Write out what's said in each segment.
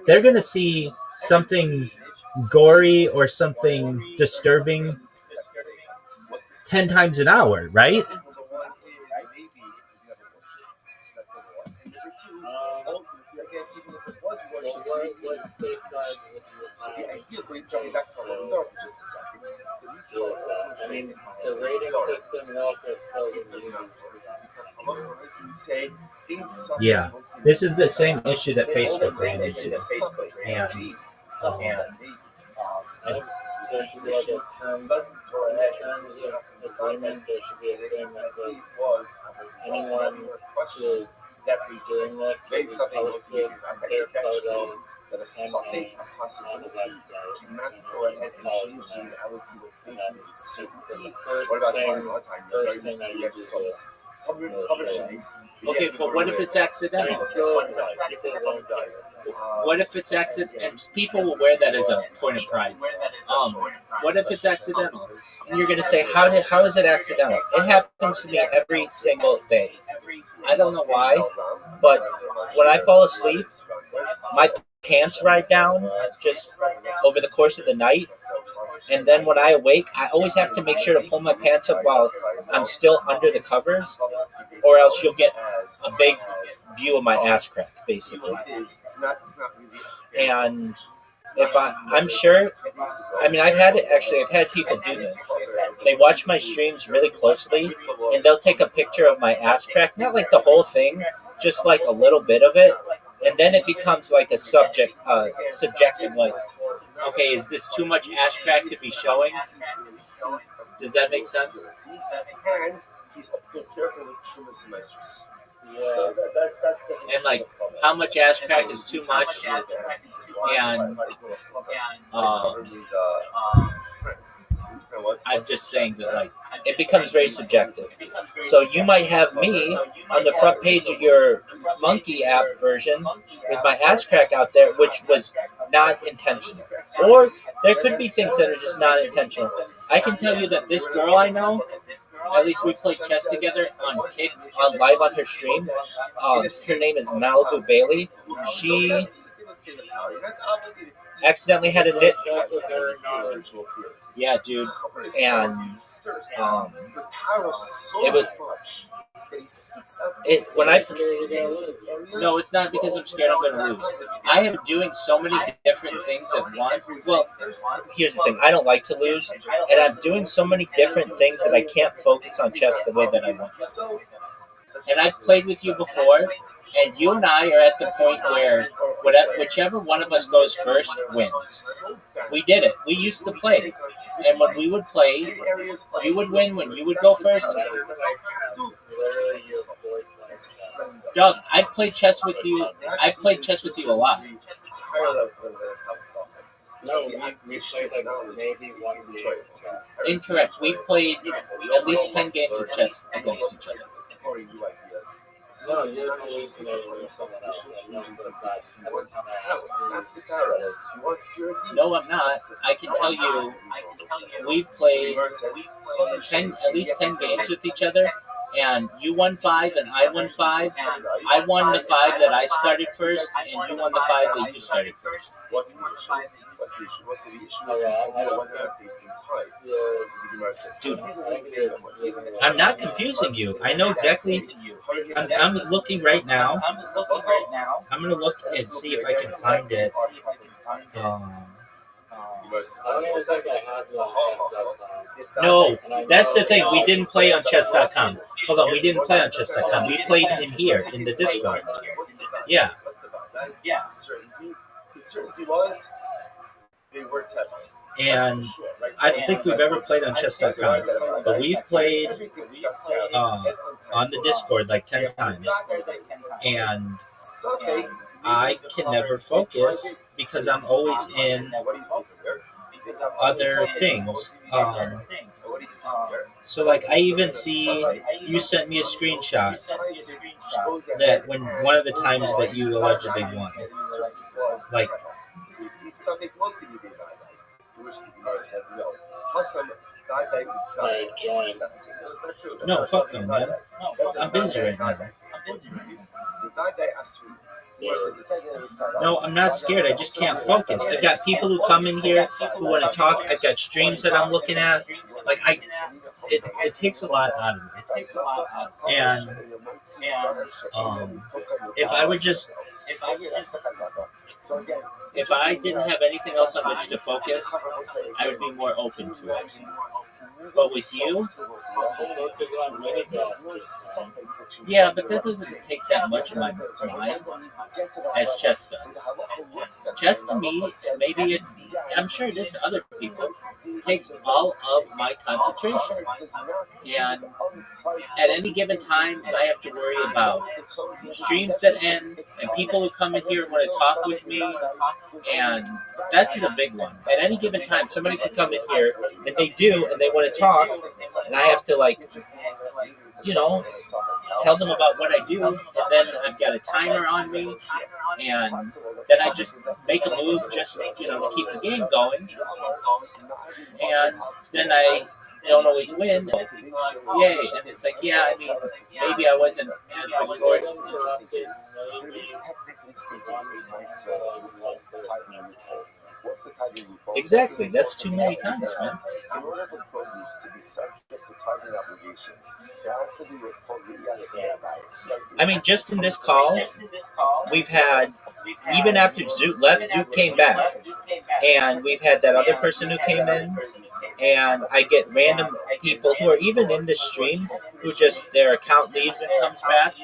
they're gonna see something gory or something disturbing 10 times an hour, right? What safeguards would you I mean, the rating system also Yeah, this is the same issue that Facebook ran into, and there should be like a terms of agreement. There should be a thing that says anyone who is doing this should be posted their photo and name on the website. So the first thing that you do okay, but what if it's accidental? What if it's accidental? And people will wear that as a point of pride. What if it's accidental? And you're going to say, how is it accidental? It happens to me every single day. I don't know why, but when I fall asleep, my pants ride down just over the course of the night. And then when I awake, I always have to make sure to pull my pants up while I'm still under the covers, or else you'll get a big view of my ass crack, basically. And if I'm sure, I mean, I've had people do this. They watch my streams really closely, and they'll take a picture of my ass crack, not like the whole thing, just like a little bit of it, and then it becomes like a subjective, like, okay, is this too much ass crack to be showing? Does that make sense? Yeah. And like, how much ass crack is too much? And I'm just saying that, like, it becomes very subjective. So you might have me on the front page of your Monkey app version with my ass crack out there, which was not intentional. Or there could be things that are just not intentional. I can tell you that this girl I know, at least we played chess together on Kick, on live on her stream. Her name is Malibu Bailey. She accidentally had a knit. Yeah, dude. And it was. When I no, it's not because I'm scared I'm going to lose. I am doing so many different things at once. Well, here's the thing: I don't like to lose, and I'm doing so many different things that I can't focus on chess the way that I want. And I've played with you before, and you and I are at the point where whichever one of us goes first wins. We did it. We used to play, and when we would play, you would win when you would go first. Doug, I've played chess with you. I've played chess with you a lot. No, we played like maybe one game. Incorrect. We played at least 10 games of chess against each other. No, you're hallucinating with someone else. No, I'm not. I can tell you, we've played at least 10 games with each other, and you won 5 and I won 5. I won the 5 that I started first, and you won the 5 that you started first. What's the issue? Dude, I'm not confusing you. I know exactly. I'm looking right now. I'm going to look and see if I can find it. No, that's the thing. We didn't play on chess.com. Hold on, we didn't play on chess.com. We played in here, in the Discord. Yeah. Yeah. Certainty was they were tested. And I don't think we've ever played on chess.com, but we've played on the Discord like 10 times. And I can never focus because I'm always in other things. So, like, I even see you sent me a screenshot that when one of the times that you allegedly won, like, no, fuck no, man. I'm busy right now. No, I'm not scared. I just can't focus. I've got people who come in here who want to talk. I've got streams that I'm looking at. It takes a lot out of me. And if I didn't have anything else on which to focus, I would be more open to it. But with you, yeah, but that doesn't take that much of my mind as chess does. Chess to me, maybe I'm sure it is to other people, takes all of my concentration. And at any given time, I have to worry about streams that end and people who come in here and want to talk with me. And that's the big one. At any given time, somebody can come in here, and they do, and they want to talk, and I have to, tell them about what I do, and then I've got a timer on me, and then I just make a move just, to keep the game going, and then I don't always win. Yay. And it's like, yeah, I mean, maybe I wasn't as victorious. Exactly. That's too many times, man. In order for produce to be subject to targeting obligations, there has to be what's called rights. I mean, just in this call, we've had, even after Zoot left, Zoot came back. And we've had that other person who came in. And I get random people who are even in the stream who just, their account leaves and comes back.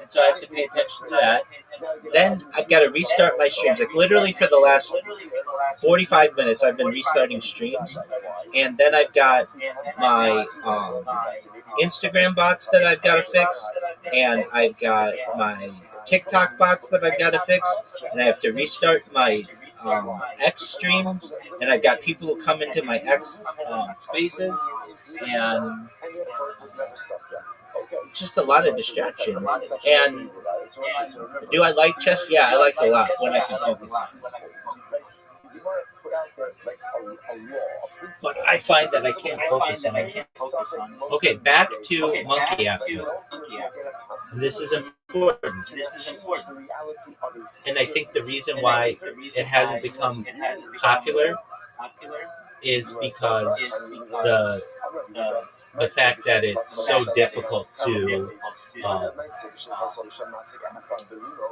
And so I have to pay attention to that. Then I've got to restart my streams. Like literally for the last 45 minutes, I've been restarting streams. And then I've got my Instagram bots that I've got to fix. And I've got my TikTok bots that I've got to fix. And I have to restart my X streams. And I've got people who come into my X spaces. And it's just a lot of distractions. And do I like chess? Yeah, I like it a lot when I can focus. But I find that I can't focus on it. Okay, back to monkey after. This is important. And I think the reason why it hasn't become popular is because the fact that it's so difficult to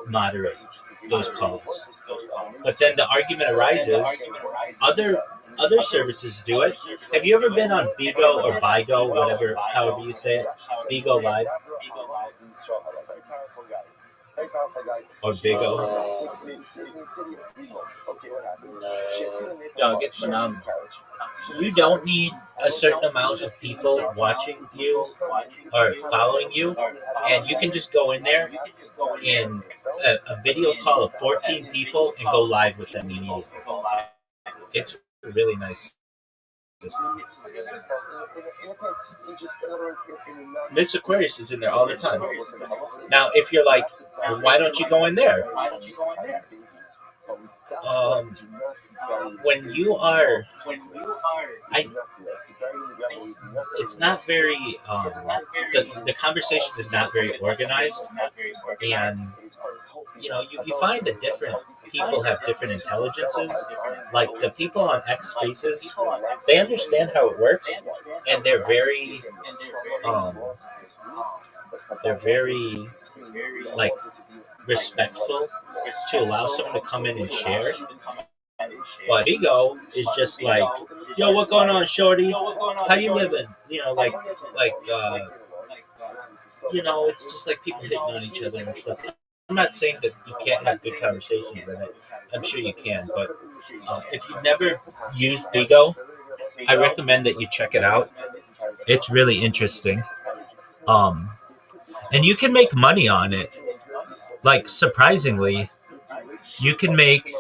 moderate those calls. But then the argument arises, other services do it. Have you ever been on Bigo or Bigo, however you say it? Bigo Live? Or Bigo? Dog, it's phenomenal. You don't need a certain amount of people watching you or following you, and you can just go in there in a video call of 14 people and go live with them immediately. It's really nice. Miss Aquarius is in there all the time. Now, if you're like, well, why don't you go in there? When you are, it's not very, the conversation is not very organized, and, you find that different people have different intelligences. Like, the people on X Spaces, they understand how it works, and they're very, respectful to allow someone to come in and share. But Bigo is just like, yo, what going on, shorty? How you living? It's just like people hitting on each other and stuff. I'm not saying that you can't have good conversations in it. I'm sure you can, but if you've never used Bigo, I recommend that you check it out. It's really interesting. And you can make money on it. Like, surprisingly, you can make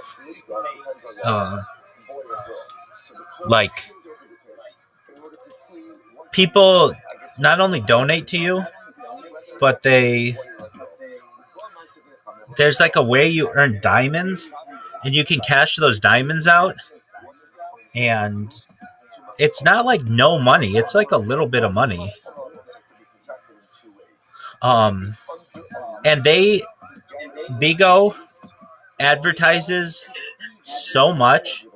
people not only donate to you, but there's like a way you earn diamonds, and you can cash those diamonds out, and it's not like no money. It's like a little bit of money. and Bigo advertises so much.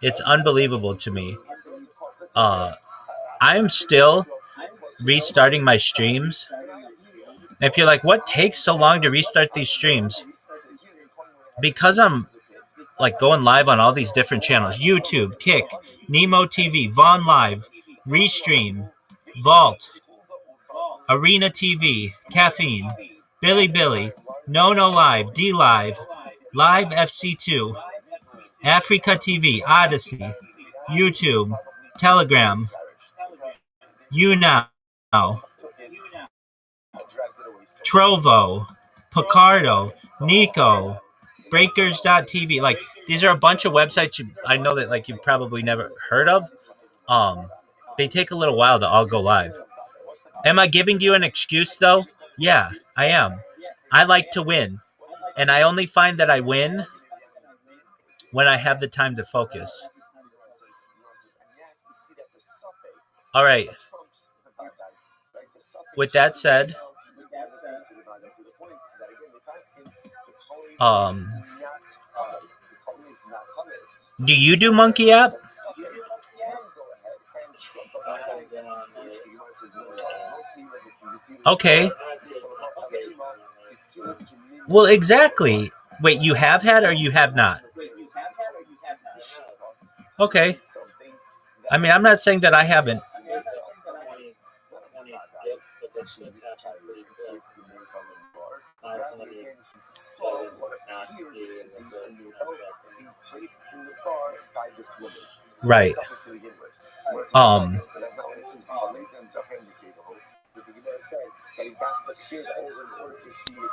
It's unbelievable to me. I'm still restarting my streams. And if you're like, what takes so long to restart these streams? Because I'm like going live on all these different channels: YouTube, Kick, Nemo TV, Vaughn Live, Restream, Vault, Arena TV, Caffeine, Billy, No Live, D Live, Live FC2, Africa TV, Odyssey, YouTube, Telegram, YouNow, Trovo, Picardo, Nico, Breakers.tv. Like, these are a bunch of websites I know that like you've probably never heard of. They take a little while to all go live. Am I giving you an excuse though? Yeah, I am. I like to win, and I only find that I win when I have the time to focus. All right. With that said, do you do Monkey app? Okay. Well, exactly. Wait, you have had or you have not? Okay. I mean, I'm not saying that I haven't. Right.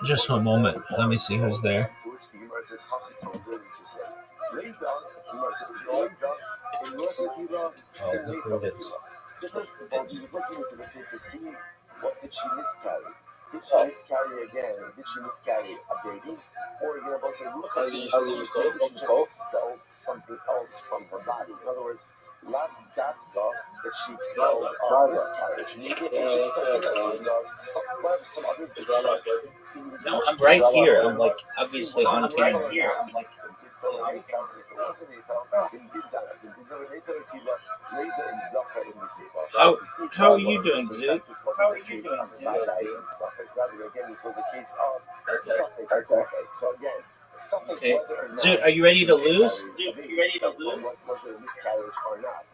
Just one moment. Let me see who's there. Oh, look who it is. So first of all, he was looking into the pit to see what did she miscarry. Did she miscarry again? Did she miscarry a baby? Or you're about to say, look at these, she just expelled something else from her body. In other words, not that that she expelled a miscarriage. Maybe it's just something else. Some other discharge. No, I'm right here. I'm like obviously on camera. Here. I'm like. How are you doing, Zoot? How are you doing? Okay. Zoot, are you ready to lose? Was it a miscarriage or not?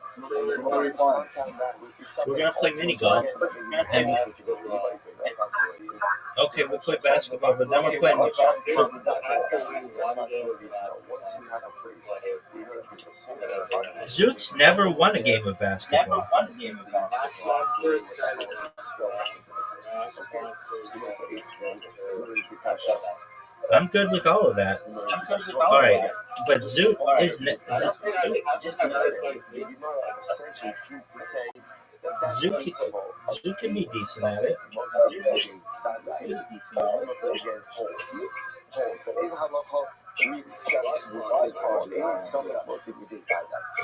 We're gonna play mini golf. Okay, we'll play basketball, but then we're playing. Zoot's never won a game of basketball. I'm good with all of that. All right, but Zoot is Zoot can be decent at it.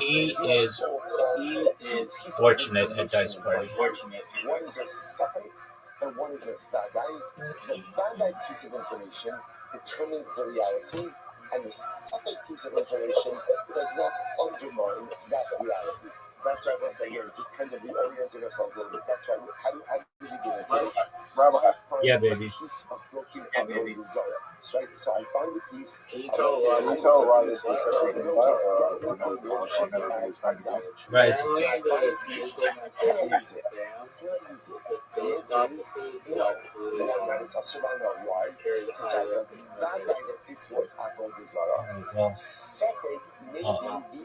He is fortunate at Dice Party. One is a suffix and one is a vadai. The vadai piece of information determines the reality, and the suffix piece of information does not undermine that reality. That's why once again, just kind of reorienting ourselves a little bit. That's why how do we get into this? Rabbi, yeah, baby. A piece of broken Zara. Right, so I found a piece. Right.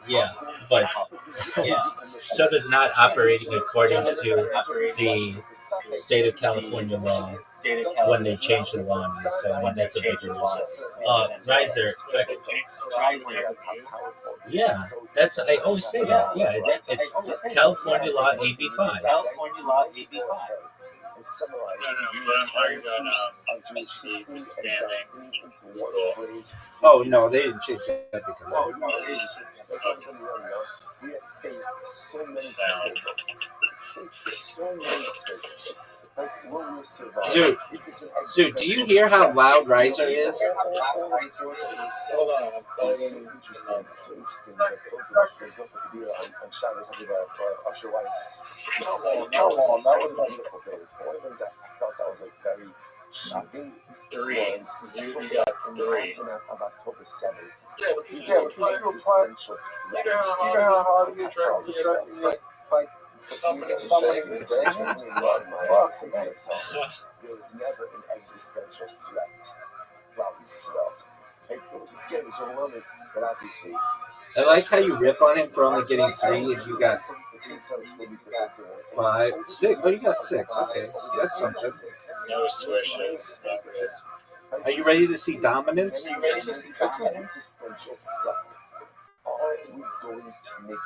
Yeah, but so does not operating according to the state of California law when they change the law on you. So I mean, that's a big reason. Riser. Yeah, that's I always say that. Yeah, it's California law AB 5. California law AB 5. And summarize Jewish history and oh no, they didn't change that because we have faced so many circles. Dude, do you hear how loud Riser is? Hold on, I'm playing. Come on, that was beautiful. One of the things I felt that was like very shocking. Three. You got three. Of October 7th. Yeah, because you were playing. You know how hard it is right here. Like summoning the There was never an existential threat. Wow, he swelled. It was scary, it was overwhelming, but obviously. I like how you rip on him for only getting 3 and you got 5, 6. Oh, you got 6. Okay, that's something. No swishes. Are you ready to see dominance?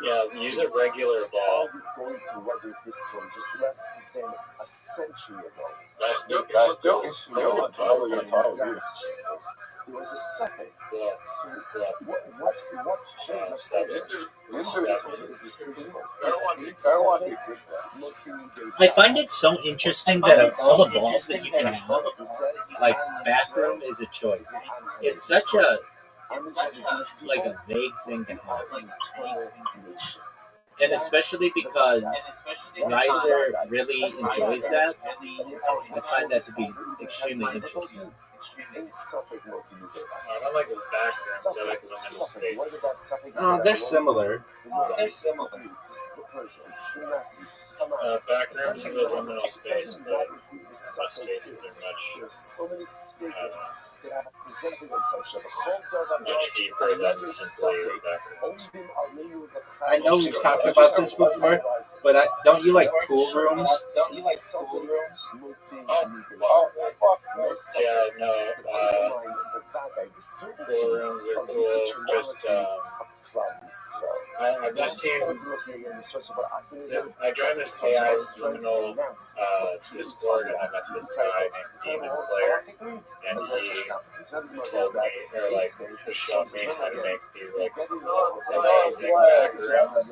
Yeah, use a regular ball. Going to weather this storm just less than a century ago. That's still There was a second. Yeah. So what holds us over is this principle. I find it so interesting that of all the balls that you can have, like bathroom is a choice. It's such a vague thing to have. And especially because Riser really enjoys that, I find that to be extremely interesting. I don't like the backgrounds, I like the middle space. They're similar. Backgrounds is a liminal space, but most spaces are much deeper than simply background. I know we've talked about this before, but don't you like pool rooms? Yeah, no, pool rooms are cool, just, I've just seen, I joined this AI liminal Discord, and I met this guy named Demon Slayer, and he told me, or like, showed me how to make these like amazing backgrounds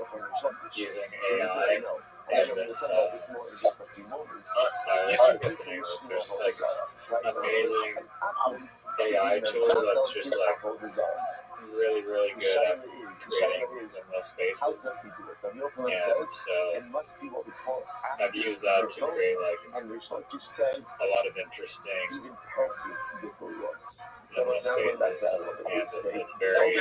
using AI. And this, I forget the name of it, there's like amazing AI tool that's just like really, really good at creating liminal spaces. And so I've used that to create like a lot of interesting liminal spaces, and it's very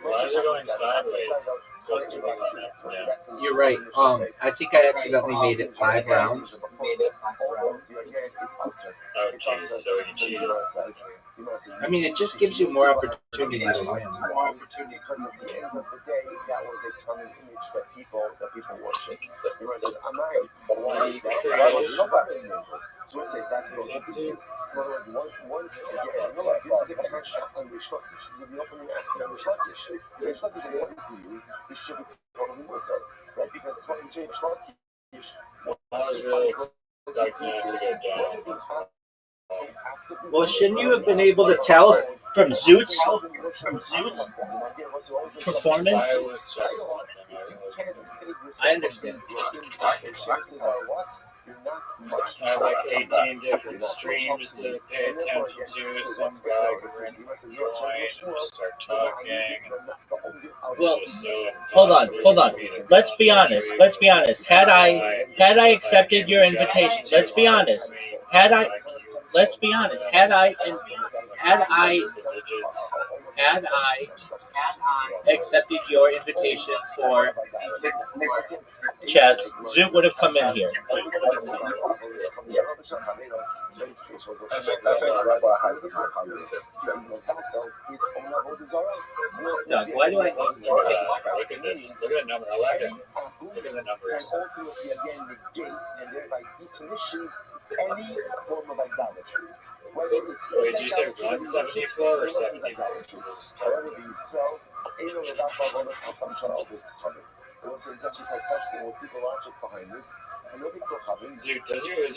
why is it going sideways? You're right. I think I accidentally made it 5 rounds. Oh, geez, so you cheated. I mean, it just gives you more opportunity to win. Because at the end of the day, that was a common image that people worship. So I say that's what this is. Once again, this is a cash out on Rish Lakish. This is going to be opening asking on Rish Lakish. Rish Lakish, according to you, this should be totally mortal, right? Because according to Rish Lakish, I was really expecting it to go down. Well, shouldn't you have been able to tell from Zoot's performance? I was checking something. I understand. I have like 18 different streams to pay attention to. Some guy could join and start talking. Well, hold on. Let's be honest. Had I accepted your invitation, let's be honest. Had I accepted your invitation for chess, Zoot would have come in here. Doug, why do I? Look at this. Look at the number. I like it. Look at the numbers. Any form of idolatry. Wait, did you say 174 or 74? And we'll say it's actually quite fascinating. We'll see the logic behind this. And you'll be having Is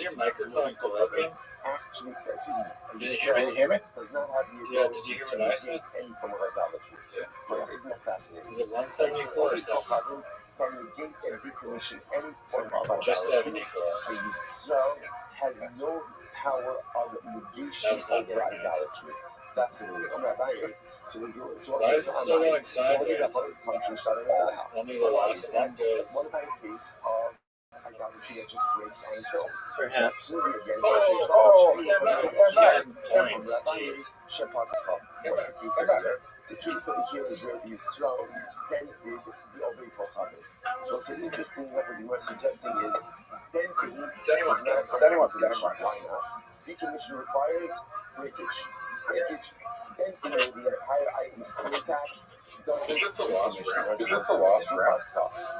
your microphone broken? actually, excuse me, Can you hear me? does not have the Yeah, ability did you hear to what I said? negate any form of idolatry. Yeah. Isn't that fascinating? Is it 174 or 70? Can negate and decommission any form of Just idolatry. 74. And Yisrael has no power of negation That's not over very nice. idolatry. Fascinating. I'm not buying it. So we do. So Why is it still going sideways? What Only the last one goes. about a case of idolatry that just breaks on its own? Perhaps. The case over here is where Yisrael then did the Obey Kohanim. So what's interesting what you are suggesting is then why not? Decommission requires breakage. Then the entire item is still intact. Is this the lost round? Is this the lost round?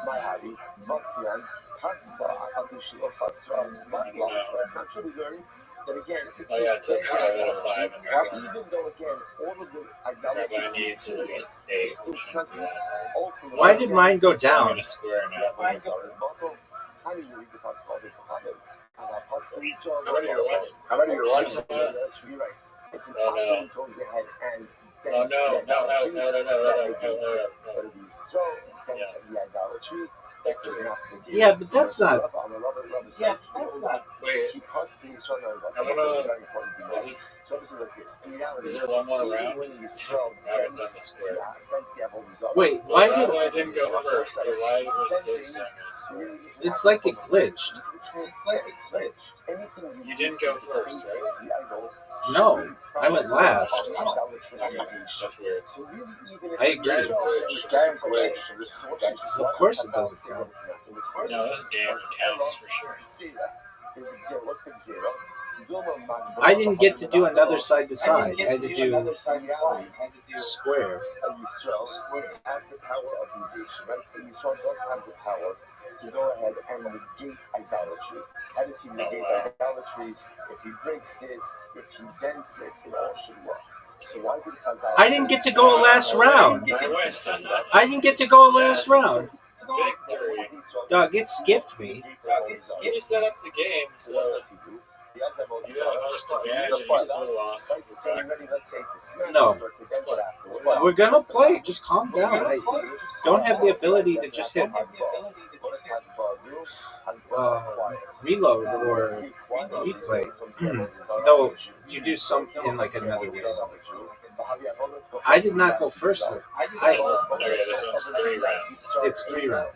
My hobby, Baktian, Pasfa, Akabishua, Fasra, Matla. That's not true. We learned that again, Oh yeah, it says 5 out of 5. even though again, all of the idolatry Rabbi needs at least 8. is still present. Ultimately, Why did mine go I'm down? in a square now. how do you read the Pascal of the Kohanim? How many are you running? That's really right. It's an Oh, no. option goes ahead and Oh no, no. but it is so against the idolatry that does not negate. Yeah, but that's not. Yeah, that's not. Wait, Keep hustling each other. I don't know. Very important thing. Is So this is like this. In reality, is there one more even round? when Yisrael I haven't done the against square. the Avodah Wait, Well, why Rabbi did? didn't go first, so why was this going in a square? It's like it glitched. Which makes sense, right? Anything You didn't go first, right? No, I went last. That's weird. So really, even if I agree. Of course it doesn't count. No, this game counts for sure. What's the zero? I didn't get to do another side to side. I had to do square. Yisrael has the power of negation, right? Yisrael does have the power to go ahead and negate idolatry. How does he negate idolatry? If he breaks it, if he bends it, it all should work. So why did Chazal I didn't get to go last round. I went. I didn't get to go last round. Victory. Dog, it skipped me. You set up the game, so What does he do? He has you have most advantage and you still lost. No. We're gonna play. Just calm down. I don't have the ability to just hit reload or replay. Though you do something in like another way. I did not go first. Though. Okay, this one's 3 rounds. It's 3 rounds.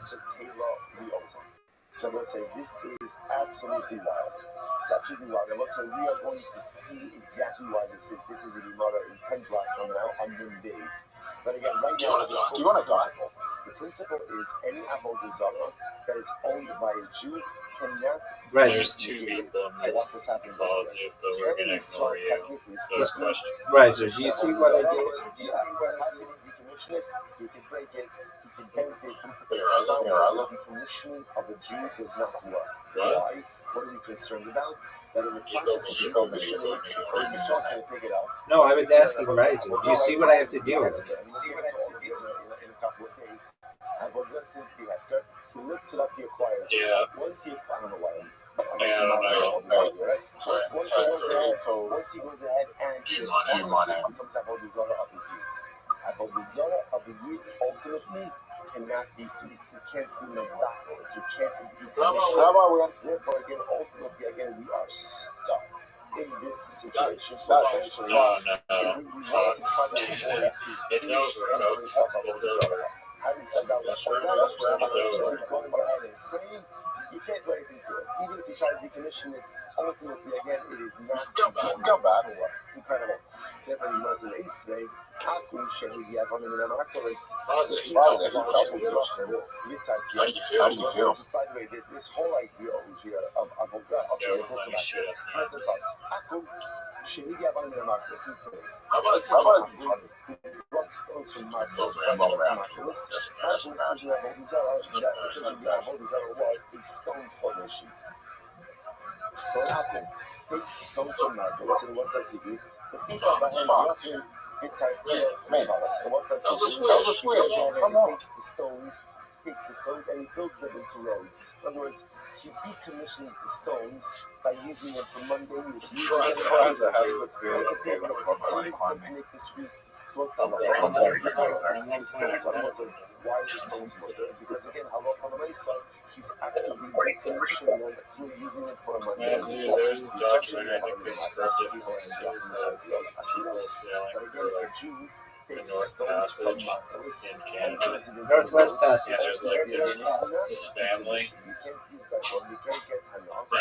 So I'm going to say this is absolutely wild. It's absolutely wild. I'm going to say we are going to see exactly why this is. This is a Gemara in 10 blocks from now on noon days. But again, right now, Do you want to die? the principle is any avodah zarah that is owned by a Jew cannot. Right. There's 2 people in So this watch what's happening. closet, but we're going to ignore you. Those questions. Right. So do you see what I did? Decommission it, you can break it, you can bend it, but Your Raza. decommissioning of a Jew does not work. What? Why? What are we concerned about? That in the process of decommissioning, Yisrael's going to take it out. No, I was asking Riser. Do you see what I have to deal with? In a couple of days. And what does seem to be like, he looks it up, he acquires it. Yeah. Once he, I don't know why. I don't know. Once he goes ahead and becomes Avodah Zarah of the Yid. Avodah Zarah of the Yid ultimately cannot be beat. You can't be Mevakot. You can't be commissioned. Therefore, again, ultimately, again, we are stuck in this situation. So essentially, No. we want to try to avoid It's over, folks. It's over. having Chazal going ahead and saying you can't do anything to it. Even if you try to decommission it, ultimately, again, it is not incredible. So everybody knows that Israel, Akum Shehidi Avonim in Amakolis. How do you feel? Just by the way, this whole idea over here of Avodah, Akum Shehidi Avonim in Amakolis is this. How about Brought stones from Marcos. Yes, Essentially, Avodah Zarah was a stone formation. So Akum takes stones from Marcos, and what does he do? The people behind Yes, man. and what does he do? That was a switch. Come on. He takes the stones takes the stones and he builds them into roads. In other words, he decommissions the stones by using them for mundane use. To make the street. So what's that? Why is the stones mutter? Because again, he's actively decommissioning them through using them for mundane use. There's a documentary, I think they scripted for it too. But again, it's a Jew. The North Passage in Canada. Northwest Passage. Yeah, there's like this family. You can't use that one. You can't get Hanoch.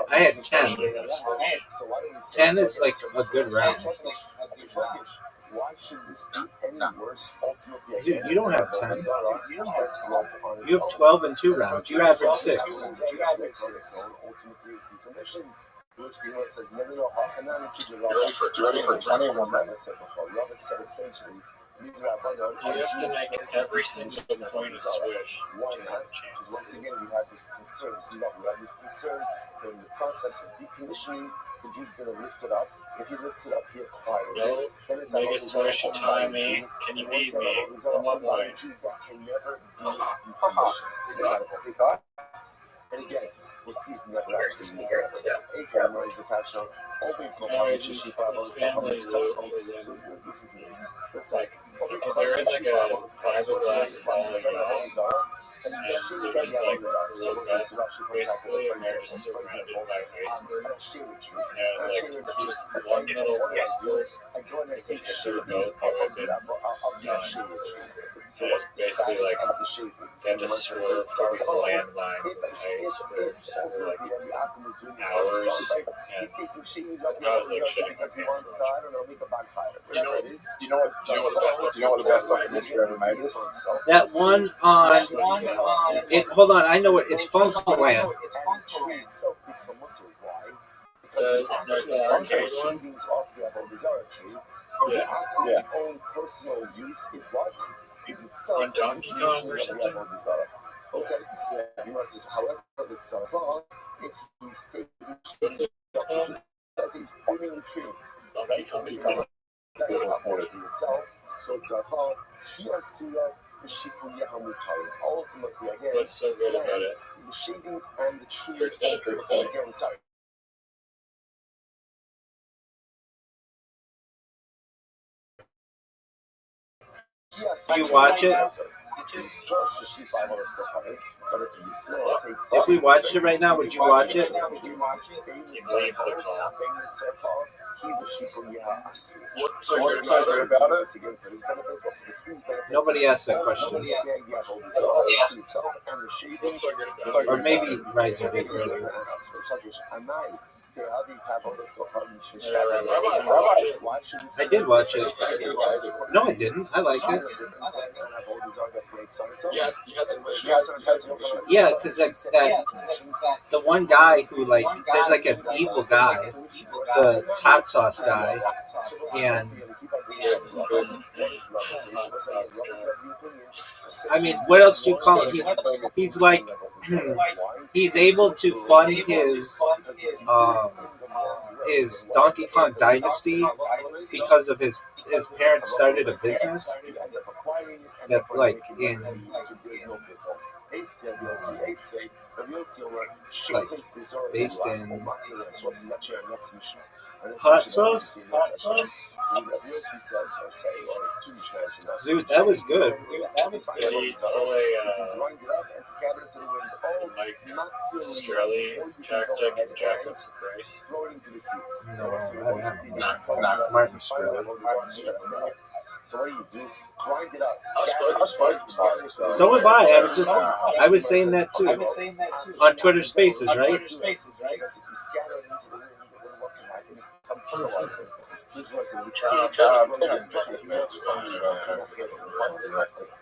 I had 10. 10 is like a good round. Why should this be any worse? Ultimately, Dude, you don't have 10. You have 12 in 2 rounds. You average 6. Ultimately, is decommissioned. Which the Lord says, never know how Hanan and Kijah ready for 21 minutes? Rabbi said essentially, You have to make every single point a swish. Why not? Because once again, we have this concern. We have this concern that in the process of decommissioning, the Jew's going to lift it up. If he lifts it up, he acquires it. Then it's make a swish and tie me. Can you beat me? One point. That can never be decommissioned. And again, we'll see if we never actually use that. Examiner is the catch now. Open His family is so listen to this. It's like, they're in like a fiberglass ball, and they're just like real bad. Basically, and they're just surrounded by icebergs. And there's like just one little whisper, I go in and take like their boat parapet. So it's basically like they had to swerve through these landmines and icebergs for like hours. And I was like shitting my pants. You know what the best documentary ever made is? That one on it. Hold on, I know it. It's Funkland. The arcade one? Yeah. Own personal use is what? Is itself On Donkey Kong or something? Okay. Yeah. However, it's if he's taking that he's pulling the tree. Donkey Kong. That's not the tree itself. So it's ultimately again. What's so good about it? The shavings and the tree again, sorry. Do you watch it? If we watched it right now, would you watch it? You leave the call. What's so good about it? Nobody asked that question. Or maybe Riser did earlier. I did watch it. No, I didn't. I liked it. Yeah, because that the one guy who like there's like an evil guy, the hot sauce guy, and I mean, what else do you call him? He's like he's able to fund his Donkey Kong Dynasty because of his parents started a business that's like in based in hot sauce. Dude, that was good. Australian tactic and jacket price. No, not Martin Shkreli. So what do? Grind it up. So have I. I was saying that too. On Twitter Spaces, right?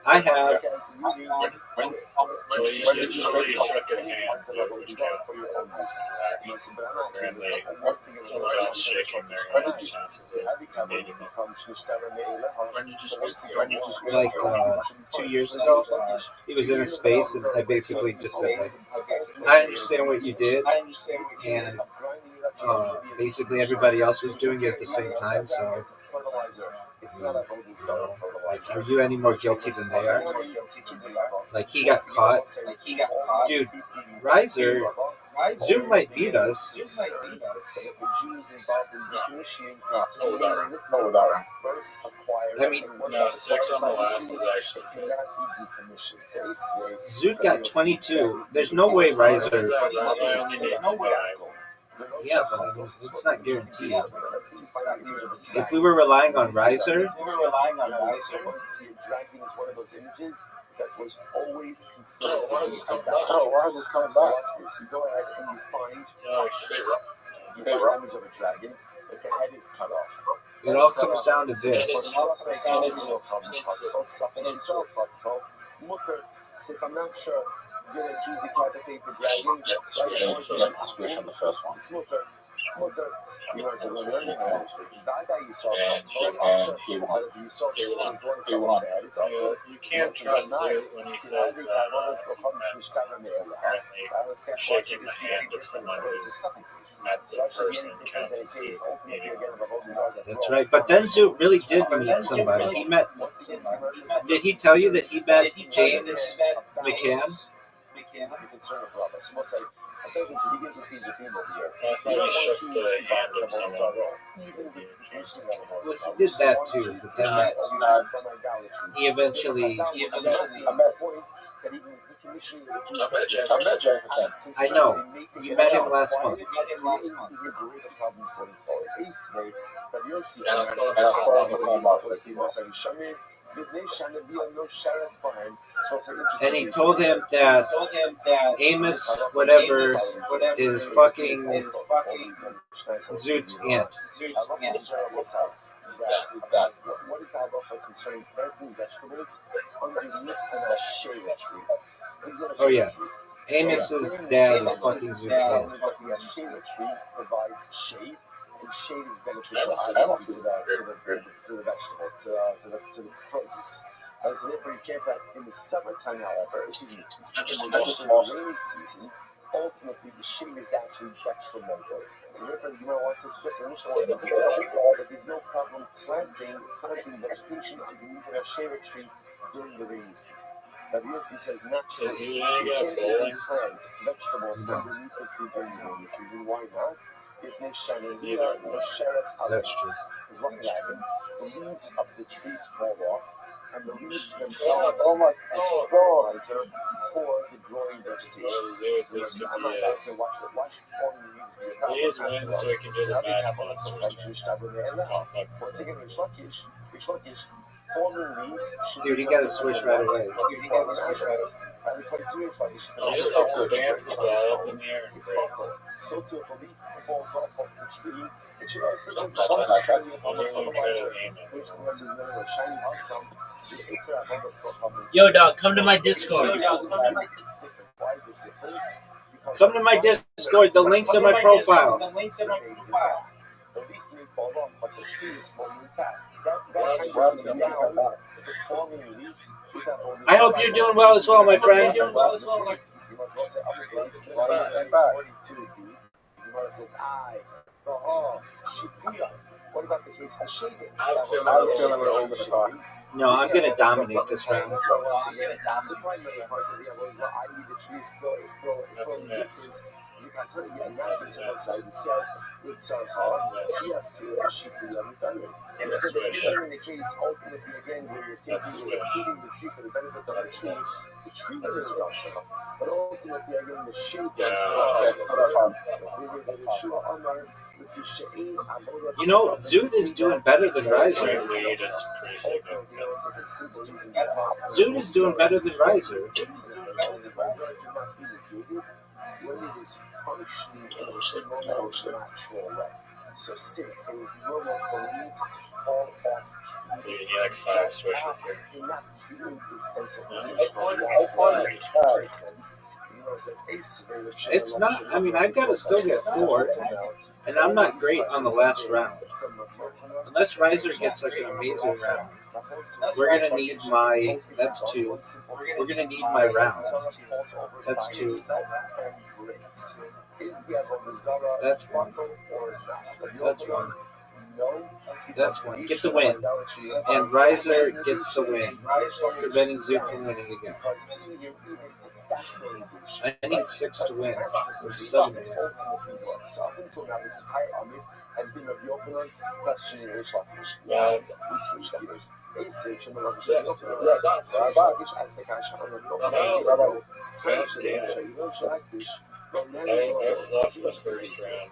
I have. Shook his hand, so which counts as apparently someone else shaking their hand counts as a meeting. Like 2 years ago, he was in a space, and I basically just said, like, I understand what you did, and basically everybody else was doing it at the same time, so It's not a golden sorrow for the Like, wise. are you any more guilty than they are? Like, he got caught. Dude, Riser, Zoom might beat us. I mean, No, 6 on the last is actually good. Zoot got 22. There's no way Riser. Rabbi only needs 5. Yeah, but I mean, it's not guaranteed. If we were relying on Riser, Dragon is one of those images that was always considered. Oh, why is this coming back? Oh, why is this coming back? You go ahead and you find No, an image of a dragon, but the head is cut off. it all comes down to this. C'est quand même sûr de decapitate the dragon. Squish on the first one. It's mutter. You know, so on the other hand, that guy you saw, And he won. but if you saw his one bad, it's also you can't trust Zoot when he says that shaking the hand of someone who's met the person counts as Zoot meeting. That's right. But then Zoot really did meet somebody. He met. Did he tell you that he met James McCann? Essentially, to begin to see the theme of the year. I thought he shook the hand of someone. Well, he did that too, but then he eventually. I met James McCann. I know. You met him last month. And I thought him home And he told him that Amos, whatever, is fucking Zoot's aunt. What is that about concerning planting vegetables underneath an shade tree? Oh yeah, Amos's dad is fucking Zoot's aunt. The shade tree provides shade, and shade is beneficial to the vegetables, to the produce. As therefore, you can't plant in the summertime, however, excuse me, in the rainy season, ultimately the shade is actually detrimental. So therefore, you know, once it's just initial that there's no problem planting vegetation underneath a shade tree during the rainy season. WFC says naturally you can't even plant vegetables underneath the tree during the rainy season. Why not? It may shine in That's true. Is what can happen. The leaves of the tree fall off, and the leaves themselves as fertilizer for the growing vegetation. I'm not going to watch forming leaves. Please win so we can do the match monsters. Once again, forming leaves. Dude, you gotta switch right away. He just like stamps the ball up in the air and breaks. So too, if a leaf falls off of the tree, it should also Yo, dog, come to my Discord. Come to my Discord. The link's in my profile. The leaf may fall off, but the tree is fully intact. I hope you're doing well as well, my friend. What about the case for shaving? No, I'm gonna dominate this round. The primary part of the tree is still in existence. You can tell you and that is what side the cell with Sarha. Yes, in the case, ultimately, again, where you're keeping the tree for the benefit of the trees, the tree is also, but ultimately, again, the shade You know, Zoot is doing better than Riser. Zoot is doing better than Riser. When it is functioning in its normal natural way. So since it is normal for leaves to fall off trees, you need like 5 switches here. you're not treating this sense of nature. It's not, I mean, I've got to still get 4, and I'm not great on the last round. Unless Riser gets like an amazing round, we're going to need my, that's 2. We're going to need my round. That's 2. That's 1. That's 1. That's one. Get the win. And Riser gets the win, preventing Zoot from winning again. I need 6 to win. Or 7 to win. So up until now, this entire army has been Rabbi Yochanan questioning Rish Lakish. Now we switch gears. They switch from the Rish Lakish. So Rish Lakish asked the Kasha on Rabbi Yochanan. Rabbi, Lost the first round.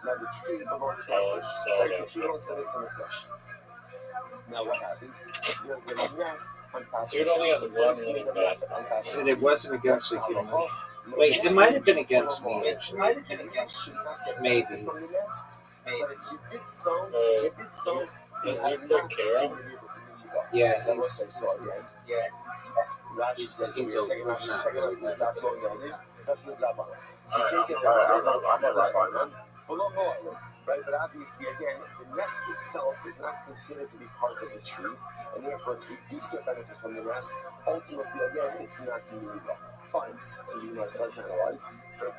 Now the tree belongs to Lakish. The tree belongs to this in the flesh. Now what happens? There's a nest on top of So you're only on the one running back. And it wasn't against the human. Wait, it might have been against me, actually. Maybe. From the nest. But if you did so, Does you take care of? Yeah, that was I saw again. Yeah. Rashi says we're second Rashi top going down in. That's the Rabbi. So you can't get the Rabbi. Right, but obviously, again, the nest itself is not considered to be part of the tree, and therefore, if you did get benefit from the nest, ultimately, again, it's not to you. Fine. So you know, so let's analyze. But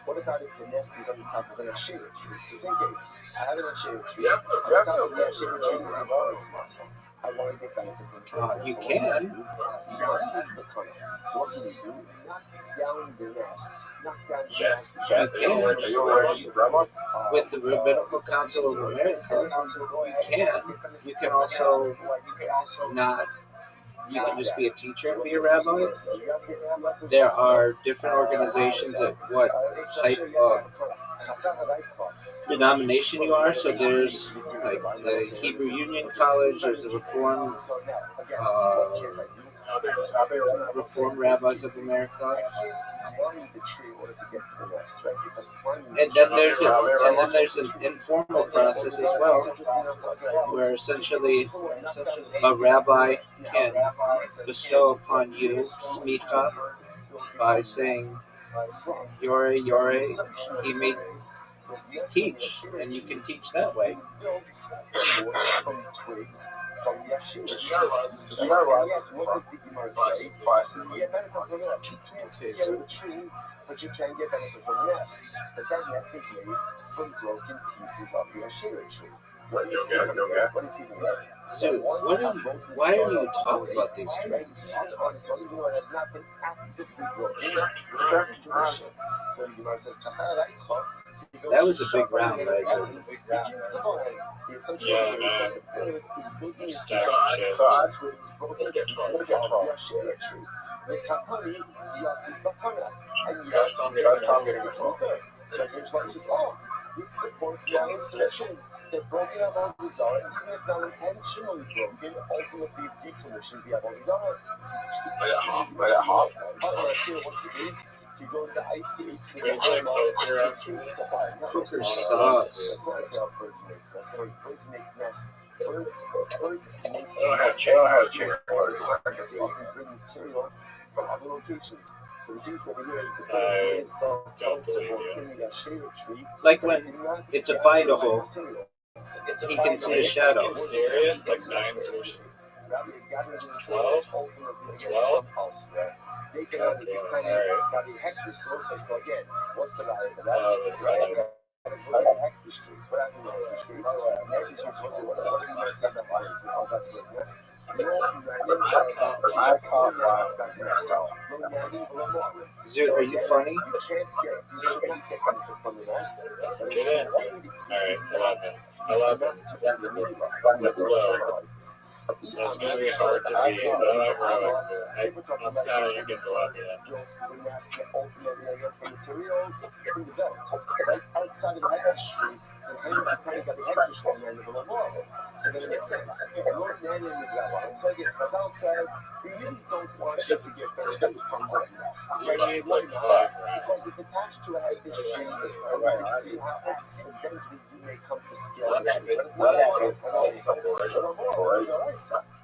what about if the nest is on top of an Asherah tree? So same case. I have an Asherah tree. On top of the Asherah tree is a bird's nest. I want to get benefit from it. You can. So what can you do? Knock down the nest. Knock down the nest. You can. With the Rabbinical Council of America, you can. You can also not. You can just be a teacher and be a rabbi. There are different organizations at what type of denomination you are. So there's like the Hebrew Union College, there's the Reform Rabbis of America, and then there's an informal process as well, where essentially a rabbi can bestow upon you smicha by saying Yore, he may teach, and you can teach that way. From the Asherah tree. What does the Gemara say? You get benefit from the nest. You can't scale the tree, but you can get benefit from the nest. But that nest is made from broken pieces of the Asherah tree. What do you see from there? What do you see from there? So, why are you talking about these things? On its own, it has not been actively broken. So the Gemara says, that was a big round, right? The assumption is building its broken pieces of the Asherah tree. The kapani, yatis bakana, and yatis mutar. So Rish Lakish says, this supports the insurrection. They're broken Avodah Zarah, even if not intentionally broken, ultimately decommissions the Avodah Zarah. What it is, you go into ICH and Cooker sauce. That's not how birds make. That's how birds make nests. Birds make nests. They often bring materials from other locations. So the case over here is the bird itself in the Asherah tree. Like when it's a find a hole, he can see the shadow. Are you serious? Like 9 solutions? 12? 12? They can only be planning hectares. So again, what's the value of that? It's like a hectares case. What happened in the hectares case? The hectares case was what the lines they all got to those nests. Dude, are you funny? You should not get benefit from the nest. Get in. Alright, 11. That's low. That's going to be hard to beat, but I'm sad you can go up here. For materials in the belt, right outside of the hectares tree, and how you kind of got the hectares from there in the below. So then it makes sense. So again, Chazal says, we really don't want you to get benefit from the nest. So you need like 5 rounds. Because it's attached to a hectares tree, and you can see how accidentally you may come to scale the tree. But it's not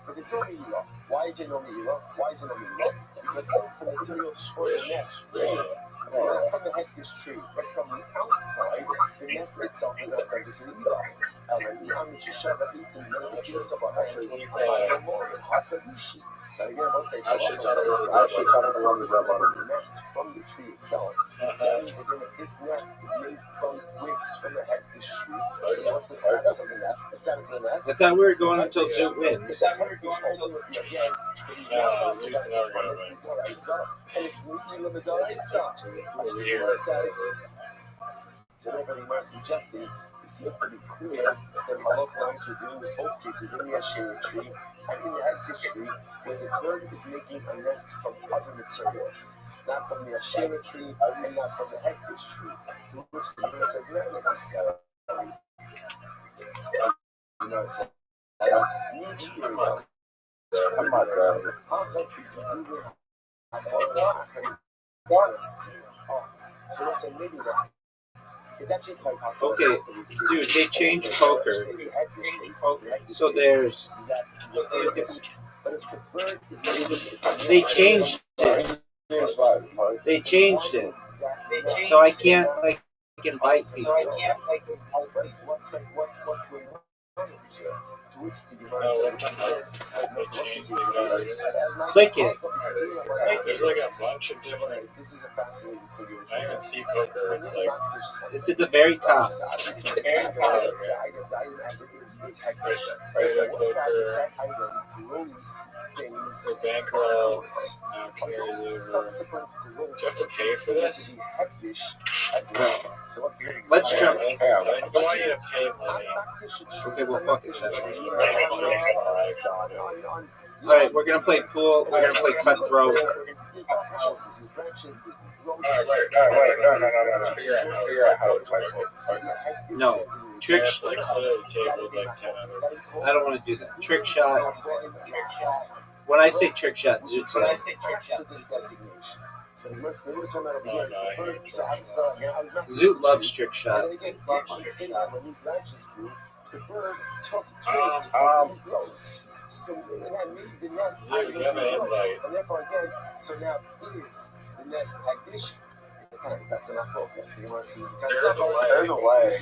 so there's no Me'ilah. Why is there no Me'ilah? Because since the materials for the nest not from the hectares tree, but from the outside, the nest itself is not subject to Me'ilah. But again, I actually thought it was the nest from the tree itself, that means again if this nest is made from twigs from the heckish tree, what's the status of the nest? The status of the nest? I thought we were going until Zoot wins. It's heckish ultimately again, and it's meeting of the Doraisa, which the Gemara says, whatever the Gemara is suggesting, it's not to be clear that Halakha lines we're dealing with both cases in the Asherah tree and in the Haggish tree, where the bird is making a nest from other materials, not from the Asherah tree and not from the Haggish tree, to which the Gemara says not necessarily. You know, it's so let's say maybe that. It's actually quite possible. Okay, dude, they changed poker. So there's. They changed it. They changed it. So I can't like invite people. Click it. There's like a bunch of different. This is a fascinating situation. I even see poker. It's like It's at the very top. It's heckish. That item grows things. the bankroll carries over. Subsequent Do you have to pay for this? to be heckish as well. So what's very Let's exciting- jump. I don't want you to pay money. Okay, well, fuck it. All Alright, we're gonna play pool. We're gonna play cutthroat. Figure out how to play it. No. Trick. Like set the table like 10 I don't want to do that. Trick shot. When I say trick shot, Zoot says. So the words they were talking about over here. Zoot loves trick shot. And again, when these branches grew, the bird took twigs from these growths. So that made the nest and therefore again, so now is the nest like this. That's enough focus. You want to see There's a way.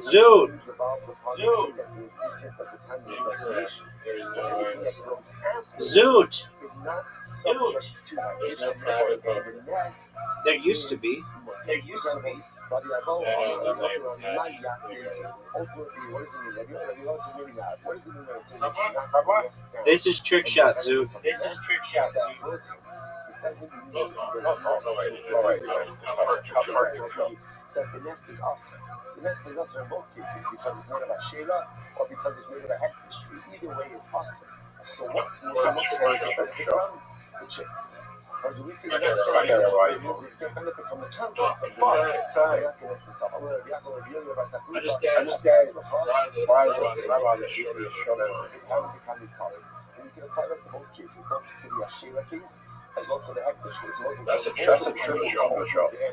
Zoot. Zoot. There used to be. This is trick shot, Zoot. That the nest is awesome. The nest is awesome in both cases because it's made of a shela or because it's made of a heckish tree. Either way, it's awesome. So what's more the chicks? Or do we see the nest get benefit from the contents of the nest? You can apply that to both cases, both to the Ashera case as well as to the heckish case. That's a true job.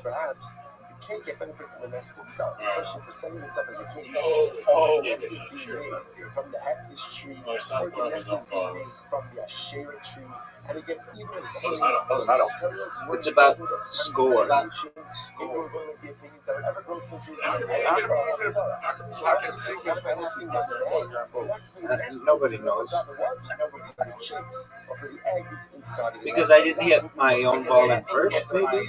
Perhaps you can't get benefit from the nest itself, especially for setting this up as a case. Oh, the nest is being made from the heckish tree, or the nest is being made from the Ashera tree. And again, even the same materials It's about score. Nobody knows. Because I didn't hit my own ball in first, maybe? Did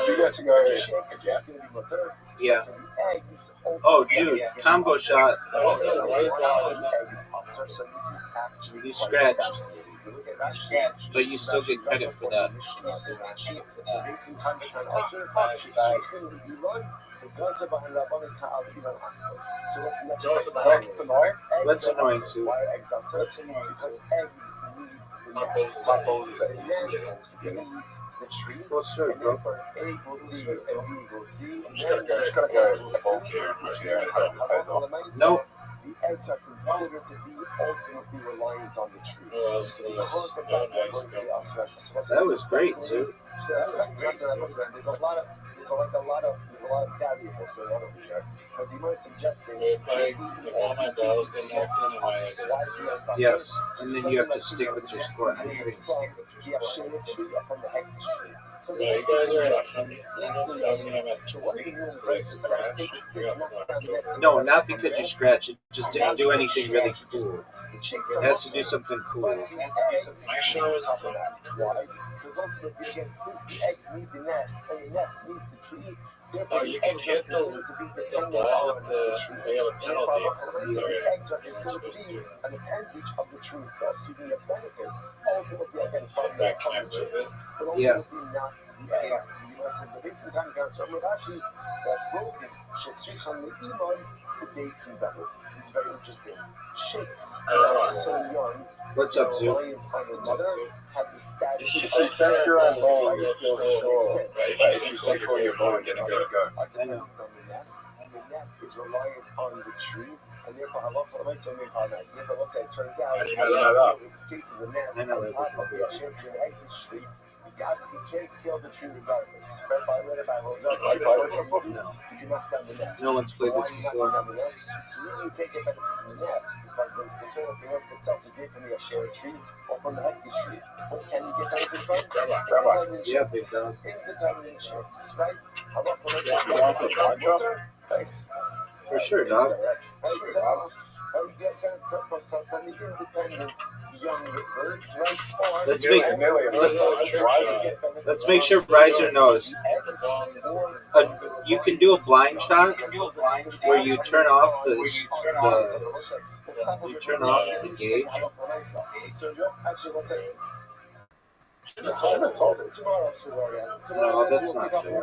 you get to go again? Yeah. Oh, dude, combo shot. You scratched. But you still get credit for that. So That's annoying. That's annoying, too. Because eggs need the nest. The nest needs the tree. Well, sure, bro. A equals B and B equals C. Just gotta go with the bullshit. Nope. The eggs are considered to be ultimately reliant on the tree. So because of that, they're going to be That was great, dude. There's a lot of variables going on over here. But the Gemara is suggesting Yes, and then you have to stick with your score. from the heckish tree. So Yeah, you guys are at 70. So what is it you embrace? Is that stick, knock down the nest? No, not because you scratch it. Just didn't do anything really cool. It has to do something cool. My show is Why? Because ultimately, again, since the eggs need the nest and the nest needs the tree, therefore Oh, the you can eggs are hit considered to be the dependent ball on with the the. tree. They have a penalty. The eggs are considered to be an appendage of the tree itself. So you can get benefit ultimately again from the chicks, but ultimately not the eggs. You know, it says the basic kind of so Rashi says broken. Shetzrich on the iman, the dates and double. This is very interesting. Chicks that are so young. What's up, Zoo? Relying on their mother have the status. If you see sexual bone, Right? you'll So feel it makes sure. sense. Right? If you see sexual your bone, it's good. I know. On the nest, and the nest is reliant on the tree, and therefore halach for the right so many partners. Therefore, let's say it turns out in this case of the nest, I know that half of the shared tree, right, this tree, you obviously can't scale the tree regardless. Right? By the by holds up. No. You can knock down the nest. No one's played Why this are you knocking before. down the nest? So really, you can't get benefit from the nest because the concern of the nest itself is made from the shared tree or from the hectic tree. What can you get benefit from? Independent Yeah, big chicks. dog. Independent chicks, right? How about for For sure, dog. Right, so you get from the independent young birds, right? Let's make sure Riser knows. You can do a blind shot where you turn off the gauge. No, that's not fair.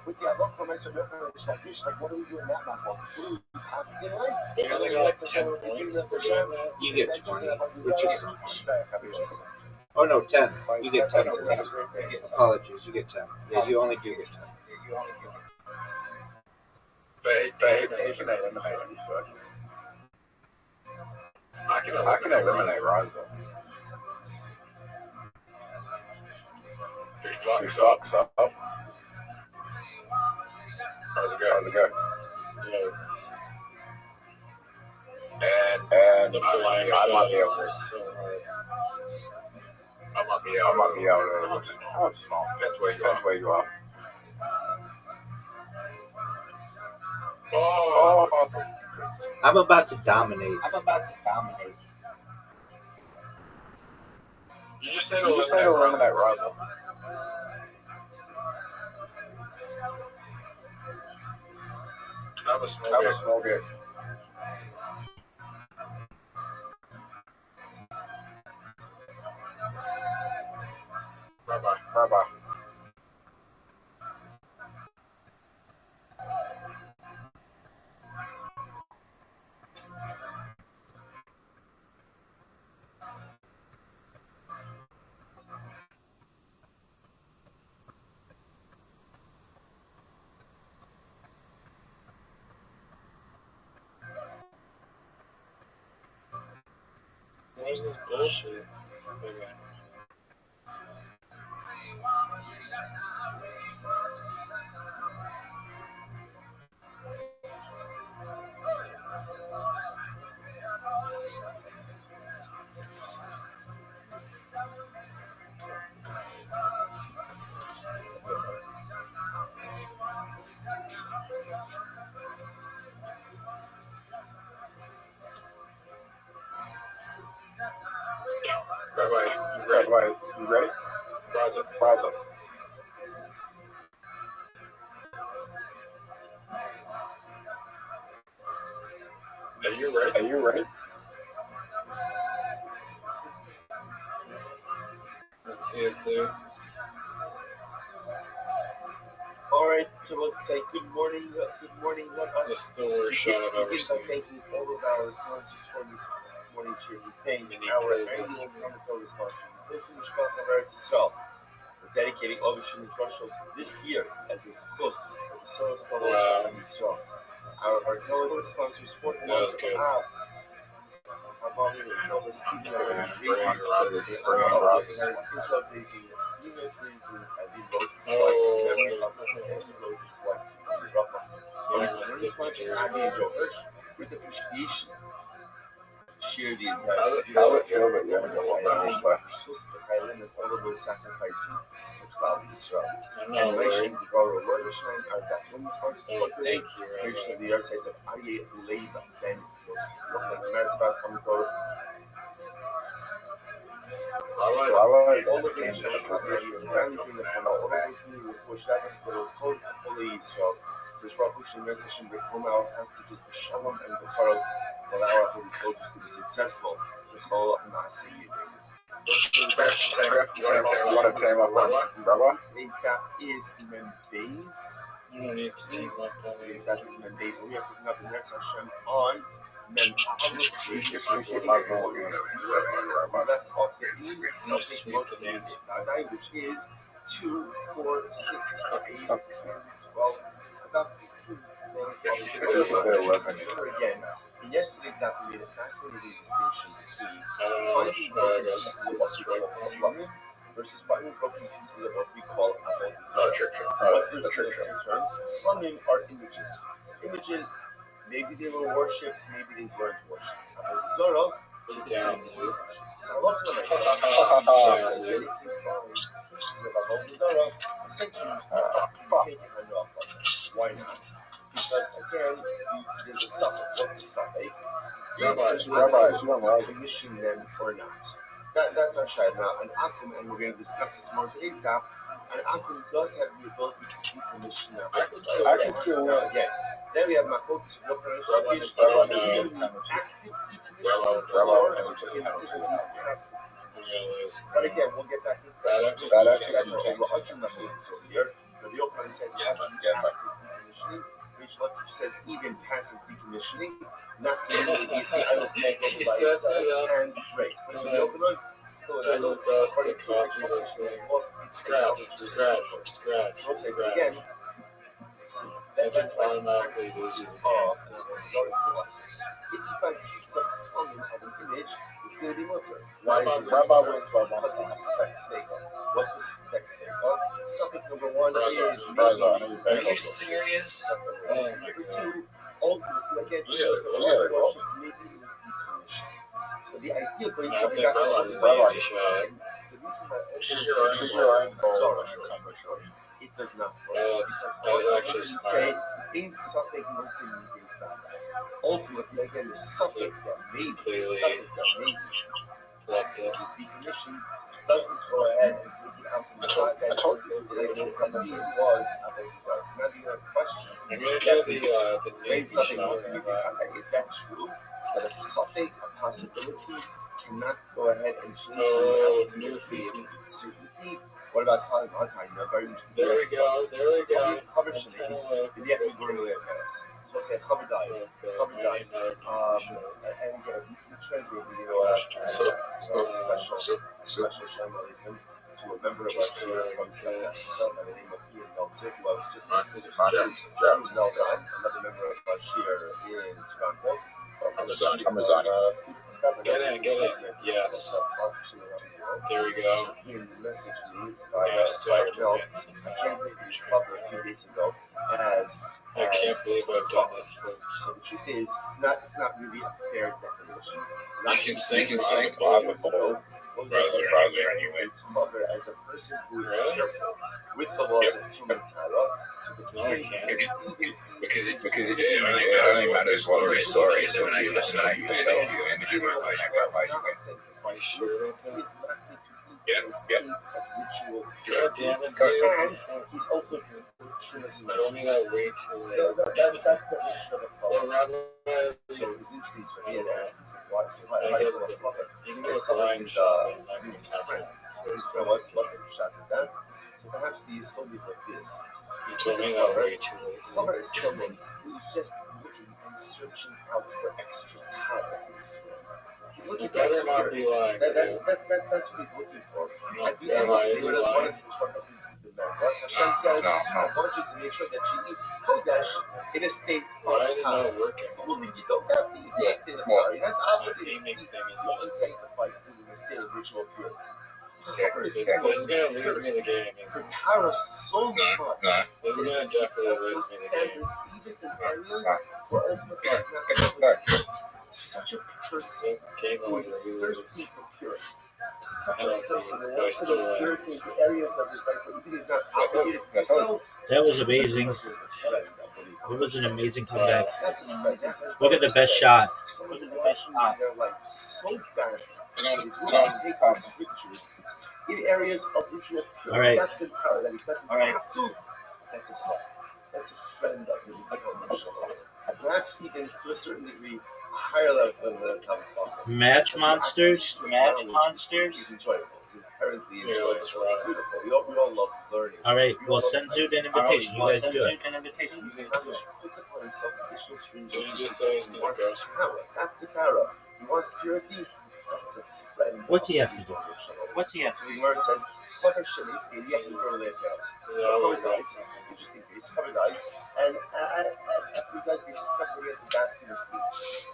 With the Avok Promise of Shakish, like what do we do in that matter? So what are we asking like? They only got like 10 points. You get 20, which is oh no, 10. You get 10. Apologies, you get 10. Yeah, you only do get 10. I can eliminate Raza. He sucks up. How's it go? And I might be able to. I might be able to. Oh, small. That's where you are. Oh. I'm about to dominate. You just say to eliminate Raza. Have a small gig. Rabbi. What is this bullshit? Rabbi, you ready? Raza. Are you ready? Let's see it too. All right, so let's say good morning. Let us. This is the worst shot I've ever seen. Thank you all of our sponsors for this morning cheery thing. Our annual Chronicles sponsor. Listen, Mishpach of ROTHSCHILD. We're dedicating all the Shimon Trushos this year as its plus for the Soros Fellows and Israel. Our Chronicles sponsors for the month of Av. Our Stephen Israel Tracy. Dino Treason, and the Roses White, memory of us, and the Roses White, and the Rafa. Morning sponsors, Abby and Joe Hirsch, with appreciation. shear the I would feel that you're gonna go on, but all of those sacrificing to Klal Yisrael. I'm And not Moshe worried. and Devorah ROTHSCHILD are definitely responsible Oh, for today. thank you, Creation Rabbi. of the earth says that Aryeh Leib Ben was merit about Talmud Torah. I would All of these families in the family, all of those things which happen to the code of Holy Israel. This Rabbi message in the our hostages, the Shalom and the Torah, allow our holy soldiers to be successful. The whole Nasi. you want to team up on Rabbi? Today's staff is Membeis. You don't need to team up on Today's it. staff is Membeis. We are picking up the Ness Hashem on Mem Aleph. You might go with We left off the something mostly which is 2, 4, 6, 8, 10, 12, about 15 minutes. Again, in yesterday's daf, we made a fascinating distinction between finding broken pieces of what we call slumming versus finding broken pieces of what we call avodah zarah. What's the difference in two terms? Slumming are images. Images, maybe they were worshipped, maybe they weren't worshipped. Avodah zarah Sit down, dude. Why not? Because again, there's a suffix. What's the suffix? Rabbi, you don't like Commission them or not. That's our shayla. Now, an akum, and we're going to discuss this more in today's daf. An akum does have the ability to decommission our I can feel now, it. again. Then we have makot to look at active decommission or passive decommission. But again, we'll get back into that. That's our Ro'achim over here. Rabbi Yochanan says it has to be active decommissioning. Which says even passive decommissioning, not only is the idle thing by itself and great. But Rabbi Yochanan still an idle according to which decommissioning is lost its Scratch. again. That's why automatically loses the game. If you find pieces of the slumming of an image, it's going to be mutter. Why is it Rabbi wins by one because it's a point. spec snake. What's the spec snake? Suffix number 1 is Are you serious? Number 2, ultimately, again, maybe it was decommissioned. So the idea going I from think that this is is the easy shot. reason why it does not work. That's actually say smart. in something once in ultimately again the suffix that may be is decommissioned doesn't go ahead and take it out from the fact that it was avodah zarah. Now you have questions. I'm gonna do the Main new something shot. wants to give you contact. Is that true? That a suffix, a possibility, cannot go ahead and change the increasing certainty? What about following our time? Very much. There we go. Cover shemays. And yet we go to the past. So let's say cover diet. And again, we translate special shalom aleichem to a member of our shir from South Africa by the name of Ian Meltzer, who I was just introduced to. Drew Melvin, another member of our shir in Toronto. Amazon. Get in. Yes. There we go. Ian messaged me by Yes, mail. after I translated his cover a few days ago as. I can't believe I've done this, but So the truth is, it's not really a fair definition. you can sing God with the Lord. Cover as a person who is careful with the laws of Tumen Tara to the No, I can't. Because it only matters what your story. So when you listen to yourself, you image Rabbi, you Are you sure about that? Yeah. Ritual God damn it, and dude. he's also Trumas You told me that way too late. That's the definition of a Well, cover. Rabbi, So it was interesting for me and asked this why so I guess you can do a blind shot. It's not going to happen. So what's the shot of that? So perhaps these soldiers like this. You told me that way too late. Cover is someone who's just looking and searching out for extra talent in this world. He's You looking for better extra not talent. be lying. That's what he's looking for. At the end of the day, what is the Torah of the man? Hashem says, No. I want you to make sure that you eat Kodesh in a state Why of is it time. not working? You don't have to eat in a state of Well, time. You're not The obligated to gaming eat thing is unsanctified food in a state of ritual purity. This is going to lose me the game. So Tara so much. This is going to definitely lose me the game. Standards, even in areas where ultimately it's not. such a person Came who is over, he was thirsty for purity. Such a I don't see person who it. wants to know purity into areas of his life where even he's not obligated to do so. That was amazing. Such a person is a friend, I believe. It was an amazing comeback. That's a friend. Look at the best shot. Someone who wants to in their life so bad. I don't, He's I willing don't, to take those pictures in areas of ritual purity. All right. Depth and power that he doesn't All right. have to. That's a friend. That's a friend of his. Perhaps even to a certain degree, a higher level than the top of Match monsters. Match monsters. It's enjoyable. It's inherently Yeah, enjoyable. that's It's right. beautiful. We all love learning. All right. We all Well, love send Zoot an invitation. You guys do it. Puts upon himself additional strings Did of you just say he's he gonna wants go? power, after power. He wants purity. That's a friend. What's he have to do? What's he have So to the Gemara says, "Chaver sheniski yet never left house." So Chaver dies. Interesting case. Chaver dies, and after he dies, they suspect that he has a basket of fruit.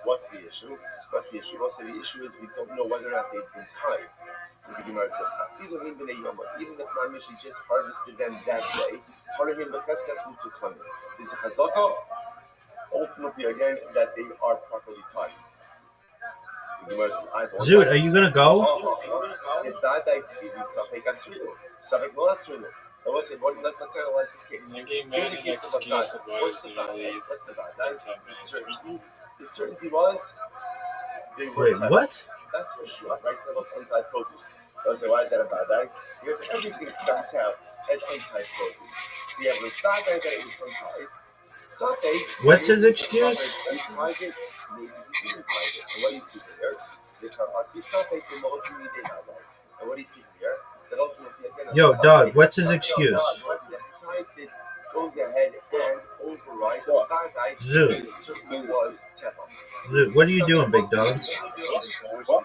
What's the issue? We'll say the issue is we don't know whether or not they've been tithed. So the Gemara says, even if Mamish just harvested them that day, part of him the cheskas mutu klaim. There's a chazaka, ultimately again that they are properly tithed. Zoot, are you gonna go? If that died to be Safek Asrilu, Safek will Asrilu. I will say, let's analyze this case. You gave me Here's an the case of a excuse God. of why What's he's the gonna bad leave. What's the bad in guy? 10 minutes. The certainty was they were Wait, tithed. what? That's for sure, right? That was untied produce. They'll say, why is that a bad guy? Because everything starts out as untied produce. So you have the bad guy that it was untied. Safek. What's his excuse? Untied it, maybe he didn't tie it. And what do you see from here? The Karasi Safek, the most we did not like. And what do you see from here? That ultimately, again, Yo, dog, what's his excuse? It goes ahead and override the bad guy. Zoot. It certainly was Teva. Zoot, what are you doing, big dog? What?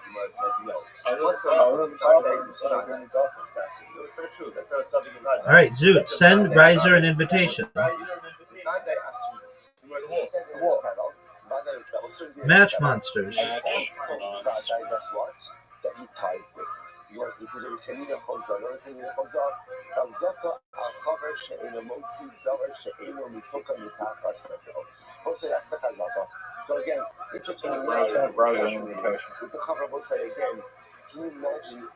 All right, Zoot, send Riser an invitation. Match monsters. That's what? That he tied with. You want to do the Kenina Chozah, another Kenina Chozah, Kalzaka Achaver She'ena Motzi Davar She'ena Mitoka Mitachas Veto. Say that's the Chazaka. So again, interestingly, with the Chaver Mosai again, can you imagine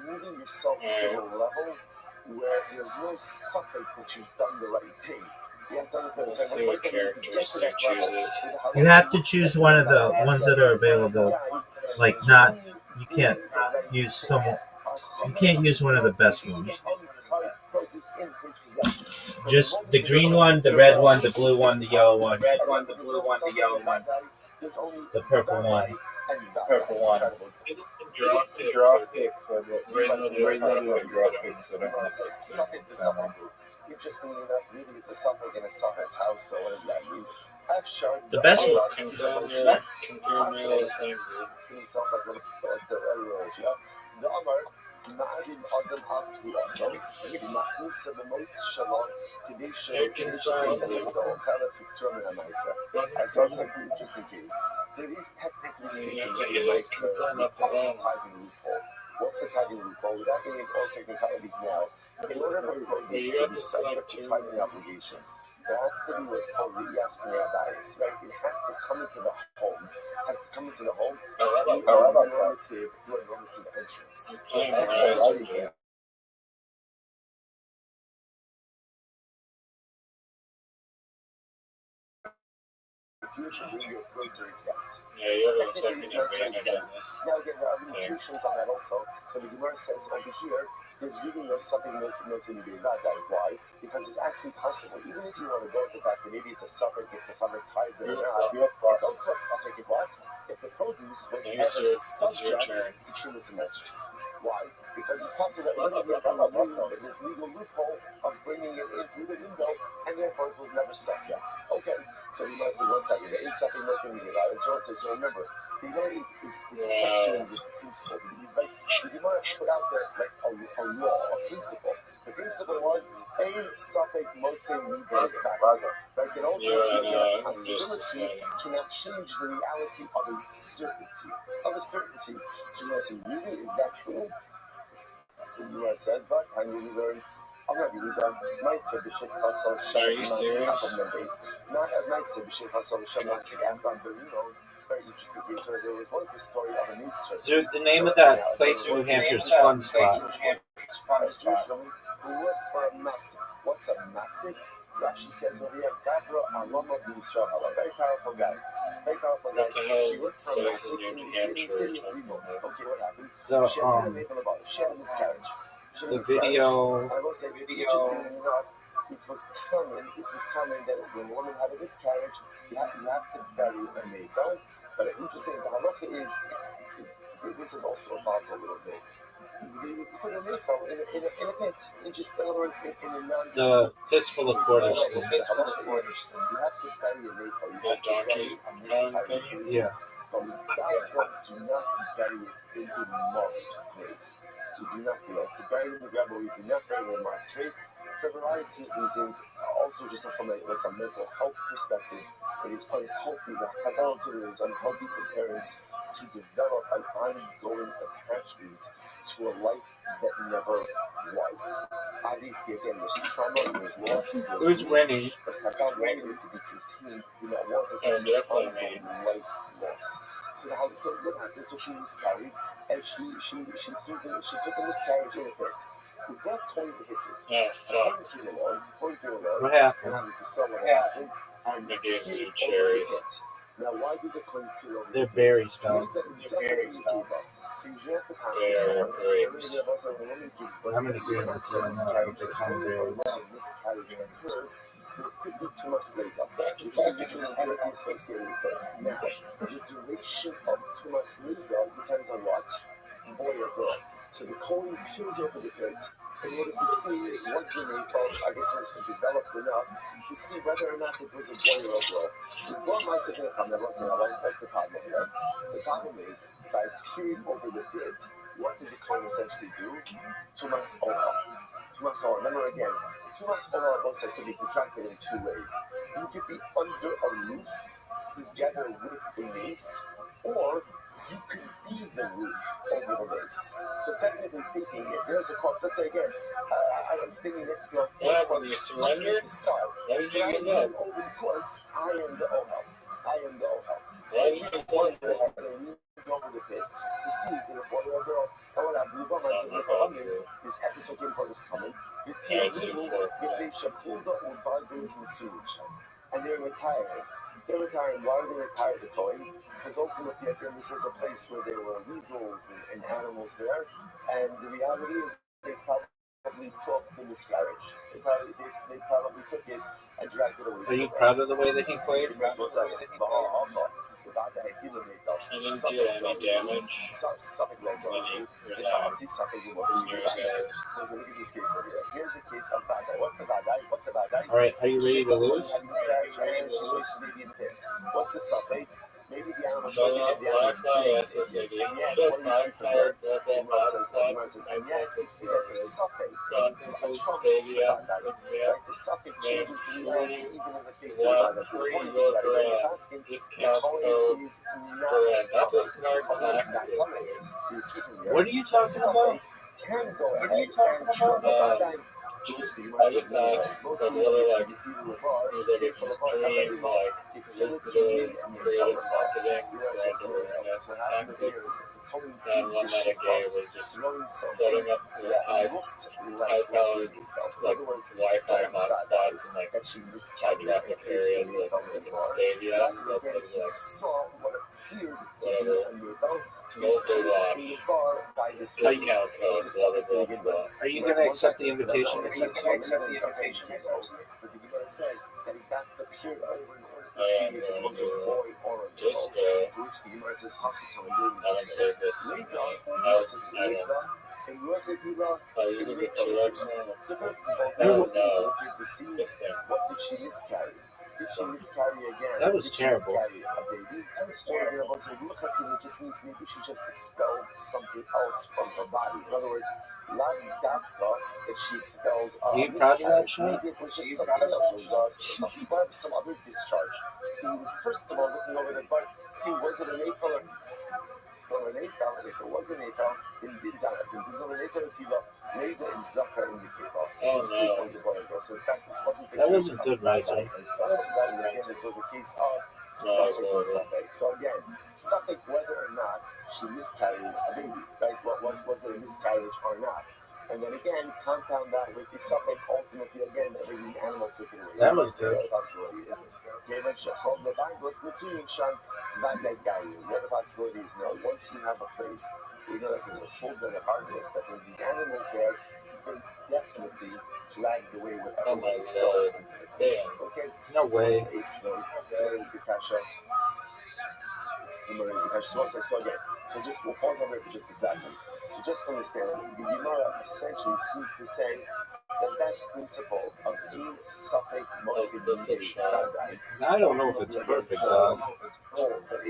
moving yourself to the level where there's no suffix that you've done the right thing? You have to understand What characters he chooses. You have to choose one of the ones that are available. Like not, you can't use someone. You can't use one of the best ones. Just the green one, the red one, the blue one, the yellow one. Red one, the blue one, the yellow one. The purple one. Purple one. Your off pick, so Interestingly enough, really it's a suffix in a suffix house, so what does that mean? I've shown The best one. Confirm you're the same group. himself like one of the areas, yeah. The Amar, Ma'adim Adam Atvi also, Mahmusa B'moitz Shalom, Kadesha, and so it's an interesting case. There is technically speaking a nice typing loophole. What's the typing loophole? Without getting into all technicalities now, in order for produce to be subject to typing obligations, there has to be what's called Riyas B'nei, right? It has to come into the home. Through a normative entrance. If you should bring your roads are exempt. Yeah, you're the Technically, second it's not advantage exempt. on this. Now again, there are limitations on that also. So the Gemara says over here, there's really no something that's going to be about that. Why? Because it's actually possible, even if you want to go with the fact that maybe it's a suffix if the father ties it around, it's also a suffix if what? If the produce was ever subject to Trumas and Mesris. Why? Because it's possible that one of them used this legal loophole of bringing it in through the window, and therefore it was never subject. Okay, so the Gemara says, 1 second, there ain't something nothing to be allowed. So remember, the Gemara is questioning this principle. The Gemara put out there like a law, a principle. The principle was a suffix motze mi beis back. Right? That ultimately a possibility cannot change the reality of a certainty. So you say, really, is that true? So the Gemara says, but I really learned. I'm not really done. My submission also Are you serious? Not a nice submission also shall not say Afghan, but very interesting case where there was once a story of a meat servant. Dude, the name of that place in New Hampshire is Fun Spot. Who worked for a matzik. What's a matzik? Rashi says over here, Gavra Alama bin Israel, a very powerful guy. Very powerful guy. She worked for a matzik in the city of Remo. Okay, what happened? She had a miscarriage. The video. I will say, interestingly enough, it was common that when a woman had a miscarriage, you have to bury a neighbor. But interesting, the halacha is, this is also evolved a little bit. They would put a neighbor in a pit. In other words, in a The fistful of quarters. you have to bury a neighbor. You have to bury a miscarriage. Yeah. But we do not bury it in a marked grave. We do not do it. To bury it in the grave, but we do not bury it in a marked grave. For a variety of reasons, also just from a mental health perspective, it is unhealthy. The Chazal said it is unhealthy for parents to develop an ongoing attachment to a life that never was. Obviously, again, there's trauma, there's loss, Who's winning? but Chazal wanted it to be contained, do not want it to be an ongoing life loss. So what happened? So she miscarried, and she put the miscarriage in a pit. What coin hits it? Coin came along. What happened? And this is so what happened. And They gave some cherries. now, why did the coin kill over They're berries, dog. So you have to pass They are grapes. I'm in agreement with you on that, but they call them berries. Miscarriage occurred. There could be too much later, which is directly associated with it. Now, the duration of too much later depends on what? Boy or girl. So the coin peels over the pit in order to see was the neighbor, I guess it was developed enough to see whether or not it was a boy or a girl. The boy might say, that's the problem, right? The problem is, by peering over the pit, what did the coin essentially do? Tumas Ola. Tumas Ola. Remember again, Tumas Ola both could be contracted in two ways. You could be under a roof together with the mace, or you could be the roof over the mace. So technically speaking, if there's a corpse, let's say again, I'm standing next to a corpse. When you surrender, why did you give up? Over the corpse, I am the Ohel. I am the Ohel. Why did you One over the pit to see is it a boy or a girl. And what happened? This episode came for the coming. The team, they shapuda ubadins mitsurucha. And they're retiring. They're retiring. Why are they retired the coin? Because ultimately, again, this was a place where there were weasels and animals there. And the reality is they probably took the miscarriage. They probably took it and dragged it away. Are you proud of the way that he played? He didn't do any damage. Here's a case of Vadai. What's the Vadai? Alright, are you ready to lose? What's the suffix? Maybe the animal So black bias is like this. And yet you see that the suffix conferences, stadiums, the suffix changes even in the face of free discount code brand. That's a smart tactic. What are you talking about? Can go ahead and I just asked the little like these like extreme like manipulative creative marketing brand awareness tactics. And one that I gave was just setting up high-powered like Wi-Fi hotspots in like high-traffic areas like in stadiums. That's like whatever. Multiple watch. Discount code. Blah blah blah blah. Are you going to accept the invitation? I am going to just go. I haven't played this in I usually get 2x now. So first of Oh all, no. to see This thing. what did she miscarry? Did she miscarry again? That was Did she terrible. miscarry a baby? Or it just means maybe she just expelled something else from her body. In other words, not dafka that she expelled. Are you proud of that shot? Maybe it was just something else. It was some other discharge. See, he was first of all looking over the butt. See, was it an AFL or an AFL? And if it was an AFL, then did on it. Then did on an AFL tila. Later in Zachar in the paper. Oh See, no. was a boy or girl. So in fact, this wasn't the That case wasn't good, right? and some of that, again, this was a case of Suffix. So again, suffix whether or not she miscarried a baby, right? Was it a miscarriage or not? And then again, compound that with the suffix. Ultimately, again, the animal took it away. That was good. The other possibility is given shechol the Bible is mitzuyin sham v'adei gayu. The other possibility is no. Once you have a place, you know that there's a full day of harvest, that there are these animals there, they definitely dragged away whatever was exposed. Okay? No way. So it's the kasha. So again, so just we'll pause over here for just a second. So just understand, the Gemara essentially seems to say that principle of ein safek motzi b'dei vadai. I don't know if it's perfect, dog. That's what I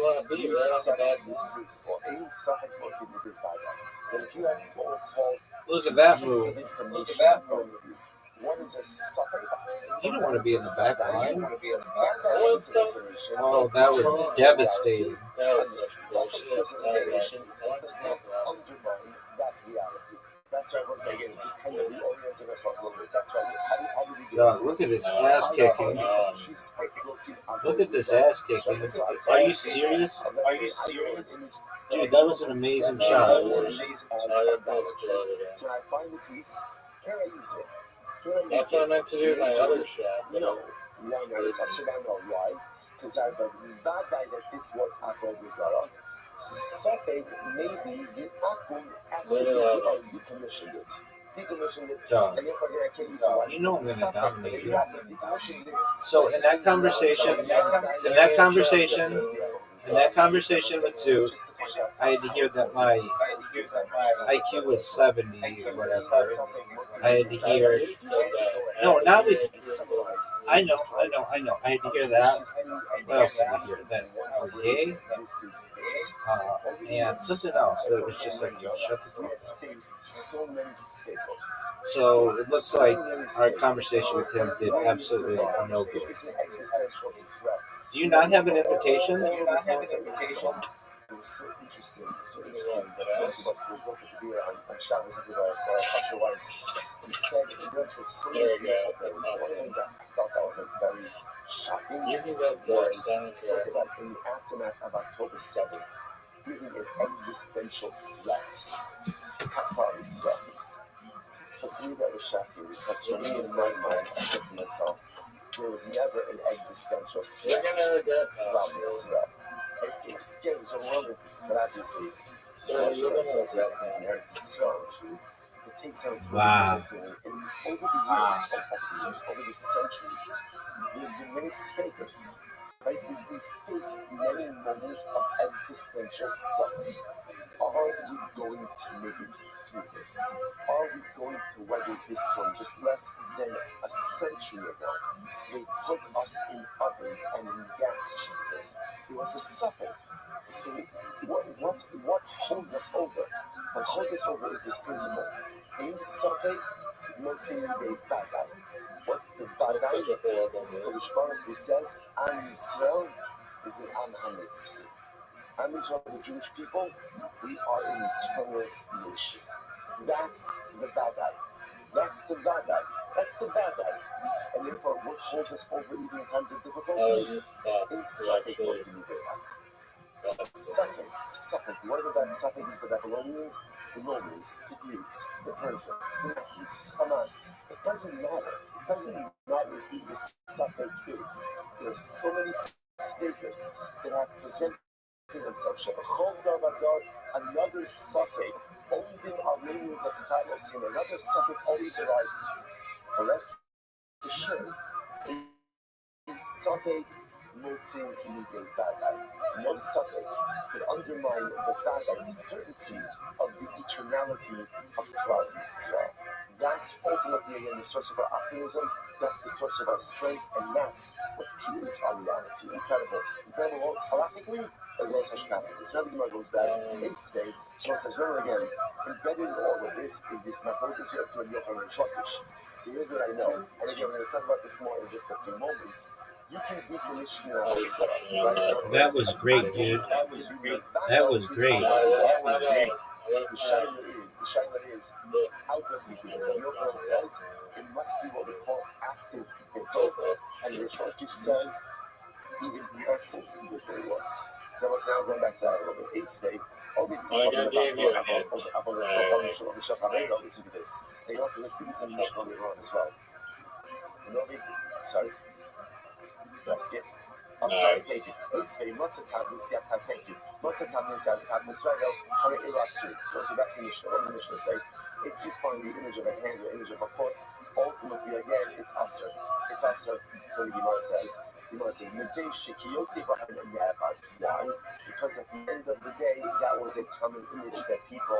want to be. This principle, ein safek motzi b'dei vadai. That if you have what we're called Look at that pieces move. of information in front of you, one is a safek. You don't want to be in the back line. Information. Oh, that was devastating. And the second piece of information does not undermine that reality. That's why once again, just kind of reorienting ourselves a little bit. That's why how do we do God, look at this ass kicking. Look at this ass kicking. Are you serious? Are you serious? Dude, that was an amazing shot. So I find the piece, can I use it? That's what I meant to do with my other shot. No. Why not? I should know why. Because I the bad guy that this was Atol Bizarre. Safek maybe the Akum actually decommissioned it. Dog. And if I'm going to use one, You know I'm gonna dominate you. decommissioned it. So in that conversation with Zeus, I had to hear that my IQ was 70 or whatever. I had to hear, no, not with, I know. I had to hear that. What else did I hear? That I was gay, and something else that was just like, yo, shut the fuck up. So it looks like our conversation with him did absolutely no good. Do you not have an invitation? It was so interesting that most of us was looking to be on Shabbos about Pasha Weiss. He said he mentioned so many beautiful things. One of the things I thought that was very shocking was he spoke about in the aftermath of October 7th being an existential threat. Kappa Israel. So to me that was shocking because for me in my mind I said to myself, there was never an existential threat about Israel. It was scary, it was overwhelming, but obviously, it takes on Wow. and over the years, over the centuries, there's been many speakers, right? There's been faced many moments of existential suffering. Are we going to make it through this? Are we going to weather this storm? Just less than a century ago, they put us in ovens and in gas chambers. It was a suffering. So what holds us over? What holds us over is this principle. In suffering, nothing they badai. What's the badai? Kodesh Baruch Hu says, Am Yisrael is an Am HaNetzchi. Am Yisrael, the Jewish people, we are an eternal nation. That's the badai. That's the badai. That's the badai. And therefore, what holds us over even in times of difficulty? In suffering, nothing they badai. Suffering. What about suffering is the Babylonians, the Romans, the Greeks, the Persians, the Nazis, Hamas. It doesn't matter. It doesn't matter who the suffering is. There are so many speakers that have presented themselves. Another suffering. Another suffering always arises. But rest assured, in suffering, no suffering could undermine the fact that the certainty of the eternality of Klal Yisrael. That's ultimately again the source of our optimism. That's the source of our strength, and that's what creates our reality. Incredible, halakhically as well as hashkafically. So now the Gemara goes back. Eisvei, Shmuel says, remember again, embedded in all of this is this Machokas Yotzur Yochanan Shlokish. So here's what I know, and again we're going to talk about this more in just a few moments. You can decommission your whole self, right? That was great, dude. That was great. The shaila is, how does it do? Yochanan says it must be what we call active hibah, and the Shlokish says even massive with their works. So I was now going back to that a little bit. Asve, listen to this. And you also see this in Mishnah later on as well. Sorry. Let's get. I'm sorry, thank you. Asve, thank you. So let's go back to Mishnah. What did Mishnah say? If you find the image of a hand or image of a foot, ultimately again, it's Asr. It's Asr. So the Gemara says, Midday Shekiyotzi Bahan and Yabad. Why? Because at the end of the day, that was a common image that people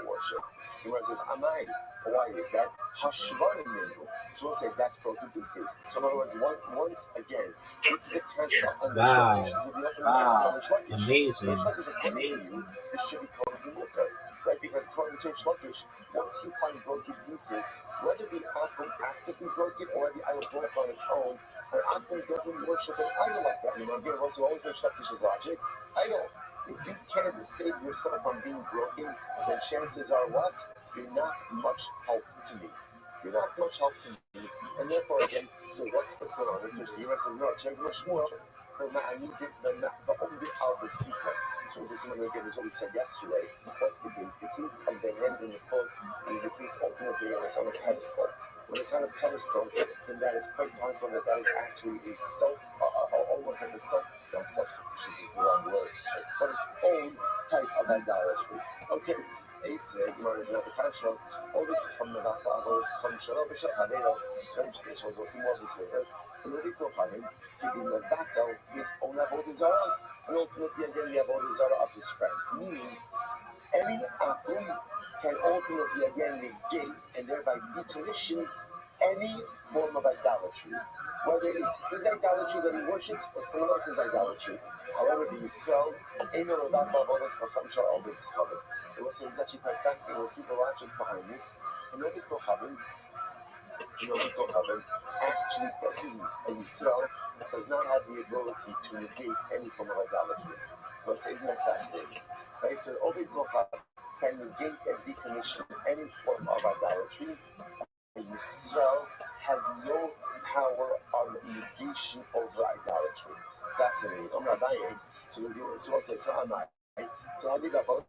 worship. The Gemara says, Amai. Why is that? Hashvarim Minu. So we'll say that's broken pieces. So in other words, once again, this is a kasha on the Amazing. This should be totally mutter, right? Because according to Shlokish, once you find broken pieces, whether the Akum actively broke it or the idol broke on its own, an Akum doesn't worship an idol like that. Again, once you always make Shlokish's logic, idol. If you can't save yourself from being broken, then chances are what? You're not much help to me. You're not much help to me. And therefore, again, so what's going on? The Gemara says, no, change my shmur. So this is what we said yesterday. What's the case? The case of the hand in the foot is the case ultimately when it's on a pedestal. When it's on a pedestal, then that is quite possible that is actually a almost like a self-sufficient is the wrong word, but its own type of idolatry. Okay, Gemara is not the kasha. Only from the Vakkavos, from Shalom so this was also more of this later. And the Viktofanim, keeping the Vakkel, his own Avodah Zarah, and ultimately again the Avodah Zarah of his friend. Meaning, any Akum can ultimately again negate and thereby decommission any form of idolatry, whether it's his idolatry that he worships or someone else's idolatry. However, the Yisrael, it was actually quite fascinating. We'll see the logic behind this. And Rabbi Kohavim, actually, a Yisrael does not have the ability to negate any form of idolatry. But isn't that fascinating? Right? So Rabbi Kohavim can negate and decommission any form of idolatry. Yisrael has no power of negation over idolatry. Fascinating. Rabbi, so we'll say, so am I. So how do you got both?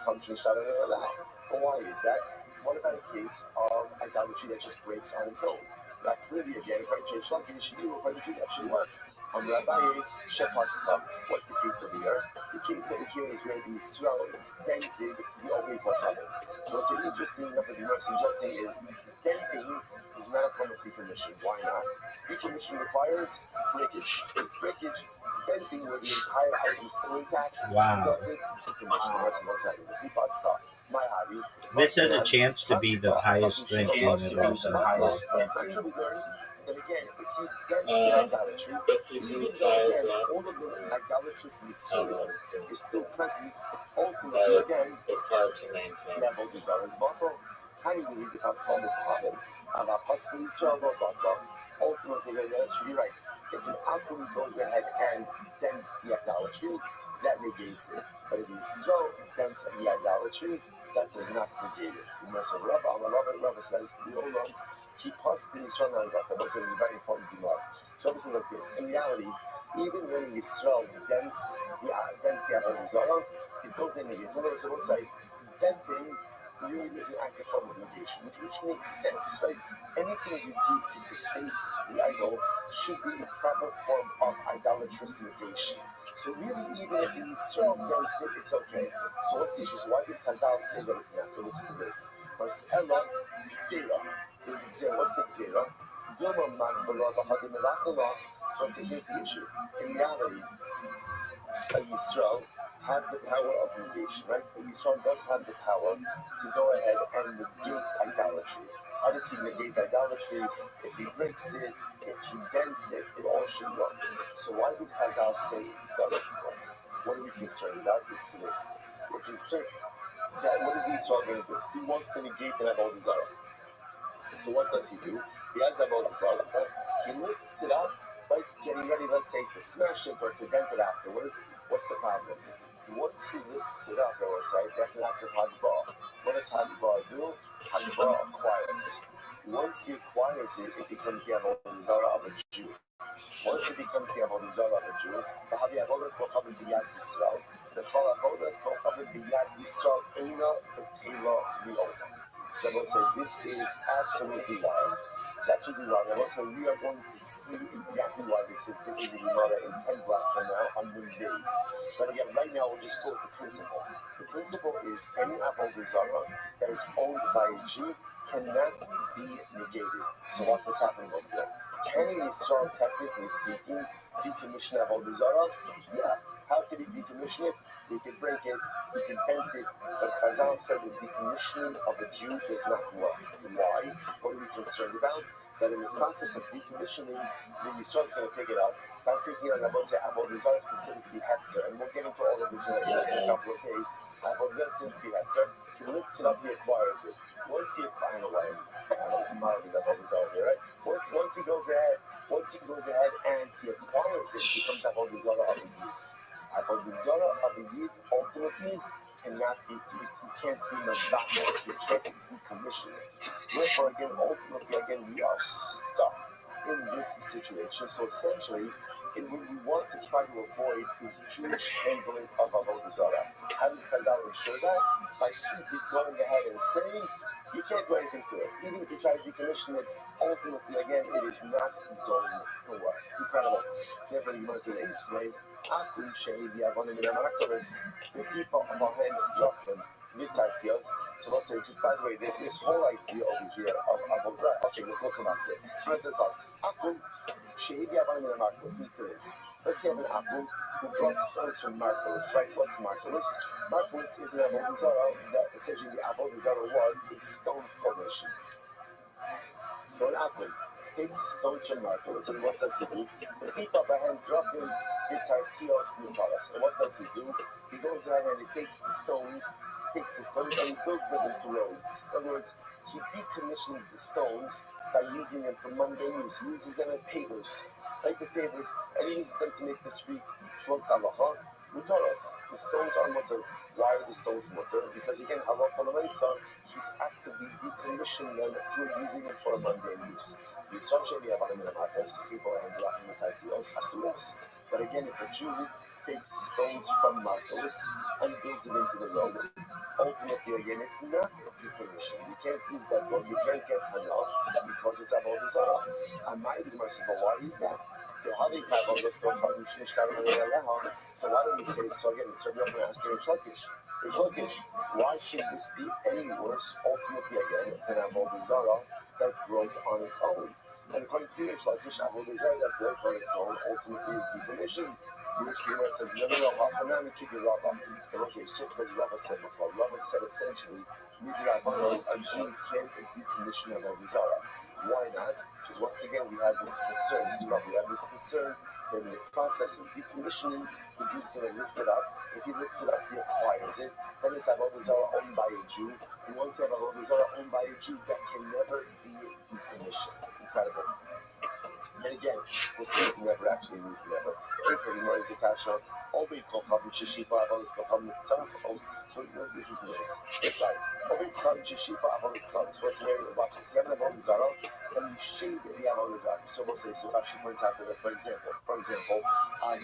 Comes from Shabbat and Allah. But why is that? What about a case of idolatry that just breaks on its own? Now, clearly, again, according to Shlokish, according to that should work. Rabbi, Shepascha. What's the case over here? The case over here is where the Yisrael dented the Obed Kohavim. So what's interesting enough that we're suggesting is denting is not a form of decommission. Why not? Decommission requires breakage. It's breakage. Denting where the entire item is still intact. Wow. Doesn't decommission. The rest of us having the Pipascha. My hobby. This has a chance to be the highest ranking ever. It's actually learned that again, if you get the idolatry, even though again, all of the idolatrous material is still present, ultimately again, it's hard to maintain. Level desires bottle. How do you read the Pascal of Adam? About Pascal Israel or bottle? Ultimately, that's really right. If an Akum goes ahead and dents the idolatry, that negates it. But if Yisrael dents the idolatry, that does not negate it. So Rabbi says, the old one, keep Pascal Israel on Rabbi. This is a very important Gemara. So Rabbi says like this. In reality, even when Yisrael dents the Avodah Zarah, it goes and negates. In other words, it looks like denting really is an active form of negation, which makes sense, right? Anything you do to deface the idol should be a proper form of idolatrous negation. So really, even if the Yisrael dents it, it's okay. So what's the issue? So why did Chazal say that it's not? Listen to this. Verse Ella, Xera. There's Xera. What's the Xera? Dilma man below the Hadimalatala. So I say here's the issue. In reality, a Yisrael has the power of negation, right? A Yisrael does have the power to go ahead and negate idolatry. How does he negate idolatry? If he breaks it, if he dents it, it all should work. So why did Chazal say it doesn't work? What are we concerned about? Listen to this. We're concerned that what is the Yisrael going to do? He wants to negate an Avodah Zarah. So what does he do? He has Avodah Zarah. He lifts it up, like getting ready, let's say, to smash it or to dent it afterwards. What's the problem? Once he lifts it up, I will say, that's an act of Hagbah. What does Hagbah do? Hagbah acquires. Once he acquires it, it becomes the avodah zarah of a Jew. Once it becomes the avodah zarah of a Jew, the avodas kochavet biyad Yisrael. The chol avodas kochavet biyad Yisrael eina betela li'olam. So I will say this is absolutely wild. It's absolutely wild. I will say we are going to see exactly why this is. This is a Gemara in 10 blocks from now on moon days. But again, right now we'll just go with the principle. The principle is any avodah zarah that is owned by a Jew cannot be negated. So watch what's happening over here. Can a Yisrael, technically speaking, decommission avodah zarah? Yeah. How could he decommission it? He could break it, he could bend it, but Chazal said the decommissioning of a Jew does not work. Why? What are we concerned about? That in the process of decommissioning, the Yisrael is going to pick it up. By picking it up, I will say avodah zarah specifically hefker, and we'll get into all of this in a couple of days. Avodah zarah seems to be hefker. He lifts it up, he acquires it. Once he acquires it, I'm mildly avodah zarah here, right? Once he goes ahead and he acquires it, it becomes avodah zarah of a yid. Avodah zarah of a yid ultimately cannot be, you can't be mavakeh, you can't decommission it. Therefore, again, ultimately, we are stuck in this situation. So essentially, what we want to try to avoid is Jewish handling of avodah zarah. How did Chazal ensure that? By simply going ahead and saying, you can't do anything to it. Even if you try to decommission it, ultimately, again, it is not going to work. Incredible. So therefore, you must say, a slave, Akum Shehi Yavonim Minamarkovis, the people behind Drachim, Vitartios. So let's say, just by the way, there's this whole idea over here of okay, we'll come back to it. First, this house, Akum Shehi Yavonim Minamarkovis, listen to this. So let's say you have an Akum who brought stones from Markovis, right? What's Markovis? Markovis is an avodah zarah that essentially the avodah zarah was a stone formation. So an Akum takes stones from Markovis, and what does he do? The people behind dropping Vitartios Mutaras. And what does he do? He goes ahead and he takes the stones, and he builds them into roads. In other words, he decommissions the stones by using them for mundane use. He uses them as pavers, like his pavers, and he uses them to make the street. So what's halacha? Mutaros. The stones are mutter. Why are the stones mutter? Because again, he's actively decommissioning them through using them for a mundane use. But again, if a Jew takes stones from Markovis and builds it into the road, ultimately, again, it's not decommissioned. You can't use that road. You can't get hung up because it's avodah zarah. And my mercy, but why is that? So why don't we say, so again, it's Rabbi asking Rish, why should this be any worse, ultimately again, than avodah zarah that broke on its own? And according to Rish avodah zarah that broke on its own ultimately is decommissioned. Rish says, no, it's just as Rabbi said before. Rabbi said essentially, a Jew can't decommission avodah zarah. Why not? Because once again, we have this concern. We have this concern that in the process of decommissioning, the Jew's going to lift it up. If he lifts it up, he acquires it. Then it's avodah zarah owned by a Jew. And once you have avodah zarah owned by a Jew, that can never be decommissioned. Incredible. And again, we'll see if never actually means never. Basically, more is the kasha. So listen to this. Inside. What's here? Watch this. You have an avodah zarah, and you shave the avodah zarah. So we'll say, so actually points out that, for example, I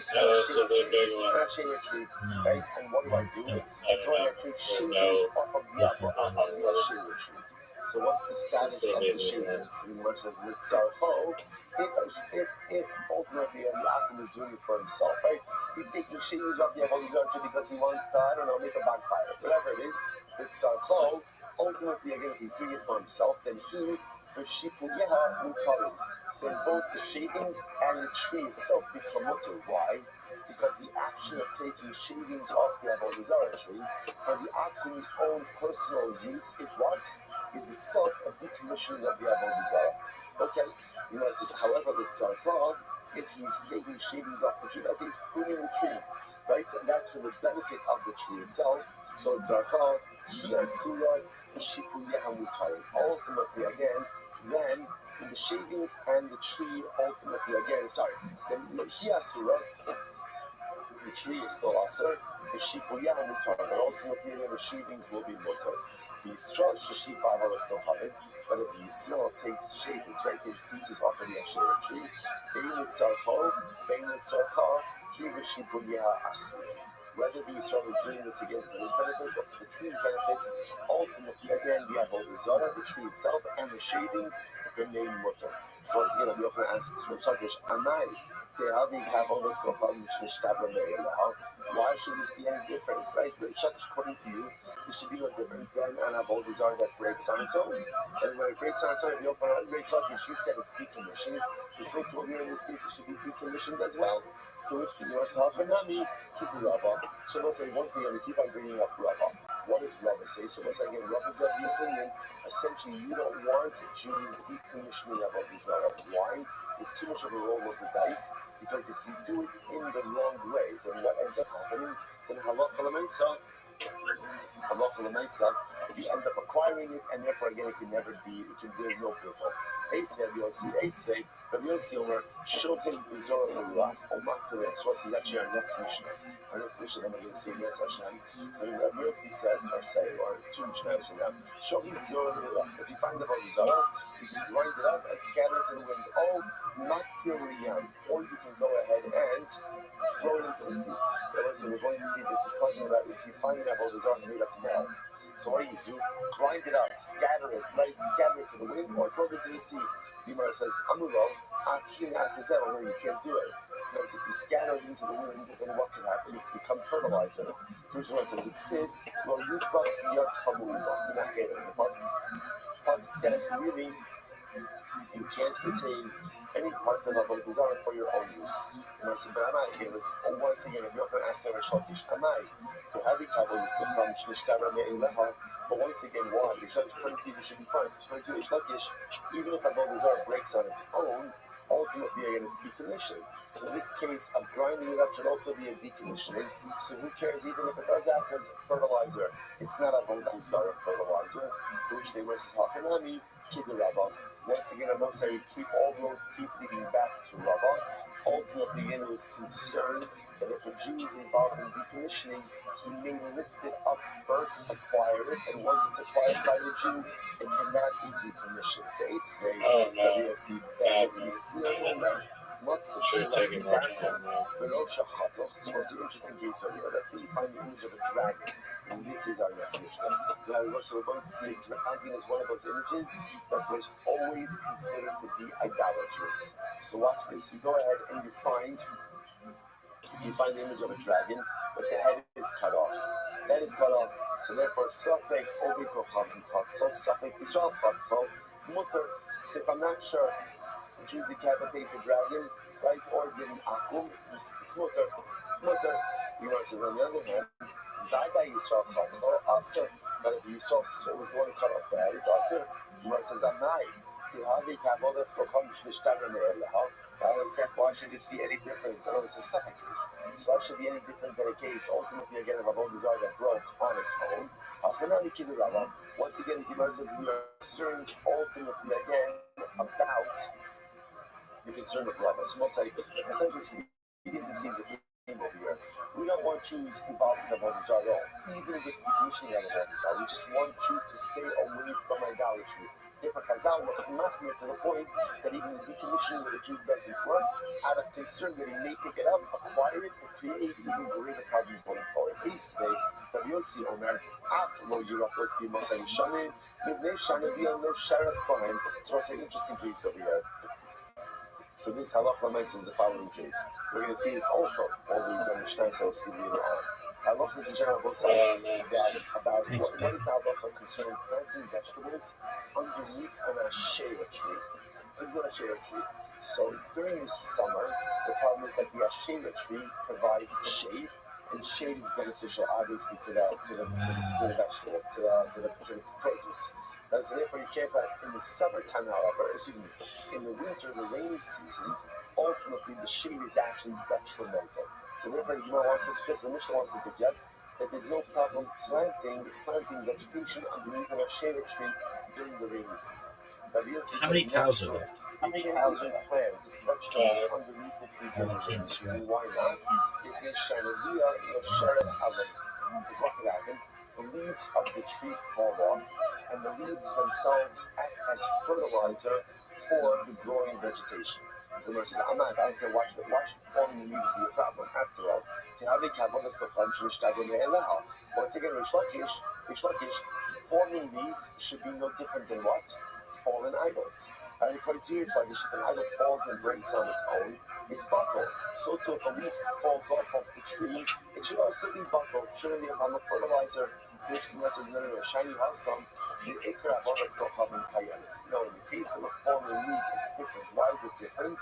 shave a tree, right? And what do? I go and I take shavings off of the shaver tree. So what's the status of the shavings? The Gemara says, if ultimately the Akum is doing it for himself, right? He's taking shavings off the avodah zarah because he wants to, I don't know, make a bonfire, whatever it is. It's Sarcho. Ultimately, again, if he's doing it for himself, then he, the Shipuyeha Mutarim, then both the shavings and the tree itself become mutar. Why? Because the action of taking shavings off the avodah zarah tree for the Akum's own personal use is what? Is itself a decommissioning of the avodah zarah. Okay? You know, it says, however, with Sarcha, if he's taking shavings off the tree, that's he's pruning the tree, right? And that's for the benefit of the tree itself. So it's Sarcha, he asura, Shipuyeha Mutarim. Ultimately, again, then in the shavings and the tree, ultimately, again, then he asura, the tree is still asur, the Shipuyeha Mutarim, but ultimately, the shavings will be mutar. The Yisrael Shashifa Avodas Kohanim, but if the Yisrael takes shape, it's right, takes pieces off of the Asherah tree, Bein Yitzarcho, He V'Shipur Yeha Asur. Whether the Yisrael is doing this again for his benefit or for the tree's benefit, ultimately again we have both the Zara, the tree itself, and the shavings remain mutter. So once again, Rabbi Yochanan asks from Shakish, Amai, why should this be any different? Right? Shakish, according to you, this should be no different than an avodah zarah that breaks on its own. And when it breaks on its own, Rabbi Yochanan, Shakish, you said it's decommissioned. So to here in this case, it should be decommissioned as well. To which the yourself and not me, keep the Rabbi. So let's say once again, we keep on bringing up Rabbi. What does Rabbi say? So once again, Rabbi is of the opinion, essentially you don't want Jews decommissioning avodah zarah. Why? It's too much of a roll of the dice, because if you do it in the wrong way, then what ends up happening? Then halacha l'maisa, you end up acquiring it, and therefore again it can never be. There's no bittul. Rabbi Yossi Omer, Shochem B'Zorah L'Ruach, Omat Terech. So this is actually our next Mishnah. Our next Mishnah, then we're going to say Yes Hashem. So Rabbi Yossi says, or two Mishnahs from now, Shochem B'Zorah L'Ruach. If you find the Zara, you can grind it up and scatter it to the wind. Oh, not Tiriyam. Or you can go ahead and throw it into the sea. So we're going to see this is talking about if you find an avodah zarah made of metal. So what do? Grind it up, scatter it, right? Scatter it to the wind or throw it into the sea. Gemara says, Amulo, you can't do it. Because if you scatter it into the wind, then what can happen? It can become fertilizer. So Gemara says, well, you got yot chamulo. The pasuk says, really, you can't retain any part of avodah zarah for your own use. And I said, but Amai, once again, if you're going to ask Rabbi Shalkish, Amai, to have it covered is become Shnishkara Me'elaha. But once again, why? Because you should be fine. Because even if avodah zarah breaks on its own, ultimately again it's decommissioned. So in this case, of grinding it up should also be a decommissioning. So who cares even if it does act as fertilizer? It's not avodah zarah fertilizer. To which they were says, Hachanami, Kid Rabbi. Once again, I must say, keep all roads keep leading back to Rabbi. Ultimately, again, it was concerned that if a Jew is involved in decommissioning, he may lift it up first, acquire it, and once it's acquired by the Jew, it cannot be decommissioned. So, it's taking more time now. So what's the interesting case over here? Let's say you find the image of a dragon, and this is our next Mishnah. So we're going to see a dragon as one of those images that was always considered to be idolatrous. So watch this. You go ahead and you find the image of a dragon, but the head is cut off. That is cut off. So therefore, Safek Obikochav Chatcho, Safek Israel Chatcho, Mutter. So if I'm not sure, did you decapitate the dragon, right, or didn't Akum? It's mutter. It's mutter. You know, so on the other hand, Dada Yisrael Chatcho, Aser. But if Yisrael was the one who cut off the head, it's Aser. You know, says Amai. Why should this be any different than it was a second case? So why should it be any different than a case ultimately again of avodah zarah that broke on its own? Once again, the Gemara says we are concerned ultimately again about the concern of Rabbi. So most essentially we did this things that we over here. We don't want Jews involved in avodah zarah at all. Even if it's decommissioning of avodah zarah, we just want Jews to stay away from idolatry. Different Chazal were chumachmir to the point that even the decommissioning of the Jew doesn't work out of concern that he may pick it up, acquire it, and create even greater problems going forward. This way, Rabbi Yossi Omer, lo yirakos b'masay shamin, midnei shamin v'yom no sharas behind. So it's an interesting case over here. So this halacha is the following case. We're going to see this also all these on Mishnah, so we'll see later on. Halachas in general both say that about what is the halacha concerning planting vegetables underneath an Asherah tree. What is an Asherah tree? So during the summer, the problem is that the Asherah tree provides shade, and shade is beneficial, obviously, to the vegetables, to the produce. So therefore, you can't plant in the summertime. However, in the winter, the rainy season, ultimately the shade is actually detrimental. So therefore, the Mishnah wants to suggest that there's no problem planting vegetation underneath an Asherah tree during the rainy season. How many cows are there? How many cows are plant vegetables underneath the tree during the rainy season? Why not? It is Shanavia Yosheres Alei. Because what could happen? the leaves of the tree fall off, and the leaves themselves act as fertilizer for the growing vegetation. So the Gemara says, "Amad, I say, why should falling leaves be a problem? After all, once again, Rish Lakish, falling leaves should be no different than what? Fallen idols. And according to Rish Lakish, if an idol falls and breaks on its own, it's bottled. So too, if a leaf falls off of the tree, it should also be bottled. Shouldn't be a fertilizer. Which the Gemara says, no, shiny awesome. The ikra avodas kochavim kayemis. No, in the case of a fallen leaf, it's different. Why is it different?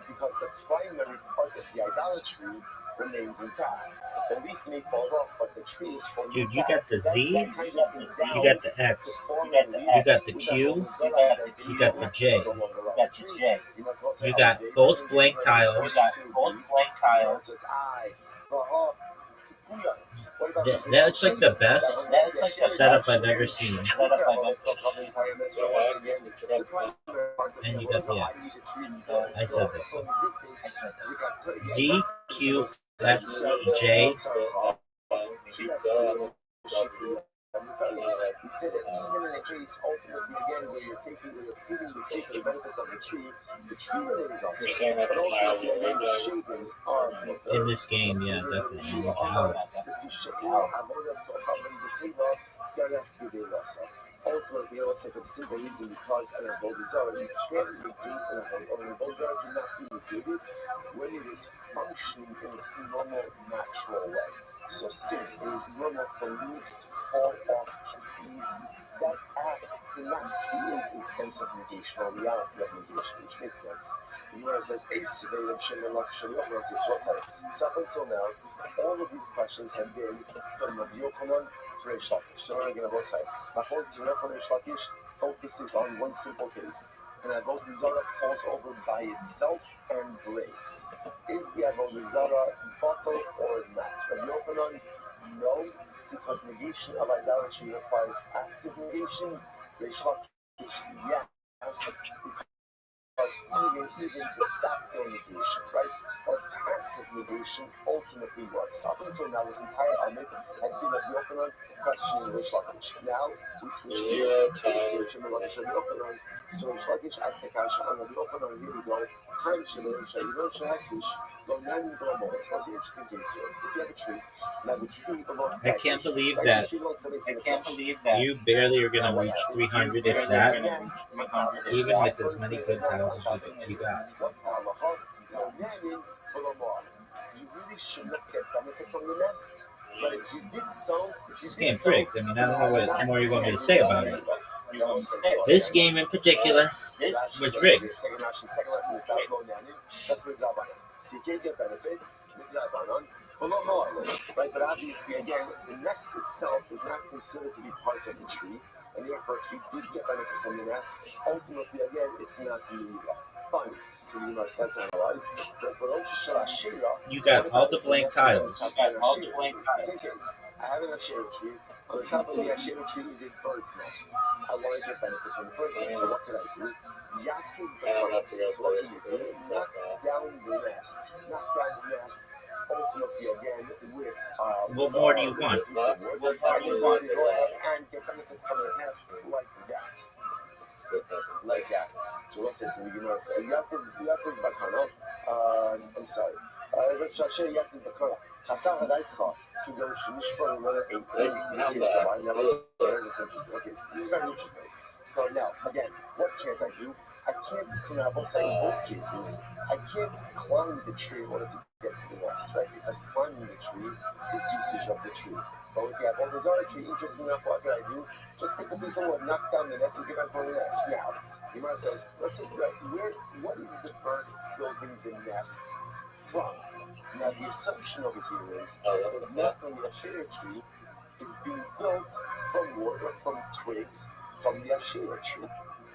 Because the primary part of the idolatry remains intact. The leaf may fall off, but the tree is fully Dude, you intact. got the Z, That kind of you got the X, you got the Q, you got the J. You got both blank tiles. That's like the best setup I've ever seen. And you got the X. I said this. Z, Q, X, J. He said that even in a case, ultimately, again, where you're proving the tree for the benefit of the tree remains also. But ultimately, the shavings are In this game, yeah, definitely. No doubt. Ultimately, let's say for the simple reason because an avodah zarah, you can't negate an avodah zarah cannot be negated when it is functioning in its normal, natural way. So since it is normal for leaves to fall off trees, that act cannot create a sense of negation or reality of negation, which makes sense. The Gemara says, so up until now, all of these questions have been from Rabbi Yochanan to Reish Lakish. So we're going to both say, Reish Lakish focuses on one simple case. An avodah zarah falls over by itself and breaks. Is the avodah zarah bottled or not? Rabbi Yochanan, no, because negation of idolatry requires active negation. Reish Lakish, yes, because even de facto negation, right, or passive negation ultimately works. Up until now, this entire argument has been Rabbi Yochanan questioning Reish Lakish. Now we switch to Rabbi Yochanan. So Reish Lakish asked the kasha on Rabbi Yochanan. Here we go. What's the interesting case here? If you have a tree, now the tree belongs to I can't believe that you barely are going to reach 300 if that, even with as many good tiles as you got. What's the halacha? You really should not get benefit from the nest. But if you did so, This game's rigged. I mean, I don't know what more you want me to say about it. This game in particular was rigged. So you can't get benefit, right? But obviously, again, the nest itself is not considered to be part of the tree, and therefore, if you did get benefit from the nest, ultimately, again, it's not to you. Fine. So you must let's analyze. You got all the blank tiles. Same case. I have an Asherah tree. On the top of the Asherah tree is a bird's nest. I want to get benefit from the bird's nest. So what can I do? Yatis b'chol. So what can you do? Knock down the nest. Ultimately, again, with What more do you want? And get benefit from the nest like that. So let's say something. Yatis bakana. I'm sorry. Yatis bakana. Hassan Hadaitcha can go Shinishbar letter 18. That's interesting. Okay, so this is very interesting. So now, again, what can't I do? I can't, I'll say in both cases, I can't climb the tree in order to get to the nest, right? Because climbing the tree is usage of the tree. But with the avodah zarah tree, interesting enough, what can I do? Just take a piece of wood, knock down the nest, and give out for the nest. Now, the Gemara says, let's say, what is the bird building the nest from? Now, the assumption over here is that the nest on the Asherah tree is being built from wood or from twigs from the Asherah tree,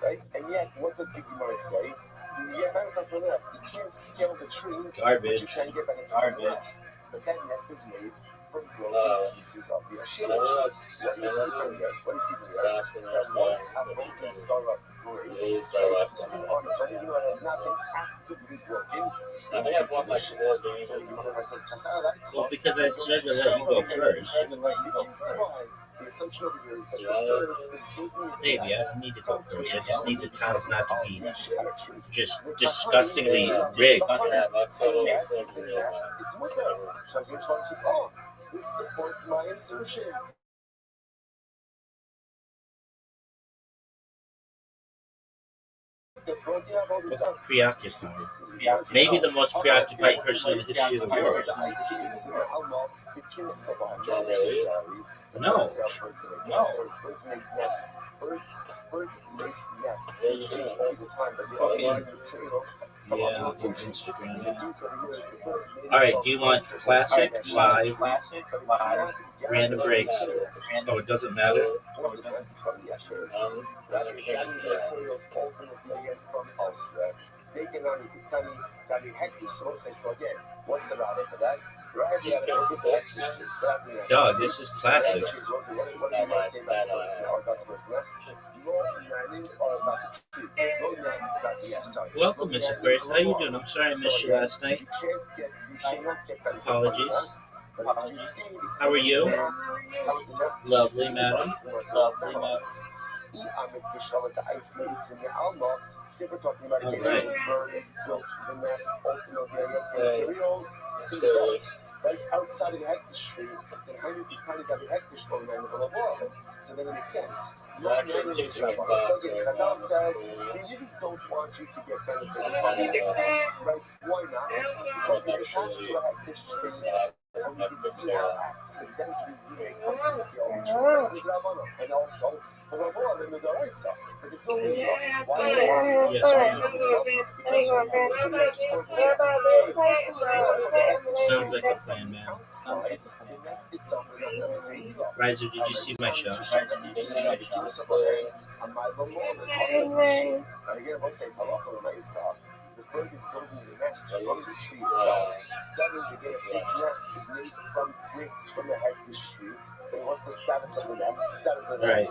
right? And yet, what does the Gemara say? You get benefit from the nest. You can't scale the tree, but you can get benefit from the nest. But that nest is made from broken pieces of the Asherah tree. What do you see from there? That once avodah zarah breaks, on its own, even though it has not been actively broken, is the condition. So the Gemara says, Well, because I said to let you go first. You can see why. The assumption over here is that the Yeah. bird is building its Maybe I nest don't need to go first. I just need the tiles not to be on a tree. just disgustingly rigged. Yeah, that's what I was The thinking. nest is mutter. So here's one says, oh, this supports my assertion. The broken up all this up. Preoccupied. Maybe the most preoccupied person in the history of the world. The icy it's in the outlaw, it kills someone. Not Not really. necessarily. That's No. not how birds make nests. Birds make nests. Birds make nests. They change all the time, but they all Fucking- get materials from Yeah, other on locations. So Instagram. these over here is the bird made All right, itself do you want into classic, a live, tree, but it cannot gather random breaks? materials Oh, it doesn't matter? or the nest from the actual tree. I Rather, can't gathering the materials ultimately get from elsewhere. They can only be hectic. So again, what's the rada for that? Right, yeah, Dog, this is classic. What do you want to say about the bird's nest? Or about the bird's nest? No learning or about the tree? No learning about the sorry. Welcome, Miss Aquarius. How you doing? I'm sorry I missed you last night. You should not get benefit from Apologies. the nest, but if you did, How are you? Lovely, madam. Lovely, madam. The icy it's in the outlaw. See, we're talking about a case where the bird built the nest ultimately for materials in the belt. Right outside of the hectic tree, then how do you kind of got the hectic stone and the laboratory? So then it makes sense. So again, Chazal said, we really don't want you to get benefit from the nest, right? Why not? Because it's attached to a hectic tree. So you can see how it acts, and then you really come to scale and also for the world in the Doraisa. But there's no reason why Yes, sounds like a plan, man. outside the nest itself is not something to eat on. Riser, did you see my show? And again, once they fall off on the saw, the bird is building the nest from the tree itself. That means again, if this nest is made from twigs from the head of the tree, then what's the status of the nest? The status of the nest.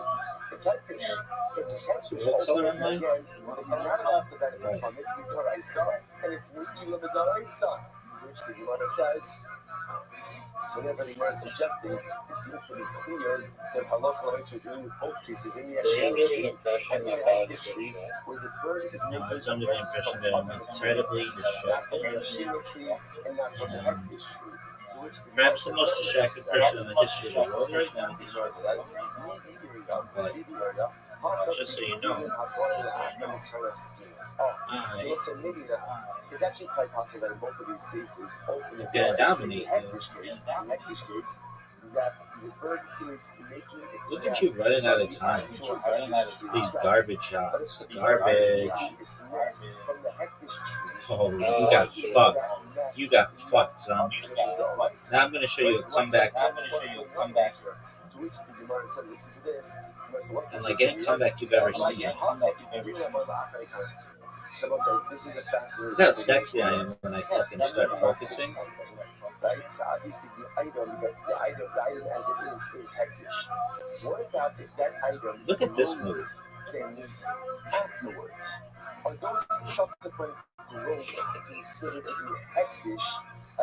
It's headfish. If it's headfish, What color am I? again, you're not allowed to benefit from it. You Doraisa, and it's me, Ila Doraisa, which the Gemara says. So therefore, the Gemara is suggesting it seems to be clear that halakha is we're dealing with both cases in the Yeshua tree and the headfish tree, where the bird is I making was under the impression that I'm incredibly not from the distracted. Yeshua tree and not from the headfish tree. Perhaps the most distracted person in the history of the world right now. But just so you know, So maybe not. It's actually quite possible that in both of these cases, You're gonna dominate, in this case, that the bird is making its look at you running out of time. These garbage shots. Garbage. its nest from the hectish tree. Oh, you got fucked. You got fucked, son. Now I'm gonna show you a comeback. To which the Gemara says, listen to this. And like any comeback you've ever seen. This is a fascinating. Look how sexy I am when I fucking start focusing. Right? So obviously the item as it is hectish. What about if that item Look at this grows things afterwards? Are those subsequent growths considered to be hectish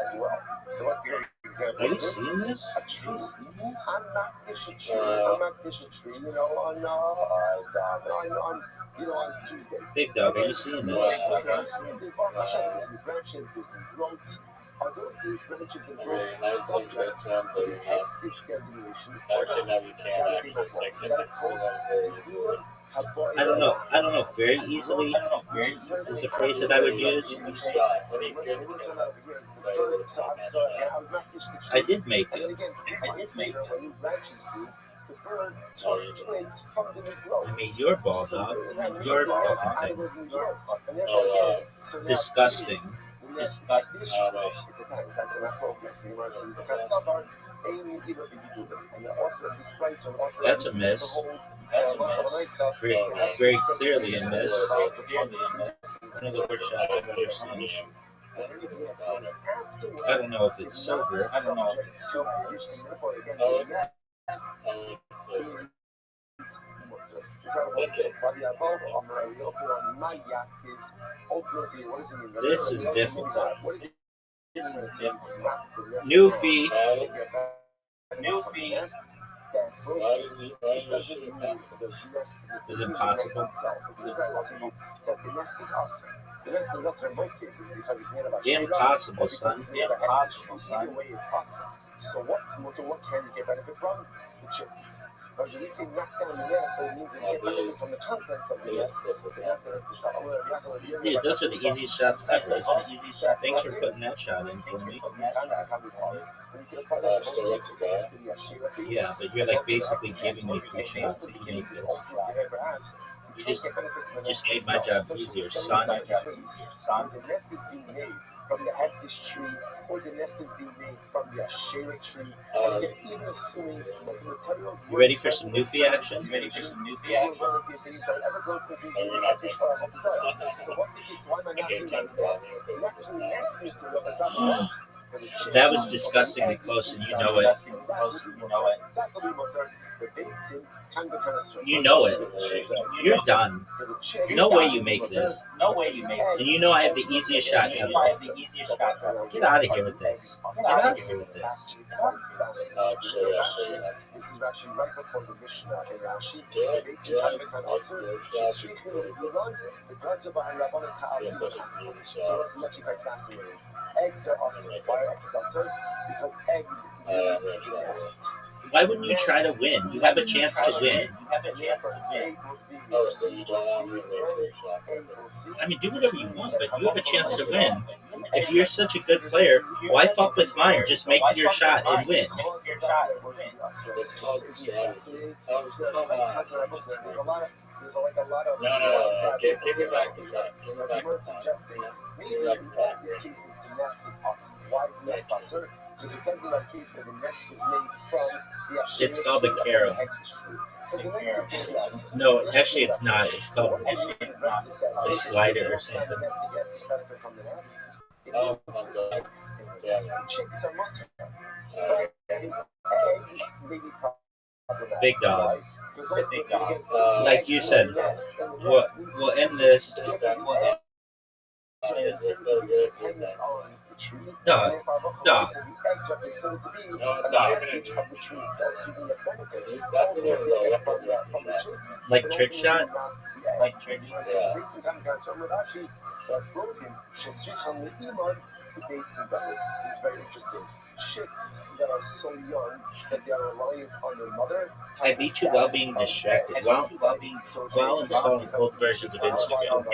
as well? So what's your example? Are you seeing this? A tree. I'm not dish a tree. You know, on Tuesday. Big dog, are you seeing this? There's branches, there's growth. Are those new branches and growths subject to the hectish designation? That is called I don't know very easily is the phrase that I would use. I did make it. When branches grew, the bird took twigs from the new growth. I made your ball, dog. Your fucking thing. Disgusting. That's enough focus. And the author of this place, or the author That's of a this miss. Very clearly a miss. One of the worst shots I've ever seen. I don't know if it's silver. I don't know if it's This is difficult. New fee. frozen, it doesn't mean the nest Is it possible? itself. It is very lucky that the nest is awesome. The nest is awesome in both cases because it's made of a Impossible, because son. it's made of a impossible. Either way, it's awesome. So what can you get benefit from? The chicks. Now, when we say knock down the nest, what it means is get benefit from the contents of the nest. Dude, those are the easiest shots ever. Thanks for putting that shot in for me. Yeah, but you're like basically giving me free shots if you make this. You just made my job easier, son. The nest is being made from the Hagfish tree, or the nest is being made from the Asherah tree. And you're even assuming that the materials. You ready for some Newfie action? So what the case? Why am I not doing that nest? Next to the nest material that's on the left. That was disgustingly close, and you know it. You know it. You're done. No way you make this. And you know I have the easiest shot ever. Get out of here with this. Get out of here with this. This is Rashi right before the Mishnah in Rashi. The Beitzim Kanbekan also. The Gazer behind Rabbanan Ta'alim. So it's actually quite fascinating. Eggs are awesome. Why are eggs awesome? Because eggs nest. Why wouldn't you try to win? You have a chance to win. I mean, do whatever you want, but you have a chance to win. If you're such a good player, why fuck with mine? Just make your shot and win. There's like a lot of give it back to that. maybe this case is the nest is awesome. Why is the nest awesome? Because we're talking about a case where the nest is made from the Asherah. It's called the Caro. So the nest is going to be awesome. No, actually it's not. It's called the slider or something. The nest gets the benefit from the nest. Eggs in the nest. The chicks are mutter. Eggs may be problematic. Big dog. Like you said, we'll end this. Dog. Like trick shot? This is very interesting. Chicks that are so young that they are reliant on their mother. I beat you while being distracted. While installing both versions of Instagram.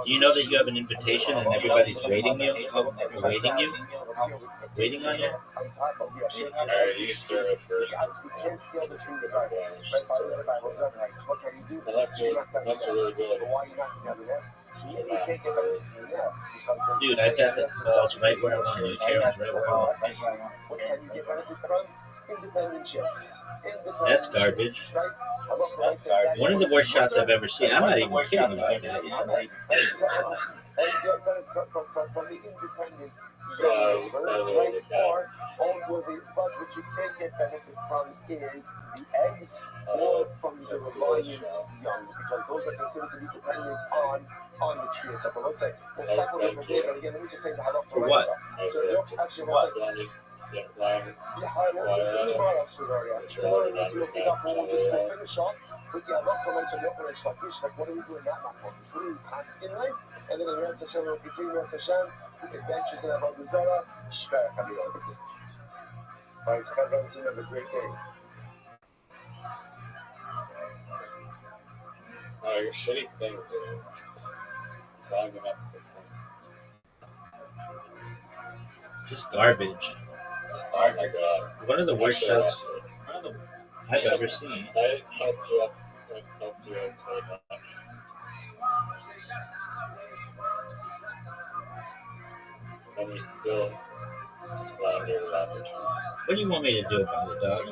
Do you know that you have an invitation and everybody's waiting you? Waiting on you? You serve it first. Unless you're really good. Dude, I've got the balls right where I want to. Chairs right where I want. What can you get benefit from? Independent chicks. That's garbage. One of the worst shots I've ever seen. I'm not even kidding about that. And get benefit from the independent right? Or but what you can get benefit from is the eggs or from the reliant young, because those are considered to be dependent on the tree itself. But let's say, let's tackle it for today, but again, let me just say the halal for myself. So actually, let's say, tomorrow, we'll just finish off with the halal for myself, like what are we doing that halal? What are we asking, right? And then the Rat Hashem will continue Rat Hashem. Adventures in Avodah Zarah. Shver Kamilot. All right, guys, have a great day. Your shitty things are long enough. Just garbage. Oh my god. One of the worst shots I've ever seen. I helped you up so much. And you still slander Robert. What do you want me to do about it, dog?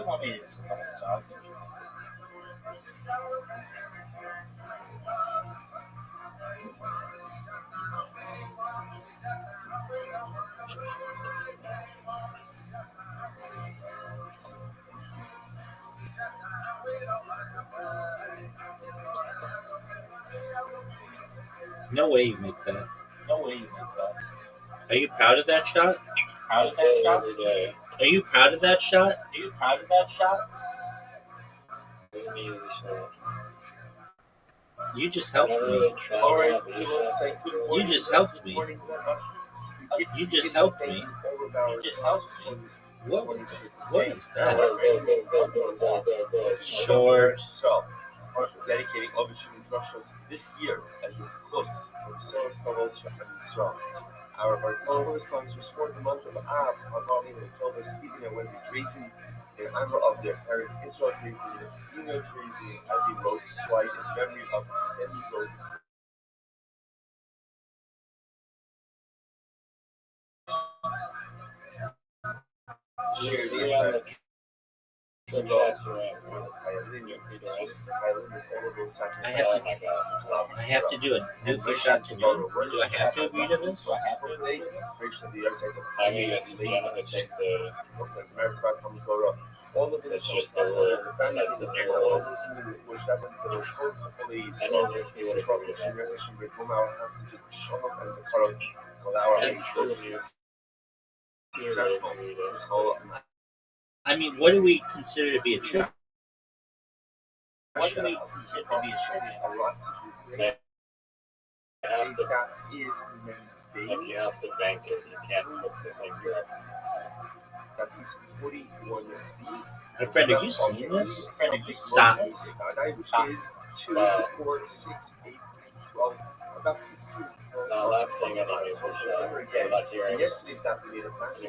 No way you make that. Are you proud of that shot? Every day. Are you proud of that shot? It's an easy shot. You just I helped never me. really tried All right, out these shots. You just helped me. You just helped me. What is that? Short. Dedicating all the student Russians this year as his close from Soros Tovos Strong. Our October sponsors for the month of Av are involving October Stephen and Wendy Tracy in honor of their parents Israel Tracy and Dino Tracy and Ivy Moses White in memory of extended Moses. Shared Be on the trip back to I have to. I have to do a nuclear shot to do. Do I have to agree to this? I mean, it's just all of it's just the word says the word. I don't know if you would agree with that. I mean, what do we consider to be a trip? What do we consider to be a trip? You have to, like, you have to bank it. You can't put the finger up. My friend, are you seeing this? Stop. Now, last thing I need is not hearing an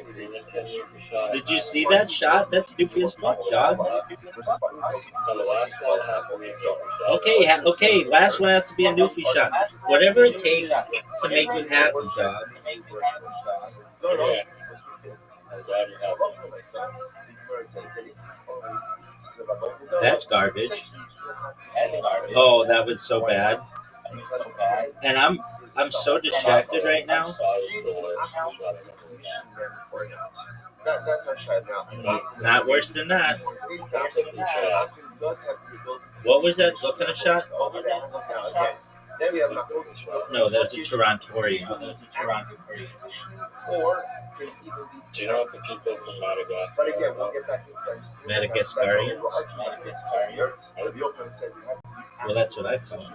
agreement for the shot. Did you see that shot? That's goofy as fuck, dog. So the last one has to be a super shot. Okay, last one has to be a newfie shot. Whatever it takes to make you happy, dog. Yeah. I'm glad you're happy. That's garbage. Oh, that was so bad. And I'm so distracted right now. That's our shot now. Not worse than that. What was that? What kind of shot? No, that was a Torontorian. Or Do you know what the people from Madagascar? but again, we'll get back to Madagascarian? Well, that's what I thought.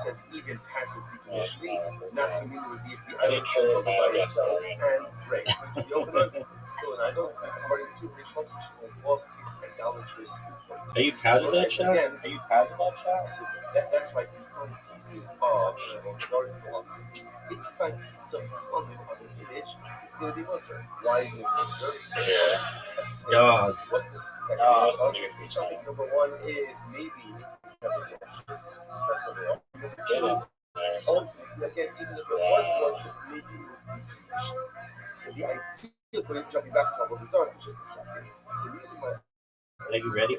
Says even passive decommissioning, Yes, not familiar with the I didn't show the Madagascarian. and Ray. The opener still an idol, according to Rich Function, has lost its idolatrous importance. Are you proud of that shot? Again, that's why you find pieces of regards to lawsuit. If you find pieces of something on the image, it's going to be winter. Why is it winter? Dog. What's this? Something number one is maybe that's number one. Two, again, even if it was gorgeous, maybe it was decommissioned. So the idea, going jumping back to what was on for just a second, the reason why. Are you ready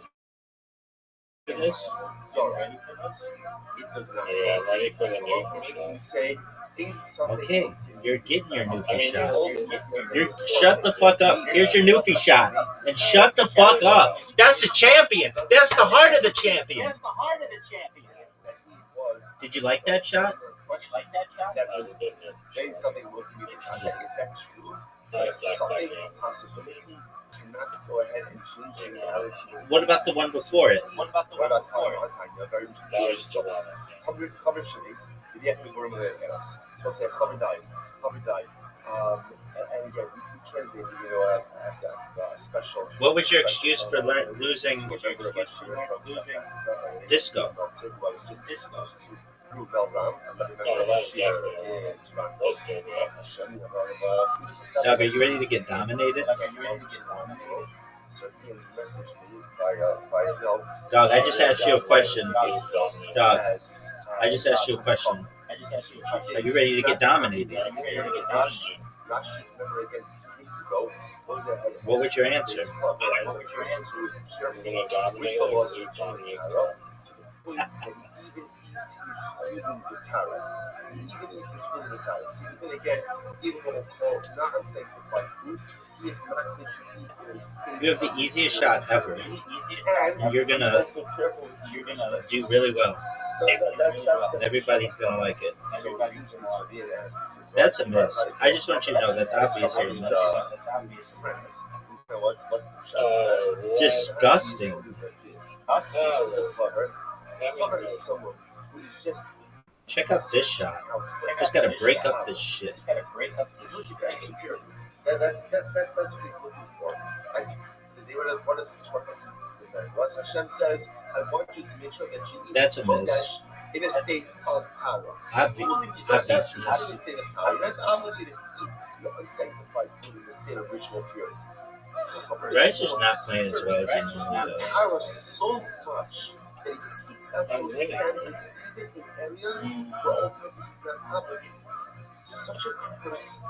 for this? Sorry, it does not. Yeah, I'm ready for the new It makes me say things. Okay, you're getting your I newfie mean, shot. You're Shut the fuck up. Here's your newfie shot. And shut the fuck up. That's the champion. That's the heart of the champion. Did you like that shot? That was then something was to be is that true? Something possibility cannot go ahead and change the reality. What about the one before it? What about the one before? Very that was just a lot. cover shimmies. Did you have to go over there? So it's like cover dive. And again, we translated, a special. What was your excuse for losing disco? Just disco. Through Belram, Doug, are you ready to get dominated? Dog, I just asked you a question. Dog, I just asked you a question. Are you ready to get dominated? What was your answer? I'm gonna dominate like Zootron music. even if it's within the galaxy, even again, even when it's called not unsanctified food, he is not going to eat in a state. You have the easiest shot ever. And You're gonna also careful with do really well. Everybody's gonna like it. That's a miss. I just want you to know that's obviously a miss. Disgusting. Check out this shot. Just gotta break up this shit. That's what he's looking for. What does Rosh Hashem says, I want you to make sure that you eat That's a miss. in a state of power. Obvious Not in a miss. state of power. You're not obligated to eat your unsanctified food in a state of ritual purity. Rice is not playing as well as he normally does. Power so much that he seeks out those standards even in areas where ultimately he's not obligated. Such a person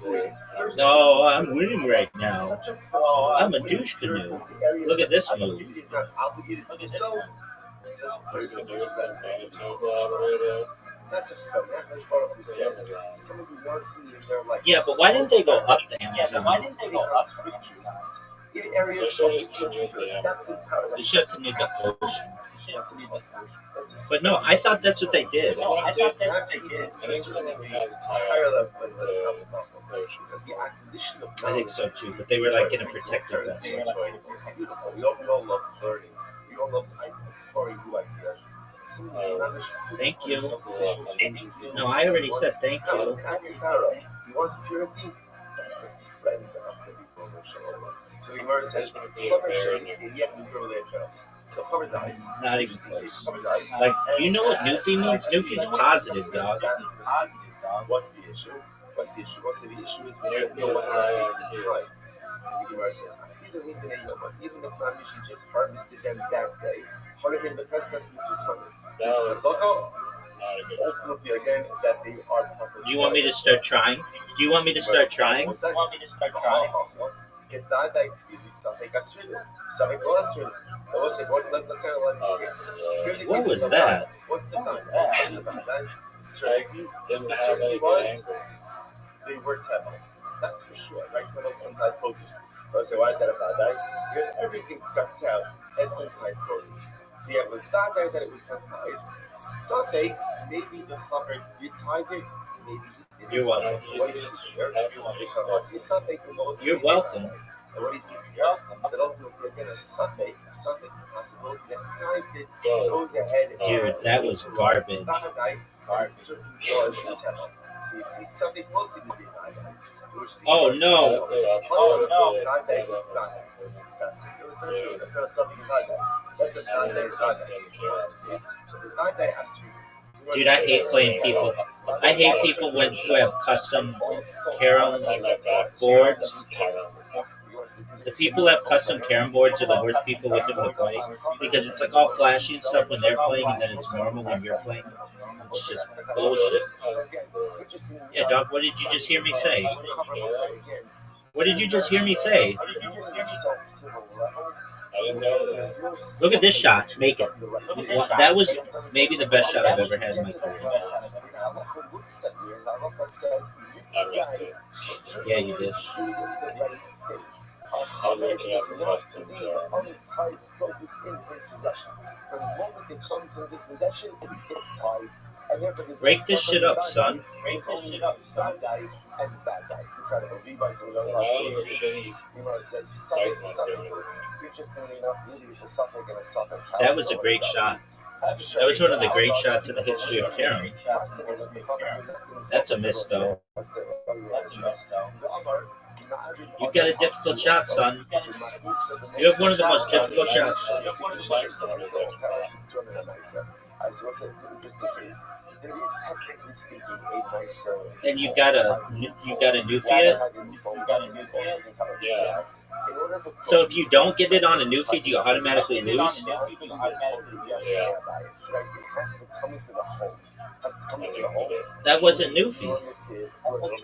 who is thirsty. No, I'm winning right now. Such a person I'm a douche canoe. Look at this move. He's not obligated to do so. That's a fanatic part of who says someone who wants me in their life. Yeah, but why didn't they go up to Amazon? In areas where you can adapt in power. They should have canoed the ocean. But no, I thought that's what they did. Higher level because the acquisition of I think so too, but they were like in a protective vessel. It's beautiful. We all love learning. We all love exploring new ideas. Thank you. No, I already said thank you. He wants purity. That's a friend of the people. So the Gemara says, "Cover shades, yet we grow their jobs." So cover dies. Not even close. Cover dies. Like, do you know what Newfie means? Newfie's positive, dog. What's the issue? What's the issue? The issue is we don't know what happened in life. So the Gemara says, even the family she just harvested them that day, this is a sucker. Ultimately, again, that they are properly. Do you want me to start trying? Do you want me to start trying? Get that stuff. Let's analyze this case. What was that? What's the bad? The certainty was they were temple. That's for sure. Right? Temple's untied produce. So why is that a bad day? Because everything starts out as untied produce. So you have a bad day that it was untied. Sate, maybe the fucker did tie it, maybe he didn't. You're welcome. What do you see here? You're welcome. And what do you see here? That ultimately, again, a suffix possibility that tied it goes ahead and Dude, that was garbage. So you see something close to the Oh no! Dude, I hate playing people. I hate people who have custom carom boards. The people who have custom carom boards are the worst people with them to play because it's like all flashy and stuff when they're playing, and then it's normal when you're playing. It's just bullshit. Yeah, dog, what did you just hear me say? What did you just hear me say? Look at this shot. Make it. That was maybe the best shot I've ever had in my career. Yeah, you did. Break this shit up, son. That was a great shot. That was one of the great shots in the history of carom. That's a miss, though. You've got a difficult shot, son. You have one of the most difficult shots. And you've got a Newfie? Yeah. So if you don't get it on a Newfie, do you automatically lose? Yeah. That wasn't Newfie.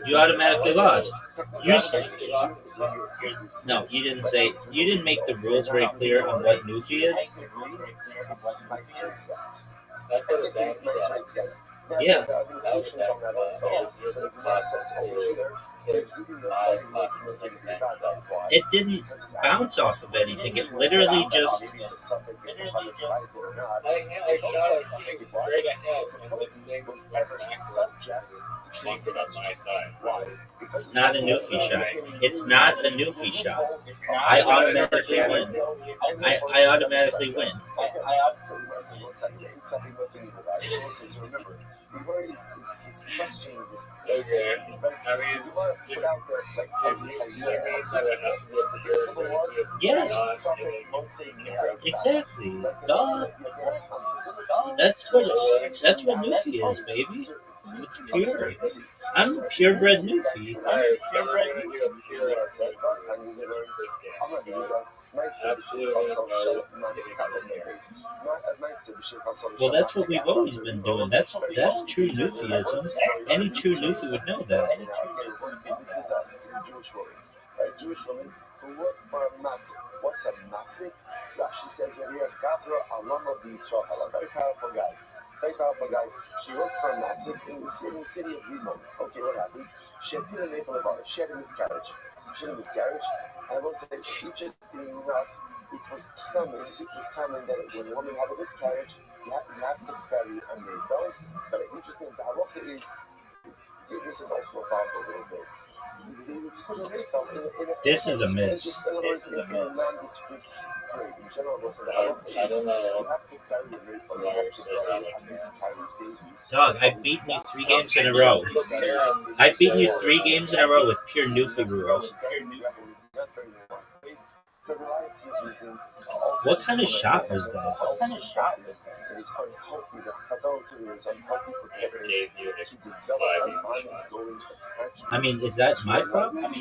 You automatically lost. No, you didn't say. You didn't make the rules very clear on what Newfie is. Yeah. There are limitations on that also. So the Gemara says over here, there's really no setting that's going to be bad. Why? It didn't bounce off of anything. It literally just. Maybe it's a suffix that Muhammad liked it or not. It's also a suffix straight ahead, the and the produce thing was was ever backwards. subject to tracing On my side. Why? Because It's not a Newfie shot. It's not a Newfie shot. I automatically win. I automatically win. So the Gemara says, one second, ain't something but thing about it. So remember, the Gemara is questioning this. Okay. But I mean, the Gemara put out there, like, do you mean that it has to be a pure Yes. Exactly. Exactly. Duh. That's what Newfie is, baby. It's pure. I'm a purebred Newfie. Alright, so we're gonna do a pure episode. Well, that's what we've always been doing. That's true Newfieism. Any true Newfie would know that. This is a Jewish woman, a Jewish woman who worked for a matzik. What's a matzik? Rashi says over here, Gavra Alama B'Yisrael, a very powerful guy. Very powerful guy. She worked for a matzik in the city of Rimon. Okay, what happened? She had a miscarriage. And I will say, interesting enough, it was common that when a woman had a miscarriage, you have to bury a neighbor. But interesting, the halacha is, this is also evolved a little bit. They would put a neighbor in a This is a miss. Just in other words, in a nondescript grave. In general, what's the halacha I is, don't know. you have to bury a neighbor, you have to bury a miscarried baby. Dog, I've beaten you 3 games in a row. I've beaten you 3 games in a row with pure Newfie rules. What kind of shot was that? I mean, is that my problem?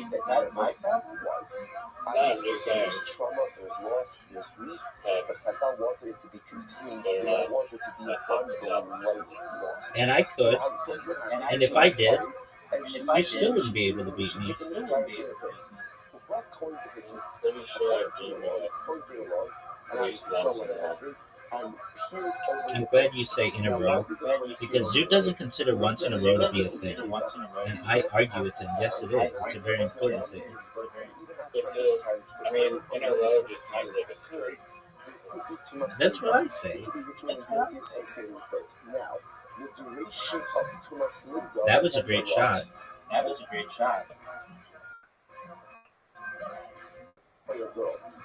There's trauma, there's loss, there's grief, but Chazal wanted it to be contained. They don't want it to be an ongoing life lost. And I could. And if I did, you still wouldn't be able to beat me. Pretty sure I beat I'm glad you say in a row, because Zoo doesn't consider once in a row to be a thing. And I argue with him, yes it is. It's a very important thing. I mean, in a row just sounds like a story. That's what I say. That was a great shot.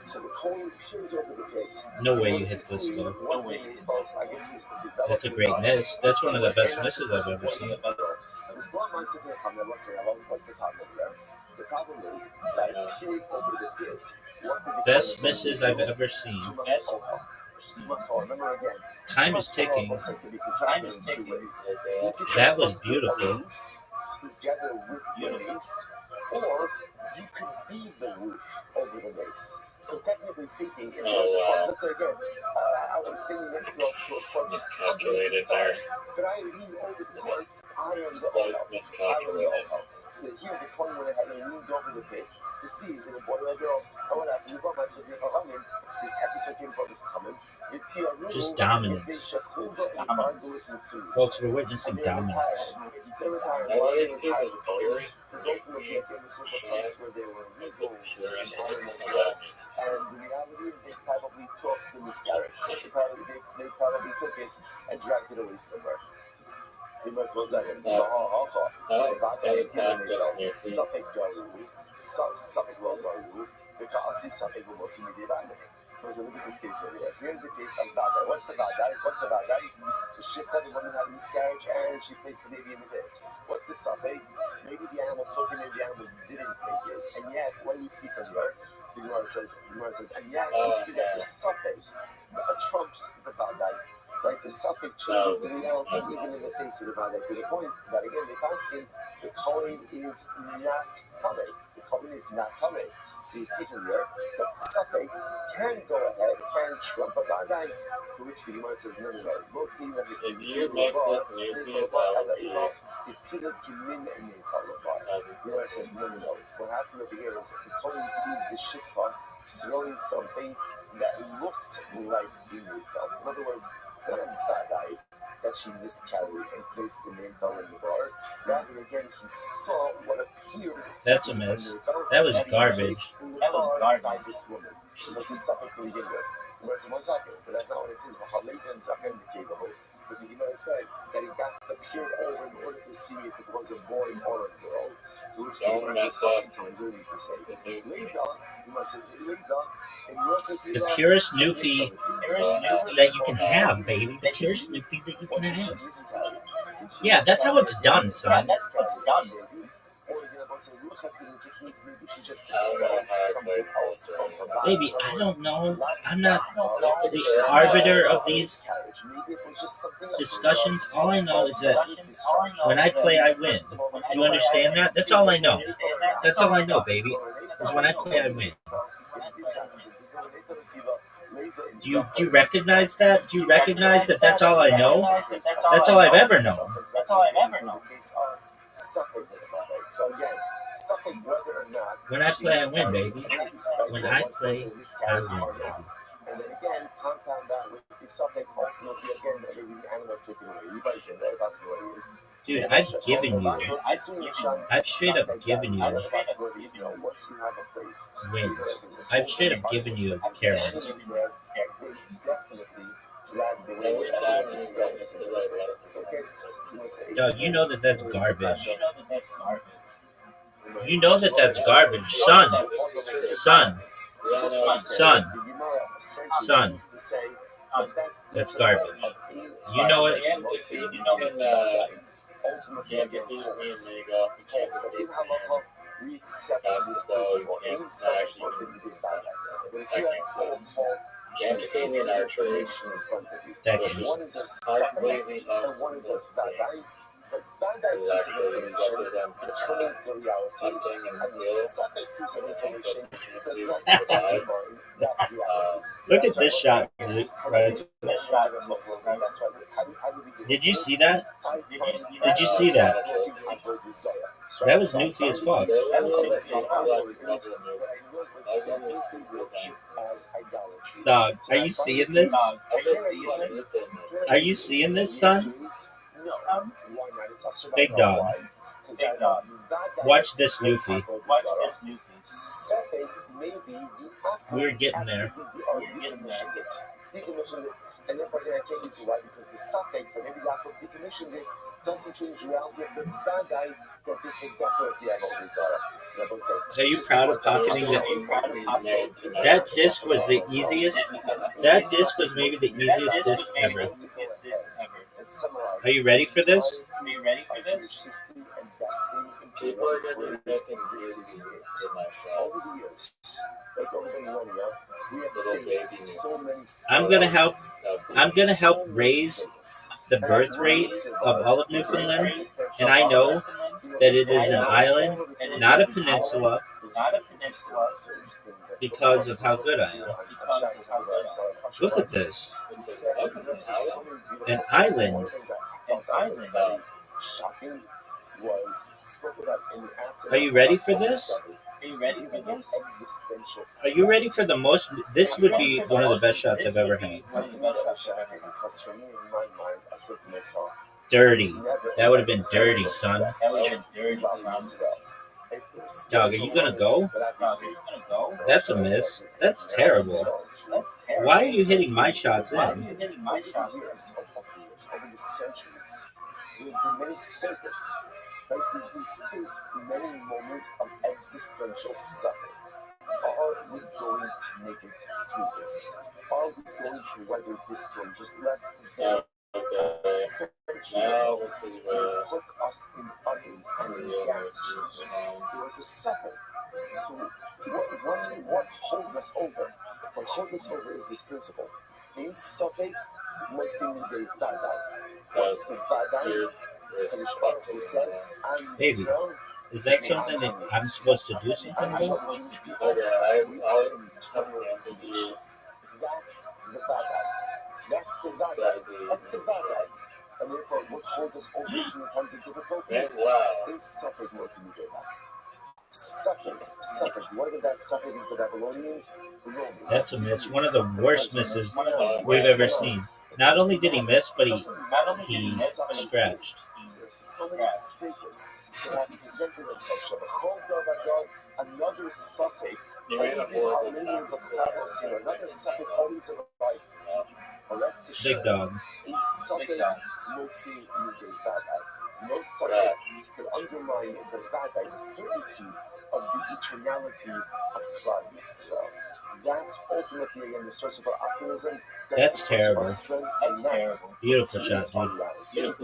So the coin peels over the pit. No way you hit this though. That's a great miss. That's one of the best misses I've ever seen. The problem is that it peels over the pit. Best misses I've ever seen. Remember again. Time is ticking. That was beautiful. Together with the mace, or you could be the roof over the mace. So technically speaking, in those parts, let's say again, I was standing next to a corpse. Could I lean over the corpse? I am the oil. So here's the point where I had leaned over the pit to see, is it a boy or a girl? And what happened? This episode came from coming. Just dominance. Folks, we're witnessing dominance. Because ultimately, this was a place where there were measles and animals. And the reality is they probably took the miscarriage. They probably took it and dragged it away somewhere. Look at this case over here. Here's the case of Vadai. What's the Vadai? The ship that the woman had a miscarriage and she placed the baby in the pit. What's the Safek? Maybe the animal took it, maybe the animal didn't take it. And yet, what do we see from here? The Gemara says, and yet we see that the Safek trumps the Vadai. Right? The Safek changes the reality even in the face of the Vadai, to the point that, again, the asking, the coin is not Tameh. The coin is not Tameh. So you see from here that Safek can go ahead and trump a Vadai, to which the Gemara says, no. Look, even if If you make this Newfie about the Gemara says, no. What happened over here is the Kohen sees the Shifra throwing something that looked like the Newfie. In other words, it's not a Vadai. that she miscarried and placed the nail down in the bar. Rather again, he saw what appeared. That's a miss. That was garbage. That was garbage by this woman. So it's a suffix to begin with. Whereas one second, but that's not what it says. But the Gemara said that he got the peered over in order to see if it was a boy or a girl. To which the Gemara says, oftentimes to say, the purest Nufi that you can have, baby. The purest Nufi that you can have. Yeah, that's how it's done, son. That's how it's done, baby. Baby, I don't know. I'm not the arbiter of these discussions. All I know is that when I play, I win. Do you understand that? That's all I know. That's all I know, baby. Is when I play, I win. Do you recognize that? Do you recognize that that's all I know? That's all I've ever known. So again, whether or not when I play, I win, baby. When I play, I win, baby. And then again, compound that with the suffix ultimately again that the animal took it away. You guys know that possibility is. Dude, I've given you. I've straight up given you wins. I've straight up given you Carol. Dog, you know that that's garbage. You know that that's garbage. Son. That's garbage. You know it. We accept this principle inside what we did by that. But if you have information in front of you, one is a suffix and one is a vadai. The vadai piece of information determines the reality, and the suffix piece of information does not define that reality. Look at this shot. Did you see that? Did you see that? That was Nufi as fuck. Dog, are you seeing this? Are you seeing this, son? Big dog. Watch this, Nufi. We're getting there. And therefore, I can't use it, right? Because the suffix that maybe Yaakov decommissioned it doesn't change the reality of the vadai that this was definitely Yaakov Zara. Are you proud of pocketing that? That disc was the easiest. That disc was maybe the easiest disc ever. Are you ready for this? People are going to be making views in my over the years, like over the millennia, we have faced so many. I'm gonna help raise the birth rate of all of Newfoundland, and I know that it is an island, not a peninsula, because of how good I am. Look at this. An island. Are you ready for this? Are you ready for the most? This would be one of the best shots I've ever had. Dirty. That would have been dirty, son. Dog, are you gonna go? That's a miss. That's terrible. Why are you hitting my shots in? There's been many stages, right? We face many moments of existential suffering. Are we going to make it through this? Are we going to weather this storm just less than a century? Put us in ovens and in gas chambers. There was a suffering. So what holds us over? What holds us over is this principle. In suffering, what's in the vadai? What's the vadai? Who says, Baby, is that something that I'm supposed to do something about? That's the vadai. That's the vadai. That's the vadai. And therefore, what holds us over in times of difficulty? In suffering, what's in the Suffering. Whether that suffering is the Babylonians, the Romans. That's a miss. One of the worst misses we've ever seen. Not only did he miss, but he scratched. There's so many speakers that have presented themselves. Another suffix. Another suffix always arises. Big dog. A suffix multi badai. No suffix could undermine the vadai, the certainty of the eternality of Klal Yisrael. That's ultimately again the source of our optimism. That's terrible. Beautiful shot, dude.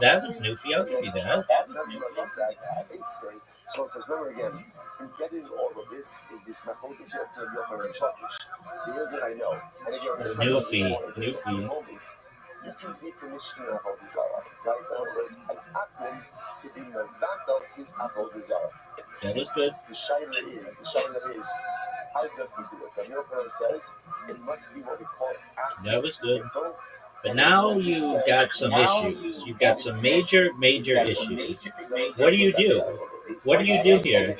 That was Newfie. I'll give you that. So it says, remember again, embedded in all of this is this machlokes Yochanan and Shakish. So here's what I know. And again, Newfie. You can be permission of Avodah Zarah, right? In other words, an akum to be mevatel is Avodah Zarah. That was good. The shaila is, how does he do it? The Yochanan says it must be what we call akum. That was good. But now you got some issues. You've got some major issues. What do you do? What do you do here?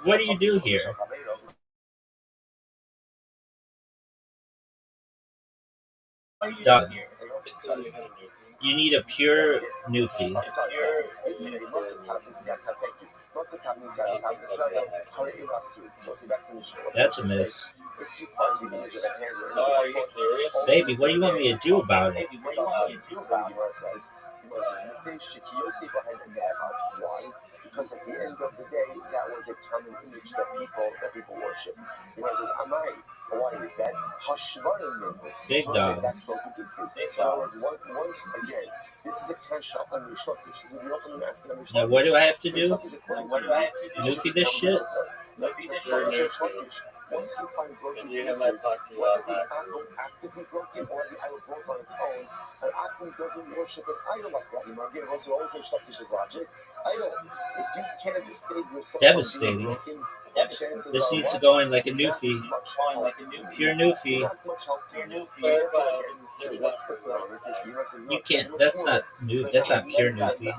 What do you do here? Dog. You need a pure Newfie. That's a miss. Baby, what do you want me to do about it? Why? Because at the end of the day, that was a common image that people worship. He says, Amai. Why is that? Big dog. That's broken pieces. So once again, this is a kasha on Rish Lakish. Now what do I have to do? Newfie this shit? Once you find broken pieces, whether the idol actively broken or the idol broke on its own, an idol doesn't worship an idol like that. Again, once you always Rish Lakish's logic, idol, if you can't save yourself devastating. From being broken, this needs to go in like a Newfie. Pure Newfie. You can't. That's not new. That's not pure Newfie.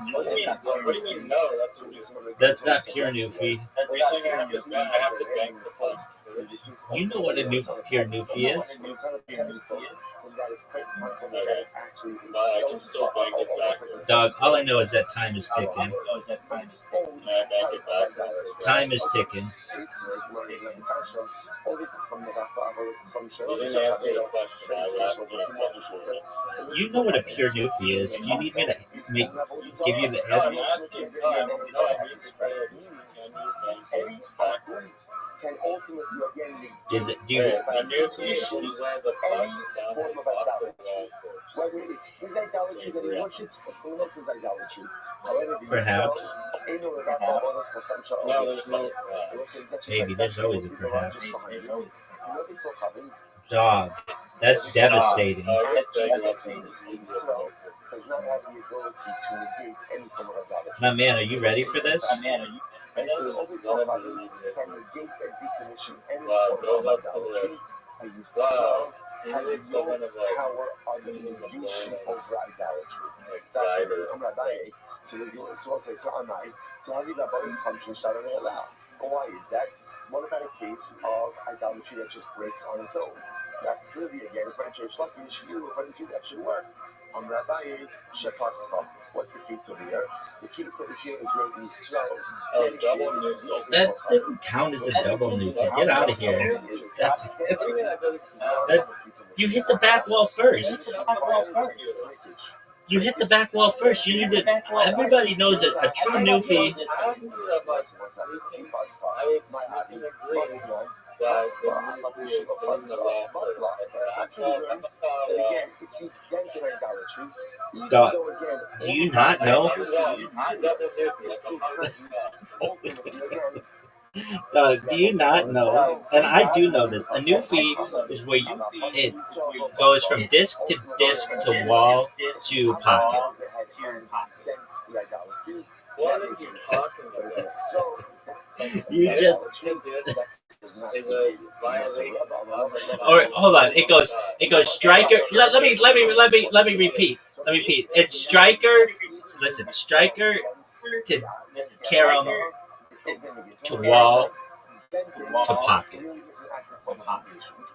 That's not pure Newfie. You know what a pure Newfie is? Dog, all I know is that time is ticking. Time is ticking. You know what a pure Newfie is. Do you need me to give you the can ultimately again is it, do you, any form of idolatry, whether it's his idolatry that he worships or someone else's idolatry. However, perhaps. Maybe there's always a perhaps. Dog, that's devastating. Does not have the ability to negate any form of idolatry. My man, are you ready for this? And so can negate and decommission any form of idolatry. And you still have no power on the negation over idolatry. That's it. I'm Rabbi. So I'll say, so am I. So have you got brothers come to shout it aloud? Why is that? What about a case of idolatry that just breaks on its own? That clearly, again, according to Rish Lakish, according to that should work. Rabbi Shepascha. What's the case over here? The case over here is where the Israel. That didn't count as a double Newfie. Get out of here. That's you hit the back wall first. You hit the back wall first. You need to. Everybody knows that a true Newfie. Dog, do you not know? Dog, do you not know? And I do know this. A Newfie is where it goes from disc to wall to pocket. You just. Or hold on, it goes striker. Let me repeat. It's striker. Listen, striker to carom to wall to pocket.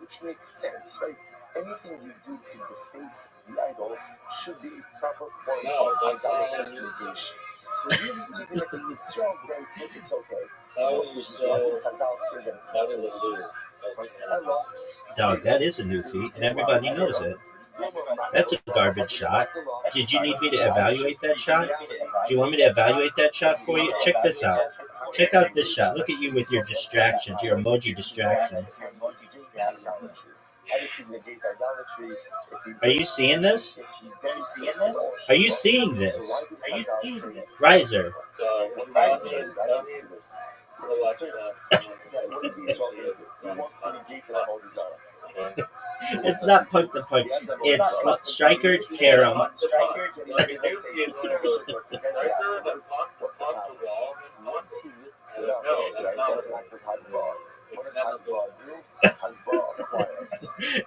Which makes sense, right? anything you do to deface the idol should be a proper form of idolatrous negation. So really, even if it is strong, then it's okay. So Chazal say that it's not this. Dog, that is a new feat, and everybody knows it. That's a garbage shot. Did you need me to evaluate that shot? Do you want me to evaluate that shot for you? Check this out. Check out this shot. Look at you with your distractions, your emoji distractions. Are you seeing this? Are you seeing this? Riser. It's not punt to punt. It's striker to Karam.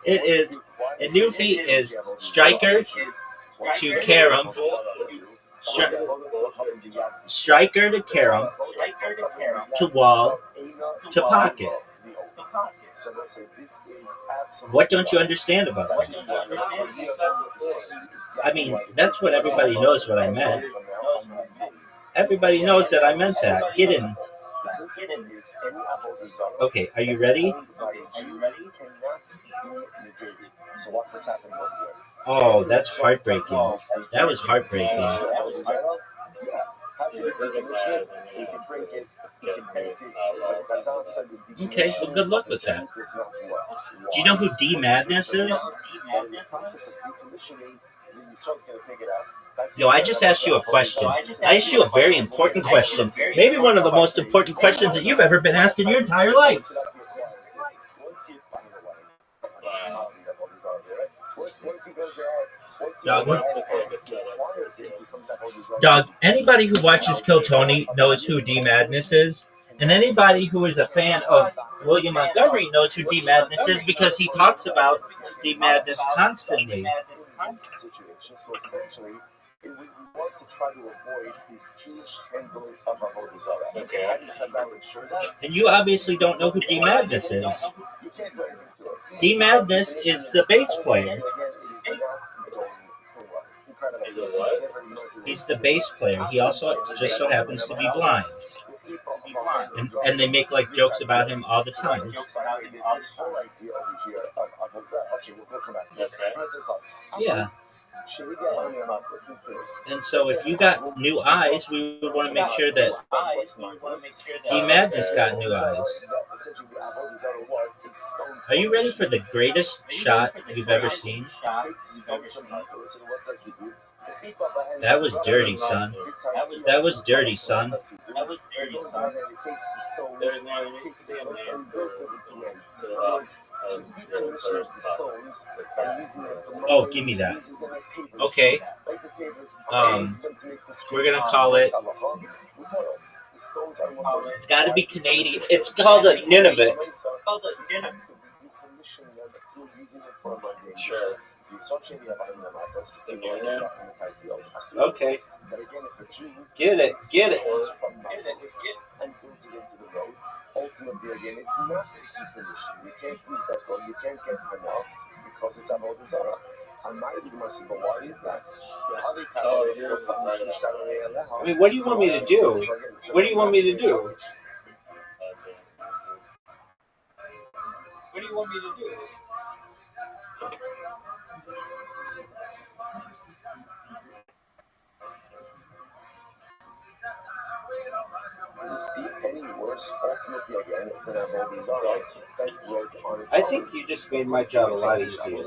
It is a new feat is striker to Karam. Striker to Karam to wall to pocket. What don't you understand about that? I mean, that's what everybody knows what I meant. Everybody knows that I meant that. Get in. Okay, are you ready? Oh, that's heartbreaking. That was heartbreaking. Okay, well, good luck with that. Do you know who D Madness is? Yo, I just asked you a question. I asked you a very important question. Maybe one of the most important questions that you've ever been asked in your entire life. Dog, anybody who watches Kill Tony knows who D Madness is. And anybody who is a fan of William Montgomery knows who D Madness is because he talks about D Madness constantly. So essentially, we want to try to avoid his Jewish handling of Avodah Zarah. Okay. Because I would ensure that. And you obviously don't know who D Madness is. D Madness is the bass player. He's the bass player. He also just so happens to be blind. And they make like jokes about him all the time. Yeah. And so if you got new eyes, we would want to make sure that D Madness got new eyes. Are you ready for the greatest shot you've ever seen? That was dirty, son. That was dirty, son. Oh, give me that. Okay. We're gonna call it. It's got to be Canadian. It's called a Nineveh. Sure. Okay. Get it. Get it. And brings it into the road. Ultimately, again, it's not decommissioned. You can't use that road. You can't get him out because it's about the Zara. And my Gemara said, but why is that? I mean, what do you want me to do? What do you want me to do? What do you want me to do? This be any worse ultimately again than Avodah Zarah that wrote on its I think you just made my job a lot easier.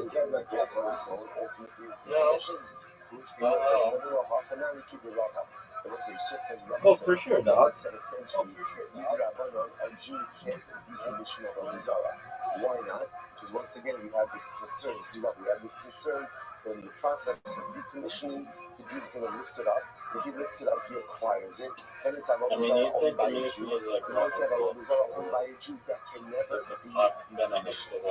Oh, for sure, dog. A Jew can't decommission Avodah Zarah. Why not? Because once again we have this concern. We have this concern that in the process of decommissioning, the Jew's going to lift it up. If he lifts it up, he acquires it. Then it's Avodah Zarah owned by a Jew. Once Avodah Zarah owned by a Jew, that can never be decommissioned.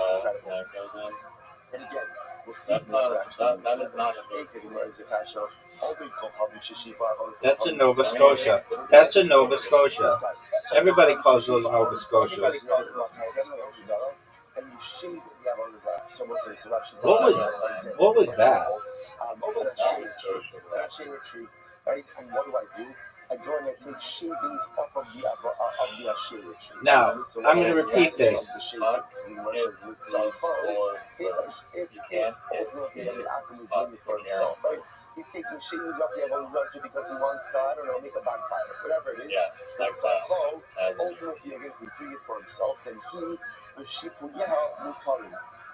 And again, we'll see that is not That's in Nova Scotia. That's in Nova Scotia. Everybody calls those Nova Scotia. and you shave the avodah zarah. So we'll say, so Rashi What was that? And I shave a tree, right? And what do? I go and I take shavings off of the Asherah tree. Now, So I'm going to repeat this. The shavings. For himself, right? He's taking shavings off the avodah zarah tree because he wants to, I don't know, make a bonfire, whatever it is. Ultimately, again, he's doing it for himself, and he, the Shipuyaha Mutarim,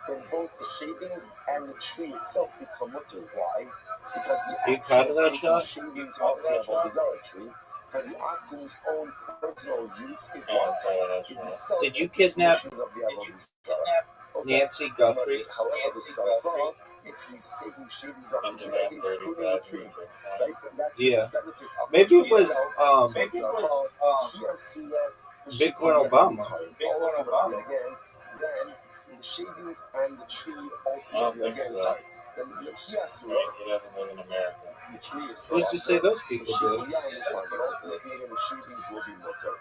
then both the shavings and the tree itself become mutter. Why? Because the actual taking shavings off the avodah zarah tree for the Akum's own personal use is what? Is itself. Did you kidnap Nancy Guthrie? However, with Sarah, if he's taking shavings off the tree, he's pruning the tree. Right? Yeah. Maybe it was Big Corn Obama. Again, then the shavings and the tree ultimately again. Sorry. He doesn't live in America. The tree is still. Who's to say those people do? But ultimately, the shavings will be mutter.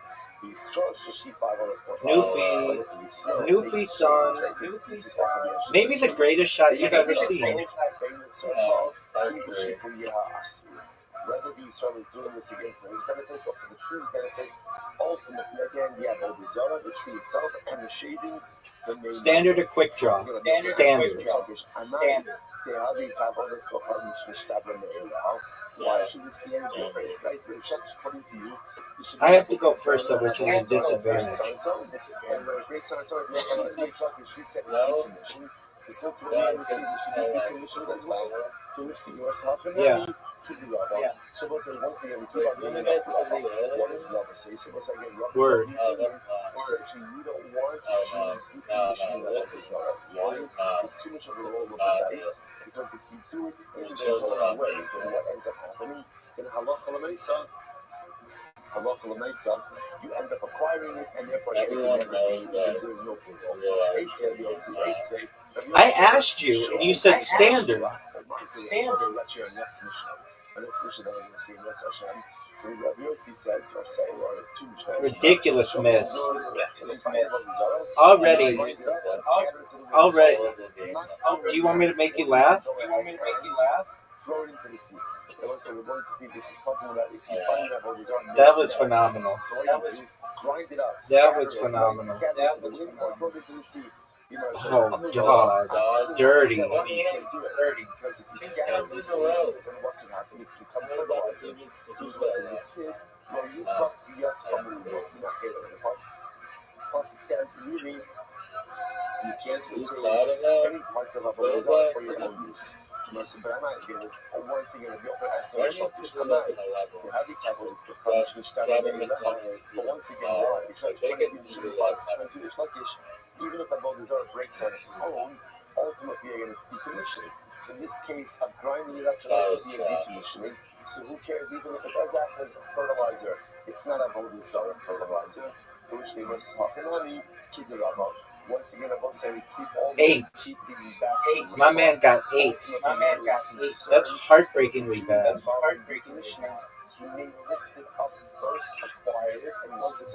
Newfie son. Maybe the greatest shot you've ever seen. Whether the Israel is doing this again for his benefit or for the tree's benefit, ultimately, again, we have all the Zara, the tree itself, and the shavings. Standard or quick draw? Standard. Why should this be any different, right? According to you, I have to go first, though, which is a disadvantage. And when it breaks on its own, you said decommission. So certainly in this case, it should be decommissioned as well. To which the US Hafan keep the Rabbi. So once again, we keep on doing that. What does Rabbi say? So once again, Rabbi Word. Essentially, you don't want Jews decommissioning the Avodah Zarah. Why? It's too much of a roll of the dice. Because if you do it in the wrong way, then what ends up happening? Then halacha l'maisa, you end up acquiring it, and therefore everything there's no point. I asked you, and you said standard. That's your next mission. The next mission that I'm going to see in Rosh Hashem. So Rabbi Yossi says, or say, or two mishnahs. Ridiculous miss. Already. Do you want me to make you laugh? Throw it into the sea. So we're going to see this is talking about if you find that avodah zarah. That was phenomenal. So what do? Grind it up. That was phenomenal. Throw it into the sea. Oh, God. Dirty. You can't do it. Because if you scatter it, then what can happen? It can become fertilizer. So what says you said, well, you got from the world. You're not saying the plastic stands really. You can't retain any part of avodah zarah for your own use. But I'm not getting this. Once again, if you're asking me, I'm not. The heavy capital is performed. But once again, even if avodah zarah breaks on its own, ultimately again it's decommissioning. So in this case, I'm grinding it up to also be a decommissioning. So who cares? Even if it does act as fertilizer, it's not avodah zarah fertilizer. To which they must talk. And let me keep the Rabbi. Once again, I won't say we keep all the 8. My man got 8. That's heartbreakingly bad.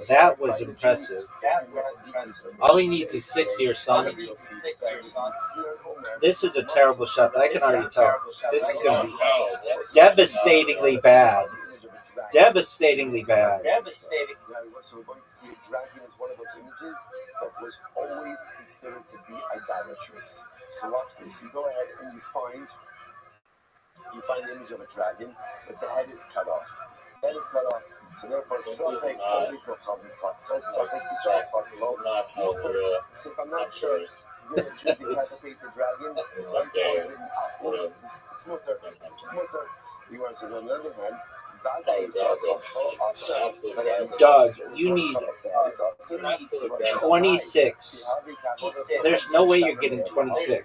That was impressive. All he needs is 6 here, son. This is a terrible shot. I can already tell. This is going to be devastatingly bad. Devastatingly bad. So we're going to see a dragon as one of those images that was always considered to be idolatrous. So watch this. You go ahead and you find the image of a dragon, but the head is cut off. The head is cut off. So therefore, so if I'm not sure, you decapitate the dragon, it's mutter. You want to say, on the other hand, Doug, you need 26. There's no way you're getting 26.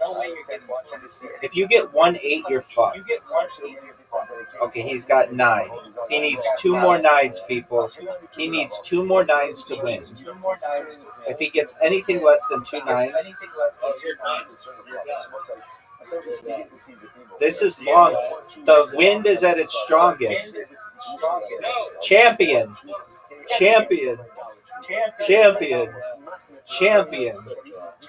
If you get 1-8, you're fucked. Okay, he's got 9. He needs 2 more 9s, people. He needs 2 more 9s to win. If he gets anything less than 2 9s, this is long. The wind is at its strongest. Champion.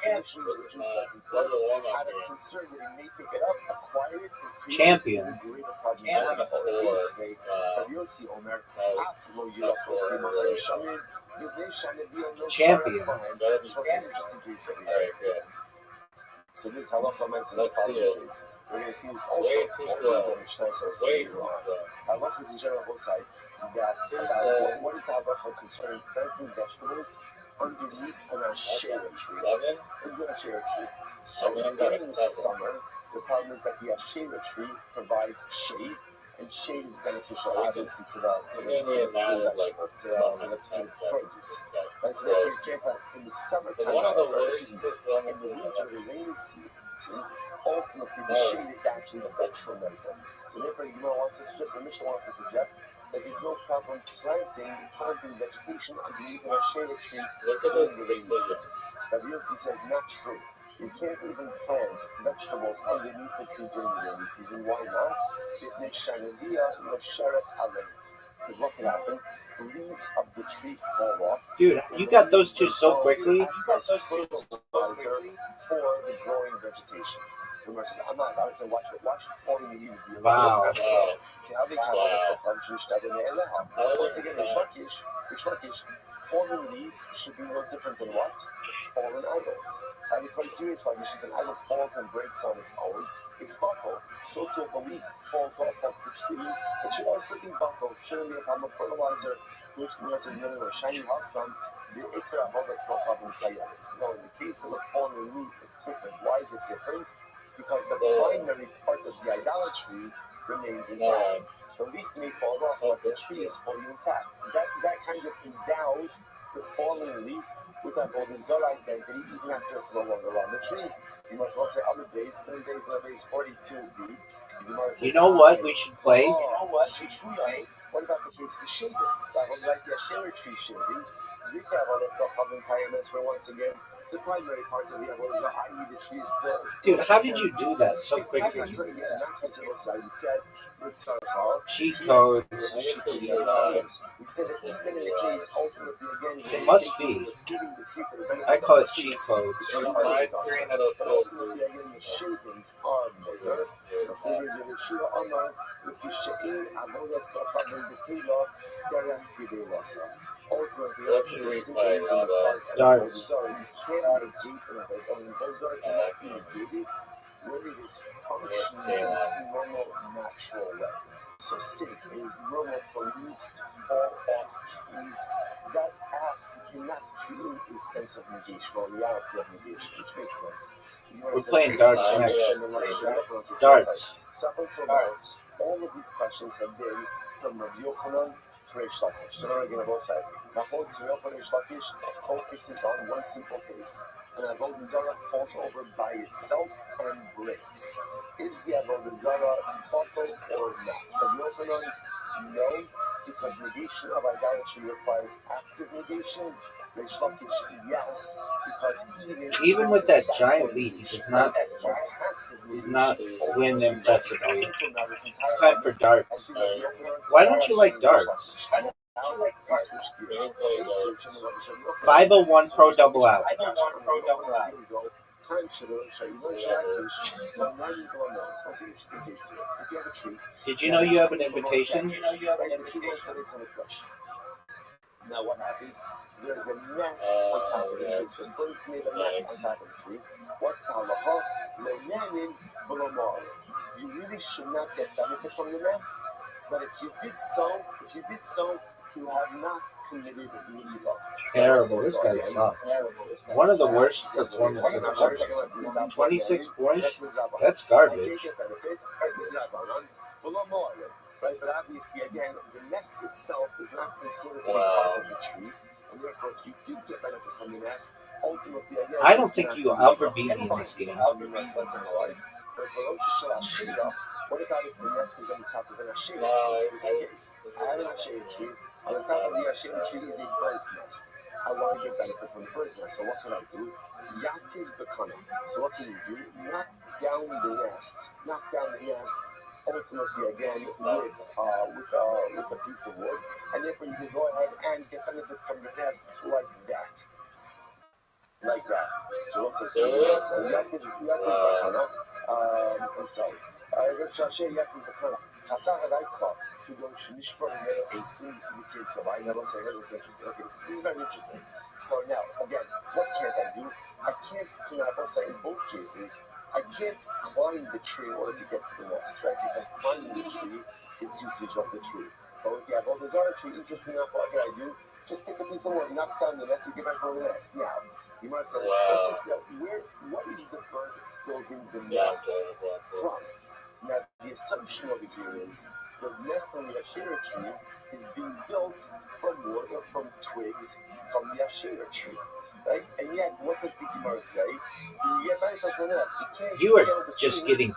Champion. Where's the warm up Out of here? concern that he may pick it up, acquire it, and create Champion. a greater project. Champion. This way, Rabbi Yossi Omer, Atlo Yirachos B'Masay Shamim, Yudnei Shanim B'Yom Champion. Better be It's an interesting case over here. Alright, good. So this halacha makes the Let's see following it. case. We're going to see this Wait also. till All these the- are Mishnahs are Wait, saying halachas in general both sides. That about what is the halacha concerning planting vegetables underneath an ashera tree? 7? It's an ashera tree. So I'm gonna during go the 7. summer, the problem is that the ashera tree provides shade, and shade is beneficial, obviously, to the vegetables, to the produce. And so therefore, you can't plant in the summertime, One of the however, worst in the winter, the rainy season, ultimately the shade is actually detrimental. So therefore, the Mishnah wants to suggest that there's no problem planting vegetation underneath an ashera tree Look at during the rainy this. season. Rabbi Yossi says not true. You can't even plant vegetables underneath the tree during the rainy season. Why not? Because what can happen? The leaves of the tree fall off. Dude, you got those two so quickly. As fertilizer for the growing vegetation. So I'm not about to watch falling leaves. Wow. Once again, Rishmakish, fallen leaves should be no different than what? Fallen idols. And according to Rishmakish, if an idol falls and breaks on its own, it's bottle. So too, if a leaf falls off of the tree, it should also be bottle. Shouldn't be a problem of fertilizer. To which the Gemara says, no, shiny hasam, the ikra of all that's no problem kayanis. No, in the case of a fallen leaf, it's different. Why is it different? Because the primary part of the idolatry remains intact. The leaf may fall off, but the tree is fully intact. That kind of endows the fallen leaf with a Avodah identity, even after it's no longer on the tree. You must well say other days, in days 42b. You know what we should play? What about the case of the shavings? That would like the Asherah tree shavings. We can have all that's called public kindness for once again. The primary part of the Avodah, i.e. the tree is still. Dude, how did you do that so quickly? We said, Cheat codes. we said that even in the case, ultimately, again, It must be. I call it cheat codes. Ultimately, again, the shavings are better. Ultimately, Let's the replay siblings in the cars and Darts. you can't negate an Avodah cannot be negated when it is functioning in its normal, natural way. So since it is normal for leaves to fall off trees, that act cannot create a sense of negation or reality of negation, which makes sense. We're playing darts next. Darts. So up until now, all of these questions have been from Rabbi Yochanan to Reish Lakish. So now again, on both sides. Rabbi Yochanan focuses on one simple case. An Avodah Zarah falls over by itself and breaks. Is the Avodah Zarah bottled or not? Rabbi Yochanan, no, because negation of idolatry requires active negation. Reish Lakish, yes, because Even with that giant lead, he does not win impressively. It's time for darts. Why don't you like darts? 501 Pro Double Out. Did you know you have an invitation? Now what happens? There's a nest on top of the tree. So birds made a nest on top of the tree. What's the halacha? Le'yanin v'lomar. You really should not get benefit from the nest. But if you did so, you have not committed milah. Terrible. This guy sucks. One of the worst performances ever. 26 points? That's garbage. Right, but obviously, again, the nest itself is not considered to be part of the tree, and therefore, if you did get benefit from the nest, ultimately, again, I don't think you ever beat me in this game. But for what about if the nest is on top of an ashera tree? In some case, I have an ashera tree. On the top of the ashera tree is a bird's nest. I want to get benefit from the bird's nest. So what can I do? Yatiz bekana. So what can you do? Knock down the nest. Ultimately, again, with a piece of wood, and therefore you can go ahead and get benefit from the nest like that. like that. So what's this? Yaakov is Bakana. I'm sorry. Rav Shashay Yaakov Bakana. Chasar Hadaitcha. This is very interesting. So now, again, what can't I do? I can't, in both cases, I can't climb the tree in order to get to the nest, right? Because climbing the tree is usage of the tree. But if you have all this other tree, interesting enough, what can I do? Just take a piece of wood, knock down the nest, and get back on the nest. Now, you might say, what is the bird building the nest from? Now, the assumption over here is the nest on the Asherah tree is being built from wood or from twigs from the Asherah tree, right? And yet, what does the Gemara say? You are just getting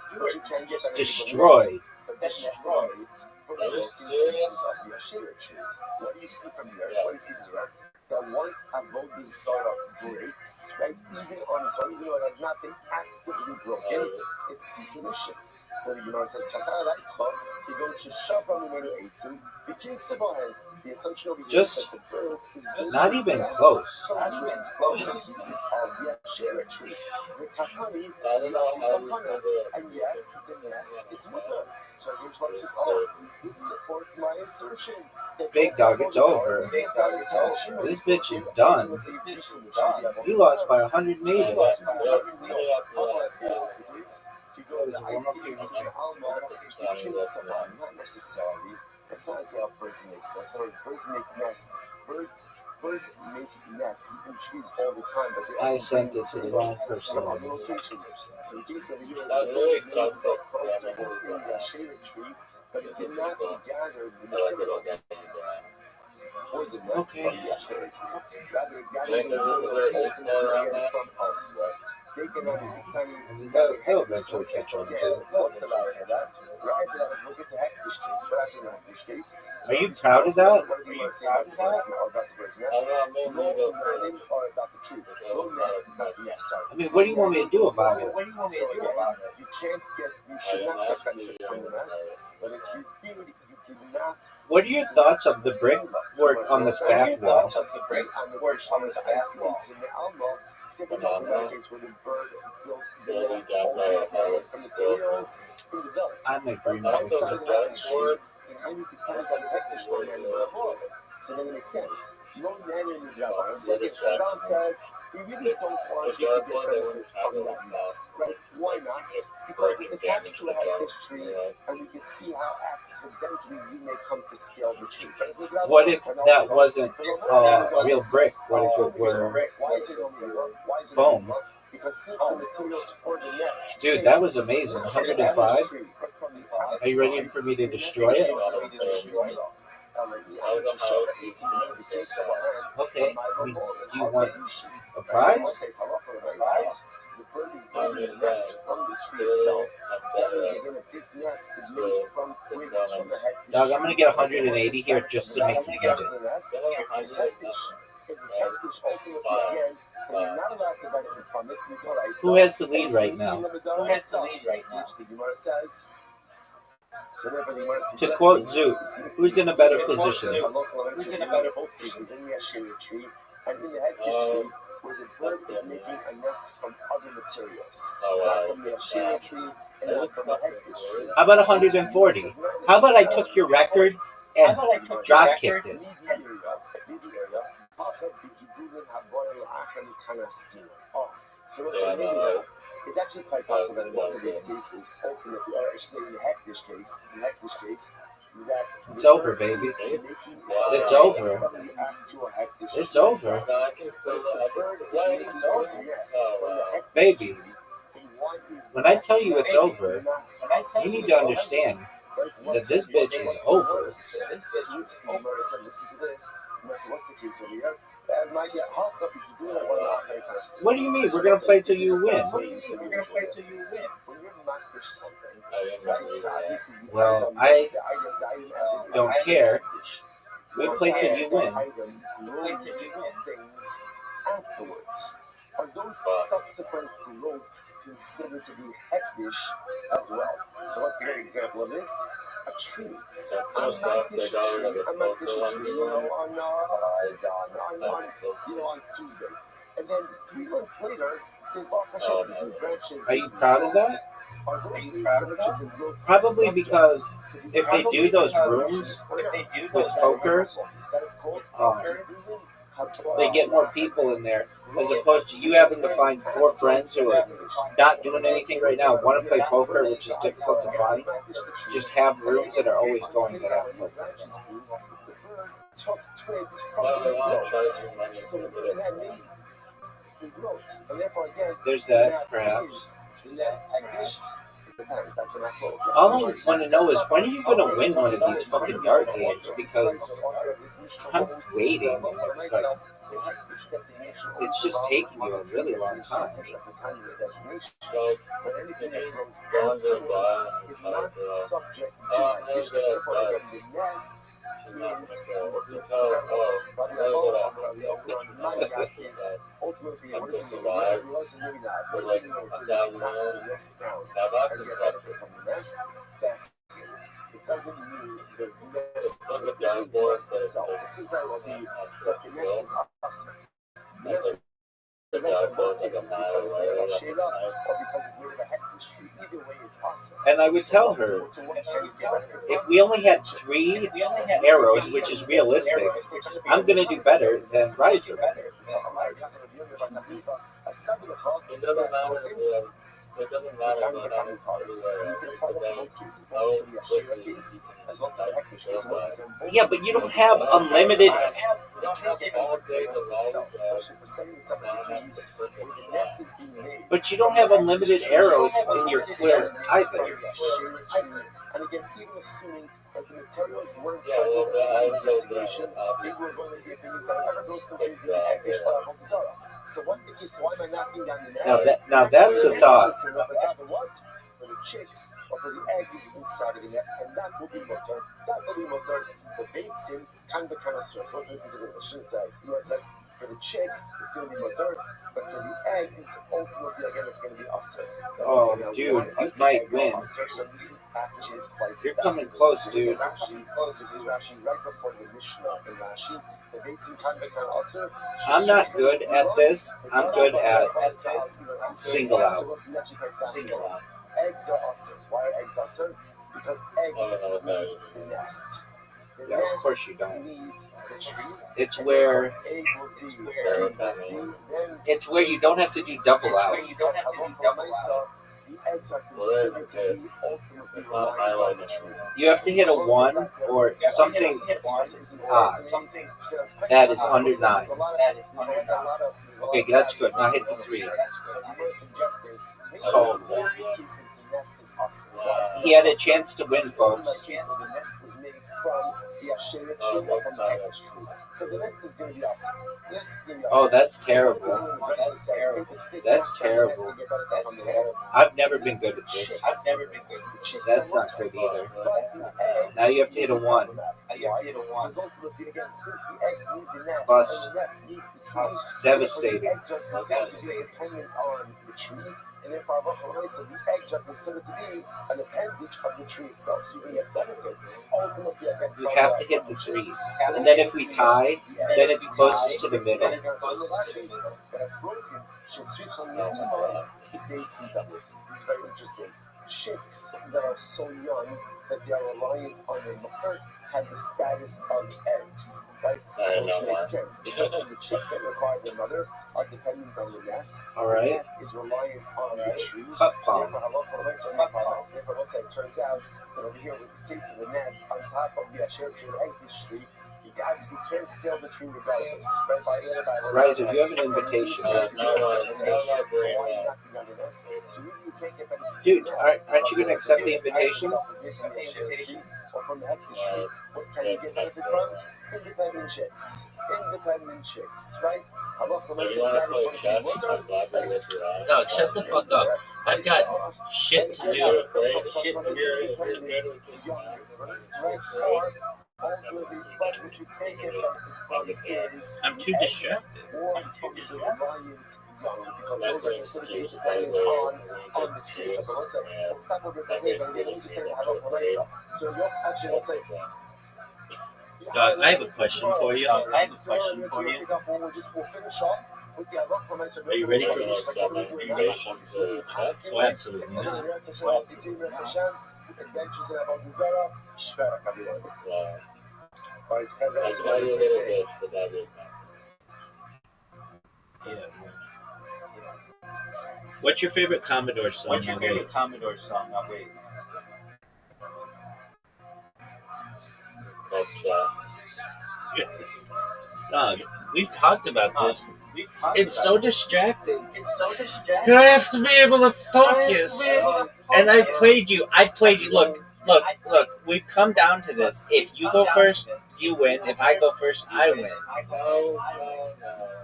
destroyed. But that nest is made from the pieces of the Asherah tree. What do you see from here? What do you see from here? That once Avodah Zarah breaks, right, even on its own, even though it has not been actively broken, it's decommissioned. So the Gemara says, the assumption over here Just is that the bird is not even close. from the pieces of the Asherah tree. The Kakani is Bakana, and yet the nest is Mutter. So here's what says, this supports my assertion. Big dog, it's over. This bitch is done. You lost by 180. Not necessarily. That's not as how birds make nests. Birds make nests. Birds make nests in trees all the time, but they I sent it to the wrong person. other locations. So the case over here is in the Asherah tree, but it did not gather the materials. Or the nest from the Asherah tree. Rather, it gathered the materials from us. They cannot be They'll eventually catch on to. What's the value of that? Right, we'll get to Hektish case. What happened in the Hektish case? Are you proud of that? What do you want to say about the bird's nest? Or about the bird's nest? Or about the tree? Yes, sorry. I mean, what do you want me to do about it? So again, you can't get, you should not get benefit from the nest, but if you did, you did not. What are your thoughts of the brick work on this back wall? The brick on the back wall. It's in the Alma. Simply in that case where the bird built the nest from materials in the belt. I'm in agreement with Outside you. of the tree, and I need to come by the Hektish one and the wall. So then it makes sense. No man in the Rabbi. So again, Chazal said, we really don't want you to get benefits from that nest, right? Why not? Because it's attached to a Hektish tree, and we can see how accidentally you may come to scale the tree. What if that wasn't real brick? What if it were foam? Because since the materials for the nest, Dude, that was amazing. 105? Are you ready for me to destroy it? Okay. I mean, do you want a prize? The bird is building the nest from the tree itself. That means again, if this nest is made from twigs from the head. Dog, I'm going to get 180 here just to make you get it. It's hectish ultimately again, and you're not allowed to benefit from it. Who has the lead right now? Which the Gemara says. To quote Zoot, who's in a better position? Who's in a better position? In the Asherah tree and in the Hektish tree, where the bird is making a nest from other materials, not from the Asherah tree and not from the Hektish tree. How about 140? How about I took your record and drop kicked it? It's actually quite possible that in one of these cases, ultimately, or I should say in the Hektish case, that it's over, baby. It's over. It's over. Baby, when I tell you it's over, you need to understand that this bitch is over. Listen to this. So what's the case over here? What do you mean? We're going to play till you win. Well, I don't care. We play till you win. Afterwards. Are those subsequent growths considered to be hektish as well? So what's a great example of this? A tree. I might fish a tree, on Tuesday. And then 3 months later, there's these new branches. Are you proud of that? Are those new branches and roots Probably subject because to the if they do those rooms with poker, that is called they get more people in there, as opposed to you having to find 4 friends who are not doing anything right now, want to play poker, which is difficult to find. Just have rooms that are always going to have poker. Took twigs from the growth, so it had made the growth, and therefore again, There's that, perhaps. the nest addition. That's an apple. All I want to know is, when are you going to win one of these fucking dart games? Because I'm waiting, and it's just taking you a really long time. But anything that grows afterwards is not subject to addition. Therefore, again, the nest is ultimately what is it? Loves and maybe not. What is it? It's not the nest down. And you get benefit from the nest. It doesn't mean the nest is the nest itself. It could very well be that the nest is awesome. The nest in both cases because it's made of a shade up or because it's made of a hectic tree. Either way, it's awesome. And I would tell her, if we only had 3 arrows, which is realistic, I'm going to do better than Riser. It doesn't matter about how many Yeah, but you don't have unlimited. But you don't have unlimited arrows in your clear either. And again, even assuming that the materials weren't present in the investigation, they were going to be opinions that those countries will be active. So what the case? Why am I knocking down the nest? Now that's a thought. What? For the chicks or for the eggs inside of the nest, and that will be mutter. That will be mutter. The baits in kind of source. Let's listen to the shins guys. You know what it says? For the chicks, it's going to be mutter, but for the eggs, ultimately again, it's going to be usher. Oh, dude, you might win. So this is actually quite. You're coming close, dude. This is Rashi right before the Mishnah in Rashi. The baits in kind of usher. I'm not good at this. I'm good at single out. Single out. Eggs are usher. Why are eggs usher? Because eggs need the nest. The Yeah, of course you nest don't. needs the tree. It's where Egg will be you don't have to do double out. The eggs are considered to be ultimately lying on the tree. You have to hit a 1 or something odd. That is under 9. Okay, that's good. Now hit the 3. Oh. He had a chance to win, folks. The nest was made from the Asherah tree or from the Haggadah tree. So the nest is going to be awesome. Oh, that's terrible. That's terrible. I've never been good at this. That's not good either. Now you have to hit a 1. Bust. Devastating. And if the eggs are considered to be an appendage of the tree itself, so you can get benefit. Ultimately, You have to hit the 3. And then if we tie, then it's closest to the middle. It's very interesting. Chicks that are so young that they are reliant on their mother have the status of eggs, right? So it makes sense because the chicks that require their mother are dependent on the nest. All right. The nest is reliant on the tree. Cut palm. It turns out that over here with this case of the nest on top of the Asher tree, the egg tree, you obviously can't scale the tree regardless. Riser, you have an invitation. Dude, aren't you going to accept the invitation? Or from the tree. What can you get benefit from? Independent chicks. Independent chicks, right? Dog, shut the fuck up. I've got shit to do. I'm too distracted. Because those are considered dependent on the tree. So let's stop over the So you'll actually will say, Dog, I have a question for you. We'll finish off. Are you ready for this? Invasion to chess? Oh, absolutely not. Wow. I saw you a little bit, but that did Yeah. What's your favorite Commodore song? What's your favorite Commodore song? Oh, wait. It's called Chess. Dog, we've talked about this. It's so distracting. It's so distracting. You have to be able to focus. And I've played you. Look. We've come down to this. If you go first, you win. If I go first, I win. No.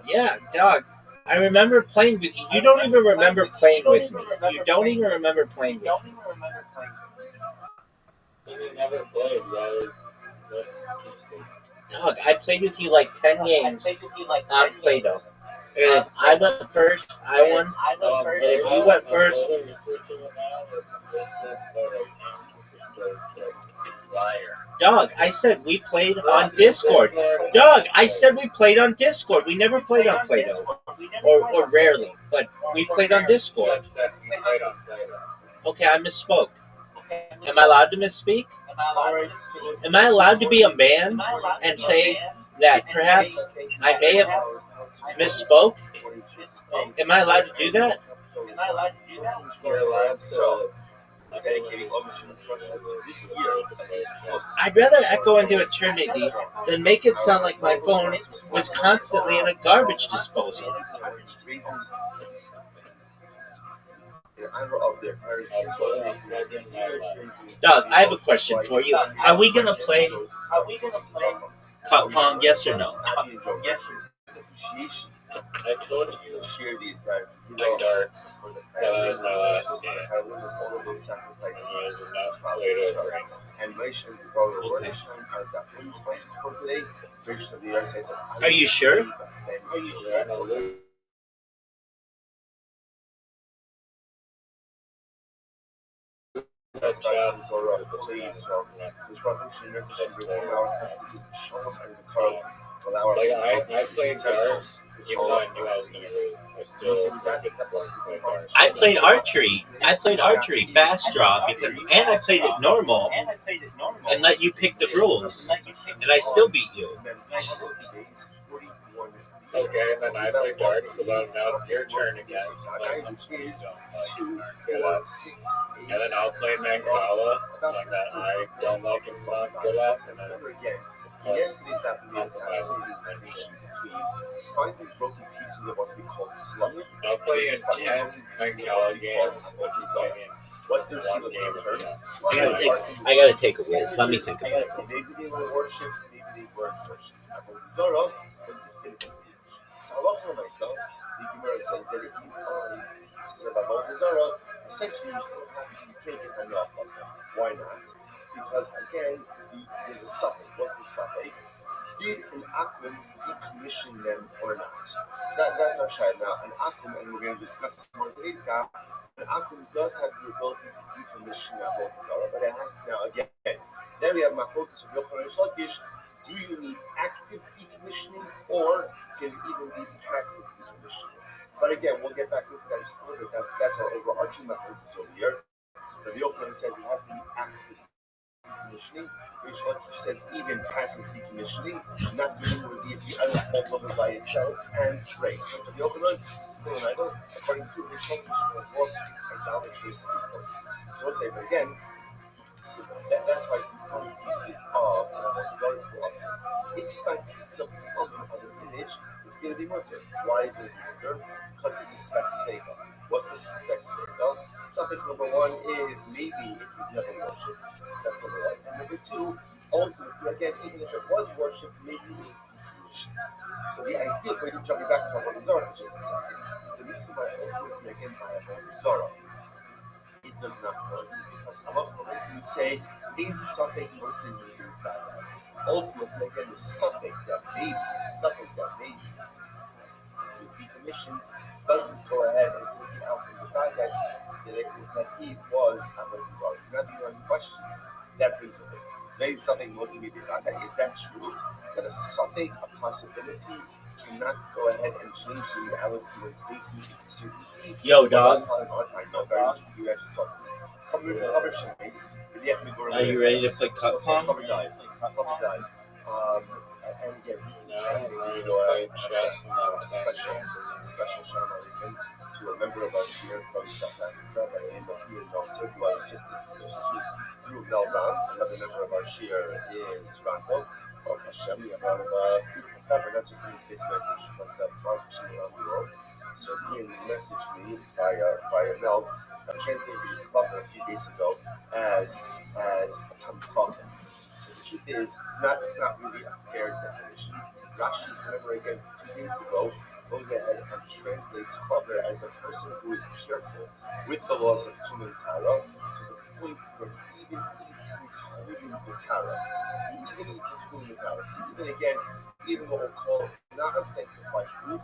Yeah, dog. I remember playing with you. You don't even remember playing with me. You don't even remember playing with me. You never played, guys. Dog, I played with you like 10 games on Play-Doh. And if I went first, I won. And if you went first, dog, I said we played on Discord. Dog, I said we played on Discord. We never played on Play-Doh. Or rarely, but we played on Discord. Okay, I misspoke. Am I allowed to misspeak? Am I allowed to be a man and say that perhaps I may have misspoke? Am I allowed to do that? You're allowed to. I'd rather echo into eternity than make it sound like my phone was constantly in a garbage disposal. Doug, I have a question for you. Are we gonna play Cup Pong? Yes or no? I told you my darts. That was my last game. There's enough Play-Doh drink. Are you sure? I played darts, even though I knew I was going to lose. I still think it's fun to play darts. I played archery, fast draw, and I played it normal, and let you pick the rules, and I still beat you. Okay, and then I played darts, so now it's your turn again. And then I'll play Mancala, something that I don't like and not good at, and then it's I'll play you in 10 Mancala games if you play me in one game of the I gotta take a whiz. Let me think about it. Maybe they were worshipped, maybe they weren't worshipped. Zorah was definitive. Halacha myself, the Gemara says that if you find pieces of Avodah Zarah, essentially you still have to take it on off of them. Why not? Because again, there's a suffix. What's the suffix? Did an akum decommission them or not? That's our shayla. Now, an akum, and we're going to discuss this more today's daf. An akum does have the ability to decommission Avodah Zarah, but it has to now again. Then we have Machotus of Yochanan and Shlakish. Do you need active decommissioning or can it even be passive decommissioning? But again, we'll get back into that in just a little bit. That's our overarching Machotus over here. The Yochanan says it has to be active decommissioning, which says even passive decommissioning, not meaning would be if the idol falls over by itself and breaks. So the Yochanan is still an idol, according to which has lost its idolatrous importance. So let's say, but again, that's why you find pieces of Zoris lost. If you find pieces of the Slogan on this image, it's going to be mutter. Why is it mutter? Because it's a spec svega. What's the spec svega? Suffix number one is maybe it was never worshipped. That's number one. And number two, ultimately, again, even if it was worshipped, maybe it was decommissioned. So the idea, going to jumping back to Avodah Zarah for just a second, the reason why ultimately again by Avodah Zarah, it does not work is because a lot of the say in suffix what's in the bad. Ultimately, again, the suffix that may was decommissioned doesn't go ahead and take it out from the bad that it was Avodah Zarah. So now the one questions that principle. Maybe something was in the bad. Is that true? That a suffix upon possibility cannot go ahead and change the reality when facing its certainty. Yo, dog. Are you ready to play cup pong? And again, No, I'm going to play chess and special shaman to a member of our shir from South Africa by the name of Ian Meltzer, who I was just introduced to through Melban, another member of our shir in Toronto. Baruch Hashem, we have a beautiful staff, not just in the space meditation, but Baruch Hashem around the world. So Ian messaged me via Mel, translated the club a few days ago as a kamkaka. So the truth is, it's not really a fair definition. Rashi, remember again, 2 days ago, goes ahead and translates cover as a person who is careful with the laws of Tum and Tara to the point where even eats his chulin b'tara. Even eats his chulin b'tara. So even what we'll call non-sanctified food,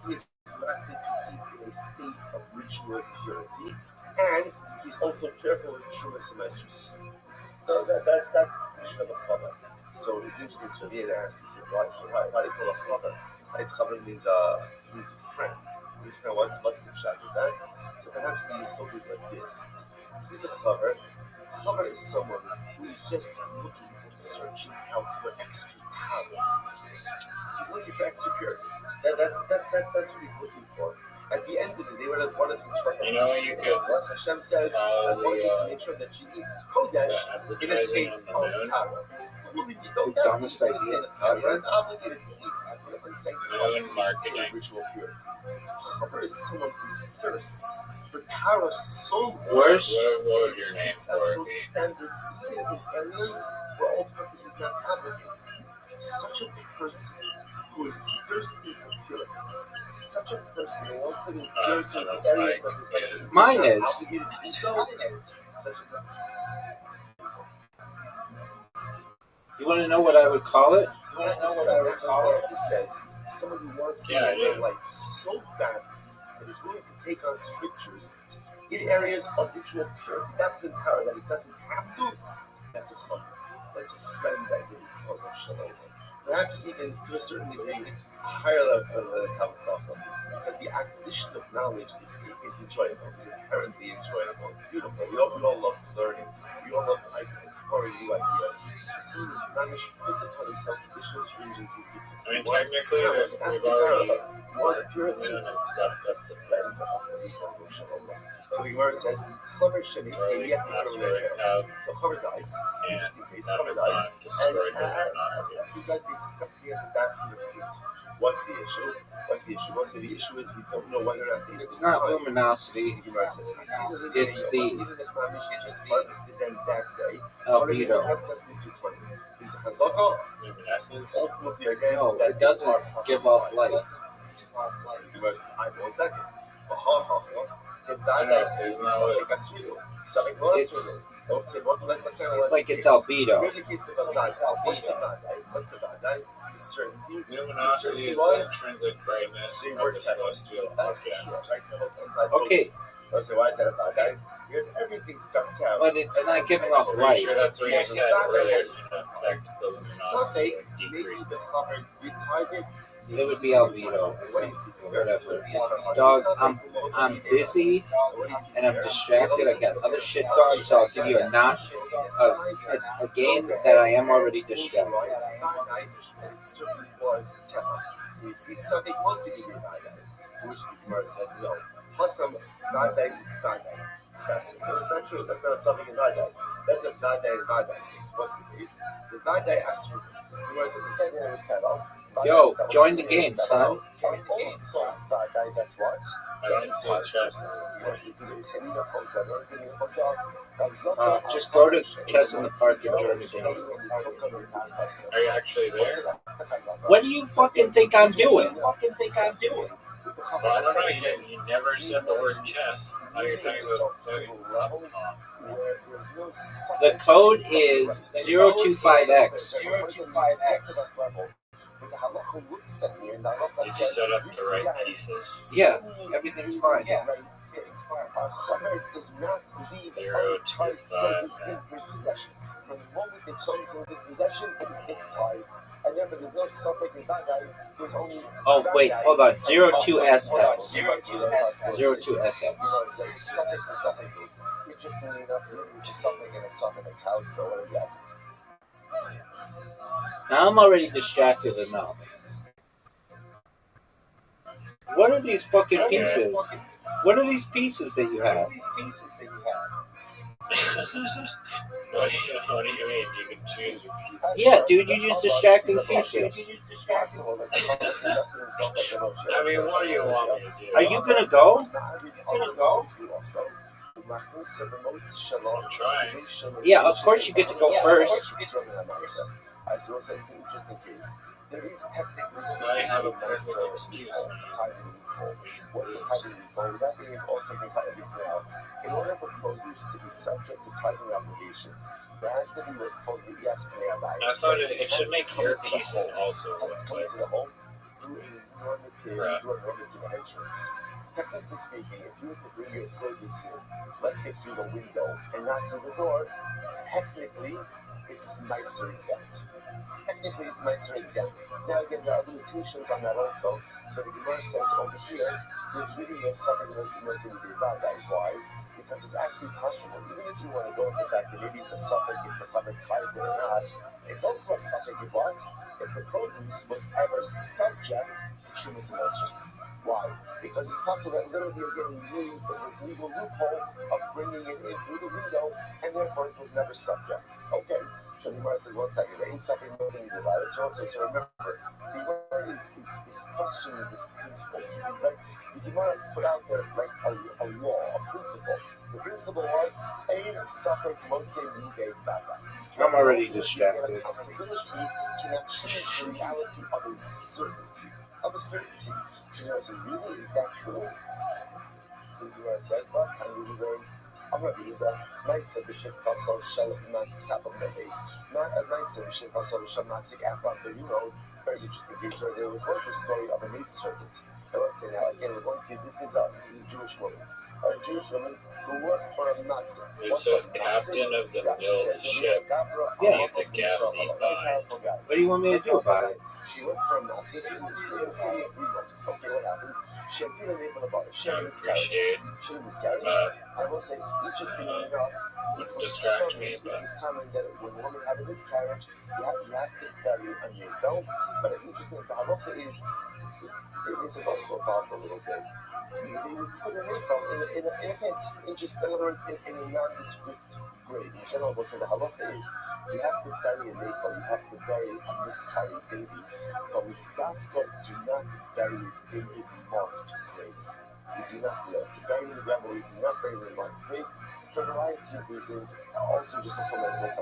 he is expected to eat in a state of ritual purity, and he's also careful with Trumas and Esrus. So that's that definition of a chaver. So it's interesting. So Rabbi asked, he said, why do you call a chaver? Chaver means a friend. What's the shot with that? So perhaps the yesod is like this. He's a chaver. Chaver is someone who is just looking and searching out for extra power. He's looking for extra purity. That's what he's looking for. At the end of the day, what does the Torah? You know, you could. Hashem says, I want you to make sure that you eat kodesh in a state of power. You don't have to eat in a state of power. You're not obligated to eat. I'm saying ritual purity. Chaver is someone who thirsts for power so much. What would your name for those standards, even in areas where ultimately he's not obligated. Such a person who is thirsty for purity. Such a person who wants to be purity in areas of his life. Mine is. Obligated to do so. Such a person. You want to know what I would call it? That's what I would call it. Who says someone who wants to live their life so bad that is willing to take on strictures in areas of ritual purity, depth and power that he doesn't have to. That's a chaver. That's a friend that really called Shalom. Perhaps even to a certain degree, a higher level of the kamkaka, because the acquisition of knowledge is enjoyable. It's inherently enjoyable. It's beautiful. We all love learning. We all love exploring new ideas. See, Ramish puts upon himself additional stringencies because I mean, technically, he wants purity. That's the friend of Shalom. So the Gemara says, chaver sheni say yet so chaver dies. Interesting case, chaver dies. And you guys they discovered he has a basket of fruit. What's the issue? Well, so the issue is we don't know whether or not It's not luminosity. The Gemara says It's the even if Ramish just harvested them that day. albedo. Is chazaka luminescence. ultimately again? No, it doesn't give off light. The Gemara says, I know 1 second. It's like it's albedo. Here's a case of a bad. What's the bad? The certainty. Luminosity is the intrinsic brightness of the celestial object. Okay, So why is that a bad guy? Because everything starts out. but it's not giving off I'm light. sure that's what you said earlier. It's going to affect the luminosity or Maybe decrease the it. cover did target. It would be albedo. What do you see? Whatever. Dog, I'm busy and I'm distracted. I got other shit going, so I'll give you a game that I am already distracted. And it certainly was Tefa. So you see something wants to give you a which the Gemara says no. Hasam Vadai is Vadai. It's fascinating. No, it's not true. That's not a suffix in Vadai. That's a Vadai and Vadai. It's what's the case? The Vadai Asru. So the Gemara says the second one is Tefa. Yo, join the game, son. Also Vadai, that's what? I don't see chess. Just go to Chess in the Park and join the game. Are you actually there? What do you fucking think I'm doing? Well, I don't know. You never said the word chess. Now you're talking about The code is 025X. Did you set up to write pieces? Yeah, everything's fine. Does not leave 025. in his possession. From the moment it comes in his possession, it's tied. And then, but there's no suffix in that guy. There's only. Oh, wait, hold on. 02SX. 02SX. You know, it says suffix to suffix. Interestingly enough, really, it's a suffix and a suffix like house. So what is that? Now I'm already distracted enough. What are these fucking pieces? What are these pieces that you have? What do you mean? You can choose your piece. Yeah, dude, you use distracting pieces. I mean, what do you want me to do? Are you gonna go? I'm trying. Yeah, of course you get to go first. I suppose that's an interesting case. There is technically I have a perfect excuse. What's the tithing loophole? That being all technicalities now. In order for produce to be subject to tithing obligations, there has to be what's called the ESPA. I thought it should make your pieces also Has to look come like to the home through a normative entrance. Technically speaking, if you were to bring your produce in, let's say through the window and not through the door, technically it's nicer exempt. Technically it's nicer exempt. Now again, there are limitations on that also. So the Gemara says over here, there's really no something that's supposed to be about that. Why? Because it's actually possible, even if you want to go with the fact that maybe it's a suffix if the cover tied there or not, it's also a suffix if what? If the produce was ever subject to Chumas and Esrus. Why? Because it's possible that literally you're getting used in this legal loophole of bringing it in through the window, and therefore it was never subject. Okay, so the Gemara says, 1 second, there ain't something more than you divide it. So remember, the Gemara is questioning this principle, right? The Gemara put out there like a law, a principle. The principle was, Ein Safek Motse Nidei Baba. I'm already distracted. A possibility cannot change the reality of a certainty. So, really, is that true? So you are said, but I'm really going, I'm going to be the nice of the ship fossil shell of nuts top of the base. Not a nice of the ship fossil shell nuts after, but very interesting case where there was once a story of a maid servant. I won't say now, again, this is a Jewish woman. A Jewish woman who worked for a Nazi. It says captain of the mill ship. Yeah. It's a gassy vibe. What do you want me to do about it? She worked for a Nazi in the city of Fremont. Okay, what happened? She had three label of She had a miscarriage. I will say, interestingly enough, it was common that when a woman had a miscarriage, you have to bury a navel. But interesting, the halacha is, this is also evolved a little bit. They would put a navel in a pit, in other words, in a nondescript grave. In general, what's in the halacha is, you have to bury a navel, you have to bury a miscarried baby, but we do not bury it in a marked grave. We do not do that. To bury in the ground, we do not bury in a marked grave. For a variety of reasons, also just from a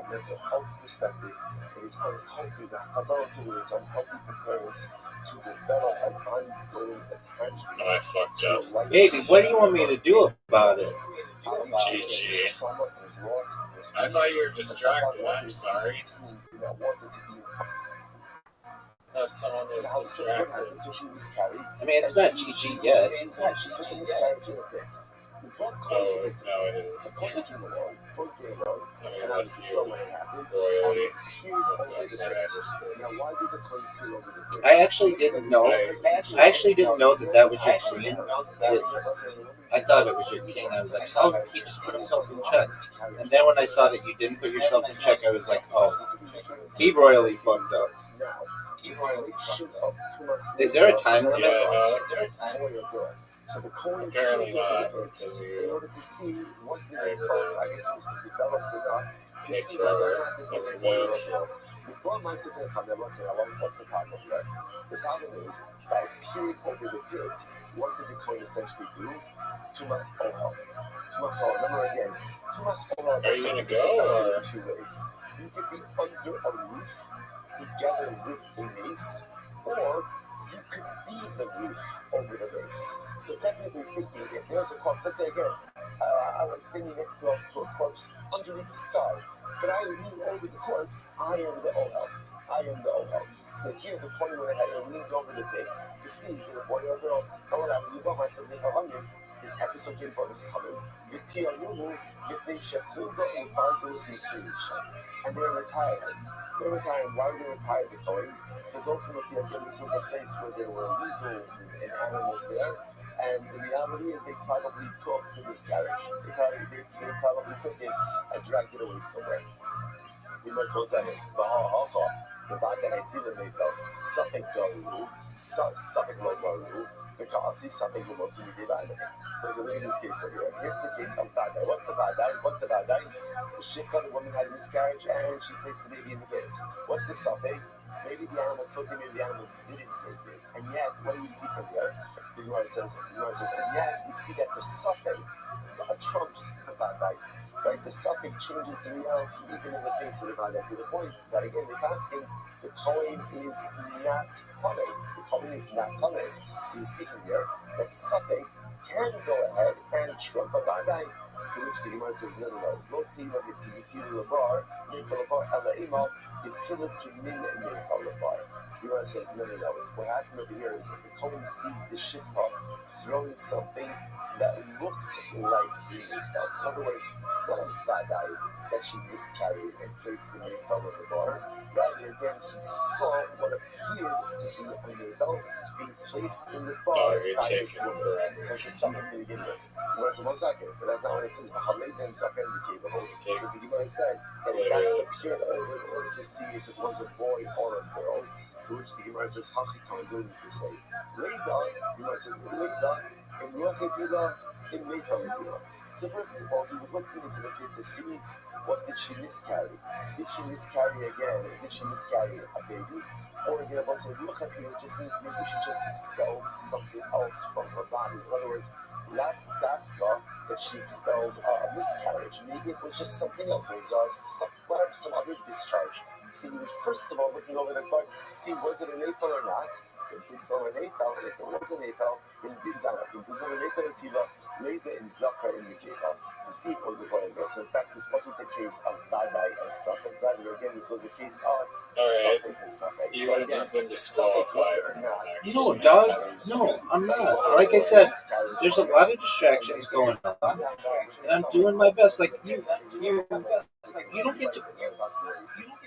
mental health perspective, it is unhealthy. The Chazal is unhealthy for parents to develop an ongoing attachment. I fucked up. Baby, what do you want me to do about it? GG. I thought you were distracted. I'm sorry. Someone was distracted. So she miscarried. I mean, it's not GG yet. She put the miscarriage in a bit. Oh, now it is. And obviously so when it happened, Royally. now why did the coin peel over the bridge? I actually didn't know. I actually didn't know that was your king. I thought it was your king. I was like, oh, he just put himself in check. And then when I saw that you didn't put yourself in check, I was like, oh, he royally fucked up. Is there a time limit? So the coin Apparently not. in order to see was this a coin, I guess it was developed or not, to see whether or not it was a coin or not. The problem I'm sitting there, I'm not saying, what's the problem here? The problem is, by peering over the pit, what did the coin essentially do? Tumas Ohel. Tumas Ohel. Remember again, Tumas Ohel. Are you going to go? In two ways. You could be under a roof together with a mace, or you could be the roof over the mace. So technically speaking, if there's a corpse, let's say again, I'm standing next to a corpse underneath the sky, but I lean over the corpse, I am the Ohel. So here, the point where I leaned over the pit to see, is it a boy or a girl? And what happened? You got myself, I'm This episode came from the Talmud. V'tiyanuhu mipnei shechuldo u'bardos mitzvah. And they retired. They retired. Why did they retire the Kohen? Because ultimately, again, this was a place where there were weasels and animals there. And the reality is they probably took the miscarriage. They probably took it and dragged it away somewhere. We might as well say it. The fact that I didn't make them, something go, something low, the cause is something who wants to be divided. There's a look at this case over here. Here's the case of Badai. What's the Badai? The Shikha, the woman had a miscarriage and she placed the baby in the gate. What's the suffix? Maybe the animal took it, maybe the animal didn't take it. And yet, what do we see from here? The Gemara says, and yet we see that the suffix trumps the Badai. Right, the suffix changes the reality even in the face of the Badai, to the point that again, the fasting, the Kohen is not Tameh. The Kohen is not Tameh. So you see from here that suffix can go ahead and trump a Badai. To which the Gemara says, no. Lo pila v'tivitilu labar, neikol labar ela ima, v'tilu kimin neikol labar. The Gemara says, no. What happened over here is that the Kohen sees the Shifra throwing something that looked like the Neifel. In other words, it's not a Badai that she miscarried and placed the Neifel in the bar. Rather, again, he saw what appeared to be a Neifel being placed in the bar by this woman. So it's a summon to begin with. One second, but that's not what it says. But Halayden Zakar indicate the whole thing. The Gemara said that it got to appear in order to see if it was a boy or a girl. To which the Gemara says, Hachikon is to say, Leida, Gemara says, Leida, so first of all, he was looking into the kid to see what did she miscarry. Did she miscarry again? Did she miscarry a baby? Or he also look at it just means maybe she just expelled something else from her body. In other words, not that she expelled a miscarriage. Maybe it was just something else. It was some other discharge. So he was first of all looking over the card to see was it an apple or not. If it's on an apple, and if it was an apple, then did that. If it was on an apple, later in Zakar in the Gita to see if it was a boy or girl. So in fact, this wasn't the case of Badai and Safek. Rather, again, this was the case of Safek and Safek. So again, Safek or not. No, dog. No, I'm not. Like I said, there's a lot of distractions going on, and I'm doing my best. Like you don't get to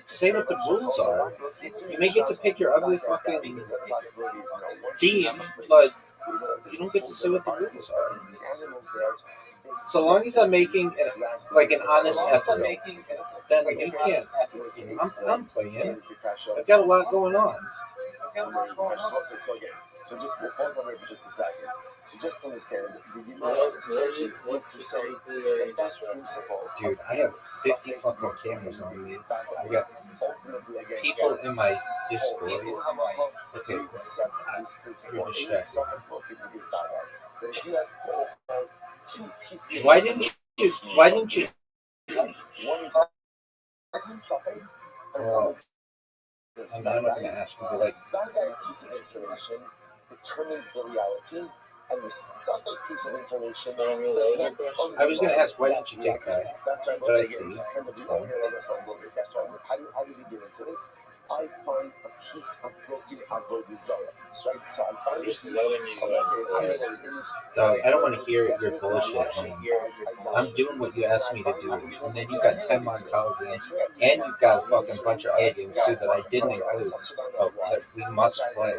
say what the rules are. You may get to pick your ugly fucking theme, but you don't get to say what the rules are. So long as I'm making an honest effort, then you can't. I'm playing. I've got a lot going on. So just we'll pause on it for just a second. So just understand, the Gemara says that principle. Dude, I have 50 fucking cameras on me. I got people in my Discord. Okay, you're distracted. Why didn't you? One is something, and one is I'm not going to ask you, but like, that piece of information determines the reality, and the second piece of information I was going to ask, why didn't you take that? That's right. Most again, just kind of we don't hear ourselves a little bit. That's right. How do we get into this? I find a piece of broken avodah zarah. So I'm just letting you. Dog, I don't want to hear your bullshit. I'm doing what you asked me to do, and then you got 10 more college games, and you got a fucking bunch of other games too that I didn't include, that we must play.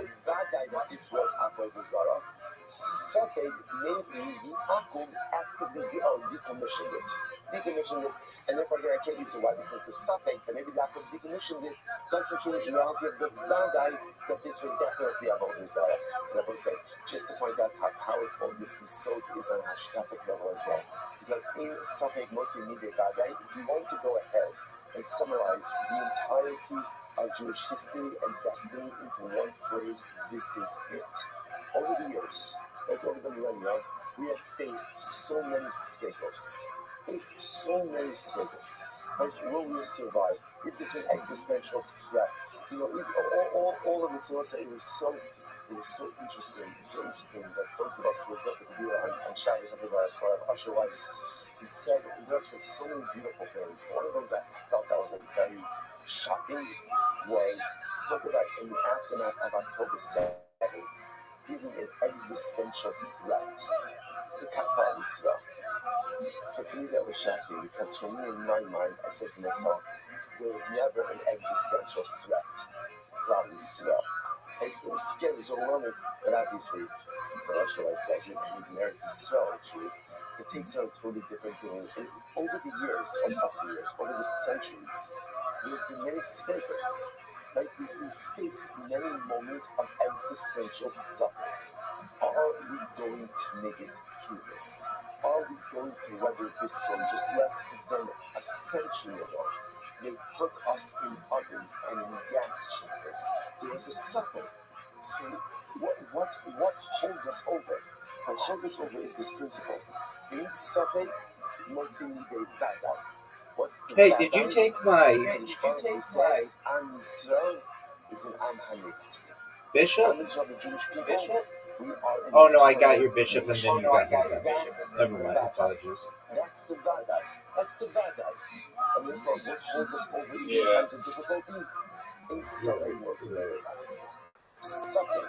This was avodah zarah. Safek, maybe the Akum actively decommissioned it. And therefore, again, I can't use it. Why? Because the Safek, that maybe the Akum decommissioned it, doesn't change the reality of the Vadai that this was definitely about desire. Rabbi said, just to point out how powerful this is on a hashkafic level as well. Because in Safek Motzi Midei Vadai, if you want to go ahead and summarize the entirety of Jewish history and destiny into one phrase, this is it. Over the years, like over the millennia, we have faced so many skekos. Like, will we survive? Is this an existential threat? You know, all of this. It was so interesting. That those of who was up at the bureau on Shabbos, by Usher Weiss, he said so many beautiful things. One of those I felt that was very shocking was he spoke about in the aftermath of October 7th. Giving an existential threat the Kappa Israel. So to me that was shocking because for me in my mind I said to myself, there was never an existential threat about Israel. It was scary, it was overwhelming, but obviously the Russian says he's married to Israel actually. It takes on a totally different thing. And over the years, over the centuries, there's been many speakers. Like we faced many moments of existential suffering. Are we going to make it through this? Are we going to weather this storm? Just less than a century ago, they put us in ovens and in gas chambers. There was a suffering. So what holds us over? What holds us over is this principle. In suffering, Monsignor de Bada. What's the Hey, Bada? did you take my Am Yisrael is an Am Hanetzki. bishop? Am Yisrael, the Jewish people. Bishop? We are in Oh no, I eternal got your bishop and then you got my nation. bishop. Never mind, apologies. That's the Vada. That's the Vada. And therefore, what holds us over in times of difficulty? In suffering, what's the Suffering.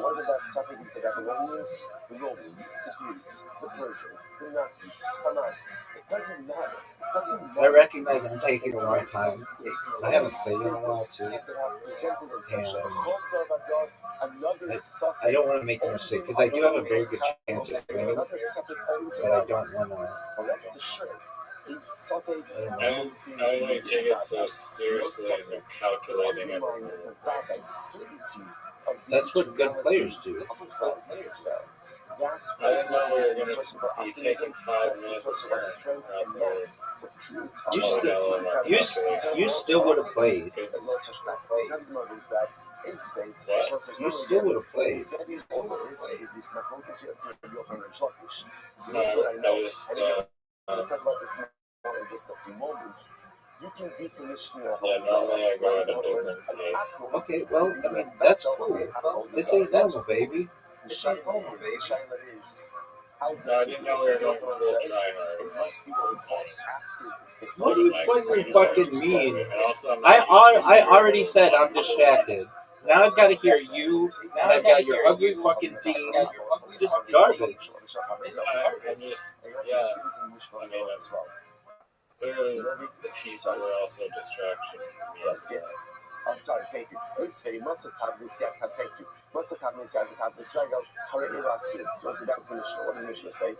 What about suffering is the Babylonians, the Romans, the Greeks, the Persians, the Nazis, Hamas. It doesn't matter. It doesn't matter. I recognize I'm taking a long time. I haven't played in a while too. I don't want to make a mistake because I do have a very good chance of winning, but I don't want to. I only take it so seriously and I'm calculating everything. That's what good players do. I didn't know we were going to be taking 5 minutes of time. You still would have played. You still would have played. In just a few moments, you can decommission your Yeah, normally I go at a different pace. Okay, well, I mean, that's cool. This ain't normal, baby. This ain't normal, baby. No, I didn't know we were going full try hard. It must be what we call active. What do you fucking mean? And also, I'm I already said I'm distracted. Now I've got to hear you, and I've got your ugly fucking theme. Just garbage. I'm just, yeah. I mean, clearly the pieces were also a distraction for me. Yes, yeah. I'm sorry, thank you. It's very much a time this year. Thank you. Much a time this year. This right now, how it was here. So it's the definition. What the mission say?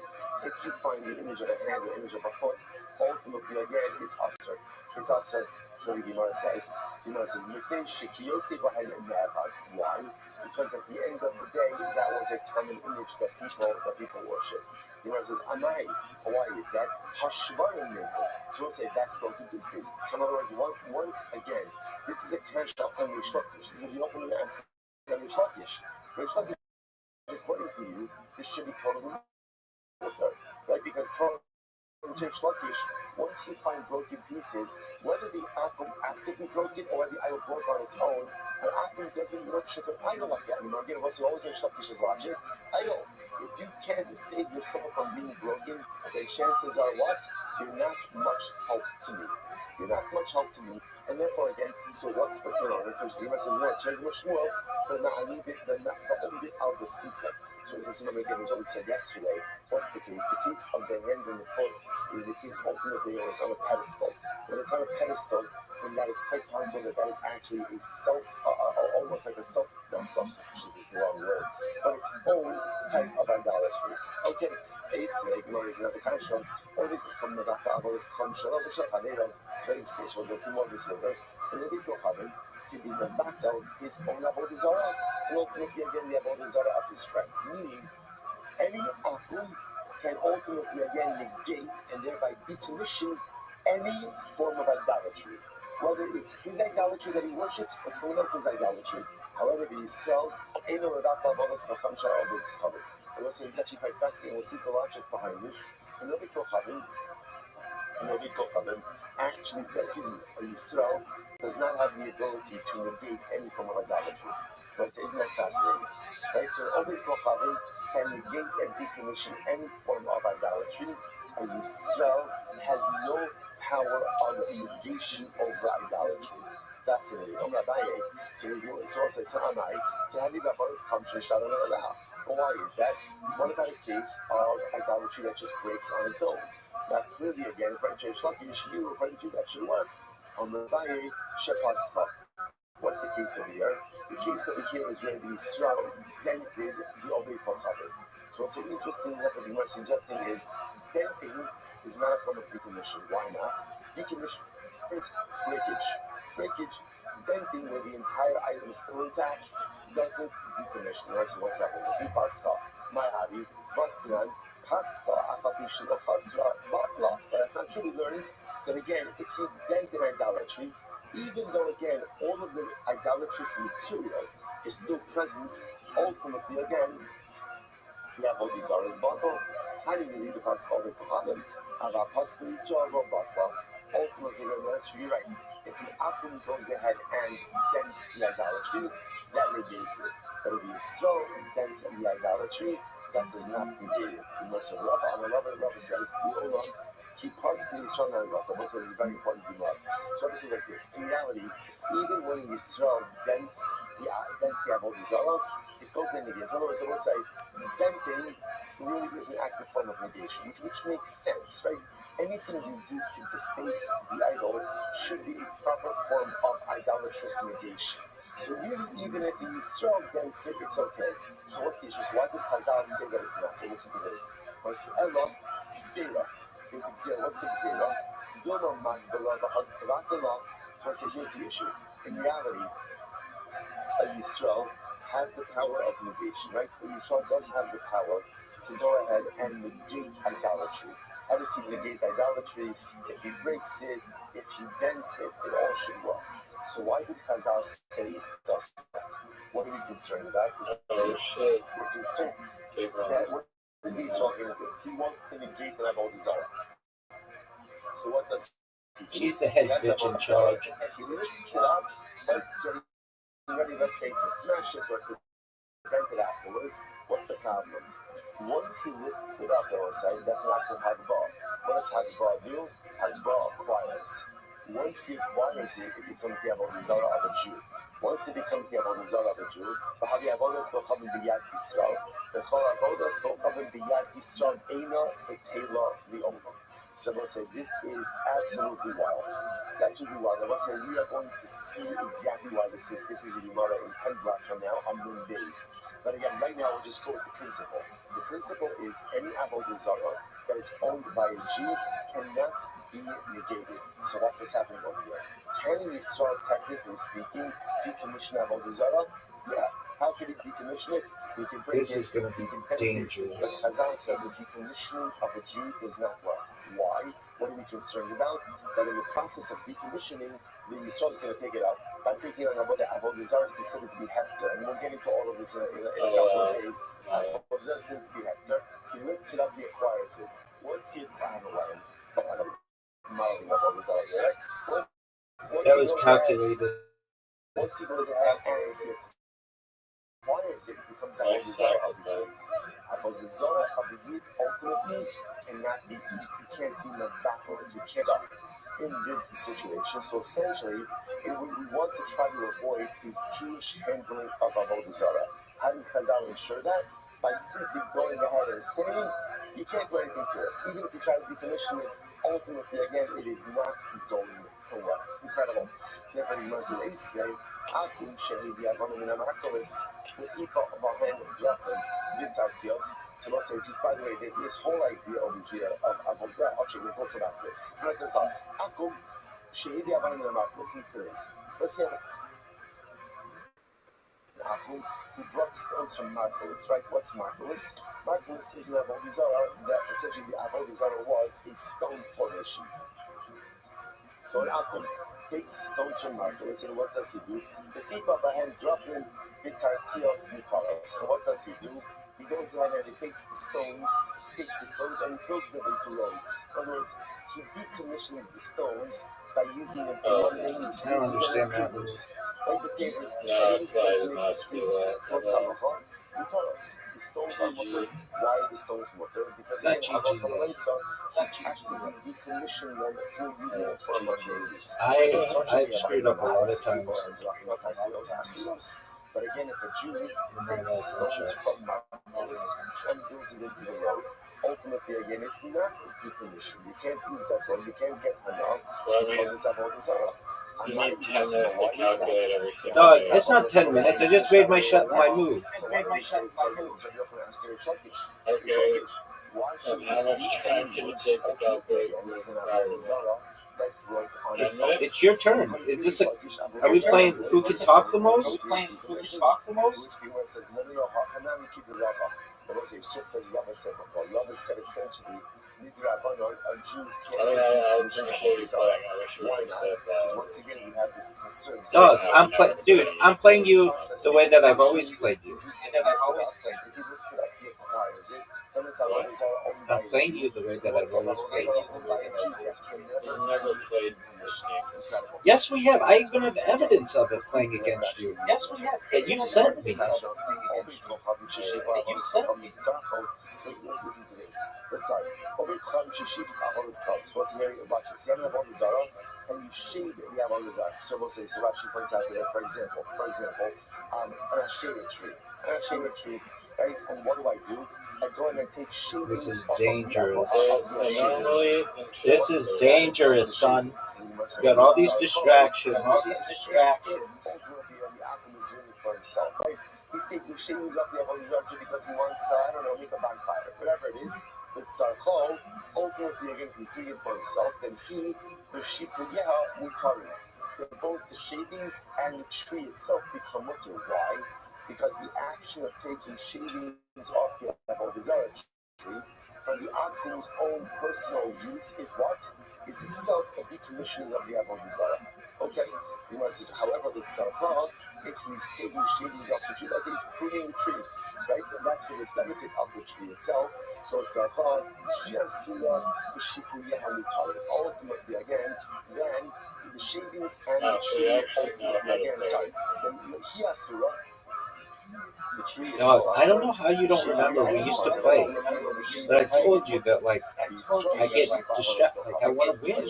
If you find the image of a hand or image of a foot, ultimately again, it's usher. It's usher. So the Gemara says, "Mifnei shekiyotzi b'hen ne'avad." Why? Because at the end of the day, that was a common image that people worship. The Gemara says, "Amai." Why is that? Hashvarim ne'avad. So we'll say that's broken pieces. So in other words, once again, this is a kasha on Rish Lakish. This is what you open and ask on Rish Lakish. Rish Lakish, according to you, this should be totally water, right? Because Rish Lakish, once you find broken pieces, whether the apple actively broke it or the idol broke on its own, an apple doesn't worship an idol like that anymore. Again, what's always Rish Lakish's logic? Idol. If you can't save yourself from being broken, then chances are what? You're not much help to me. You're not much help to me. And therefore, again, so what's going on? The Gemara says, no, change my shmuel, but now I need it, but not the out the season. So it says, remember again, is what we said yesterday. What's the case? The case of the hand and the foot is the case ultimately when it's on a pedestal. When it's on a pedestal, then that is quite possible that is actually a almost like a not self-sufficient is the wrong word, but its own type of idolatry. Okay, like Gemara is another kind of everything from the back of this control of the shop, and they don't say this was a small disliver, and they go having to be the back down his own avodah zarah, and ultimately again the avodah zarah of his friend. Meaning, any akum can ultimately again negate and thereby decommission any form of idolatry, whether it's his idolatry that he worships or someone else's idolatry. However, the Yisrael ain't no without the avodas b'chamsha of the cover. And also, it's actually quite fascinating. We'll see the logic behind this. Rabbi actually, Yisrael does not have the ability to negate any form of idolatry. But isn't that fascinating? Right? So Rabbi Kochavim can negate and decommission any form of idolatry, and Yisrael has no power of negation over idolatry. Fascinating. So we do it. So I say, so am I to have you got brothers come to Shadon Allah. But why is that? What about a case of idolatry that just breaks on its own? Now, clearly, again, according to Reish Lakish, you, according to that should work. On Rabbi Shepasva. What's the case over here? The case over here is where the Yisrael dented the Obey Kochanim. So what's interesting enough, what the Gemara is suggesting is denting is not a form of decommission. Why not? Decommission is breakage. Breakage, denting where the entire item is still intact, doesn't decommission. Right? So what's happening? The Pascha, Ma'avi, Batinan, Pascha, Afapishin, Chasra, Batla. But that's not true. We learned that again, if you dent in idolatry, even though again all of the idolatrous material is still present, ultimately again, you have all these others bottle. How do you leave the Pascha of the Kohanim? Ava Pascha Yisrael Batla. Ultimately, you're right. If the Akum goes ahead and dents the idolatry, that negates it. But if the Yisrael dents the idolatry, that does not negate it. So Rabbi says, we all keep Pascha Yisrael and Rabbi says it's a very important Gemara. So Rabbi says like this: in reality, even when Yisrael dents the Avodah Zarah, it goes in negation. In other words, I will say, denting really is an active form of negation, which makes sense, right? Anything you do to deface the idol should be a proper form of idolatrous negation. So really, even if the Yisrael dents it, it's okay. So what's the issue? So why did Chazal say that it's not? Okay, listen to this. Ella, Ksera. What's the Ksera? Dona Magbala, Bahatala. So I say, here's the issue. In reality, a Yisrael has the power of negation, right? A Yisrael does have the power to go ahead and negate idolatry. How does he negate idolatry? If he breaks it, if he dents it, it all should work. So why did Chazal say it does work? What are we concerned about? We're concerned that what is the Yisrael going to do? He wants to negate an Avodah Zarah. So what does he do? She's the head bitch in charge. And he lifts it up, but getting ready, let's say, to smash it or to dent it afterwards. What's the problem? Once he lifts it up, that's an act of Hagbah. What does Hagbah do? Hagbah acquires. Once he acquires it, it becomes the Avodah Zarah of a Jew. Once it becomes the Avodah Zarah of a Jew, B'havi Avodas B'chavim B'yad Yisrael, B'chol Avodas B'chavim B'yad Yisrael, Eina B'teila Li'omah. So we'll say this is absolutely wild. It's absolutely wild. I will say we are going to see exactly why this is a Gemara in 10 blocks from now on moon days. But again, right now we'll just go with the principle. The principle is any Avodah Zarah that is owned by a Jew cannot be negated. So watch what's happening over here. Can Yisrael, technically speaking, decommission Avodah Zarah? Yeah. How can he decommission it? He can break This is going to be dangerous. But Chazal said the decommissioning of a Jew does not work. Why? What are we concerned about? That in the process of decommissioning, the Yisrael is going to pick it up. By picking it up, Avodah Zarah is considered to be hefker. And we'll get into all of this in a couple of days. Avodah Zarah is considered to be hefker. He lifts it up, he acquires it. Once he acquires it, That was calculated. Once he goes ahead and he acquires it, it becomes Avodah Zarah of the Yid. Avodah Zarah of the Yid ultimately cannot be, you can't be moved backwards. You can't in this situation. So essentially, we want to try to avoid this Jewish handling of Avodah Zarah. How did Chazal ensure that? By simply going ahead and saying, you can't do anything to it. Even if you try to decommission it, ultimately, again, it is not going to work. Incredible. So if anyone says, Israel, Akum Shehidi Avonim in Amakolis, with Ipa Bahen Drachim, Vintartios. So let's say, just by the way, there's this whole idea over here of Avodah. Okay, we'll go to that way. Let's just ask, Akum Shehidi Avonim in Amakolis. Listen to this. So let's hear Akum, who brought stones from Markolis, right? What's Markolis? Markolis is an Avodah Zarah that essentially the Avodah Zarah was a stone formation. So an Akum takes stones from Markolis, and what does he do? The people behind drop him the tartios mutaros. And what does he do? He goes ahead and he takes the stones and builds them into roads. In other words, he decommissions the stones by using them for one thing. I don't understand that. Like this game is, and he uses them to make the seed. So it's Tamachon. Mutaros. The stones are mutter. Why are the stones mutter? Because in he's actively decommissioning them through using them for mundane use. I've screwed up a lot of times. But again, if a Jew takes stones from Mars and builds it into the road, ultimately, again, it's not decommissioned. You can't use that road. You can't get Hanal because it's about Zara. You need 10 minutes to calculate every single Dog, day. it's not 10 minutes. I just made my move. So why don't we say it's Rabbi asking a Turkish? Okay. Why should And how much time should it take to calculate what's probably? 10 minutes? It's your turn. Is this are we playing who can talk the most? It's just as Rabbi said before. Rabbi said essentially, a Jew can't. I appreciate you playing. I wish you would have said Because that. once again, we have this concern. Dog, I'm playing you the way that I've always played you. If he lifts it up, he acquires it. I'm playing you the way that I've always played you. We've never played this game. Yes, we have. I even have evidence of it playing against you. Yes, we have. That you sent me. So listen to this. Sorry. Watch this. You have an Avodah Zarah, and you shave the Avodah Zarah. So we'll say, so Rashi points out here, for example, an Asherah tree. Right? And what do? I go and I take shavings. This is dangerous. Normally, This is dangerous, son. You got all these distractions. Ultimately, the Akum is doing it for himself, right? He's taking shavings off the Avodah Zarah because he wants to, I don't know, make a bonfire, whatever it is. But Sarchol, ultimately, again, if he's doing it for himself, then he, the Shikuyeha, Mutarim. Both the shavings and the tree itself become mutter. Why? Because the action of taking shavings off the Avodah Zarah tree from the Akum's own personal use is what? Is itself a decommissioning of the Avodah Zarah. Okay? The Gemara says, however, with Sarchol, if he's taking shavings off the tree, let's say he's pruning the tree, right? And that's for the benefit of the tree itself. So it's ultimately, again, then the shavings and the tree, ultimately, again, sorry, the tree is Dog, I don't know how you don't remember we used to play. But I told you that, like, I get distracted. Like, I want to win.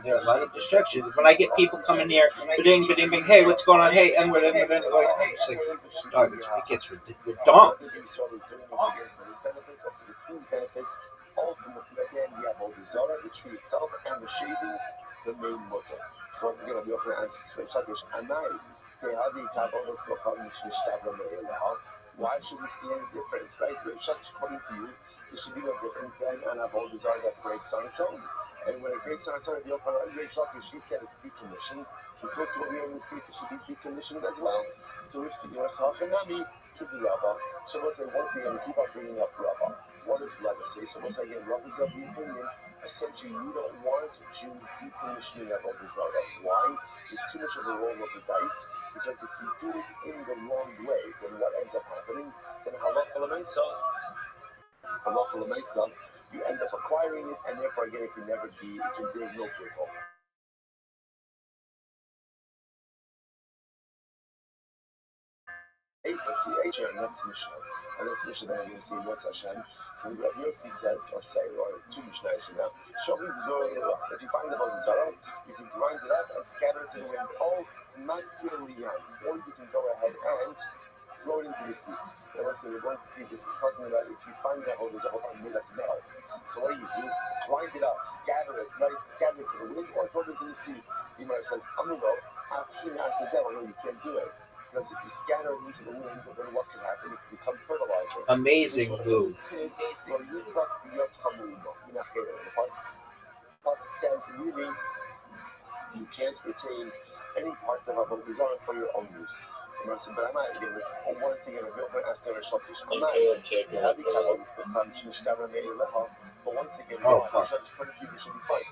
There are a lot of distractions. When I get people coming here, ba-ding, ba-ding, bing, hey, what's going on? Hey, and we're like, it's like, dog, it gets, we're dumb. Ultimately, again, we have all the Zara, the tree itself, and the shavings, the main motor. So once again, I'll be open and answer Shakish. Why should this be any different, right? According to you, this should be no different than an Avodah Zarah that breaks on its own. And when it breaks on its own, the open Shakish, you said it's decommissioned. So to what we in this case, it should be decommissioned as well. To which the Yerusach and Nami keep the Rabba. So once again, we keep on bringing up Rabba. What does Rabba say? So once again, Rabba's of the opinion. Essentially, you don't want Jews decommissioning Avodah Zarah. Why? It's too much of a roll of the dice. Because if you do it in the wrong way, then what ends up happening? Then halacha l'maisa, you end up acquiring it, and therefore again, it can never be. There's no bittul. Our next Mishnah. Our next Mishnah that I'm going to see what's Hashem. So the Rabbi Yossi says, or two Mishnahs from now, if you find the Avodah Zarah, you can grind it up and scatter it to the wind. All material, or you can go ahead and throw it into the sea. And obviously, we're going to see this is talking about if you find the Avodah Zarah made of metal. So what do? Grind it up, scatter it, right? Scatter it to the wind, or throw it into the sea. The Gemara says, Amulo, you can't do it. Because if you scatter it into the wind, then what can happen? It can become fertilizer. Amazing move. The Pasuk says, really, you can't retain any part of Avodah Zarah for your own use. And I said, but I'm not again. Once again, I'm going to ask a Shakish. I'm not. But once again, you should be fine.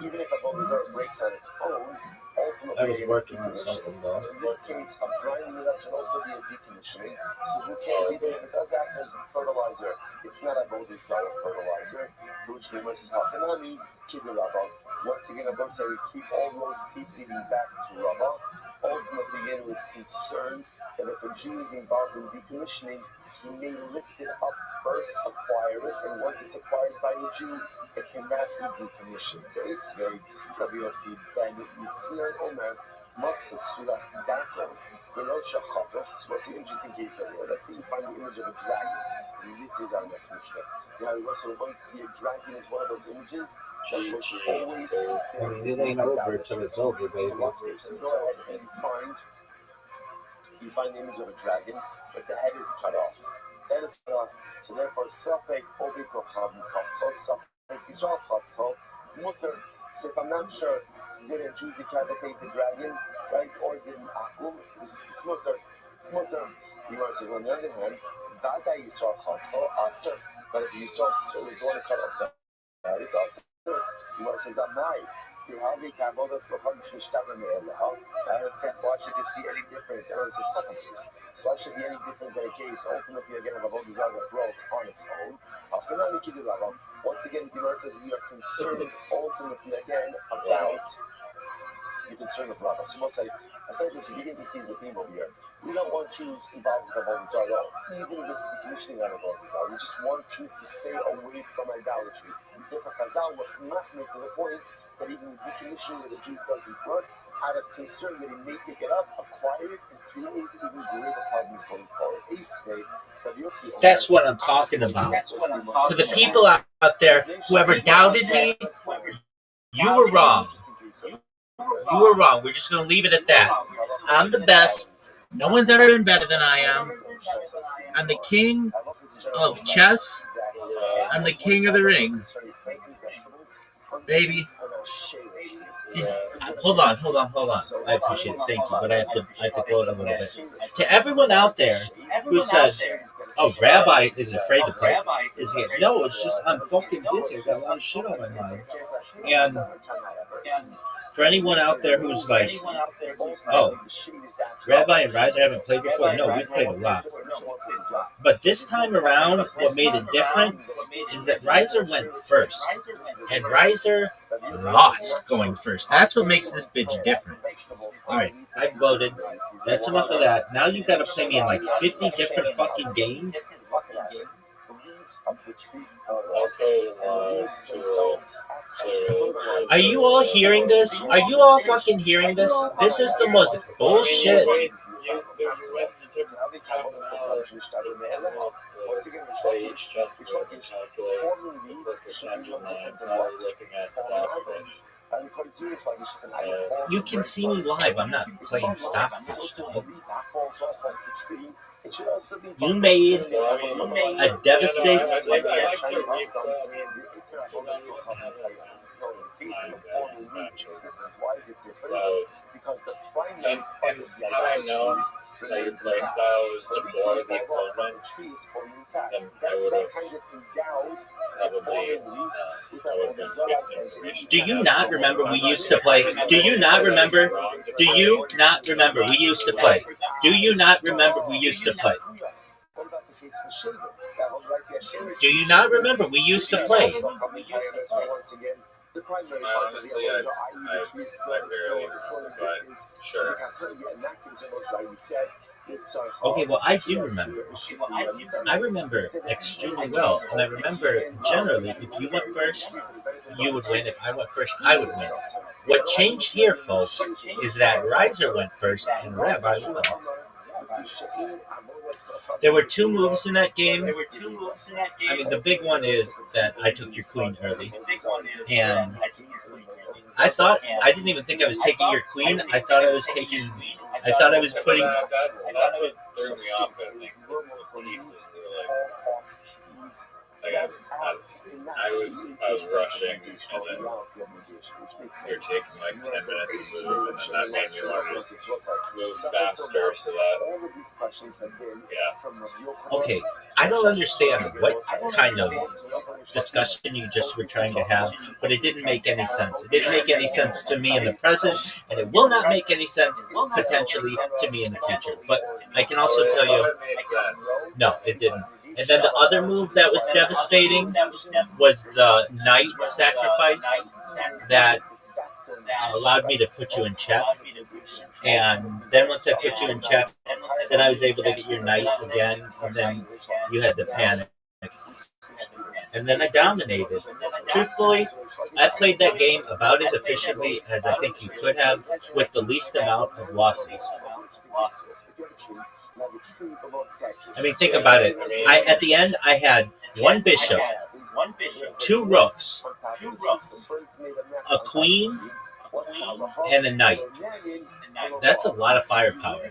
Even if Avodah Zarah breaks on its own, ultimately, it's decommissioning. So in this case, grinding it up should also be a decommissioning. So who cares? Even if it does act as fertilizer, it's not Avodah Zarah fertilizer. To which the Gemara says, "Hachanami kiddu Rabba." Once again, I'm going to say we keep all roads keep leading back to Rabba. Ultimately, again, was concerned that if a Jew is involved in decommissioning, he may lift it up first, acquire it, and once it's acquired by a Jew, it cannot be decommissioned. So it's very Rabbi Yossi Ben Yisir Omer matzah so that's darker. So what's the interesting case over here? Let's say you find the image of a dragon. This is our next Mishnah. So we're going to see a dragon as one of those images. That was always it ain't over till it's over, baby. So you go ahead and you find the image of a dragon, but the head is cut off. Head is cut off. So therefore, Safek Obikocham Chatcho, Safek Israel Chatcho, Mutter. So if I'm not sure, did a Jew decapitate the dragon, right? Or didn't Akum? It's Mutter. It's Mutter. You might say, on the other hand, that guy Israel Chatcho, Aser. But if Israel is the one who cut off the head, it's Aser. You might say, Zamai. I understand why should this be any different? And it's a second case. So I should be any different than a case ultimately again of a Avodah Zarah that broke on its own. Once again, Gemara says we are concerned ultimately again about the concern of Rabbi. So most essentially what you begin to see is the theme over here. We don't want Jews involved with Avodah Zarah at all, even with the decommissioning of Avodah Zarah. We just want Jews to stay away from idolatry. Therefore, Chazal were machmir to the point that even the decommissioning of the Jew doesn't work, out of concern that he may pick it up, acquire it, and create even greater problems going forward. That's what I'm talking about. To the people out there, whoever doubted me, you were wrong. You were wrong. We're just going to leave it at that. I'm the best. No one's ever been better than I am. I'm the king of chess. I'm the king of the ring. Baby. Hold on. I appreciate it. Thank you, but I have to blow it a little bit. To everyone out there who says, "Oh, Rabbi is afraid to play," no, it's just I'm fucking busy. I've got a lot of shit on my mind. And for anyone out there who's like, "Oh, Rabbi and Riser haven't played before," no, we've played a lot. But this time around, what made it different is that Riser went first, and Riser lost going first. That's what makes this bitch different. All right, I've gloated. That's enough of that. Now you've got to play me in like 50 different fucking games. Are you all hearing this? Are you all fucking hearing this? This is the most bullshit. You can see me live. I'm not playing stockfish. You made a devastating. Why is it different? Because the primary part of the lifestyle is to bore the opponent, then I would have probably. Do you not remember we used to play? Do you not remember? Do you not remember we used to play? Do you not remember we used to play? Do you not remember we used to play? The primary part of the Elazar, i.e. the tree is still in existence. Sure. Okay, well, I do remember. I remember extremely well. And I remember, generally, if you went first, you would win. If I went first, I would win. What changed here, folks, is that Riser went first and Rabbi won. There were two moves in that game. I mean, the big one is that I took your queen early. And I didn't even think I was taking your queen. I thought I was putting. That's what threw me off, I think, was the pieces to I was rushing, and then you're taking like 10 minutes to move, and that made me want to move faster, so that, yeah. Okay, I don't understand what kind of discussion you just were trying to have, but it didn't make any sense. It didn't make any sense to me in the present, and it will not make any sense potentially to me in the future. But I can also tell you, no, it didn't. And then the other move that was devastating was the knight sacrifice that allowed me to put you in check. And then once I put you in check, then I was able to get your knight again, and then you had to panic. and then I dominated. Truthfully, I played that game about as efficiently as I think you could have with the least amount of losses. I mean, think about it. At the end, I had one bishop, two rooks, a queen, and a knight. That's a lot of firepower.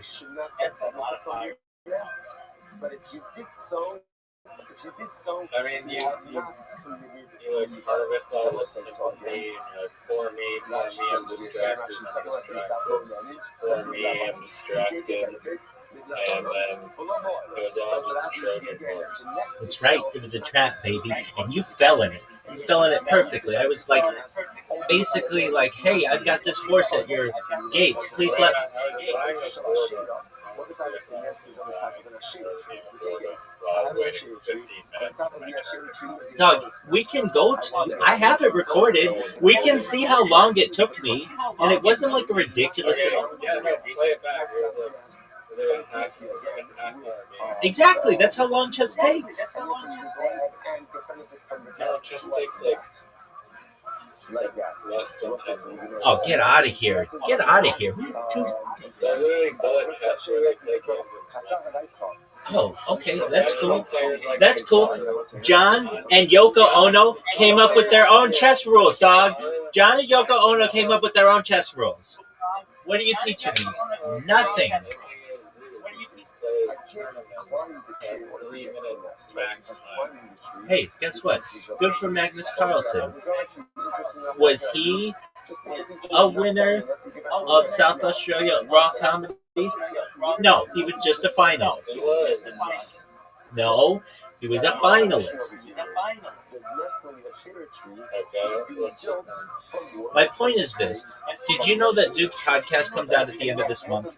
But if you did so, I mean, you like harvest all this sympathy, poor me, I'm distracted, poor me, I'm distracted, and then it was all just a Trojan horse. That's right. It was a trap, baby, and you fell in it. You fell in it perfectly. I was like, basically like, hey, I've got this horse at your gates. Please let. I was buying a board. Doug, we can go. I have it recorded. We can see how long it took me, and it wasn't like a ridiculous. Yeah, no, play it back. It was like Exactly. That's how long chess takes. No, it just takes like less than 10 minutes. Oh, get out of here! Get out of here! So I literally bullet chess where they play games. Oh, okay, that's cool. That's cool. John and Yoko Ono came up with their own chess rules, dog. John and Yoko Ono came up with their own chess rules. What are you teaching me? Nothing. Hey, guess what? Good for Magnus Carlsen. Was he a winner of South Australia Raw Comedy? No, he was just a finalist. No, he was a finalist. My point is this. Did you know that Zook's podcast comes out at the end of this month?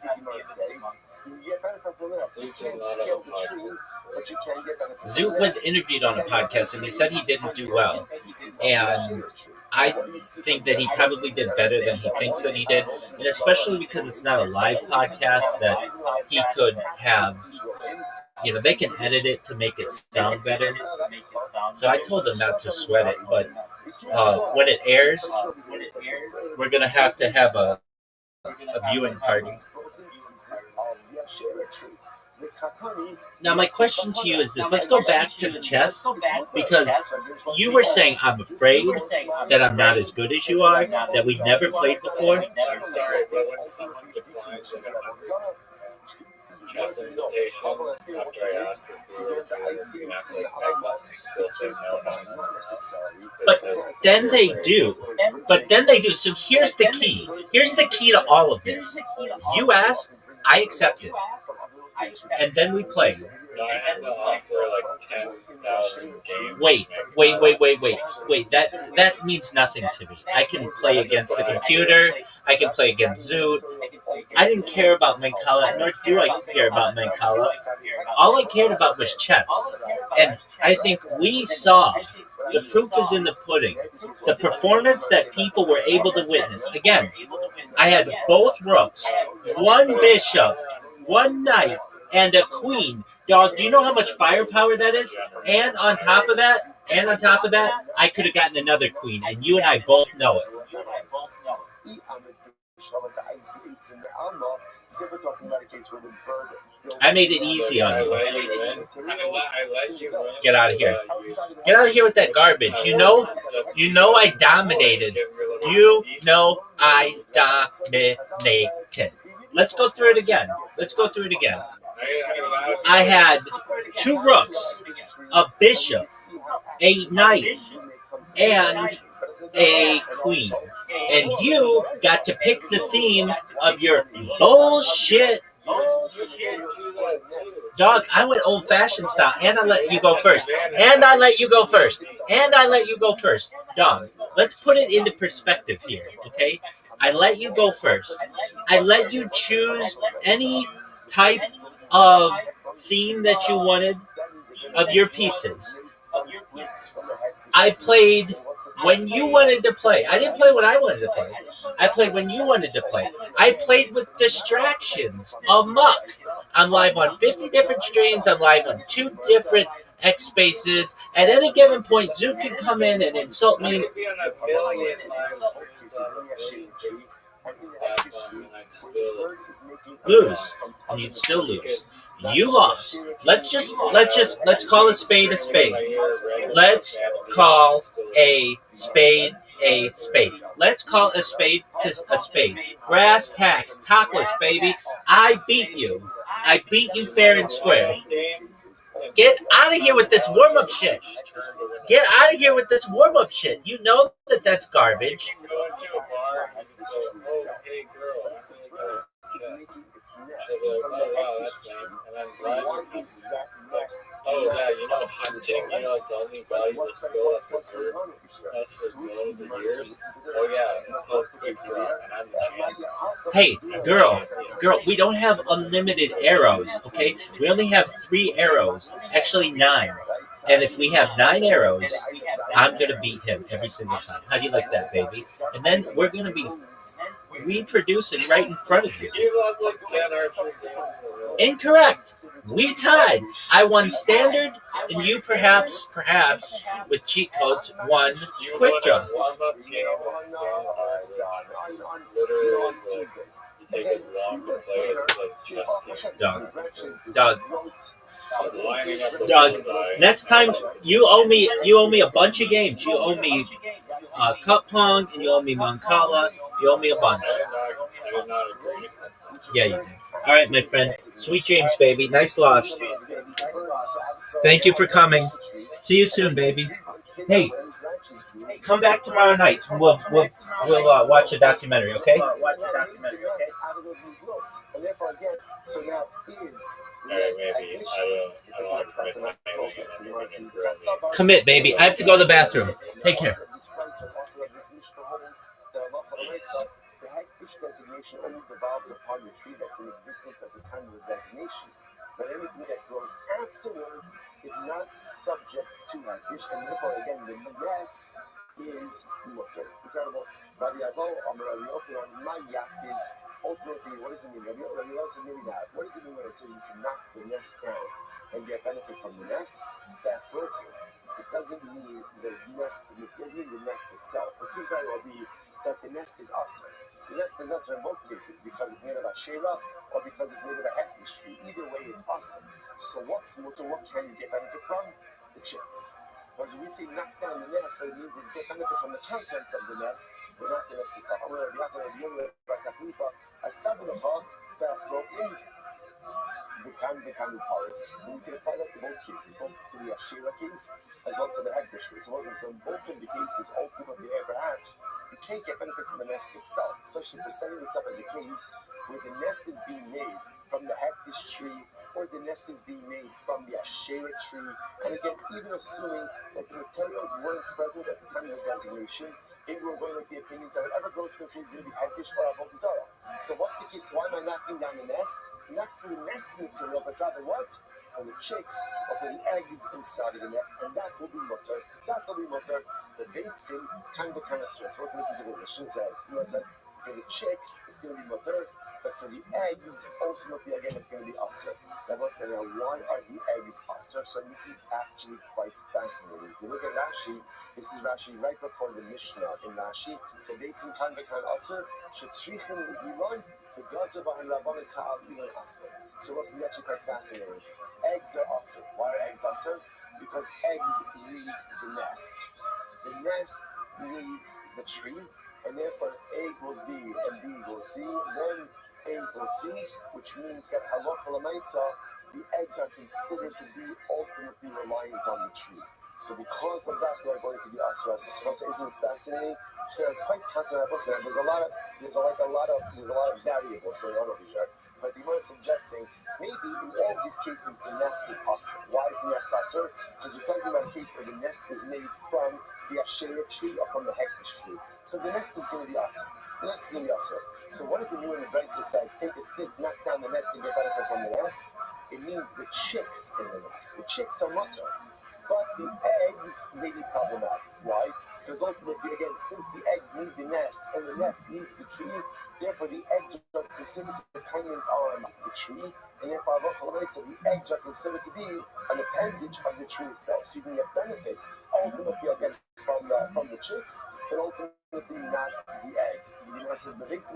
Zook was interviewed on a podcast and he said he didn't do well. And I think that he probably did better than he thinks that he did. And especially because it's not a live podcast that he could have, they can edit it to make it sound better. So I told him not to sweat it. But when it airs, we're going to have a viewing party. Now, my question to you is this. Let's go back to the chess, because you were saying I'm afraid that I'm not as good as you are, that we've never played before. I'm sorry, but when someone declines chess invitations after I ask still say no. But then they do. So here's the key. Here's the key to all of this. You ask, I accept it. And then we play. No, I had to offer like 10,000 games. Wait. That means nothing to me. I can play against the computer. I can play against Zoot. I didn't care about Mancala, nor do I care about Mancala. All I cared about was chess. And I think we saw, the proof is in the pudding, the performance that people were able to witness. Again, I had both rooks, one bishop, one knight, and a queen. Dog, do you know how much firepower that is? And on top of that, I could have gotten another queen, and you and I both know it. I made it easy on you. I let you win. Get out of here. Get out of here with that garbage. You know I dominated. You know I dominated. Let's go through it again. I had two rooks, a bishop, a knight, and a queen. And you got to pick the theme of your bullshit. Dog, I went old-fashioned style, and I let you go first. Dog, let's put it into perspective here, okay? I let you go first. I let you choose any type of theme that you wanted of your pieces. I played when you wanted to play. I didn't play when I wanted to play. I played when you wanted to play. I played with distractions amok. I'm live on 50 different streams. I'm live on 2 different X spaces. At any given point, Zoom can come in and insult me. Lose, and you'd still lose. You lost. Let's call a spade a spade. Let's call a spade a spade. Let's call a spade a spade. Brass tacks, topless, baby. I beat you. I beat you fair and square. Get out of here with this warm-up shit. Get out of here with this warm-up shit. You know that that's garbage. Oh yeah, you know hunting, you know like the only valuable skill that's been taught us for millions of years. Oh yeah, it's called quick draw, and I'm the champion. Hey, girl, we don't have unlimited arrows, okay? We only have 3 arrows, actually 9. And if we have 9 arrows, I'm gonna beat him every single time. How do you like that, baby? And then we're gonna be reproducing right in front of you. You lost like 10 archers. Incorrect. We tied. I won standard, and you perhaps, with cheat codes, won quick draw. You take as long to play as like just Doug. I was lining up the Doug, bullseye. next time you owe me a bunch of games. You owe me Cup Pong, and you owe me Mancala. You owe me a bunch. I did not agree. Yeah, you do. All right, my friend. Sweet dreams, baby. Nice loss. Thank you for coming. See you soon, baby. Hey, come back tomorrow night. We'll watch a documentary, okay? Alright, maybe. I don't want to commit. Commit, baby. I have to go to the bathroom. Take care. The Hagfish designation only devolves upon the tree that's in existence at the time of the designation. But anything that grows afterwards is not subject to Hagfish, and therefore, again, the nest is mutter. Incredible. Rabbi Avo, Rabbi Yochanan, my yacht is ultimately, what does it mean? Rabbi also knew that. What does it mean when it says you can knock the nest down and get benefit from the nest? That's working. It doesn't mean the nest, it doesn't mean the nest itself. It could very well be that the nest is usher. The nest is usher in both cases, because it's made of a shera or because it's made of a hectish tree. Either way, it's usher. So what's mutter? What can you get benefit from? The chicks. But when we say knock down the nest, what it means is get benefit from the contents of the nest, but not the nest itself. I'm going to be out there with you, a sabulacha, bathroom, become polished. And you can apply that to both cases, both to the Ashera case as well as to the Hagfish case. So in both of the cases, ultimately, perhaps, you can't get benefit from the nest itself, especially for setting this up as a case where the nest is being made from the Hagfish tree or the nest is being made from the Ashera tree. And again, even assuming that the materials weren't present at the time of the designation, maybe we're going with the opinions that whatever grows from the tree is going to be Hagfish or Avodah Zarah. So what's the case? Why am I knocking down the nest? Not for the nest material, but rather what? For the chicks or for the eggs inside of the nest, and that will be mutter. That will be mutter. The beitzim kind of stress. Let's listen to what the Shim says. You know, it says for the chicks it's going to be mutter, but for the eggs, ultimately again it's going to be usher. Now let's say, why are the eggs usher? So this is actually quite fascinating. If you look at Rashi, this is Rashi right before the Mishnah. In Rashi, the beitzim kind of usher should shrichim l'gilon. So what's actually quite fascinating? Eggs are usher. Why are eggs usher? Because eggs need the nest. The nest needs the tree, and therefore A equals B and B equals C, then A equals C, which means that halacha l'maisa, the eggs are considered to be ultimately reliant on the tree. So because of that, they're going to be usher. Isn't this fascinating? So it's quite fascinating. There's a lot of variables going on over here. But the one suggesting maybe in all of these cases the nest is usher. Why is the nest usher? Because we're talking about a case where the nest was made from the Ashera tree or from the Hektish tree. So the nest is going to be usher. The nest is going to be usher. So what does it mean when the Brisa says take a stick, knock down the nest and get benefit from the nest? It means the chicks in the nest. The chicks are mutter. But the eggs may be problematic. Why? Because ultimately, again, since the eggs need the nest and the nest needs the tree, therefore the eggs are considered dependent on the tree, and therefore the eggs are considered to be an appendage of the tree itself. So you can get benefit ultimately again from the chicks, but ultimately not the eggs. The Gemara says, this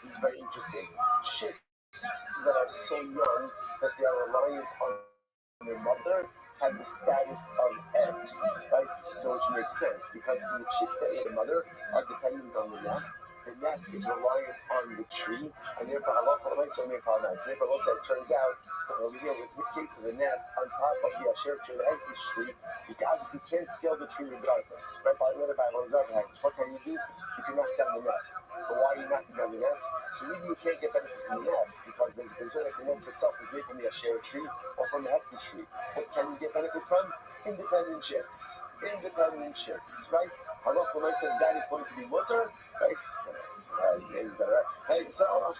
is very interesting. Chicks that are so young that they are reliant on their mother have the status of eggs, right? So which makes sense because the chicks that have a mother are dependent on the nest. The nest is reliant on the tree, and therefore so therefore also it turns out that over here with this case of the nest on top of the asher tree, the egg tree, you obviously can't scale the tree regardless. Right? By the other what can you do? You can knock down the nest. But why are you knocking down the nest? So really you can't get benefit from the nest because there's a concern that the nest itself is made from the asher tree or from the hefty tree. What can you get benefit from? Independent chicks. Independent chicks, right? Allah said that is going to be mutter, right? Right? So how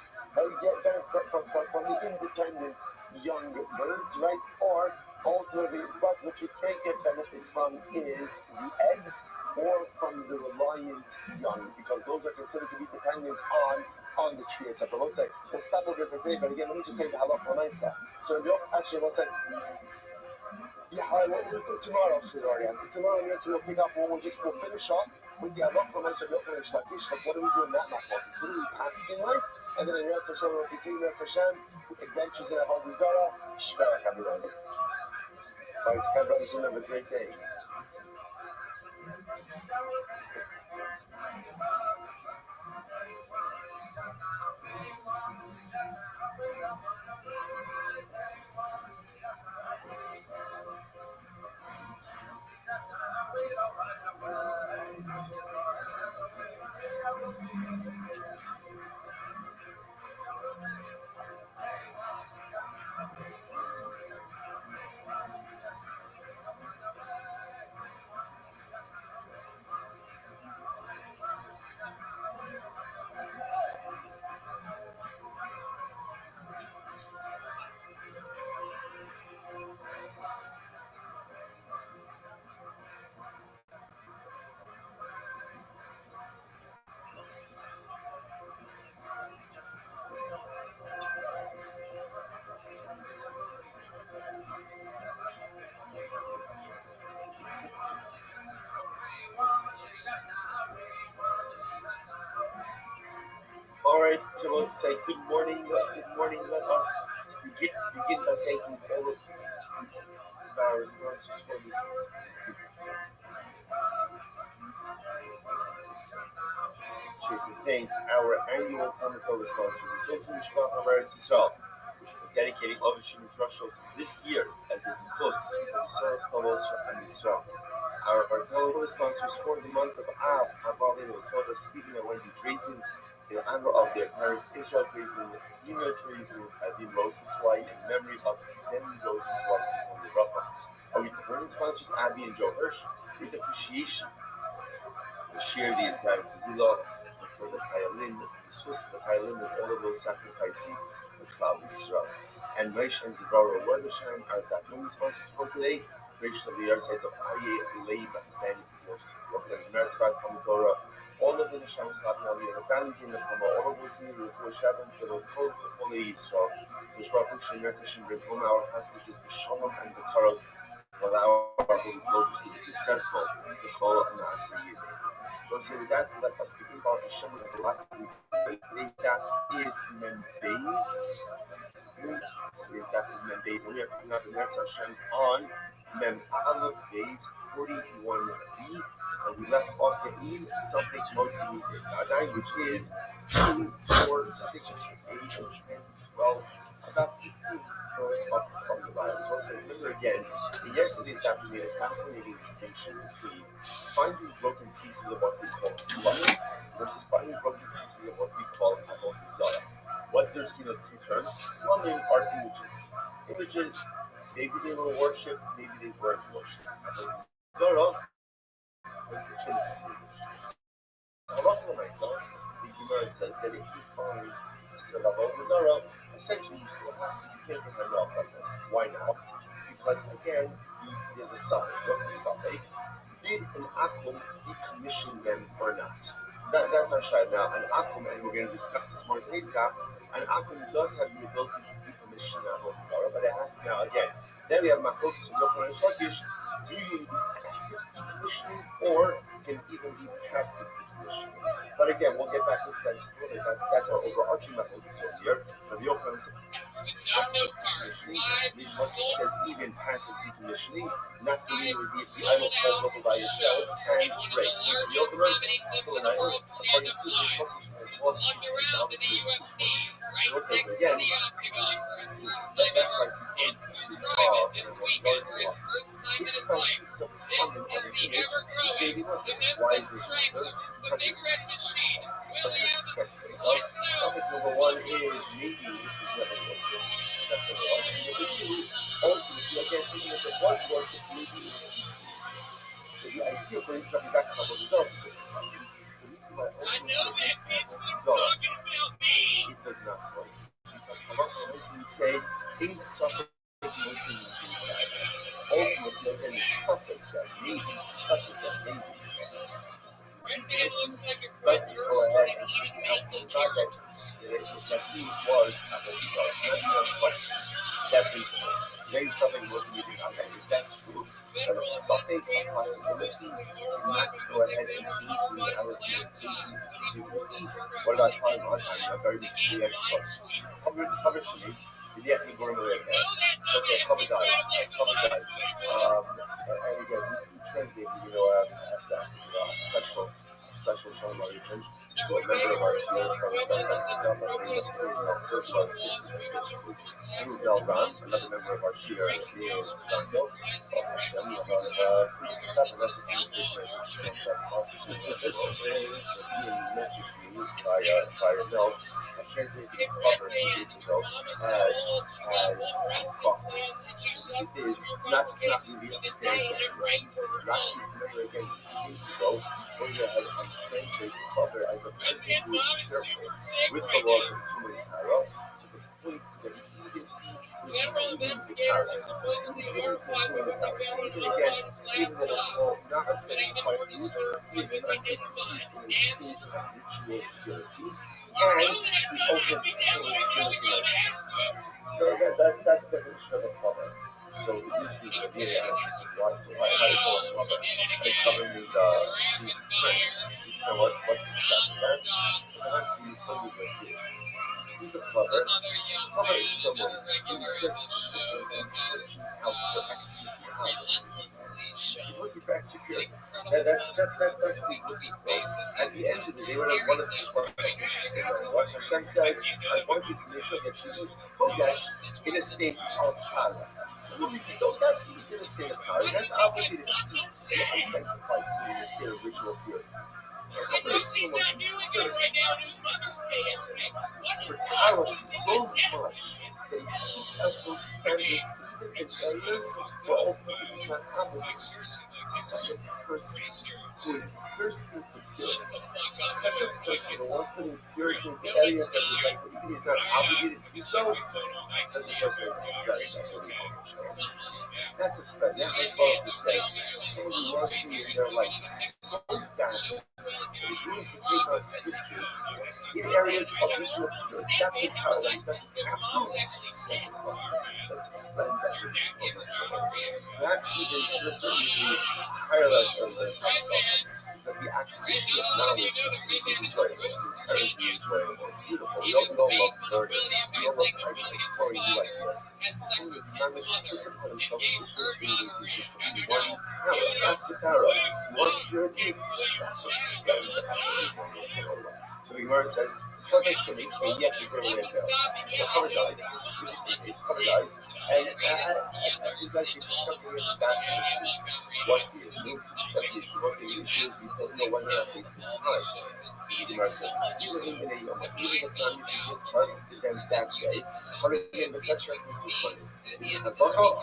you get benefit from the independent young birds, right? Or ultimately, but what you can't get benefit from is the eggs or from the reliant young, because those are considered to be dependent on the tree itself. We'll say, we'll stop over for today, but again, let me just say the halacha l'maisa. So actually, we'll say, yeah, all right, we'll do tomorrow. Tomorrow, we'll pick up, we'll finish off with the halacha l'maisa, like what do we do in that machlokes? What do we paskin like? And then in Rest Hashem, we'll continue Rest Hashem, adventures in Avodah Zarah, shverak everyone. All right, brothers, have a great day. All right, I want to say good morning. Let us begin by thanking all of our sponsors for this. To thank our annual Comic-Con sponsor, the Filson Mishpach of ROTHSCHILD, dedicating Ovishim Trushos this year as its close Soros Tovos and Israel. Our Bartolo sponsors for the month of Av, Havalin, Toda, Stephen and Wendy Drazen, in honor of their parents Israel Drazen, Dina Drazen, Adi Moses White, in memory of Stanley Moses White from the Rabbi. Our recording sponsors Abby and Joe Hirsch, with appreciation. We share the entire Kuvila for the Chayalin, the Swiss Chayalin, and all of those sacrificing for Klal Israel. And Moshe and Devorah Werdersheim are the only sponsors for today. Creation of the Yard site of Aryeh, Leib, and Merkbat, Torah. All of the Neshamos Happy and the families in the Hama, all of those in the Rufu Shavim, for the Torah of Holy Yisrael, which Baruch Shem Yasashim bring home our hostages, the Shalom and the Karot, to allow our holy soldiers to be successful, the Chol and the Asiyid. So say with that, let us begin about Hashem with a lot of today. That is Membeis. That is Membeis. And we are coming up in Eretz Hashem on Mem Aleph days 41b. And we left off the Eid, something mostly Adai, which is 2, 4, 6, 8, 10, 12, about 15 points up from the Bible. So let's remember again, in yesterday's daf we made a fascinating distinction between finding broken pieces of what we call slumming versus finding broken pieces of what we call Avodah Zarah. What's there seen as two terms? Slumming are images. Images, maybe they were worshipped, maybe they weren't worshipped. Avodah Zarah was the definitive image. The Gemara says that if you find pieces of Avodah Zarah, essentially you still have to. You can't get them off of them. Why not? because again, there's a suffix. What's the suffix? Did an akum decommission them or not? That's our shayla. Now, an akum, and we're going to discuss this more in today's daf. An akum does have the ability to decommission avodah zarah, but it has to now again. Then we have machlokas and Yochanan and Shakish. Do you need active decommissioning or can even be passive decommissioning? But again, we'll get back into that story. That's our overarching machlokas over here. The Yochanan says even passive decommissioning, not only would be if the idol falls over by itself and break. The Yochanan still an idol, according to the Shakish, has lost its knowledge. So it says again, that's why he pieces of pieces of the sun of the image is baby mother. Why is it mother? Because it's suffix number one is maybe this is never worship. That's number one. And number two, ultimately, again, even if it was worship, maybe it was confused. So the idea of jumping back to the result is just something. The reason why ultimately it does not work. Because halacha we say in suffix ultimately again the suffix that may be doesn't go ahead and that he was not questions that reasonable. Maybe something wasn't even okay. Is that true? But a suffix, a possibility, cannot go ahead and change the reality of facing certainty. What about time on time? A very recently exercise. Cover sheets, and yet we go in the way of hands. Let's say a cover diet. And again, we translate, a special shalom even to a member of our team from another member of our shira is Toronto. He messaged me via mail. I translated the cover 2 days ago as cover. The truth is, it's not really a fair definition. Rashi, remember again, 2 days ago, I translate cover as a person who is careful with the laws of Tum and Tara to the point that he even eats his the carrot. Even though not a sanctified food, he is not taking food in a state of ritual purity, and he's also innocent. That's the definition of a cover. So it's interesting that here it asks why. So how do you call a cover? A cover means friend. What's the chat of that? So perhaps these songs like this. He's a cover. Cover is someone who just searches out for extra calories. He's looking for extra purity. That's what he's looking for. At the end of the day, one of what Hashem says, I want you to make sure that you eat kodesh in a state of kala. You don't have to eat in a state of kala. You're not obligated to eat unsanctified food in a state of ritual purity. Cover is someone who Kara so much that he seeks out those standards even in areas where ultimately he's not obligated. Such a person who is thirsting for purity, such a person who wants to bring purity into areas that he's like, even he's not obligated to do so, such a person is a friend. That's a friend. That's what Bob says. Someone who wants you in their life so bad that is willing to take on scriptures in areas of ritual purity. That big power that he doesn't have to. That's a friend that would be perhaps even to a certain degree higher level than because the acquisition of knowledge is enjoyable. It's inherently enjoyable. It's beautiful. We all love learning. We all love exploring new ideas. Someone with knowledge puts upon himself ritual things because he wants power. That's the power. He wants purity. That's what so the Gemara says, Chodesh Shemitz, and yet you bring away bells. So Chava dies, Chava dies, and he's actually discovering the basket of food. What's the issue? What's the issue is we don't know when they're taking time. So the Gemara says, even the time you should just harvested them that day, but again, the first rest is too funny. This is a circle.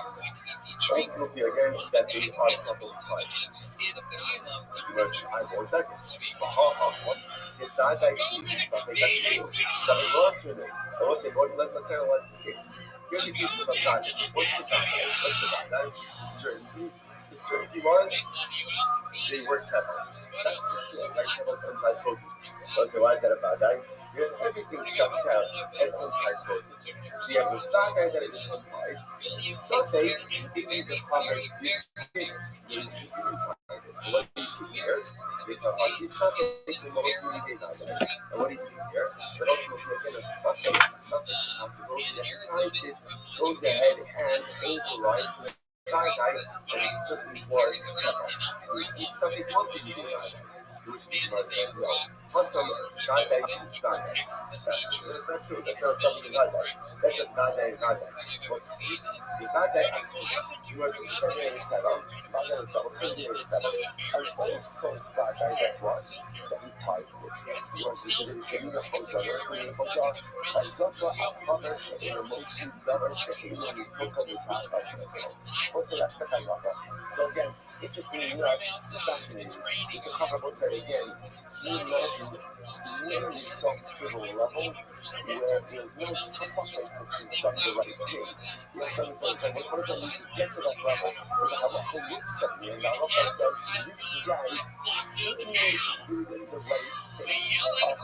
Ultimately, again, that they are properly timed. The Gemara says, I 1 second. Vadai is something that's true. Something lost with it. I will say, let's analyze this case. Here's a case of a Vadai. What's the Vadai? What's the Vadai? The certainty. The certainty was they were Tevel. That's for sure. Right? Tevel's untied produce. So why is that a Vadai? Because everything starts out as untied produce. So you have the Vadai that is untied. Something in the cover dictates the what do you see here? Because I see something in the most really big Vadai. And what do you see here? But ultimately, again, a something impossible. It goes ahead and overrides Vadai, and it certainly was Tevel. So you see something once you do Vadai. Which says no. Awesome, Vadai is Vadai. That's not true. That's not something Vadai. That's a Vadai Vadai. What's this? The Vadai Asmi. Yours is the same way as Tevel. Vadai is double same way as Tevel. And also Vadai that was that he tied with. Yours is the Kemina Fozana, Kemina Fozana. Azapa Akhaver Shekina Motsi, Davar Shekina, and Toka Mika. What's that? So again, interestingly enough, it's fascinating. You can cover both sides again. Can you imagine bringing yourself to the level where there's no suffering which you've done the right thing? You have to understand, what does that mean to get to that level? Where the halacha looks at me and the halacha says, this guy certainly did the right thing.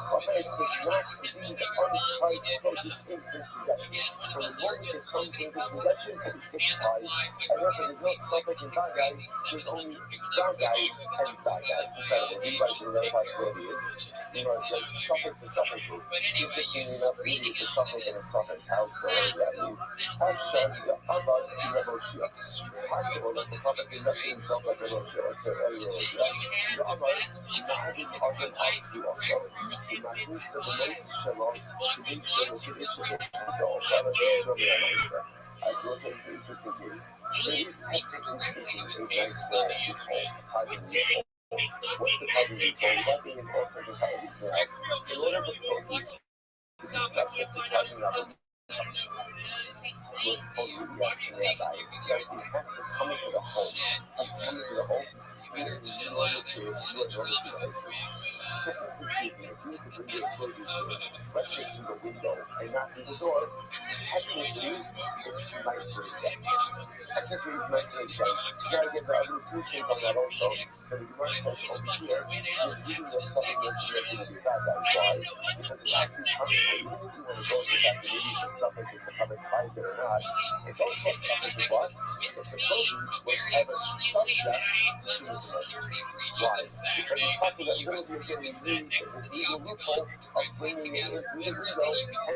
Chaver does not leave untied produce in his possession. From the moment it comes in his possession, it gets tied. And therefore, there's no suffix in Vadai, there's only Vadai and Vadai. Incredible. Levi's in another possibility is, it says suffix to suffix. Interestingly enough, really it's a suffix and a suffix. How so? What does that mean? Hashem, the Abba, the Reboshia. It's possible that the prophet did not to himself like Reboshia, as the earlier Reboshia. The Abba, Nahim Arden Abdi also. The Magnus of the Notes Shalom, Kedin Shalom, Kedin Shalom, the Obama Shalom. So it's an interesting case. It is technically speaking a nice typing loophole. What's the typing loophole? Without being involved in technicalities now, in order for produce to be subject to typing level, what's called really asking about it has to come into the home. Has to come into the home in order to the essence. Technically speaking, if you were to bring your produce in, let's say through the window and not through the door, technically it's nicer exempt. Technically it's nicer exempt. You gotta get the limitations on that also. So the Gemara says over here, there's really no supplements that's going to be bad. Why? Because it's actually possible, even if you want to go into that, maybe it's a supplement if the cover tied it or not. It's also a supplement what? If the produce was ever subject to choose why? Because it's possible that little bit getting used in this legal loophole of bringing it in through the window,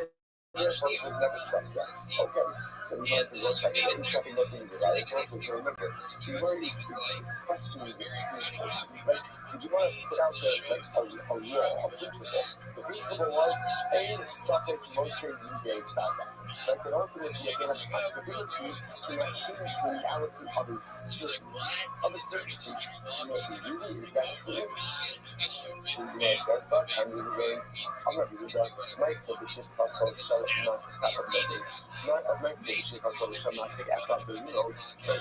and therefore it was never subject. Okay, so we might say 1 second, let me check and look into the right answer. So remember, the word is questioning this right? Did you want to put out a law, a principle? The principle was a suffix motse midei bada. Like that ultimately again a possibility to not change the reality of a certainty. Of a certainty. So really is that clear? I'm reading my submission for social not capabilities. Not of my submission for social not sick at the very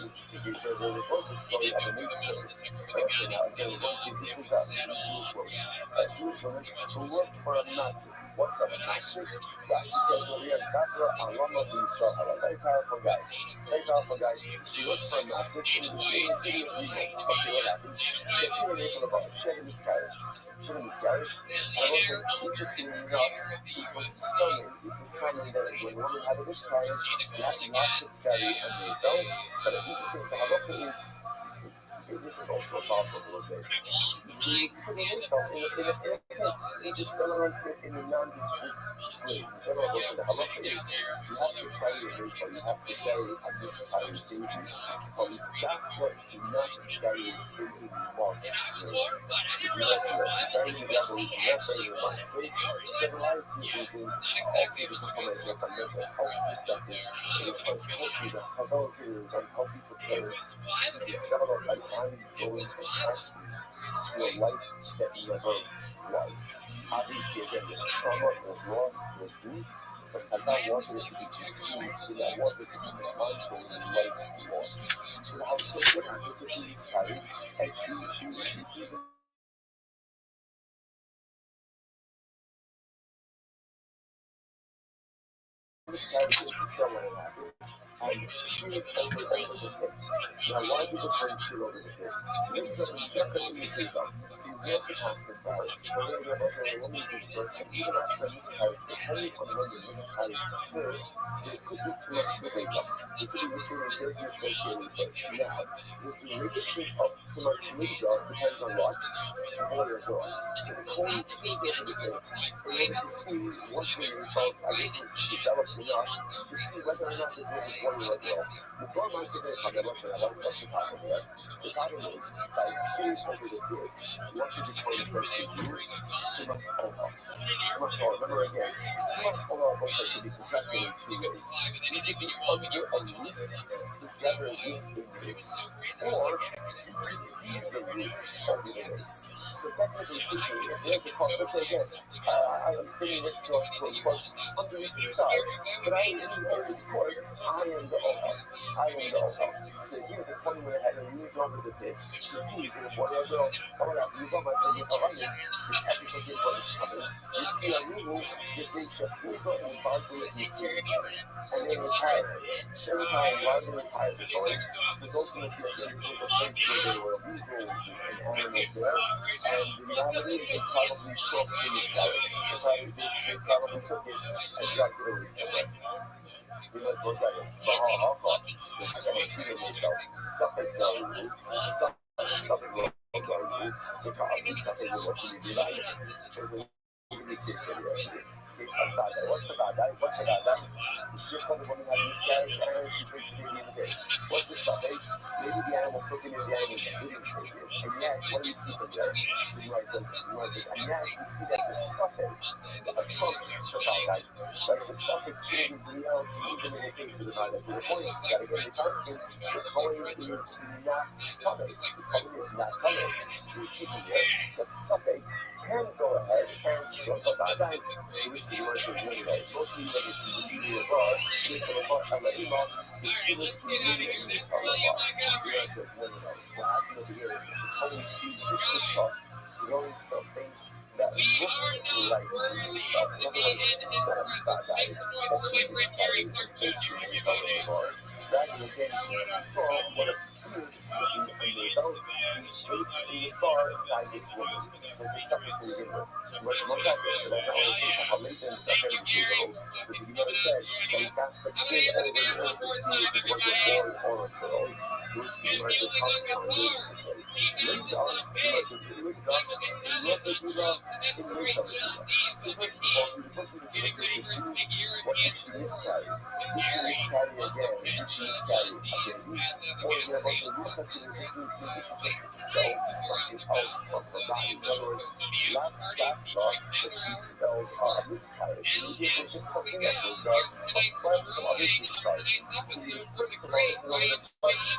interesting case where there was once a story of a maid servant. So now again, this is a Jewish woman. A Jewish woman who worked for a Nazi. What's a Nazi? Rashi says over here, Gavra Alama B'Yisrael, a very powerful guy. Very powerful guy. She worked for a Nazi in the city of Lviv. Okay, what happened? She had a miscarriage. She had a miscarriage. And also, interestingly enough, it was common that when a woman had a miscarriage, you have to carry a newborn. But the interesting thing about it is, this is also a problem a little bit. You put an info in a pit. You just fill it in a nondescript way. In general, also the halacha is you have to carry a info. You have to carry a miscarriage baby. So that's what do not carry it in the market. You do not carry the level. You do not carry the market. So the variety of reasons, also just from a mental health perspective, it is unhealthy. The Chazal is unhealthy for parents to develop an ongoing attachment to a life that never was. Obviously, again, there's trauma, there's loss, there's grief, but Chazal wanted it to be confused, did not want it to be an ongoing life loss. So the house says what happened, so she miscarried, and she miscarriage is so unhappy. And peered over the pit. Now, why did the brain peer over the pit? Lift up and circle in the finger. So you have to pass the fire. But when you're also a woman gives birth, and even after a miscarriage, depending on when the miscarriage occurred, there could be too much to wake up. There could be uterine therapy associated with it. Now, the duration of 2 months labor depends on what? The boy or girl. So the colon peers over the pit in order to see what's the result, I guess it was developed enough to see whether or not this was a boy or a girl. The girl wants to get a what's the problem is? The problem is, by peering over the pit, what did the coin essentially do? Too much alcohol. Too much alcohol. Remember again, too much alcohol also can be projected in 2 ways. You could be under a roof, together with the race, or you could be the roof over the race. So technically speaking, if there's a corpse, let's say again, I'm sitting next to a corpse underneath the sky, but I am in this corpse, I am the alcohol. I am the alcohol. So here the point went ahead and moved over the pit to see is it a boy or a girl. Come on out, you got my saying, this episode here for the coming. You see a new, the Deisha Fuga and Bartles and Surge. And they retired. Every time while they retired, the coin, because ultimately again, this was a place where there were weasels and animals there. And in reality, they probably took the miscarriage. They probably took it and dragged it away somewhere. You might as well say, something going something wrong because it's something you're watching in your life. Because in this case, case of bad guy. What's the bad guy? What's the bad guy? The ship called the woman had a miscarriage and she placed the baby in the cage. What's the suffix? Maybe the animal took it and the animal didn't take it. And yet, what do you see from there? The Gemara says, and yet you see that the suffix trumps the bad guy. Right? The suffix changes the reality even in the case of the bad guy. To the point that again, the constant, the coin is not covered. The coin is not covered. So you see from there that suffix can go ahead and trump a bad guy. To which the Gemara says, no, go to the bar, make the bar, and let him off, the killer to the Gemara says, no. What happened over here is that the coin sees the shift off, throwing something that looked like the felt. In other words, that a bad guy that she miscarried and placed in the bar. Rather than she saw what appeared to be a belt being placed in the bar by this woman. So it's a suffix to begin with. Much more second, but that's not what it says. How later in the suffix to begin with. But the Gemara said that in fact the kid over to see if it was a boy or a girl. To which the Gemara says, how to count it is to say, Lida, the Gemara says, so first of all, we look into the good to see what did she miscarry? Did she miscarry again? Did she miscarry again? Or we have also looked at it, just means maybe she just expelled something else from her body. In other words, not that thought that she expelled a miscarriage. Maybe it was just something else. It was some other discharge. So you first of all, in order to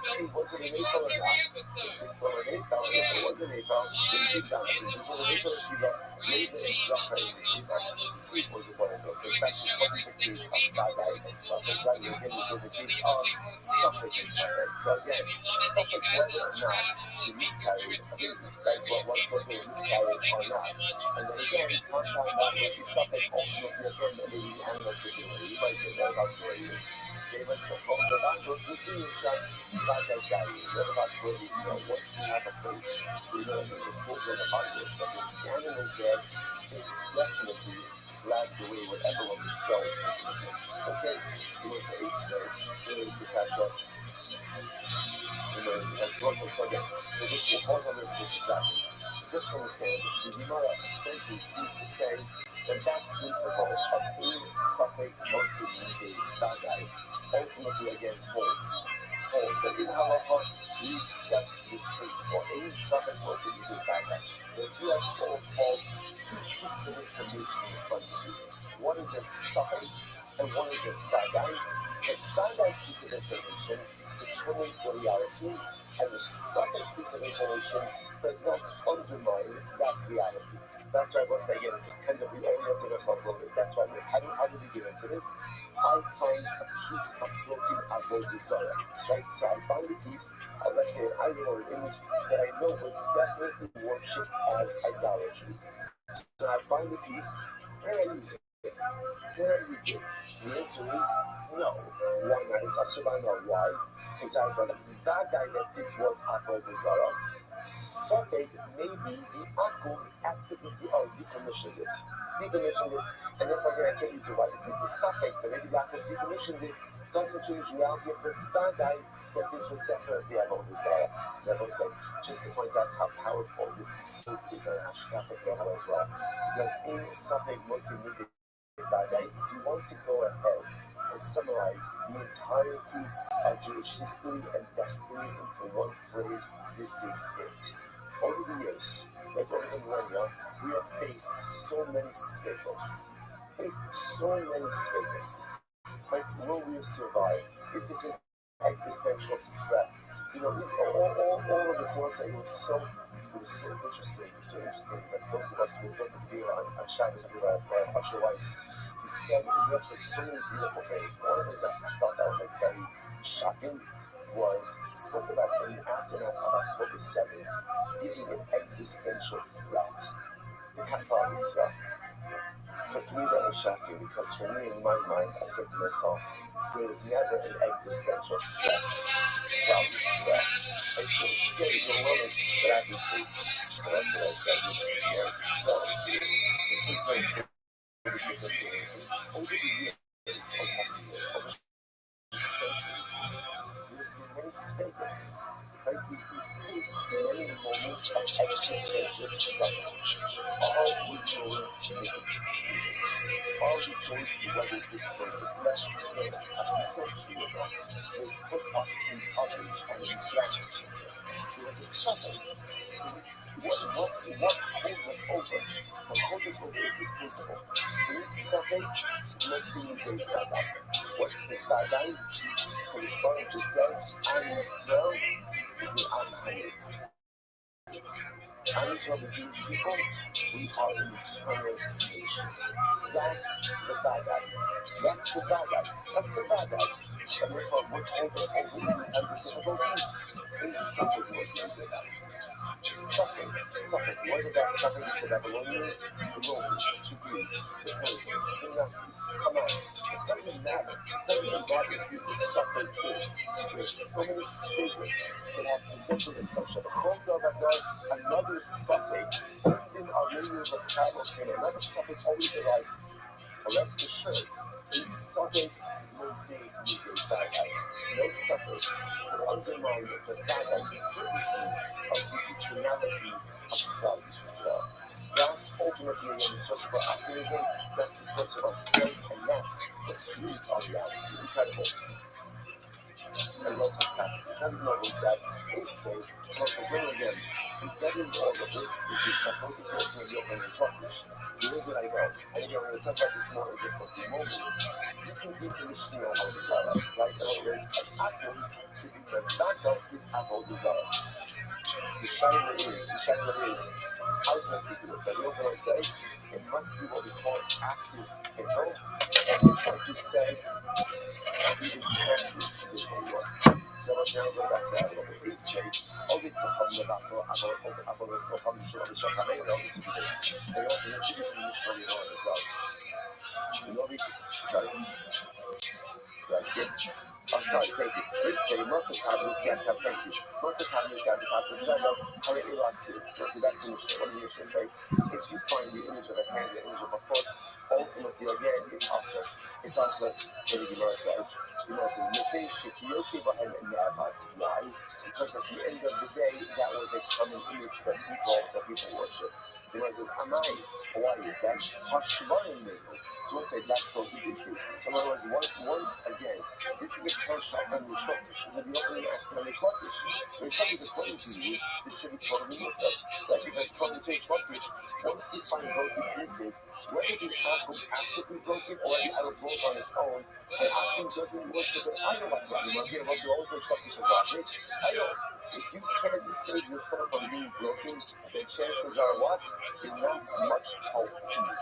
see was it an APO or not? If it's on an APO, if it was an APO, then you done it. If it was an APO, it's either made and suffer in the APO to see it was a boy or girl. So in fact, this wasn't the case of bad guy and suffering. Right? Again, this was a case of suffering and suffering. So again, suffering whether or not she miscarried a baby, right? Was it a miscarriage or not? And then again, compound that with the suffering ultimately again, that maybe the animal took it away. You might say that that's what it is. They went so from the backwards, we see it shot bad guy carrying. The other possibility is, once you have a place where there's a full blood of backwards, that the animals there, they definitely dragged away whatever was expelled. Okay, so it's a snake, so it's the catch up. So this will cause other just exactly. So just understand, the Gemara essentially seems to say that principle of a suffix mostly in a bad guy ultimately again holds. That in halacha we accept this principle. Any suffix mostly in a bad guy. There's two called two pieces of information in front of you. One is a suffix and one is a bad guy. The bad guy piece of information determines the reality, and the suffix piece of information does not undermine that reality. That's why I was saying, just kind of reorienting ourselves a little bit. That's why, how did we get into this? I find a piece of broken avodah zarah, right? So I find a piece, let's say an idol or an image that I know was definitely worshipped as idolatry. So I find a piece, and I use it. Can I use it? So the answer is no. Why not? It's Asher by now. Why? Because I got the bad guy that this was Avodah Zarah. Suffolk maybe the Akul actively decommissioned it. Decommissioned it, and therefore again I can't use it. Why? Because the Suffolk that maybe the Akul decommissioned it doesn't change the reality of the bad guy that this was definitely Avodah Zarah. Therefore, saying just to point out how powerful this is on an Ashkafic level as well. Because in Suffolk, Motzi Nigga, if you want to go ahead and summarize the entirety of Jewish history and destiny into one phrase, this is it. Over the years, like over in Romania, we have faced so many scapegoats. Like, will we survive? Is this an existential threat? You know, all of this was so interesting. It was so interesting that those of us who was looking to be on Shabbos and Usher Weiss, he said he mentioned so many beautiful things. One of the things I thought that was like very shocking was he spoke about in the aftermath of October 7th, giving an existential threat to Kafar Israel. So to me that was shocking because for me in my mind I said to myself, there was never an existential threat about Israel. It was scary, it was overwhelming, but obviously, well, that's what I said, you know, to spell it. It takes like over the years, over the centuries, there's been many spaces, right? We faced many moments of existential suffering. Are we going to make it through this? Are we going to weather this storm? Because less than a century ago, they put us in others and in gas chambers. There was a suffering. See, what holds us over? What holds us over is this principle. There is something, let's see what they found out. What's the Zadai? Kodesh Baruch Hu says, Am Yisrael is the Am HaNetz. Am Yisrael, the Jewish people, we are an eternal nation. That's the bad guy. That's the bad guy. That's the bad guy. And therefore, what holds us over in times of difficulty is something was needed. Suffering. What is that suffering? Is the Babylonians, the Romans, the Greeks, the Persians, the Nazis, Hamas. It doesn't matter. It doesn't matter who the suffering is. There's so many stages that have presented themselves. Another suffering, in our lineage of travel, saying another suffering always arises. But rest assured, in suffering, you won't see the bad guy. No suffering will undermine the bad guy, the certainty of the eternality of Klal Yisrael. That's ultimately the source of our optimism, that's the source of our strength, and that's what creates our reality. Incredible. And also, it's not even always that it's safe. So it says, well, again, embedded in all of this is this focus on the open and talkish. So here's what I know. And again, we're going to talk about this more in just a few moments. You can decommission your Avodah Zarah, right? In other words, an apple, if you can back up this Avodah Zarah. The shaila is, how can I see it? The Yochanan says, it must be what we call active hippo, which like says, even passive hippo. So let's now go back to that a little bit. They say, only Kocham Levato, Avodas Kocham Shul Shachamei, they always do this. They also see this in the Mishnah as well. You know, sorry. I'm sorry, thank you. Let's say, lots of cameras, thank you. Lots of cameras, because I know how it was here. So that's the Mishnah. What do you usually say? If you find the image of a hand, the image of a foot, ultimately, again, it's also. It's also what the Gemara says. The Gemara says, why? Because at the end of the day, that was a common image that people worship. The Gemara says, Amai. Why is that? Hashvarim Mehu. So we'll say that's what he is. So in other words, once again, this is a kasha on the shortish. This is the opening aspect on the shortish. When shortish is according to you, this should be totally mutter. Right? Because according to shortish, once you find broken pieces, whether the apple has to be broken or the apple broke on its own, the apple doesn't worship an idol like that. You might get about your own shortish as logic. I know. If you can't save yourself from being broken, then chances are what? You're not much help to me.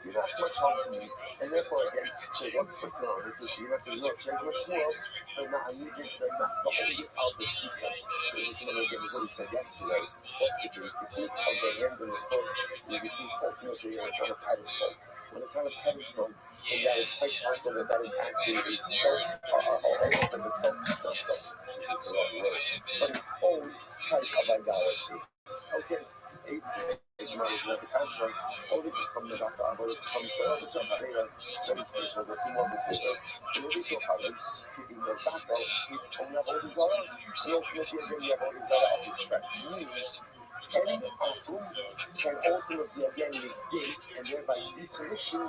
You're not much help to me. And therefore, again, so what's going on? It's you say, look, change my shmuel, but now I need it, that's the only out the season. So this is what he said yesterday. What the kids of the hand and the foot, the kids ultimately are on a pedestal. when it's on a pedestal, and that it's quite possible that that is actually a self, almost like a self-sufficient is the wrong word, but its own type of idolatry. Okay, AC, Gemara is not the contrary, or they can come to the Avodas Kamshah, which are Harera, so it's this was a symbol of this later, and they go Haran, keeping their battle, his own Avodah Zarah, and ultimately again the Avodah Zarah of his friend. Meaning, any Achum can ultimately again negate and thereby decommission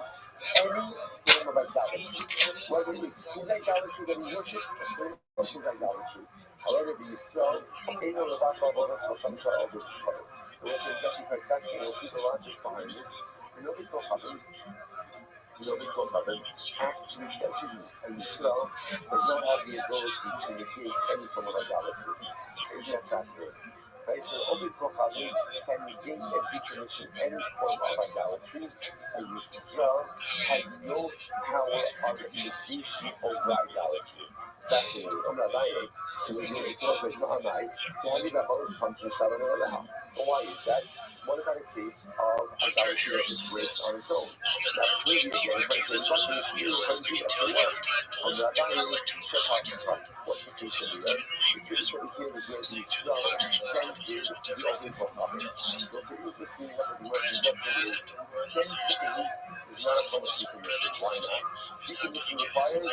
any form of idolatry. Whether it's his idolatry that he worships or someone else's idolatry. However, the Yisrael, Eino Levaka Avodas Kamshah of the Kohen. It's actually quite fascinating. We'll see the logic behind this. The Novi Kohanim actually, and Yisrael does not have the ability to negate any form of idolatry. Isn't that fascinating? Right? So Ovid Kohanim can negate and decommission any form of idolatry, and Yisrael has no power of negation over idolatry. Fascinating. So we do Yisrael say, so am I. So how do that always comes from Shalom Aleichem? Well, why is that? What about a case of idolatry that just breaks on its own? Now, clearly, again, but there's something to do when you actually work. On the Rabbi, what's the case over there? The case over here is where the Yisrael can give the open for Rabbi. What's interesting about the Gemara suggesting is, is not a form of decommission. Why not? Decommission requires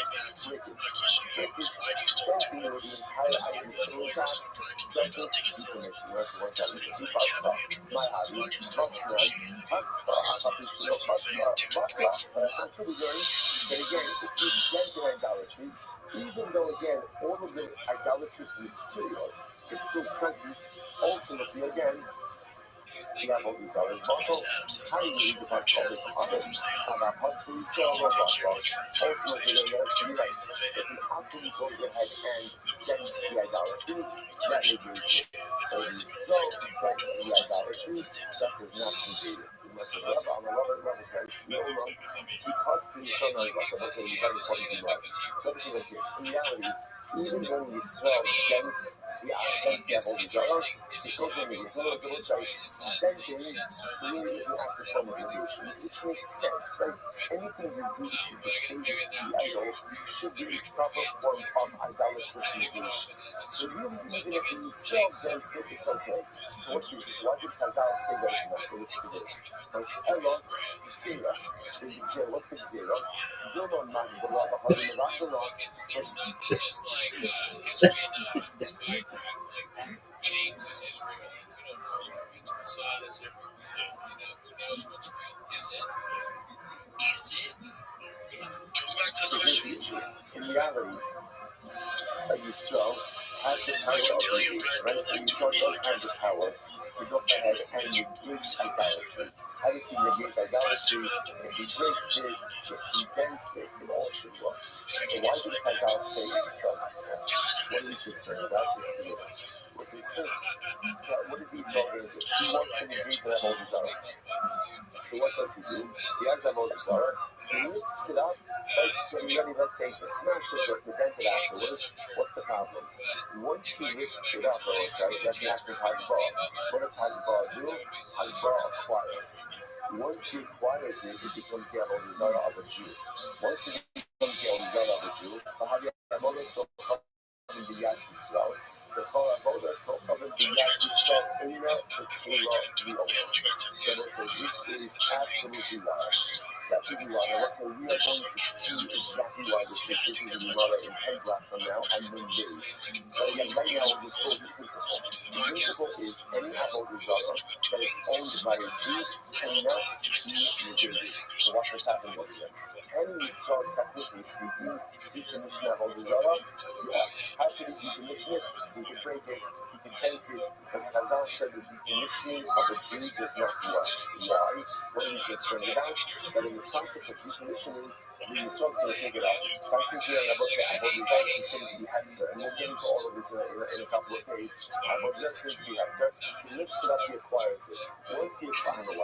breakage. Breakage, denting where the entire item is still intact, doesn't decommission. What's that mean? My hobby, Rothschild, Haspa, Apapisho, Haspa, that's not true, we learned that again, if you dent in idolatry, even though again, all of the idolatrous material is still present, ultimately again, the Avodah Zarah is bottle. How do you read the Pasuk of the Kohen? About Pasuk Yisrael or bottle. Ultimately, they're actually right. If an Akum goes ahead and dents the idolatry, that negates it. If Yisrael dents the idolatry, that does not negate it. Rabbi says, no, because the Yisrael not Rabbi, that's a very important thing. Rabbi says like this, in reality, even when Yisrael dents the Avodah Zarah, it goes in the Yisrael. In other words, denting really is an active form of negation, which makes sense, right? Anything you do to deface the idol should be a proper form of idolatrous negation. So really, even if you still dents it, it's okay. So what is this? Why did Chazal say that it's not? Listen to this. First, Ella, Sarah. There's a Gzera. What's the Gzera? Dilma man, the Rabbi, the Rabbi, James is Israel. We don't know who Assad is everywhere. Who knows what's real? Is it? So here's the issue. In reality, Yisrael has the power of negation, right? And Yisrael does have the power to go ahead and negate idolatry. How does he negate idolatry? If he breaks it, if he dents it, it all should work. So why did Chazal say it doesn't work? What are we concerned about? Listen to this. We're concerned that what is Yisrael going to do? He wants to negate the Avodah Zarah. So what does he do? He has Avodah Zarah. He lifts it up, right? When you're ready, let's say, to smash it or to dent it afterwards, what's the problem? Once he lifts it up, that's an act of Hagbar. What does Hagbar do? Hagbar acquires. Once he acquires it, it becomes the Avodah Zarah of a Jew. Once it becomes the Avodah Zarah of a Jew, the Kol Avodas Kol Kavim B'Yad Yisrael Eina B'Kula V'Omer. So this is absolutely wrong. It's absolutely wrong. And let's say we are going to see exactly why this is. This is a Gemara in Headlock from now on Mondays. But again, right now, we'll just quote the principle. The principle is any Avodah Zarah that is owned by a Jew cannot be negated. So watch what's happening here. Can Yisrael, technically speaking, decommission Avodah Zarah? Yeah. How can he decommission it? He can break it, he can bend it, but Chazal said the decommissioning of a Jew does not work. Why? What are we concerned about? That in the process of decommissioning, the Yisrael's going to figure it out. By figuring out what's the Avodah Zarah is considered to be hefker, and we'll get into all of this in a couple of days. Avodah Zarah is considered to be hefker. He lifts it up, he acquires it. Once he acquires it,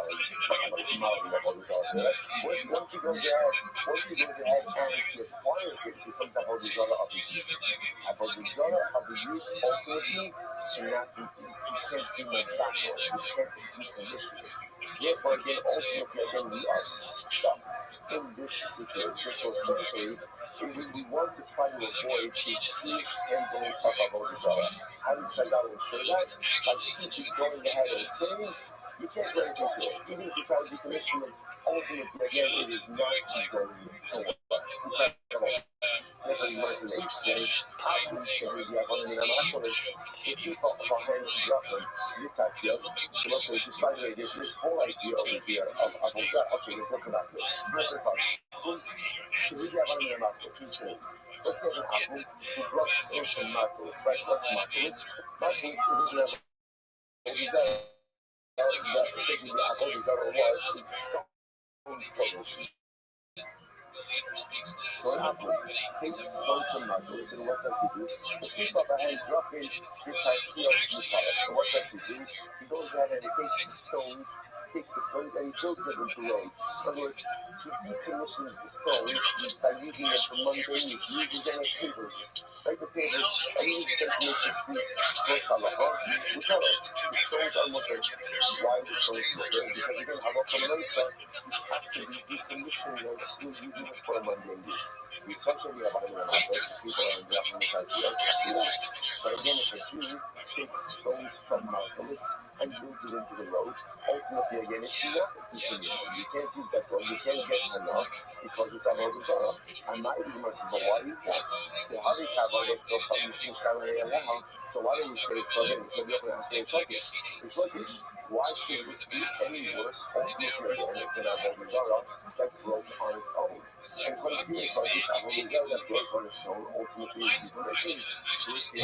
once he goes ahead and he acquires it, it becomes Avodah Zarah of the Yid. Avodah Zarah of the Yid ultimately cannot be, you can't be made backward, you can't decommission it. Therefore, again, ultimately, again, we are stuck in this situation. So essentially, if we want to try to avoid this Jewish handling of Avodah Zarah. How do Chazal ensure that? By simply going ahead and saying, you can't do anything to it. Even if you try to decommission it, ultimately, again, it is not going to work. Incredible. Second verse is 8 say, Abdi Shehu Diavonim Amakolis, the people of our hand Drachim, Yitakios. So let's say, just by the way, this whole idea over here of Avodah, okay, let's go back to it. Verse 5. Shehu Diavonim Amakolis, which means, so let's get an Abu who brought stones from Marcos, right? What's Marcos? Marcos is that essentially the Avodah Zarah was a stone formation. So Abu takes stones from Marcos, and what does he do? The people behind dropping the Tartios Mutalas. And what does he do? He goes ahead and he takes the stones, and he builds them into roads. In other words, he decommissions the stones by using them for mundane use. He uses them as pavers. Right, the pavers, and he uses them to make the street. So Halacha will tell us the stones are mutter. Why the stones mutter? Because again, Halacha Melaisa is actively decommissioning them through using it for a mundane use. The assumption we have on the Matos, people are in the Matos, but again, if a Jew takes stones from Marcos and builds it into the road, ultimately, again, it's not a decommission. You can't use that road. You can't get enough because it's Avodah Zarah. And my Gemara says, but why is that? So why don't we say it's so again? So we have to ask it's like this. Why should this be any worse ultimately again than Avodah Zarah that broke on its own? And according to me, it's like this Avodah Zarah that broke on its own ultimately is decommission. It's just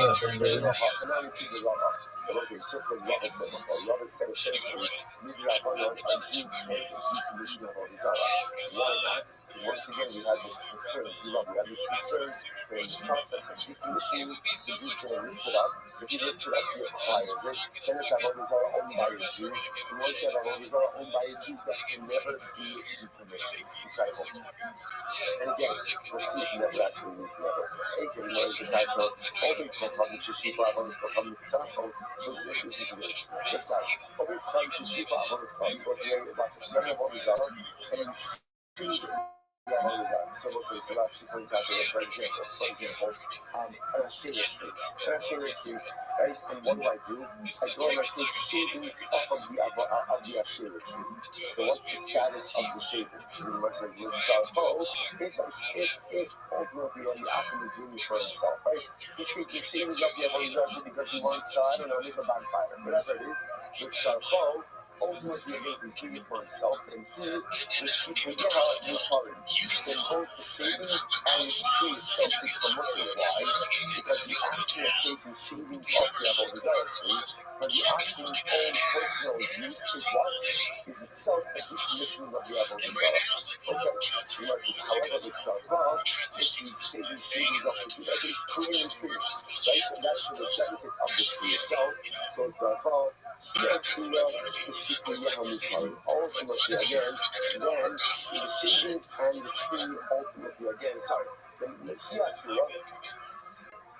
as Rabbi said before. Rabbi said essentially, a Jew can't decommission Avodah Zarah. Why not? Because once again, we had this concern, we had this concern that in the process of decommissioning, the Jew's going to lift it up. If he lifts it up, he acquires it. Then it's Avodah Zarah owned by a Jew. And once you have Avodah Zarah owned by a Jew, that can never be decommissioned. Incredible. And again, we'll see if he never actually means never. Basically, what is the guy so Obi Kocham Shishifa Avodas Kocham Mitzachon. So listen to this. This side. Obi Kocham Shishifa Avodas Kocham. So what's the area about Avodah Zarah? And you shoot so we'll say, so actually points out there, for example, a shade tree, right? And what do? I go and I take shavings off of the shade tree. So what's the status of the shavings? The Gemara says, if ultimately the Akim is doing it for himself, right? He's taking shavings off the Avodah because he wants to, I don't know, make a bonfire, whatever it is, with Sarfo. Ultimately, he's doing it for himself, and he, the sheep, will get out of Mutarim. Then both the shavings and the tree itself become mutter. Why? Because the action of taking shavings off the Avodah Zarah tree for the Akim's own personal use is what? Is itself a decommissioning of the Avodah Zarah. Okay, the Gemara says, however, with Sarfah, if he's taking shavings off the tree, that is pruning the tree, right? And that's for the benefit of the tree itself. So it's Sarfah. Yes, the sheep will ultimately again, then the shavings and the tree ultimately again,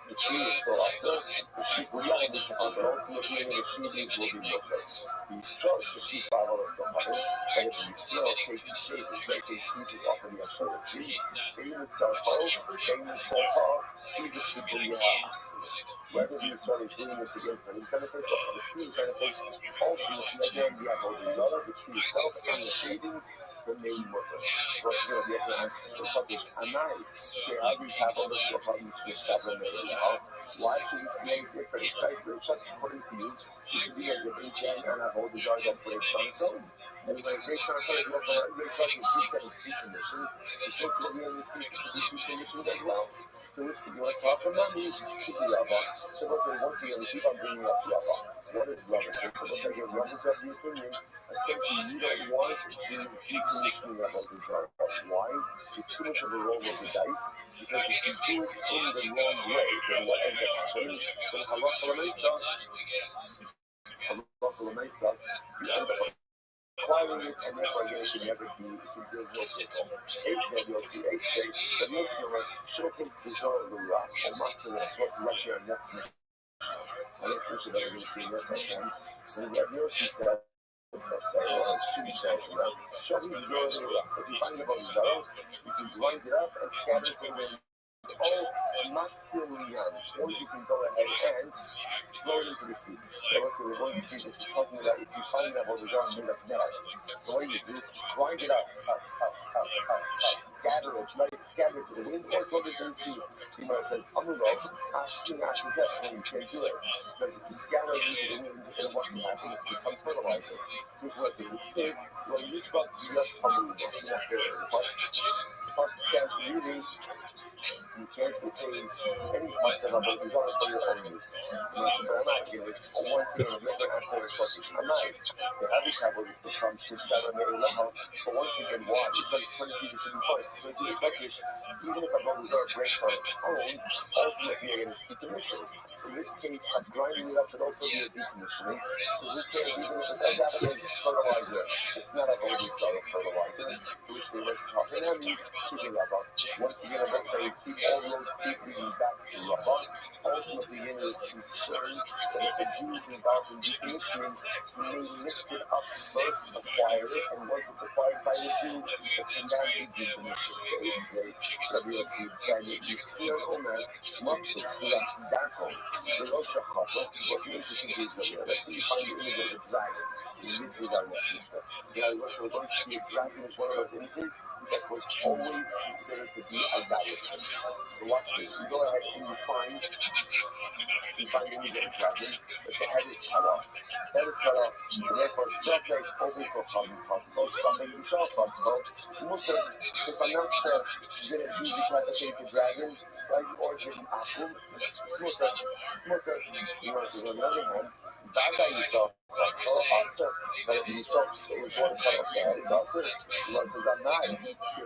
the tree is still also, the sheep will not be covered, but ultimately the shavings will be mutter. The straw, the sheep follows covered, and if the smell takes the shavings, right, takes pieces off of the Ashura tree, they would sell the sheep will be whether the Israel is doing this again for his benefit or for the tree's benefit, ultimately again the Avodah Zarah, the tree itself, and the shavings remain mutter. So what's going to be able to answer for something? Why should this be any different? Right? According to you, it should be like the Beit and Avodah Zarah that breaks on its own. And when it breaks on its own, it breaks on its own, it's decommissioned. So to me in this case, it should be decommissioned as well. To which the US offer money, keep the Rabbi. So let's say once again, we keep on bringing up Rabbi. What is Rabbi? So let's say Rabbi is of the opinion, essentially you don't want Jews decommissioning Avodah Zarah. Why? It's too much of a roll of the dice. Because if you do it in the wrong way, then what ends up happening? Then Halacha L'Mesa, you end up acquiring it, and therefore again, it can never be, there's no people. You'll see, but you'll see, she'll take the Zohar of the Rock, and not to the source of lecture, our next mission. Our next mission that we're going to see in this Hashem. And Rabbi Yossi said, stuff saying, well, it's too much nice from that. Shavi B'Zorah Ne'urah. If you find about Zara, you can grind it up and scatter it to the wind. Not till young. Or you can go ahead and throw it into the sea. Now, listen, we're going to do this talking about if you find that about Zara made up now. So what do? Grind it up, gather it, right? Scatter it to the wind or throw it into the sea. The Gemara says, Amurov, asking Ashazet, when you can't do it. Because if you scatter it into the wind, then what can happen? It becomes fertilizer. So which one says, Uksiv, well, you got the Chamudah. You're not fair. The pasuk stands really. You can't retain any part of a desire for your own use. And I said, but I'm not, once again, I'm not going to ask for a shortish. I'm not. The heavy cable is become Shishkara Me'eleha. But once again, why? It's like 22 should be fine. So it's really shortish. Even if a desire breaks on its own, ultimately, again, it's decommissioned. So in this case, of grinding it up should also be a decommissioning. So who cares even if it does happen as fertilizer? It's not a desire fertilizer. To which they was talking. And I mean, keeping Rabbi. Once again, I'm going to say, keep all roads keep leading back to Rabbi. Ultimately, Yinner is concerned that if a Jew is involved in decommissioning, he may lift it up first, acquire it, and once it's acquired by the Jew, it can now be decommissioned. So this way, Rabbi Yossi, you see an Omer, Mopsuk, Suras, Darko, the Rosh Hashanah, what's an interesting case of here. Let's see if you find the image of the dragon. This is our next Mishnah. We're going to see a dragon as one of those images that was always considered to be idolatrous. So watch this. You go ahead and you find the image of a dragon, but the head is cut off. The head is cut off. So therefore, Sofek Ovi Kocham Chatko, Sofek Yisrael Chatko, Mutter. So if I'm not sure, did a Jew decapitate the dragon, right? Or did an Akum? It's Mutter. It's Mutter. So on the other hand, Bada Yisrael Chatko, also, but if Yisrael is one cut off the head, it's also, says, I'm not.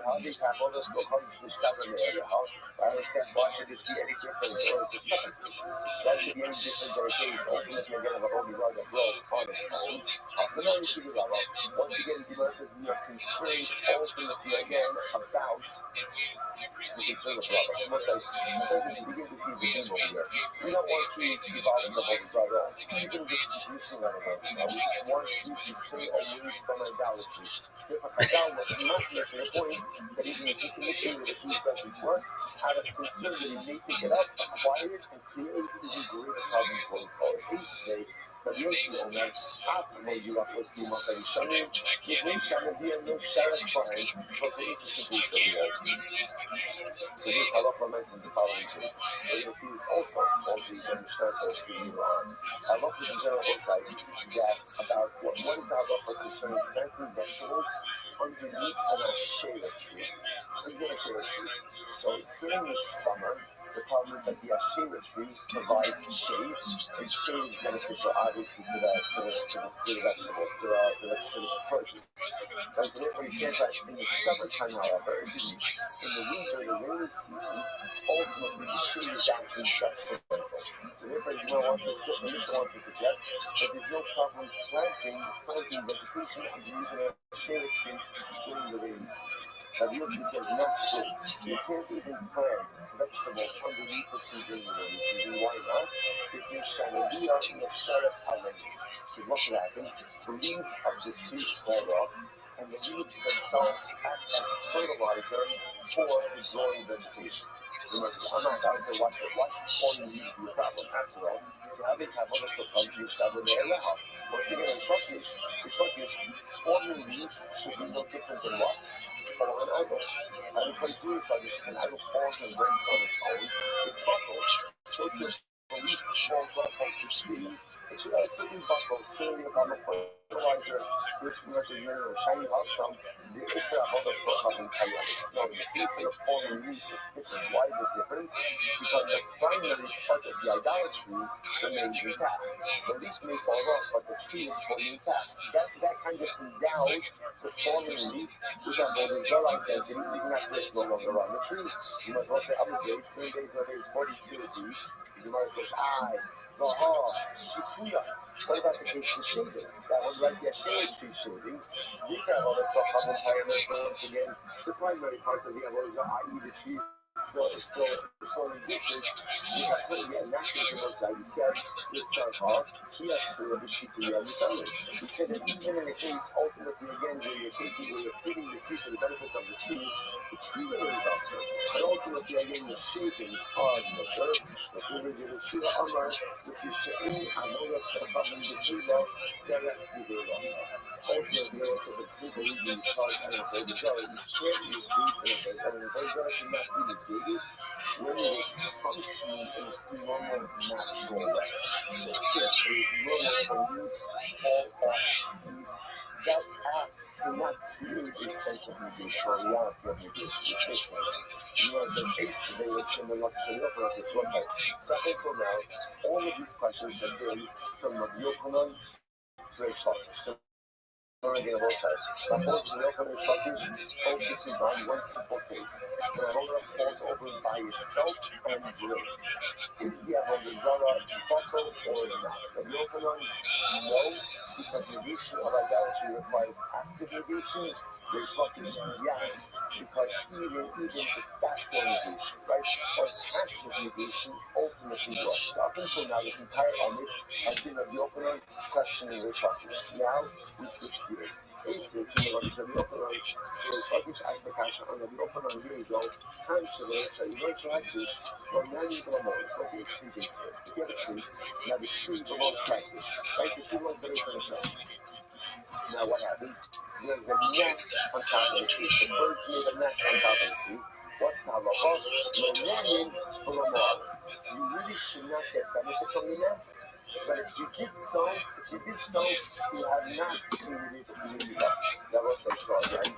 How do you have all this Kocham Shishkara Me'eleha? I understand why should this be any different or is the second case? So I should be any different than a case ultimately again of all these other growth on its own. Once again, the verse says we are concerned ultimately again about the concern of Rabbi. So most essentially you begin to see the theme over here. We don't want trees to be bothered with all this at all. Even with producing animals. We just want trees to stay away from idolatry. If a Chazal was not making a point that even the decommissioning of the Jews doesn't work, out of concern that he may pick it up, acquire it, and create even greater problems going forward. This way, but Yossi Omer, after you up with the Masai Shanim, give me Shanim here, no Sharas fine, was an interesting piece of the So this halacha mentions the following case. We're going to see this also, all these Mishnahs that I see later on. Halachas in general looks like that about what is the halacha concerning planting vegetables underneath an ashera tree. So during the summer, the problem is that the ashera tree provides shade, and shade is beneficial, obviously, to the vegetables, to the produce. And so therefore, you can't plant in the summertime, however, in the winter, the rainy season, ultimately the shade is actually detrimental. So therefore, the Mishnah wants to suggest that there's no problem planting vegetation underneath an ashera tree during the rainy season. Rabbi Yossi says not true. You can't even plant vegetables underneath the tree during the rainy season. Why not? It makes Shanavia Yesharas Alei. Because what should happen? The leaves of the tree fall off, and the leaves themselves act as fertilizer for the growing vegetation. You must watch forming leaves be a problem. After all, to have a kavod to come to Yishtabu Me'eleha. Once again, in Shvakish, forming leaves should be no different than what? Fallen idols. And quite clear Shvakish, an idol falls and breaks on its own. It's buckled. So too, if a leaf falls off of the tree, it should also be buckled. Shouldn't become a fertilizer, which versus your shiny awesome. The Ikra Hodas Kocham Kayanis. Now, in the case of fallen leaf, it's different. Why is it different? Because the primary part of the idolatry remains intact. The leaf may fall off, but the tree is fully intact. That kind of endows the fallen leaf with a Bodhizar identity, even after it's no longer on the tree. You might well say, other days, 3 days, or days 42 would be. The Gemara says, Shikuya. What about the case of the shavings? That one right there, shade tree shavings. Once again, the primary part of the Avodah, i.e. the trees still in existence. You got told, yeah, in that case, on side, he said, Yitzhak, he has sort of a shikriya mitame. He said that even in a case, ultimately, again, where you're feeding the tree for the benefit of the tree remains also. But ultimately, again, the shapings are mutter. The food of the tree amar, the fish in amoras kachavim the kiva, derech b'deirasa. Ultimately, also, but simple reason because an avodah zarah, you can't negate an avodah zarah cannot be negated when it is functioning in its normal, natural way. So, since it is normal for leaves to fall off trees, that act cannot create a sense of negation or reality of negation, which makes sense. You know, it says, Ace, they would send them up on this website. So, up until now, all of these questions have been from Rabbi Yochanan to Reish Lakish. So, again, on both sides. Rabbi Yochanan Reish Lakish focuses on one simple case. When a avodah falls over by itself and breaks, is the avodah zarah bottled or not? Rabbi Yochanan, no, because negation of idolatry requires active negation. Reish Lakish, yes, because even de facto negation, right, or passive negation ultimately works. So up until now, this entire Amid has been Rabbi Yochanan questioning Reish Lakish. Now we switch gears. Acer to the Rabbi Yochanan, so Reish Lakish asked the kasha on Rabbi Yochanan. Here we go. Time Shalakish from Nani Glamor. So it's three things here. If you have a tree, now the tree belongs to Lakish, right? The tree belongs to the base of the flesh. Now what happens? There's a nest on top of the tree. The birds made a nest on top of the tree. What's the halacha? You really should not get benefit from the nest. But if you did so, you have not committed milah. That was I saw again.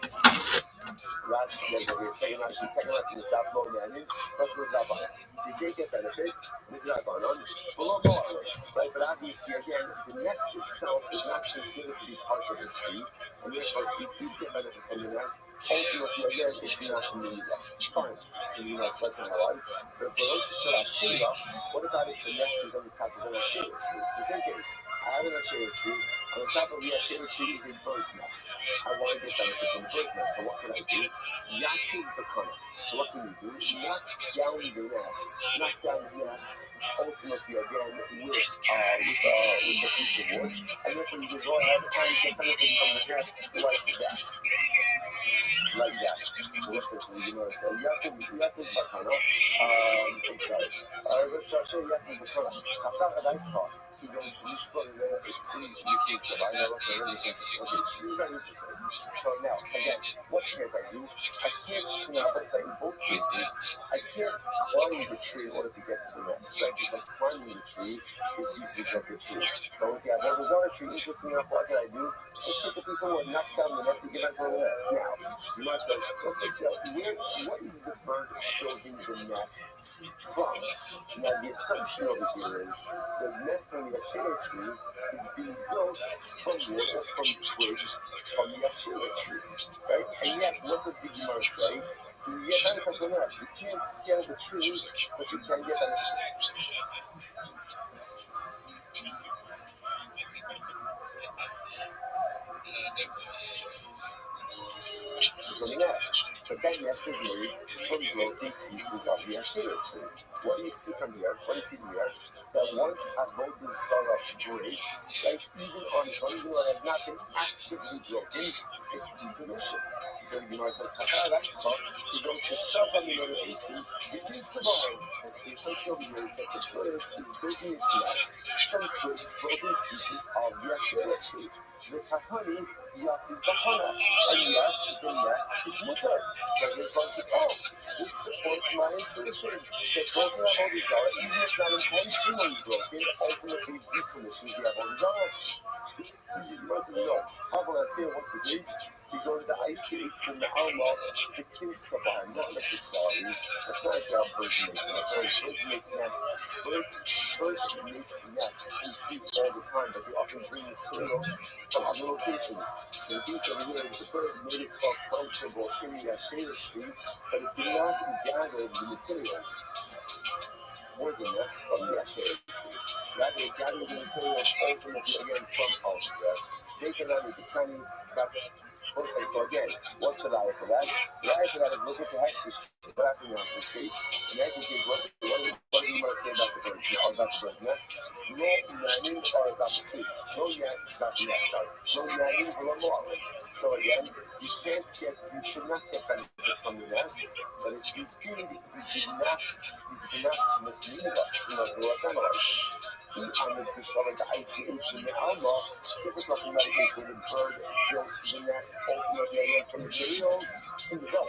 Rashi says over here, second Rashi, second line from the top, low nanin, plus with Rabbi. So you can't get benefit with Rabbanon, below Mo'arim, right? But obviously, again, the nest itself is not considered to be part of the tree, and therefore, if we did get benefit from the nest, ultimately, again, it's not to milah. Fine. So, you know, so let's analyze. But what about if the nest is on the top of an Asherah tree? So, same case, I have an Asherah tree. On the top of the Asherah tree is a bird's nest. I want to get benefit from the bird's nest. So what can I do? Yakiz bakana. So what can you do? Knock down the nest. Ultimately, again, with a piece of wood, and therefore you can go ahead and get benefit from the nest like that. So what's this? You know, so Yakiz bakana. I'm sorry. Yakiz bakana. Kasar adaycha. He goes, this is very interesting. So now, again, what can't I do? I can't, let's say in both cases, I can't climb the tree in order to get to the nest, right? Because climbing the tree is usage of the tree. But if you have a other tree, interesting enough, what can I do? Just take a piece of wood, knock down the nest, and give it to the nest. Now, Zimar says, let's say, what is the bird building the nest from? Now, the assumption over here is the nest on the Asherah tree is being built from wood or from twigs from the Asherah tree, right? And yet, what does the Gemara say? You get benefit from the nest. You can't scale the tree, but you can get benefit. From the nest. But that nest is made from broken pieces of the Asherah tree. What do you see from here? That once avodah zarah breaks, right, even on its own, even though it has not been actively broken, it's decommission. So the Gemara says, the assumption over here is that the bird is building its nest from twigs, broken pieces of the Asherah tree. The kapani yat is bakana, and yet the nest is mutter. So this one says, this supports my assertion that broken avodah zarah, even if not intentionally broken, ultimately decommissions the avodah zarah. The Gemara says, no. How about I what's the case? You go to the ICH and the Alma, the Kinsabah, not necessarily. That's not necessarily how birds make nests. Birds make nests. Birds make nests in trees all the time, but they often bring materials from other locations. So the piece over here is the bird made itself comfortable in the Asherah tree, but it did not gather the materials or the nest from the Asherah tree. Rather, it gathered the materials ultimately again from elsewhere. They cannot be the county back So again, what's the value for that? The value for that is look at the hectish case. What happened in the hectish case? In the hectish case, what do you want to say about the bird's nest? Or about the bird's nest? No nanning or about the tree. No yan, about the nest, sorry. No nanning or more. So again, you should not get benefits from the nest, but if you do not commit so let's analyze this. On the Bishlam, the ICH in the Alma, specifically talking about a case where the bird built the nest ultimately from materials in the belt,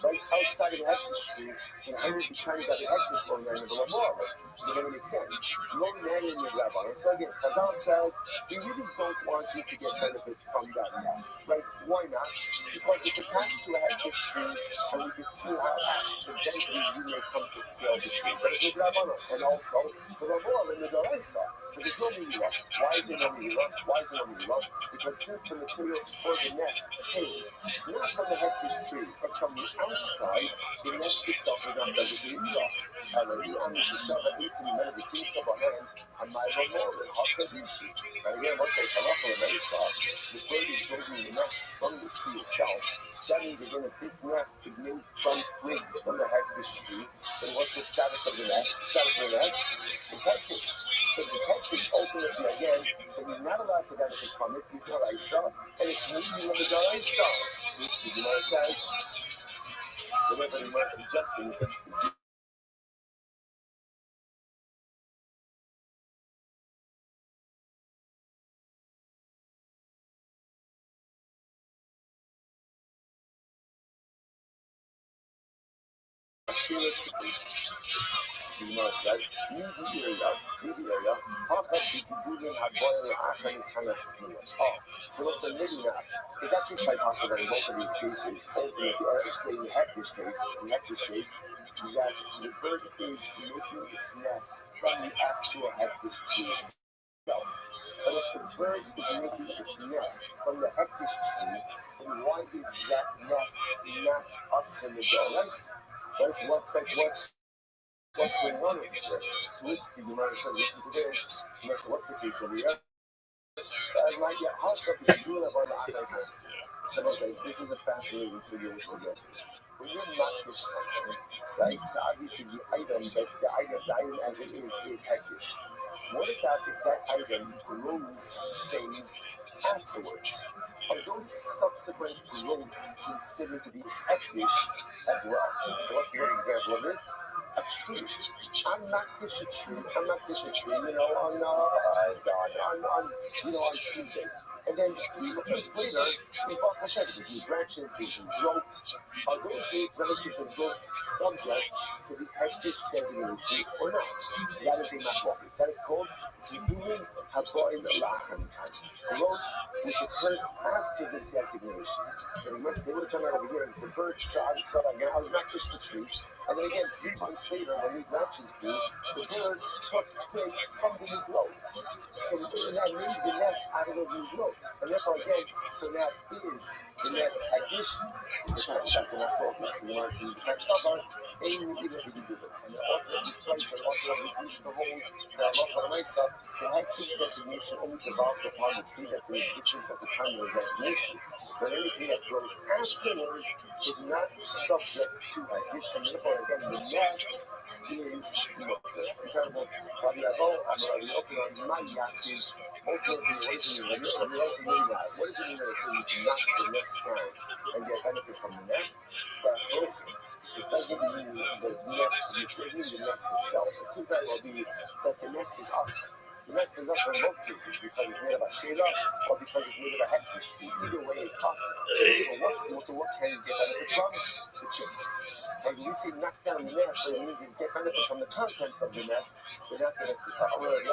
right outside of the hectish tree, and under the kind of the hectish or land of the Lamar. So that makes sense. No nanny in the Rabbi. So again, Chazal said, we really don't want you to get benefits from that nest, right? Why not? Because it's attached to a hectish tree, and we can see how accidentally you may come to scale the tree. But it's the Rabbi, and also the Lamar in the Doraisa. But there's no Mila. Why is there no Mila? Because since the materials for the nest came not from the hectish tree, but from the outside, the nest itself is not subject to Mila. Already, on the Shishava eats and the king hand, and my Lamar and Hakadishi. And again, once they come up with a Mesa, the bird is building the nest from the tree itself. That means again, if this nest is made from twigs from the hectish tree, then what's the status of the nest? The status of the nest is hectish. If it's hectish, ultimately again, then you're not allowed to benefit from it because I saw, and it's maybe when the guy saw, which the Gemara says. So therefore, the Gemara is suggesting that you see. The Gemara says, so let's say maybe not. It's actually quite possible that in both of these cases, ultimately, or actually in the hectish case, that the bird is making its nest from the actual hectish tree itself. But if the bird is making its nest from the hectish tree, then why is that nest not us in the dollars? What's going on over here? To which the Gemara says, listen to this. What's the case over here? This is a fascinating suggestion which we'll get to. When you're not dish something, right? So obviously the item as it is hectish. What about if that item grows things afterwards? Are those subsequent growths considered to be hectish as well? So what's a good example of this? A tree. I'm not dish a tree, on Tuesday. And then 3 months later, there's new branches, there's new growth. Are those new branches and growths subject to the hectish designation or not? That is a machlokas. That is called Givulin Haboim Lachan. Growth which occurs after the designation. So they would have turned out over here the bird saw again, I was not just the tree. And then again, 3 months later, when new branches grew, the bird took twigs from the new growths. So the bird had made the nest out of those new growths. And therefore, again, so now is the nest hectish? That's enough focus. And the one says, because summer, even if you do it. And the author of this place, or author of this mission holds, that Allah myself, the hectish designation only devolves upon the tree that the addition of the time of the designation. But anything that grows afterwards is not subject to hectish. And therefore, again, the nest is incredible. Rabbi, I'm open on my yacht is ultimately what does it mean that? What does it mean that it says you can knock the nest down and get benefit from the nest? But it doesn't mean the nest, it doesn't mean the nest itself. It could very well be that the nest is us. The nest is us in both cases because it's made of a shade or because it's made of a hectish tree. Either way, it's us. So what can you get benefit from? The chicks. And we say knock down the nest, so it means it's get benefit from the contents of the nest, but not the nest itself. We can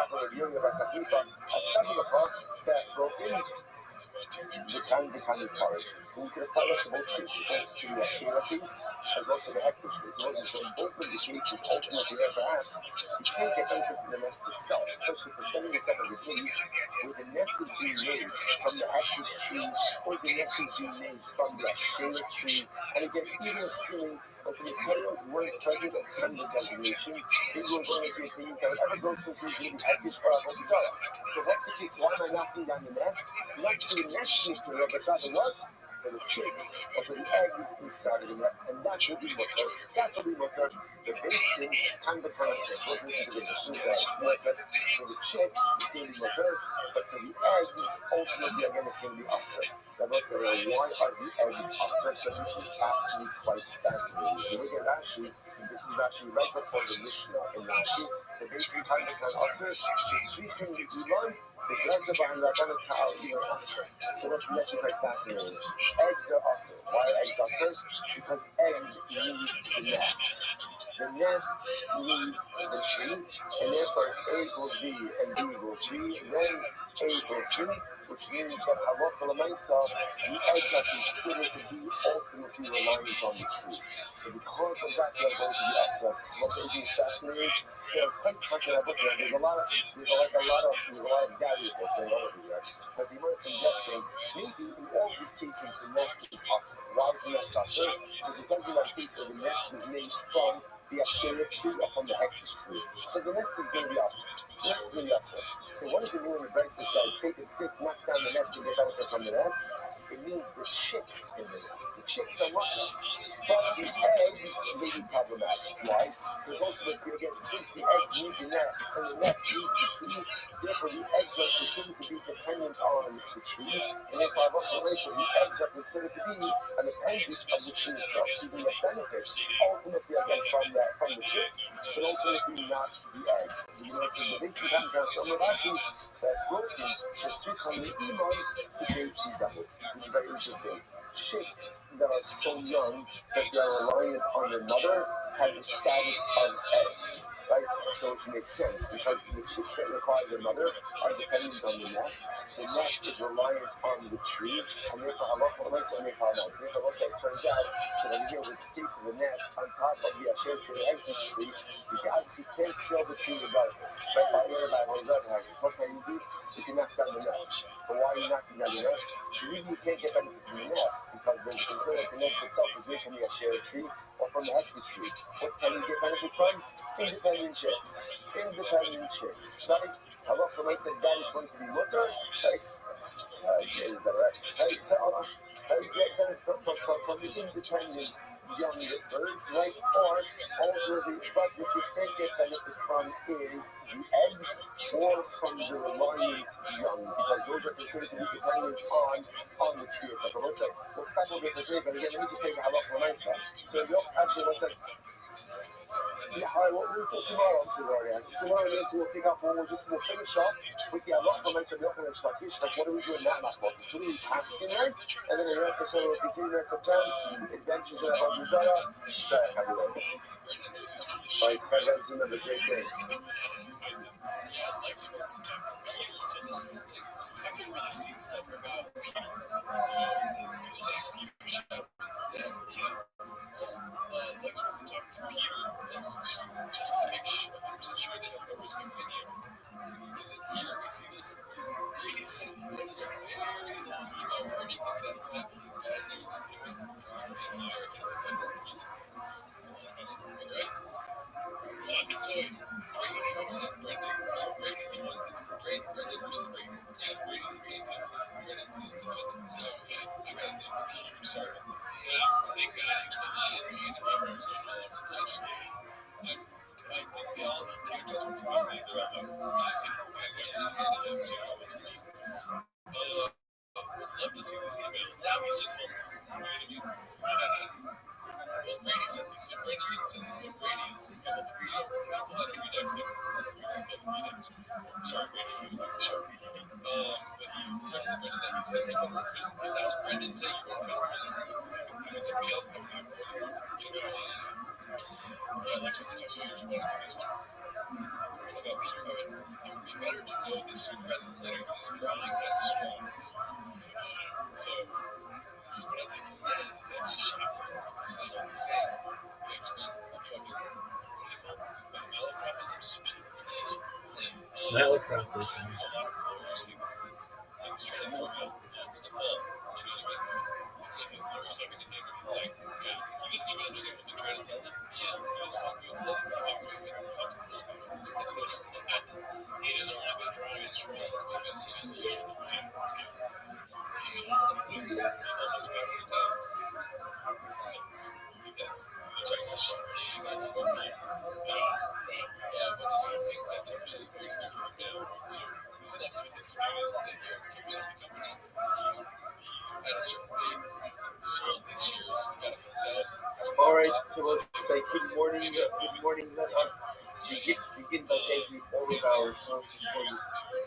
apply that to both cases, both to the Shira case as well as to the hectish case. So in both of the cases, ultimately, perhaps, you can't get benefit from the nest itself, especially for setting this up as a case where the nest is being made from the hectish tree or the nest is being made from the Shira tree. And again, even assuming that the materials weren't present at the time of the designation, they were going to be things that whatever grows from trees will be hectish or avotzara. So hectish, why am I knocking down the nest? Not to the nest material, but rather what? for the chicks or for the eggs inside of the nest, and that will be mutter. That will be mutter. The basin and the process. Let's listen to the Mishnah says for the chicks it's going to be mutter, but for the eggs ultimately again it's going to be usher. That was the why are the eggs usher? So this is actually quite fascinating. If you look at Rashi, this is Rashi right before the Mishnah in Rashi. The basin and the usher should treat him with Iman. The glazer behind the Rabbana Ka'al even usher. So that's actually quite fascinating. Eggs are usher. Why are eggs usher? Because eggs need the nest. The nest needs the tree, and therefore A equals B and B equals C. Then A equals C, which means that halakha l'maisa, the eggs are considered to be ultimately reliant on the tree. So because of that, they are going to be asras. So what isn't this fascinating? So it's quite fascinating. There's a lot of variables going on over here. But the Gemara is suggesting maybe in all of these cases the nest is asr. Why is the nest asr? Because we're talking about a case where the nest was made from the Asherah tree or from the hectic tree. So the nest is going to be asr. The nest is going to be asr. So what does it mean when the Brisa says take a stick, knock down the nest and get benefit from the nest? It means the chicks in the nest. The chicks are mutter. But the eggs may be problematic. Why? Because ultimately, again, since the eggs need the nest and the nest needs the tree, therefore the eggs are considered to be dependent on the tree. And therefore, the eggs are considered to be an appendage of the tree itself. So you get benefits ultimately again from the chicks, but ultimately not the eggs. The Gemara says the basic comes from Rashi that floating should switch on the iman to take these double. This is very interesting. Chicks that are so young that they are reliant on their mother have the status of eggs, right? So which makes sense because the chicks that require their mother are dependent on the nest. The nest is reliant on the tree, and therefore halakha l'maisa only paramount. So it turns out that over here with this case of the nest on top of the asher tree and the tree, you obviously can't scale the tree regardless. Right? What can you do? You can knock down the nest. But why are you knocking down the nest? So really you can't get benefit from the nest because there's no like the nest itself is made from the Asherah tree or from the Hector tree. What can you get benefit from? Independent chicks. Independent chicks. Right? Halakha l'maisa said that is going to be mutter. Right? Right? So you get benefit from the independent young birds, right? Or also but what you can't get benefit from is the eggs or from the reliant young, because those are considered to be dependent on the tree itself. Let's start with this today, but again, let me just say the halakha l'maisa. So actually, let's say, yeah, all right, we'll talk tomorrow. Tomorrow we'll pick up and we'll finish up with the halakha l'maisa of Yochanan Shlakish. Like, what do we do in that machlokes? What do we ask in there? And then the rest of we'll continue the rest of time. Adventures in Avodah Zarah. Shveh, everyone. Right, guys, remember, great day. Just to make sure, 100% sure that it was continued. Here we see this pretty simple email already that's bad news and higher defendant prison. Okay? And so Brady comes in Brendan. So Brady's the one that's Brendan versus Brady. Yeah, Brady's the team too. Brendan's the defendant. Okay, I gotta think this is huge. Sorry about this. Thank God you explained that. I mean, my friends going all over the place. I think they all need to just to me. They're all like, love to see this email. Now he's just homeless. You know what I mean? Well, Brady sent this. Brady didn't send this, but Brady's able to read it. Let him read it. Sorry, Brady, if you like the show. But he tells Brendan that he's in federal prison. If that was Brendan saying you were in federal prison, and somebody else coming out before the court, yeah, that's what's so just wanted to this one. About Peter Owen, it would be better to know this sooner rather than later. This drawing that strong. So, this is what I take from that is that it's shocking. It's not all the same. I explained the fucking malapropism. Malapropism. A lot of lawyers see these things. Like, it's trying to throw me out to the fall. You know what I mean? It's like his lawyer's talking to him, and he's like, yeah, he doesn't even understand what they're trying to tell him. Yeah, he doesn't want to listen. He walks away from it and talks to police. That's what he's like. He doesn't want to go through his role as well as he has a usual. Let's get almost 5 All right, so let's say good morning. Good morning. Let us begin by thanking all of our sponsors for this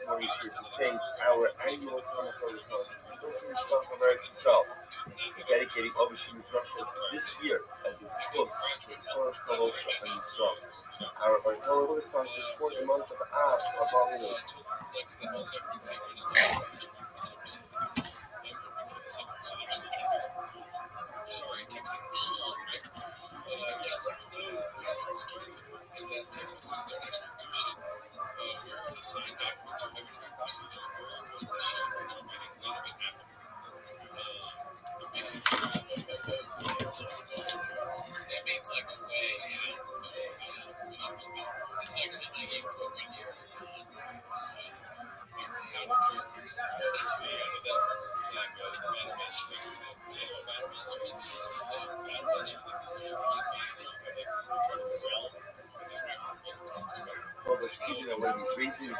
morning trip. To thank our annual Carnival sponsors, Wilson Stock of ROTHSCHILD, dedicating Obishim Drushas this year as its close to the source levels and strong. Our Carnival sponsors for the month of Av, Rabbi. Over Stephen and Wendy's raising in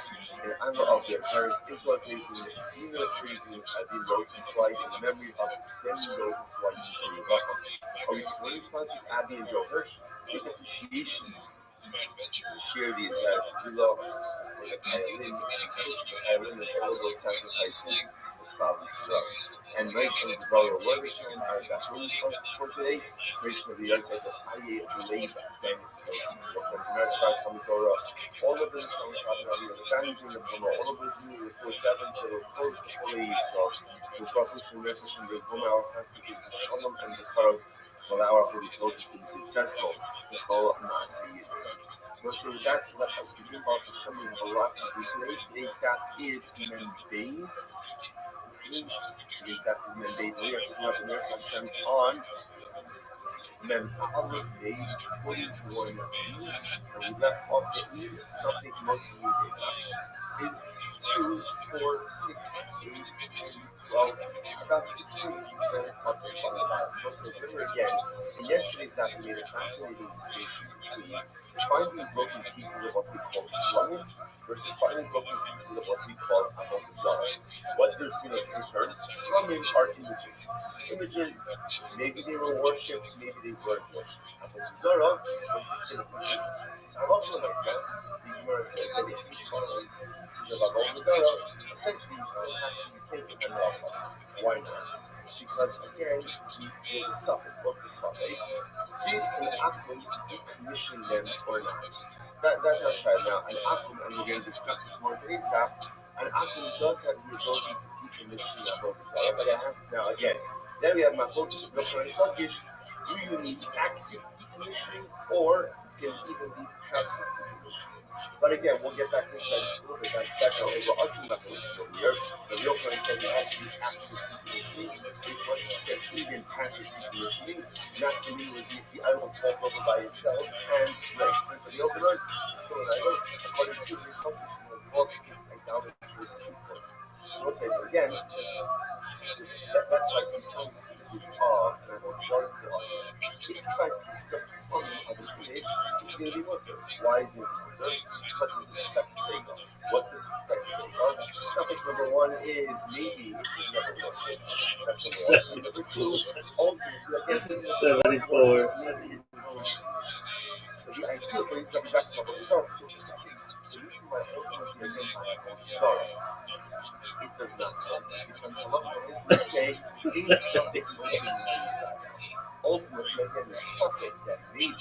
honor of their parents, Israel raising, Nina raising, the Roses White in memory of extending Roses White to the welcome. Our morning sponsors, Abby and Joe Hirsch, with appreciation share the love for the Kayalim, especially the Kayalim that all those sacrificing for Travis Israel. And mention of the Royal Wordishon, our Gasoline sponsors for today, mention of the Yosef of Aye Leib, Ben Wilson, all of them songs have the families in the Puma, all of us in the 4-7 for the code of the Israel, the Swatish and Message and the Gomel has to give the Shalom and the Karov, while our holy soldiers to be successful, the Chol Nasi. So with that, let us begin about the Shem. We have a lot to do today. Today's daf is Mendes. Today's daf is Mendes. We are picking up the Nurse Hashem on Mem Aleph Days 41b, and we left off the Eid, something mostly is 2, 4, 6, 8, 10, 12, about 15 minutes of the fun. So remember again, in yesterday's daf we made a fascinating distinction between finding broken pieces of what we call slumming versus finding broken pieces of what we call avodah zarah. What's there seen as two terms? Slumming are images. Images, maybe they were worshipped, maybe they weren't worshipped. Avodah zarah was definitively worshipped. So the Gemara says that if you find pieces of avodah zarah, essentially you still have to take them off. Why not? Because again, there's a suffix. What's the suffix? Did an akum decommission them or not? That's our child now. An akum, and we're going to discuss this more in today's daf. An akum does have the ability to decommission avodah zarah, but it has to now again. Then we have machot sluggish. Do you need active decommissioning or can it even be passive decommissioning? But again, we'll get back into that just a little bit. That's our overarching method over here. The real point is that it has to be active decommissioning. It's what says even passive decommissioning. Not to me would be if the idol falls over by itself and break. And for the opener, it's still an idol. According to the selfishness as well, it's idolatrous input. So let's say again, that's why some tiny pieces of, and what is the awesome? If you find pieces of some of an image, it's going to be worth it. Why is it worth it? Because it's a spec staker. What's the spec staker? Suffix number one is maybe it was never worshipped. That's number one. And number two, ultimately, 74. So the idea of jumping back to the result is just a suffix. The reason why ultimately is sorry. It does not come because the love is saying is something ultimately again the suffix that made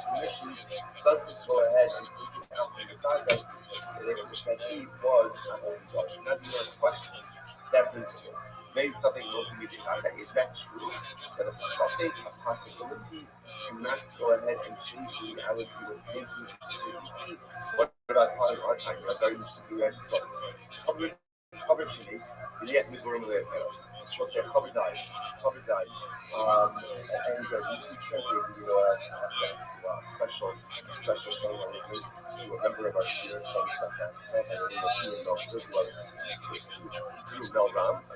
commission doesn't go ahead and take it out from the context that he was not the other questions that principle made something mostly the context. Is that true? That a suffix, a possibility cannot go ahead and change the reality with facing certainty? What about finding our time? That's how you do exercise. Cover Shanice, and yet we were in the chaos. What's that? Cover died. And we translated special song on it to a member of our students from Satan.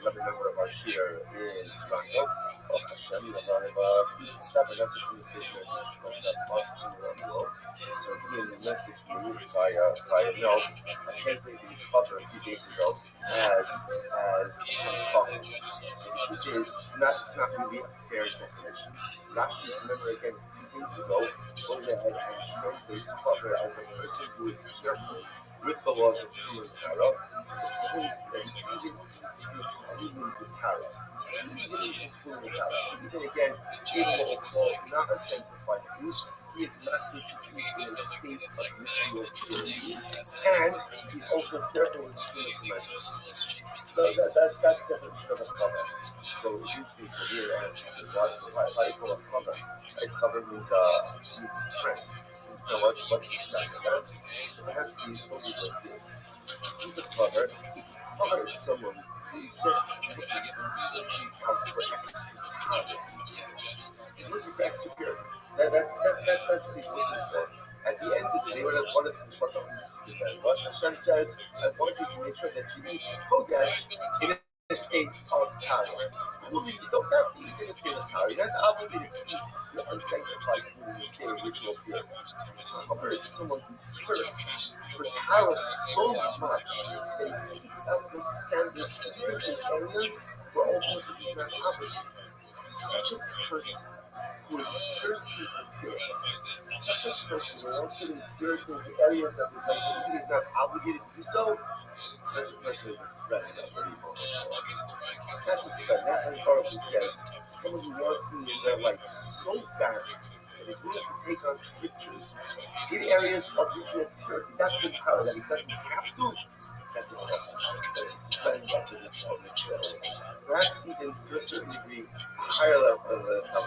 Another member of our shir in Toronto. Hashem, not just in the station, around the world. So he gave a message to me via note. I translated the cover a few days ago as cover. So the truth is, it's not really a fair definition. Rashi, remember again, 2 days ago, goes ahead and translates cover as a person who is careful with the laws of Tum and Tara, to the point that he even eats his food with the Tara. He even eats his food with Tara. So even again, eating what we'll call not unsanctified food, he is not going to eat in a state of ritual purity, and he's also careful with his Shumas and Mesos. So that's the definition of a cover. So it's interesting to hear as to say, why do you call a cover? Right? Cover means friend. What's the shot of that? So perhaps these soldiers like this. He's a cover. Cover is someone who's just looking and searching out for extra talent. He's looking for extra purity. That's what he's looking for. At the end of the day, what is Hashem says, I want you to make sure that you eat kodesh in a state of power. You don't have to eat in a state of power. You're not obligated to eat the unsanctified food in a state of ritual purity. However, is someone who thirsts for power so much that he seeks out those standards even in areas where ultimately he's not obligated. Such a person who is thirsty for purity, such a person who wants to bring purity into areas of his life where he is not obligated to do so, such a person is a friend of the evil. That's a friend. That's what Baruch says. Someone who wants me in their life so bad that is willing to take on scriptures in areas of ritual purity, not in power that he doesn't have to. That's a friend. That's a friend of the evil. Perhaps even to a certain degree, a higher level of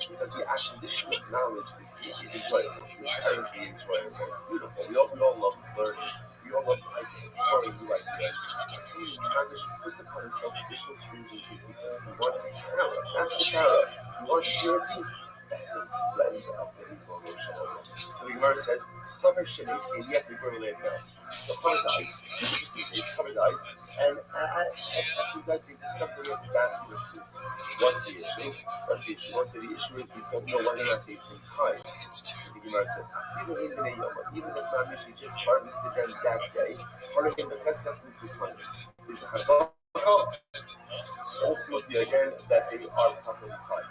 because the acquisition of knowledge is enjoyable. It's inherently enjoyable. It's beautiful. We all love learning. We all love exploring new ideas. See, Magnus puts upon himself additional stringency because he wants Tara, not the Tara. He wants purity. That's a friend of the evil. So the Gemara says, Chaver Shenis, yet we were laid else. So Chaver dies, Chaver dies, and after you guys, they discovered there was a basket of fruit. What's the issue? The issue is we don't know whether or not they've been tied. So the Gemara says, even if Rabbi just harvested them that day, part of him, the Cheskas Mitzvah is a Chazal, ultimately again, that they are properly tied.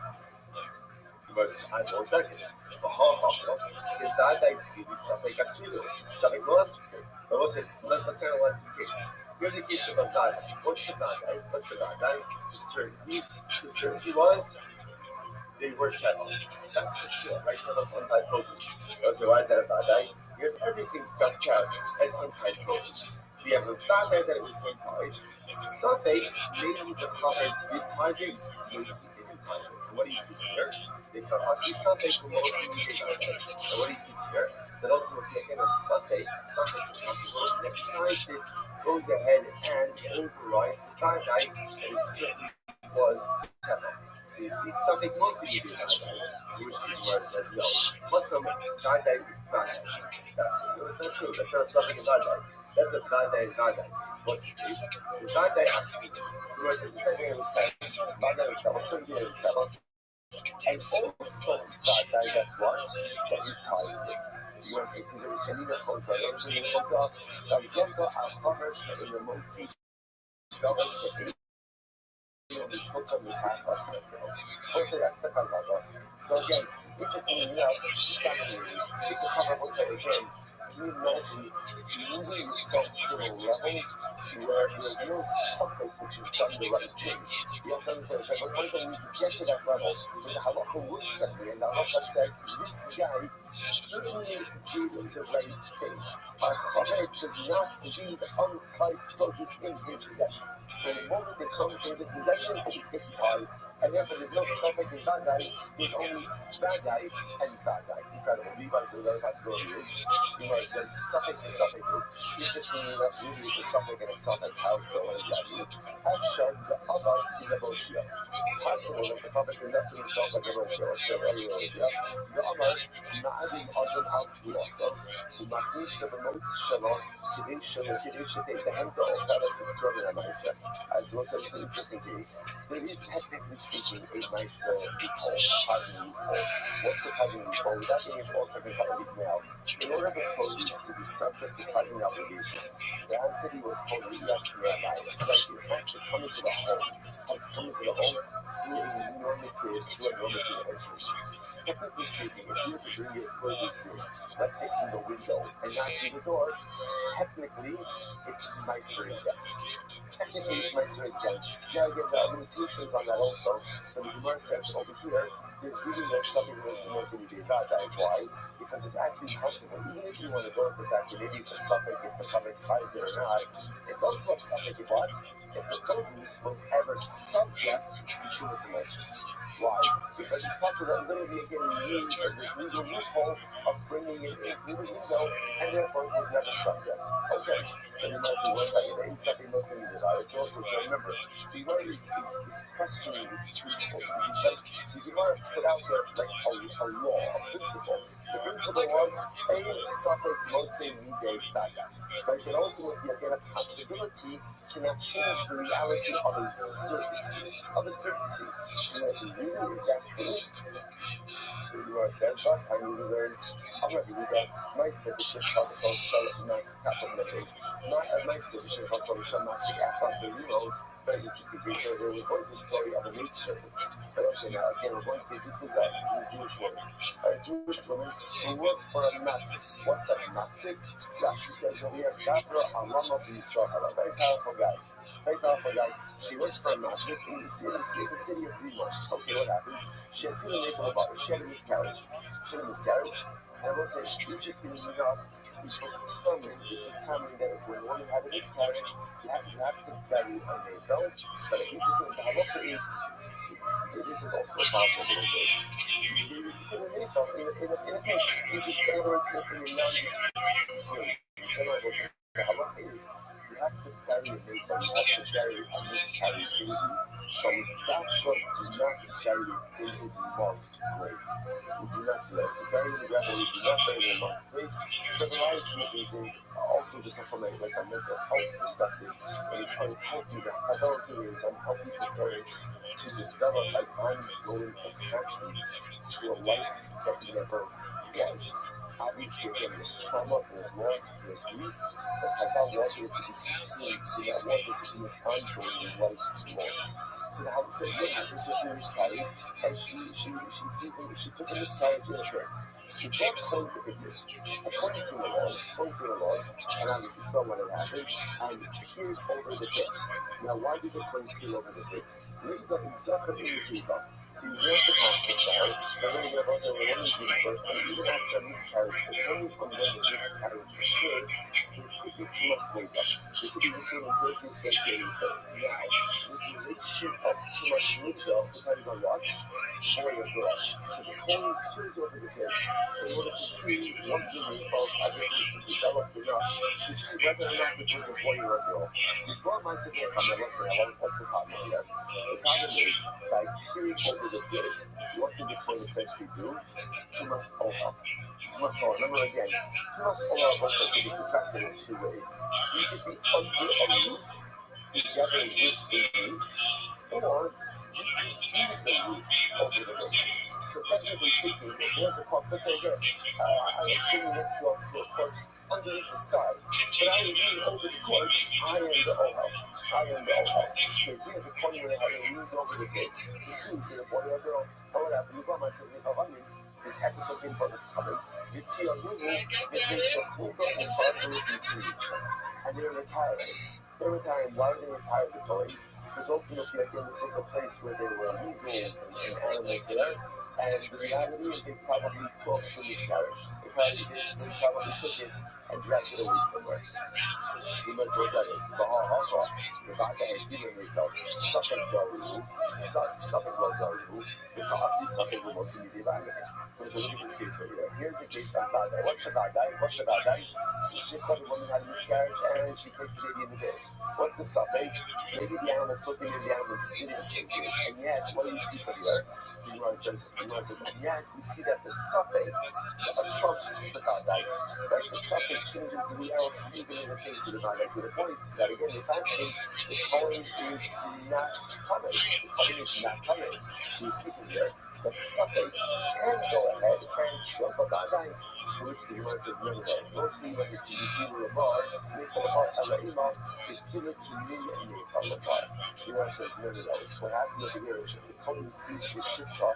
But I know exactly. Let's analyze this case. Here's a case of a Vadai. What's the Vadai? The certainty. The certainty was they were settled. That's for sure, right? That was anti-potency. So why is that a Vadai? Because everything starts out as anti-potency. So you have a Vadai that it was anti. Safek, maybe the Chaver did time it, maybe he didn't time it. And what do you see here? And what do you see here? That ultimately, again, a Safek possibility that time it goes ahead and overrides the Vadai that it certainly was Teva. So you see something close to you, which the Gemara says no. Plus some Vadai with Vadai. That's not true. That's not something Vadai. That's a Vadai. It's what it is. The Vadai Asmi. So the Gemara says the same thing as Teva. Vadai is Teva. Certainly it was Teva. And also Vadai, that's what? That you tied it. The Gemara says to the Chanina Chosa. Gazonka Al-Chomer She'in Motzi. Davar She'in. So again, interestingly enough, fascinating. If the cover was like again, can you imagine moving yourself to a level where there's no suffix which you've done the right thing? You have to understand, it's like when you get to that level, when the halacha looks at me and the halacha says, this guy certainly did the right thing. Our chaver does not leave untied produce in his possession. When the moment it comes in his possession, it's tied. And therefore, there's no suffix in Vadai, there's only Vadai and Vadai. Incredible. Levi, so another possibility is, Levi says, suffix is suffix. Interestingly enough, really is a suffix and a suffix house, so what does that mean? Afshar, the Abba, the Negotia. It's possible that the Prophet conducted himself like a Roshia, or still any Roshia. The Amar, מעדים אדם על תבואסו, ומכניס במוץ שלו כדי שתיתן את האופרה צוקטור מן המייסר. As was an interesting case, there is technically speaking a meiser we call tithing loophole. What's the tithing loophole? Without getting into all technicalities now, in order for produce to be subject to tithing obligations, there has to be what's called riyas me'abayis, right? It has to come into the home. Through a normative entrance. Technically speaking, if you were to bring your produce in, let's say through the window and not through the door, technically it's meiser exempt. Technically it's meiser exempt. Now again, there are limitations on that also. So the Gemara says over here, there's really no something that's going to be about that. Why? Because it's actually possible. Even if you want to go with the fact that maybe it's a suffix if the covenant tried it or not, it's also a suffix if what? If the produce was ever subject to Chumas and Meisers. Why? Because it's possible that we're going to be getting this legal loophole of bringing it in through the window, and therefore it was never subject. Okay, so you might say, one second, there ain't something nothing about it. So remember, the Gemara is questioning this principle. Because the Gemara put out there like a law, a principle. The principle was a suffix motze midei bada. Right? That ultimately, again, a possibility cannot change the reality of a certainty. So really is that true? So you are said, but I need to learn. I'm ready with that. My submission also shall not tap on the face. My submission also shall not take after the very interesting case. So there was once a story of a maid servant. But also now again, this is a Jewish woman. A Jewish woman who worked for a matzik. What's a matzik? Rashi says over here, Gabra Alama B'Yisrael. Very powerful guy. She works for a matzik in the city of Greenland. Okay, what happened? She had two neighbor She had a miscarriage. And what's interesting enough, it was common that when a woman had a miscarriage, you have to bury a neighbor. But interesting, the halacha is, this is also a problem a little bit. You put a neighbor in a pit. You just, in other words, in a non-discriminatory. The halacha is, you have to bury a neighbor, you have to bury a miscarried baby. But with Dafka, do not bury it in a marked grave. We do not do that. To bury it in the ground, we do not bury it in a marked grave. For a variety of reasons, also just from a mental health perspective, it is unhealthy. As I was saying, it is unhealthy for parents to develop an ongoing attachment to a life that never was. Obviously, again, there's trauma, there's loss, there's grief, but Chazal wanted it to be contained, so that wanted it to be an ongoing life loss. So the house said, what happened? So she miscarried, and she put the miscarriage in a pit. She brought point the pit. A point came along, and obviously saw what had happened, and peered over the pit. Now, why did the point peer over the pit? Later, exactly in the kiva. So he was at the hospital file, and then he was a woman gives birth, and even after a miscarriage, depending on when the miscarriage occurred, it could be 2 months later. It could be between birth associated with birth. Now, the duration of 2 months later depends on what? Boy or girl. So the colon peers over the kids in order to see once the nipple, I guess it was developed enough, to see whether or not it was a boy or a girl. The girl might say, let's say, what's the problem here? The problem is, by peering over the pit, what did the coin essentially do? 2 months over. 2 months over. Remember again, 2 months over also can be contracted in 2 ways. You could be under a roof, together with a base, or you can use the roof over the base. So technically speaking, there's a corpse. Let's say again, I am sitting next to a corpse underneath the sky, but I am leaning over the corpse. I am the Ohel. So here the coin when I leaned over the pit to see, say, the boy or girl, what happened? You got myself, this episode came from the coming. You see a little, they show Fuga and Barbarism to each other. And they're retiring. Why are they retired the coin? Because ultimately, again, this was a place where there were weasels and animals there. And the reality is they probably took the miscarriage. They probably took it and dragged it away somewhere. Even so, it's like, the back end, even they go, something will go, the Kasi something will mostly be back. But look at this case over here. here's a case on Vadai. What's the Vadai? What's the Vadai? The Shifra, the woman had a miscarriage and she placed the baby in the bed. What's the Safek? Maybe the animal took it, maybe the animal didn't take it. And yet, what do you see from here? The Gemara says, and yet we see that the Safek trumps the Vadai. Right? The Safek changes the reality even in the face of the Vadai, to the point that again, the fasting, the Kohen is not covered. The Kohen is not covered. So you see from here that Safek can go ahead and trump a Vadai. For which the Gemara says, no. Not be like a TVP or a bar, make a bar, Elaima, they kill it to me and make a bar. The Gemara says, no. What happened over here is that the Kohen sees the Shifra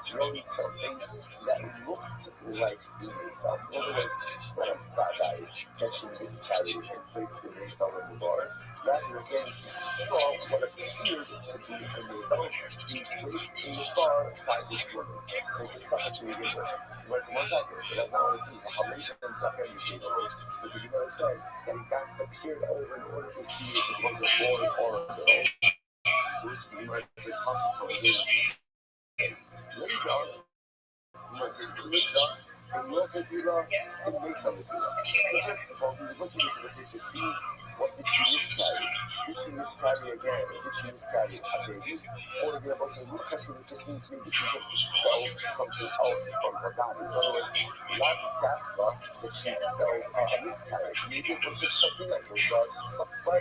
throwing something that looked like the Nefal. In other words, it's not a Vadai that she miscarried and placed the Nefal in the bar. Rather, again, he saw what appeared to be a Nefal being placed in the bar by this woman. So it's a Safek to begin with. What's that? That's not what it says. But the Gemara says that he got appeared over in order to see if it was a boy or a girl. To which the Gemara says, consequences. So first of all, we were looking into the pit to see what did she miscarry. Did she miscarry again? Did she miscarry a baby? Or the other side, it just means maybe she just expelled something else from her body. In other words, not that she expelled a miscarriage. Maybe it was just something else. It was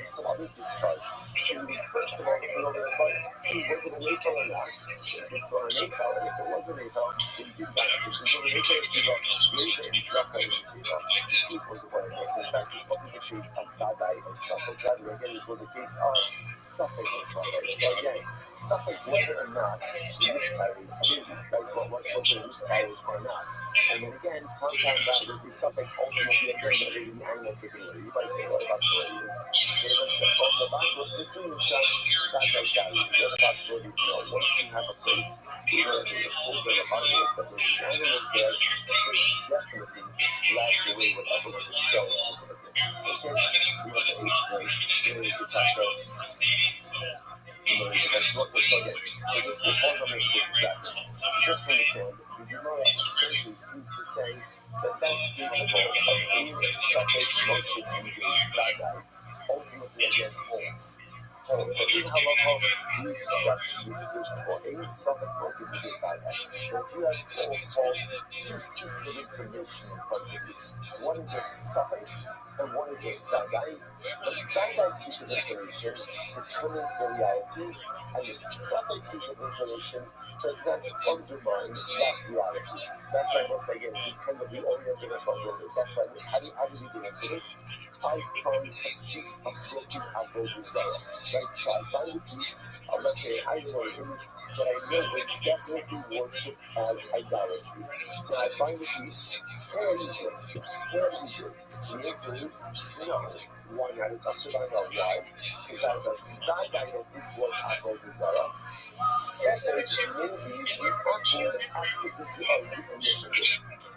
some other discharge. So we first of all, in order to see was it an APL or not. If it's on an APL, and if it was an APL, then you can if it was an APL, it's not going to be to see if it was a boy. So in fact, this wasn't the case of Vadai and Safek. Rather, again, this was a case of Safek and Safek. So again, Safek, whether or not she miscarried a baby, like was it a miscarriage or not. And then again, compound that with the Safek ultimately again, that it an animal taken away. You might say, what the possibility is? From the Bible, it's assuming that the other possibility is no. Once you have a place where there's a full bit of animals, that there's animals there, definitely drag away whatever was expelled from the pit. Okay? So you must say a snake, serious attack of so just pause on it just a second. So just understand, the Gemara essentially seems to say that principle of any Safek motion in the Vadai ultimately again holds. So in Halacha, we accept this principle. Any Safek motion in the Vadai. But if you have what called two pieces of information in front of you, one is a Safek and one is a Vadai. The Vadai piece of information determines the reality, and the Safek piece of information does not undermine that reality. That's why once again, just kind of reorienting ourselves a little bit. That's why how do we get into this? I found a piece of broken Avodah Zarah. Right? So I find a piece of, let's say, I know an image that I know was definitely worshipped as idolatry. So I find a piece, where is it? Where is it? So the answer is no. Why not? It's Asherban. Why? Because I have that guy that this was Avodah Zarah. Second, maybe the actual activity of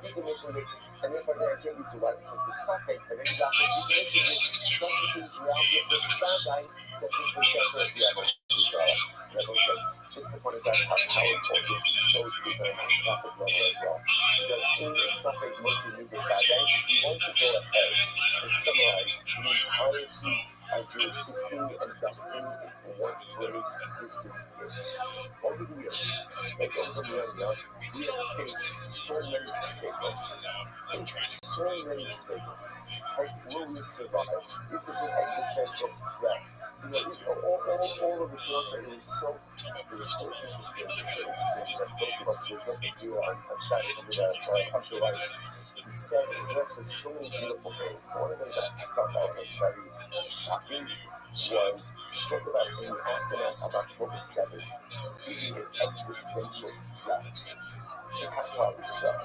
decommissioned it, and therefore I can't use it right because the Safek, the maybe that decommissioned it, doesn't change the reality of the bad guy that this was definitely Avodah Zarah. Just to point out how important this is so to be on a Safek level as well. Because in the Safek multimedia bad guy, if you want to go ahead and summarize the entirety of Jewish history and destiny in one phrase, this is it. Over the years, like over millennia, we have faced so many statements. So many statements. Like, will we survive? Is this an existential threat? You know, all of it was so interesting. That both of us were looking through on chatting with Usher Rice. He said so many beautiful things. One of the things that I thought that was very shocking was he spoke about in the aftermath of October 7th being an existential threat. The Kappa is threat.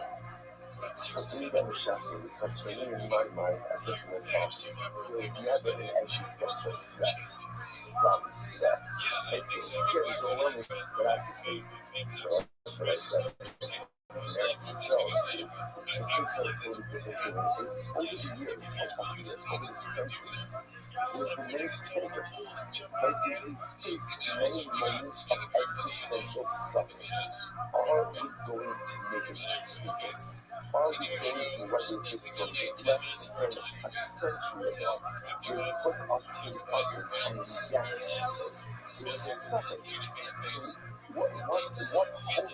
So to me that was shocking because for me in my mind I said to myself, there was never an existential threat. That was threat. It was scary, it was overwhelming, but obviously, that's what I said. It takes a totally different thing. Over the years, over the centuries, There's been many stages, right? We faced many moments of existential suffering. Are we going to make it through this? Are we going to weather this storm? Just less than a century ago, they put us in ovens and in gas chambers. It was a suffering. So what holds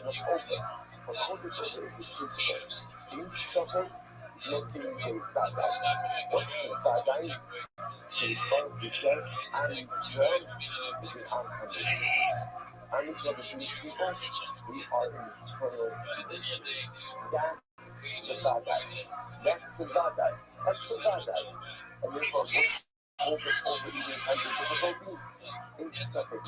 us over? What holds us over is this principle. In suffering, not saying the bad guy. What's the bad guy? His father says, I'm Israel, is in Al-Hamis. I'm Israel, the Jewish people, we are an eternal nation. That's the bad guy. That's the bad guy. That's the bad guy. And therefore, what holds us over even in times of difficulty? In suffering.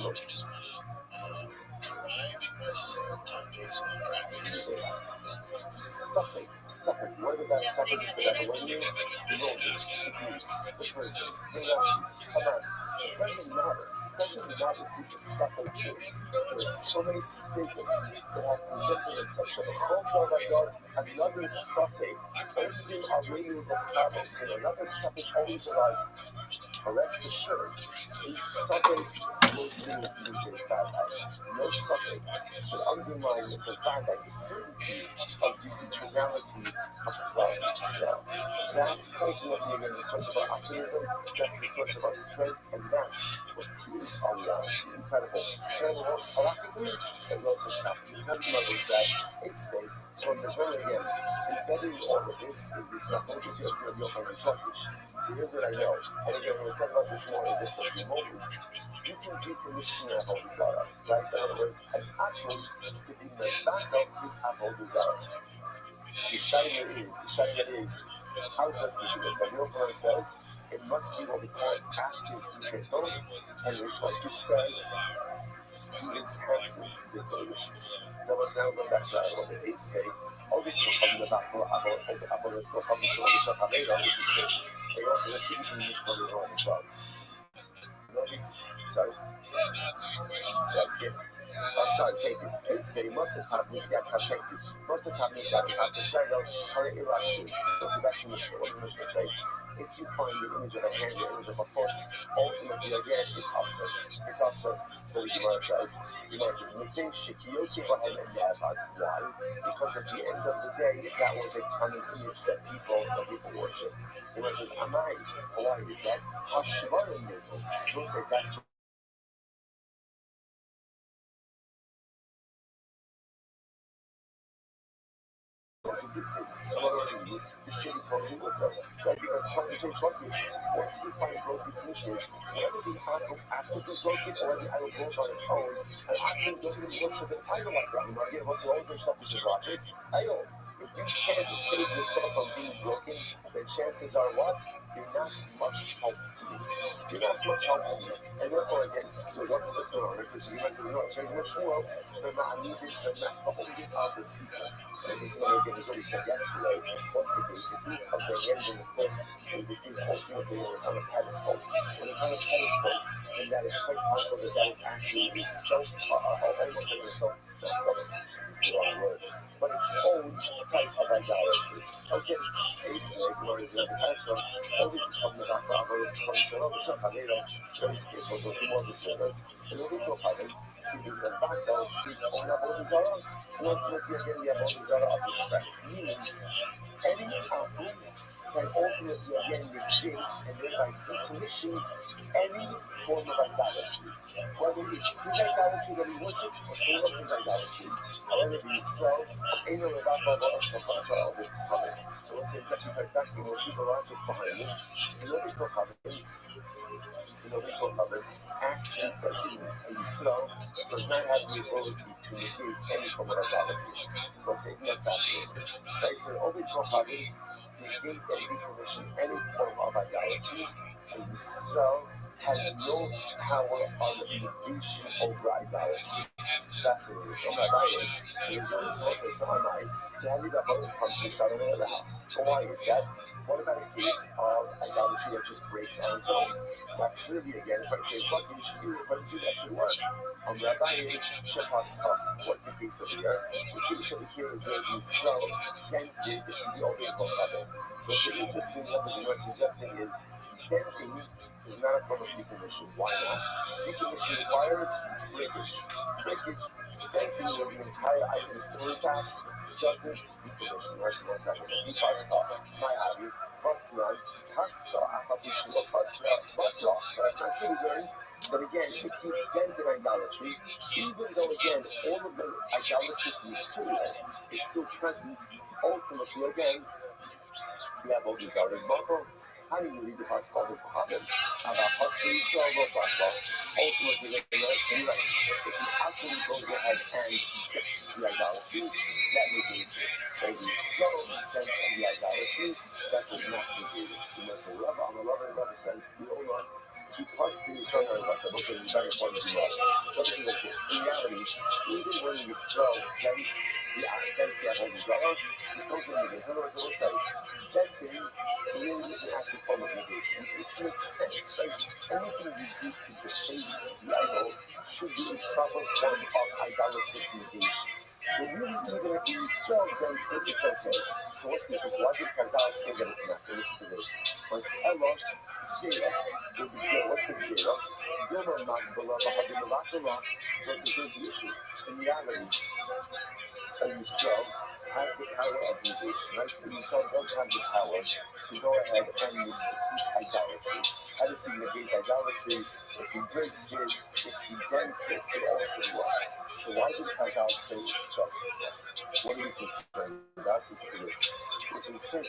Suffering, whether that suffering is the Babylonians, the Romans, the Greeks, the Persians, the Nazis, Hamas, it doesn't matter. It doesn't matter who the suffering is. There are so many statements that have presented themselves. So the culture of our God, another suffering, opening our radio Bibles, and another suffering always arises. Rest assured, a suffering will seem to be the bad guy. No suffering will undermine the bad guy, the certainty of the eternality of Christ. That's ultimately again the source of our optimism, that's the source of our strength, and that's what creates our reality. Incredible. And halakhically, as well as hashkafically. It's not the levels that a slave. So it says, remember again, embedded in all of this is this Mahomes of your Turkish. So here's what I know. And again, we'll talk about this more in just a few moments. You can decommission your Avodah Zarah, right? In other words, an apple could be the backup is Avodah Zarah. The shayla is, how does he do it? But your Quran says, it must be what we call active beton, and Rish Lakish says, even passive beton. So let's now go back to what they say. All the people come to the back of let's go from the show, the Shakalela, listen to this. They also receive this in the Mishmar Iran as well. Sorry? Yes, yeah. Sorry, thank you. It's very much a top this year. Thank you. Much a top this year. This right now, how it was. So that's the Mishmar. What the Mishmar say? If you find the image of a hand, the image of a foot, ultimately again, it's also. It's also. So the Gemara says, within Shekiyoti Bahem and Yavad. Why? Because at the end of the day, that was a common image that people worship. The Gemara says, Amai. Why is that? Hashvarim. So we say that's similarly, the shady totally will tell them, right? Because according to Turkish, once you find broken pieces, whether the apple actively broken or the idol broke on its own, an apple doesn't worship an idol like that. You know, again, what's the only Turkish's logic? Idol. If you can't save yourself from being broken, then chances are what? You're not much help to me. You're not much help to me. And therefore, again, so what's going on? So you guys say, no, it's very much more. They're not needed, they're not holding out the season. So this is what again is what we said yesterday. What's the case? The case of the end in the foot is the case ultimately when it's on a pedestal. When it's on a pedestal, then that is quite possible that that is actually a almost like a self-substitution is the wrong word. But its own type of idolatry. Okay, basically, what is the answer? Only become the Bravo is functional, which are Canelo, this was also more discovered. And the Rico Pagan, giving the battle, is on Avodah Zarah. And ultimately, again, the Avodah Zarah of his friend. Meaning, any apple can ultimately, again, negate and thereby decommission any form of idolatry. Whether it's his idolatry that he worships or someone else's idolatry. However, the Israel, Eino Rebbe Baruch Hu, I will say it's actually quite fascinating. We'll see the logic behind this. In order to cover, actually, Israel does not have the ability to negate any form of idolatry. But isn't that fascinating? Right? So, Ovid Kohavim negate and decommission any form of idolatry, and Israel has no power on negation over idolatry. Fascinating. Oh my God. So you're going to say, so am I. To have you got bonus country starting with the how. So why is that? What about a case of idolatry that just breaks on its own? Now, clearly, again, according to Yeshua, you should do it, but it actually work. Rabbi Shepascha, what's the case over here? The case over here is where the Israel dented the overall level. So what's interesting, what the Gemara is suggesting is denting is not a form of decommission. Why not? Decommission requires breakage. Breakage, bending where the entire item is still intact, doesn't decommission. Let's one second. Pascha, my Abi, Vatnan, Pascha, Achapushua, Pascha, Vatla. That's actually learned. But again, if you dent in idolatry, even though again all of the idolatrous material is still present, ultimately again, we have all these others. Bottom, how do you read the Pascha of Haman? Ultimately, the nation, right? If he actually goes ahead and gets the idolatry, that negates it. But if he's slow against the idolatry, that does not negate it. You know, so Rabbi says, you know what? He first can show her about the book is very important to know. So this is like this. In reality, even when you slow against the Avodah Zarah, it goes in negation. In other words, let's say, denting really is an active form of negation, which makes sense, right? Anything you do to deface the idol should be a proper form of idolatrous negation. So really, even if you strong against it, it's okay. So what's the issue? Why did Chazal say that it's not? Listen to this. First, Ella, Zera. There's a zero. What's the zero? Dilma Magdala, Bahadimavakala. So here's the issue. In reality, a Yisrael has the power of negation, right? A Yisrael does have the power to go ahead and defeat idolatry. How does he negate idolatry? If he breaks it, if he bends it, it also works. So why did Chazal say it doesn't? What are we concerned about? Is to this. We're concerned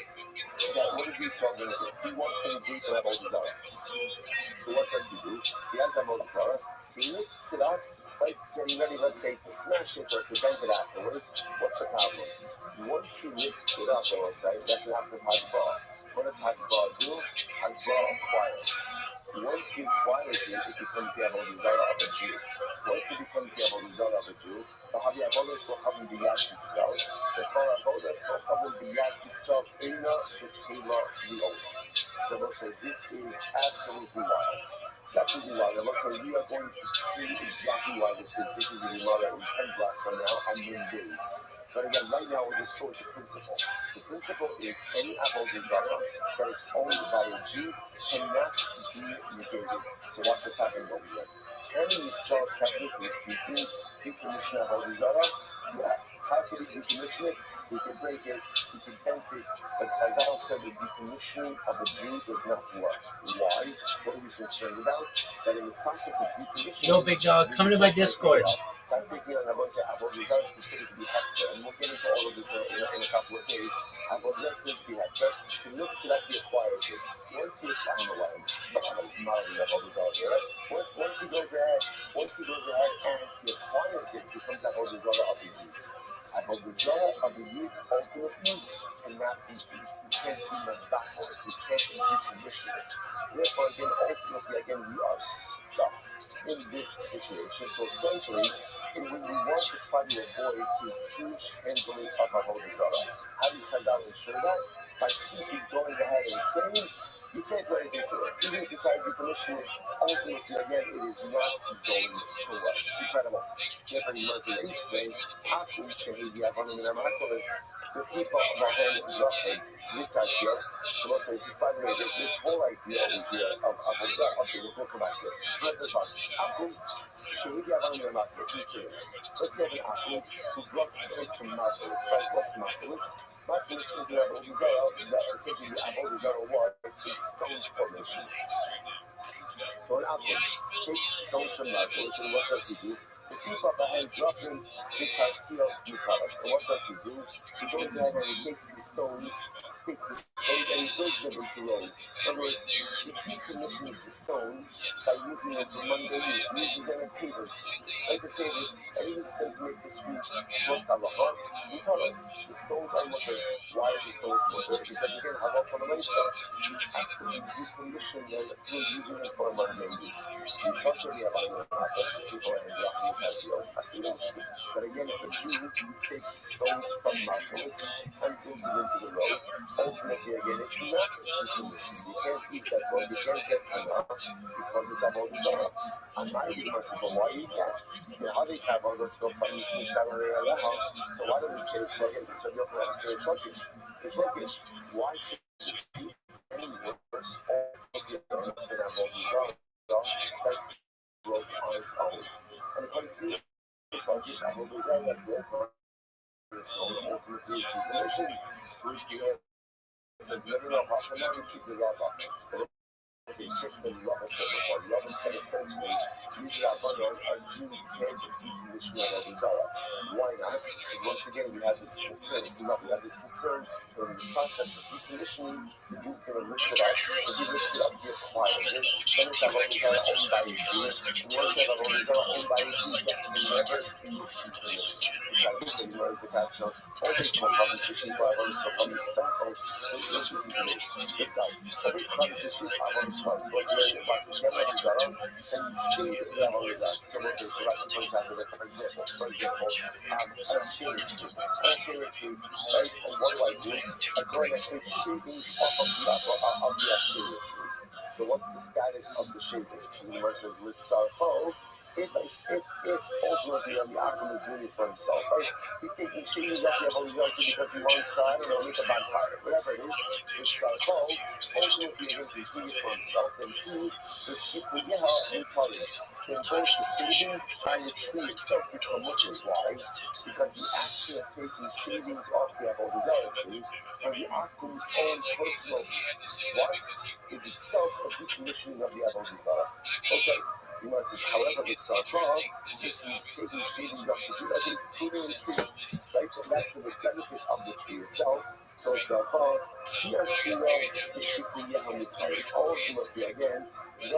that what is Yisrael going to do? He wants to negate the Avodah Zarah. So what does he do? He has Avodah Zarah. He lifts it up, like getting ready, let's say, to smash it or to bend it afterwards. What's the problem? Once he lifts it up, that's an act of Hagvah. What does Hagvah do? Hagvah acquires. Once he acquires it, it becomes the Avodah Zarah of a Jew. Once it becomes the Avodah Zarah of a Jew, the Avodas will come in the Yad Yisrael. The Avodas will come in the Yad Yisrael, Eina, the Kela, the Ola. So they'll say, this is absolutely wild. It's absolutely wild. And looks like we are going to see exactly why this is a Gemara in 10 blocks from now on noon days. But again, right now we'll just go with the principle. The principle is any Avodah Zarah that is owned by a Jew cannot be negated. So watch what's happening over here. Can Yisrael, technically speaking, decommission Avodah Zarah? Yeah. How can we decommission it? We can break it, we can bend it, but Chazal said the decommissioning of a Jew does not work. Why? What are we concerned about? That in the process of decommissioning... Yo, big dog, come to my Discord. I'm thinking on Avodah Zarah specific to be hefker, and we'll get into all of this in a couple of days. Avodah Zarah to be hefker, to look to that he acquires it. Once he acquires it, once he goes ahead and he acquires it, it becomes Avodah Zarah of the youth. Avodah Zarah of the youth ultimately cannot be beat. You can't be backwards. You can't be decommissioned. Therefore, again, we are stuck in this situation. So essentially, when we want to try to avoid his Jewish handling of Avodah Zarah, how do you Chazal ensure that? By simply going ahead and saying, you can't do anything to it. Even if you try to decommission it, ultimately, again, it is not going to work. It's incredible. The people of our hand roughly so let's say, just by the way, this whole idea over here of okay, we'll come back to it. Let's just watch. Listen to this. So let's have an Akum who brought stones from Marvelous, right? What's Marvelous? Marvelous is an Avodah Zarah that essentially the Avodah Zarah was a stone formation. So an Akum takes stones from Marvelous, and what does he do? The people behind drop him the Tartios Mutalas. And what does he do? He goes ahead and he takes the stones and he builds them into roads. In other words, he decommissions the stones by using them for mundane use. He uses them as pavers. Like the pavers, and he uses them to make the street. So what's Halacha? Mutalas. The stones are mutter. Why are the stones mutter? Because again, Halacha Lamaisa is actively decommissioning them through using them for mundane use. It's such a people and but again, if a Jew takes stones from Marcos and builds it into the road, ultimately, again, it's not decommissioned. You can't use that road, you can't get enough because it's Avodah Zarah. And my mercy, but why is that? So why do we say it's sluggish? It's sluggish. Why should this be any worse? broke on its own. And according to it's like this Avodah that broke on its own ultimately is decommissioned, to which the Lord says, no, how can I keep the Rabbi? It's just as Rabbi said before. Rabbi said essentially, a Jew can't decommission of Zara. Why not? Because once again, we have this concern. So now we have this concern that in the process of decommissioning, the Jew's going to lift it up. If he lifts it up, he acquires it. Then it's Avodah Zara owned by a Jew. And once you have Avodah Zara owned by a Jew, that can never be decommissioned. Which I think so you know is the catch. So all these competition for Avodah Zara from the example, so this is this side. Every competition for Avodah Zara was learning about the Avodah Zara, and you shave the Avodah Zara. So let's say, so that's for example, I don't shave a tree. Right? And what do? I go and I take shavings off of the shaving tree. So what's the status of the shavings? So the word says, Litzarcho, if ultimately the Akum is doing it for himself, right? He's taking shavings off the Avodah Zara because he wants to, I don't know, make a bonfire, whatever it is. Litzarcho, ultimately he's doing it for himself, then he, the Shikuyaha, then both the shavings and the tree itself become muches. Why? Because the action of taking shavings off the Avodah Zara tree for the Akum's own personal what is itself a decommissioning of the Avodah Zara. Okay, you know, it says, however, it's he's taking shavings off the tree, that's it's pruning the tree, right? And that's for the benefit of the tree itself. So it's ultimately again, then the shavings and the tree ultimately again, then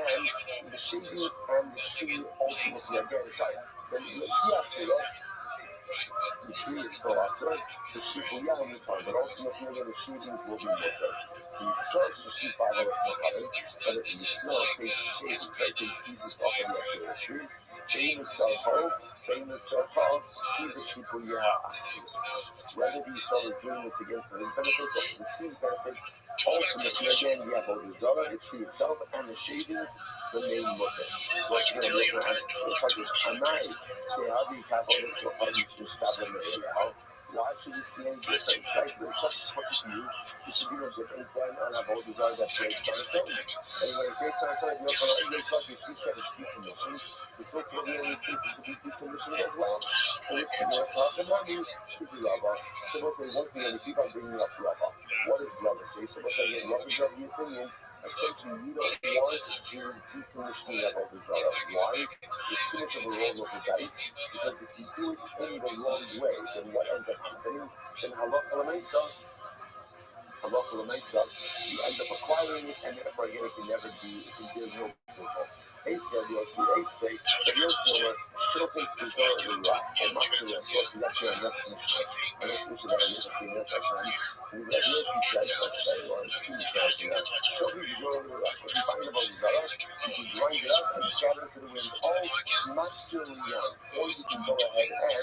the tree is for us, the sheep will yell in the time, but ultimately the shavings will be better. He starts the sheep by us for cutting, but if the smell takes the shavings, right, these pieces off of the tree, Bain itself home, keep the sheep will yell ashes. Whether the Esau is doing this again for his benefits or for the tree's benefits, ultimately again we have the Zara, the tree itself, and the shavings, the main mutter. So what you're going to look at is Anai. Why should this be any different? Right? When something's put to you, it should be no different than an Avodah Zara that breaks on its own. Anyway, it breaks on its own, she said it's decommissioned. So for the other things, it should be decommissioned as well. So it's the money to the Rabbi. So once again, we keep on bringing up Rabbi. What does Rabbi say? So once again, Rabbi said the opinion. Essentially, we don't want Jews decommissioning Avodah Zara. Why? There's too much of a roll of the dice. Because if you do it in the wrong way, then what ends up happening? Then halacha l'maisa, you end up acquiring it, and therefore again, it can never be. There's no control. Ace, but you'll see where shorten the Zara will rock. And Machmir, of course, is actually our next mission. Our next mission that I'm going to see next time. So we got Yossi says, let's say, or two missions in that. Shorten the Zara will rock. If you find about the Zara, you can grind it up and scatter it to the wind. All not purely young. Or you can go ahead and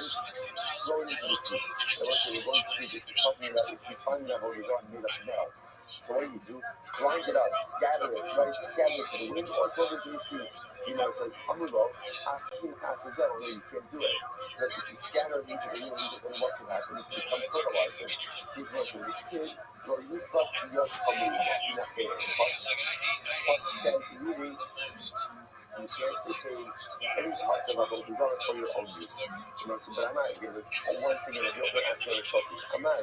throw it into the sea. So let's say we're going to do this, talking about if you find that about the Zara made of metal. So what do? Grind it up, scatter it, right? Scatter it to the wind or throw it into the sea. You know, it says, Amuro, Akim Asazel, no, you can't do it. Because if you scatter it into the wind, then what can happen? It becomes fertilizer. Here's what it says, Exceed, or you fuck the other community. You're not fair. Plus, it says, reading, you can't retain any part of Avodah Zara for your own use. You know, so, but I'm not again. Once again, if you're asking a shortish, I'm not.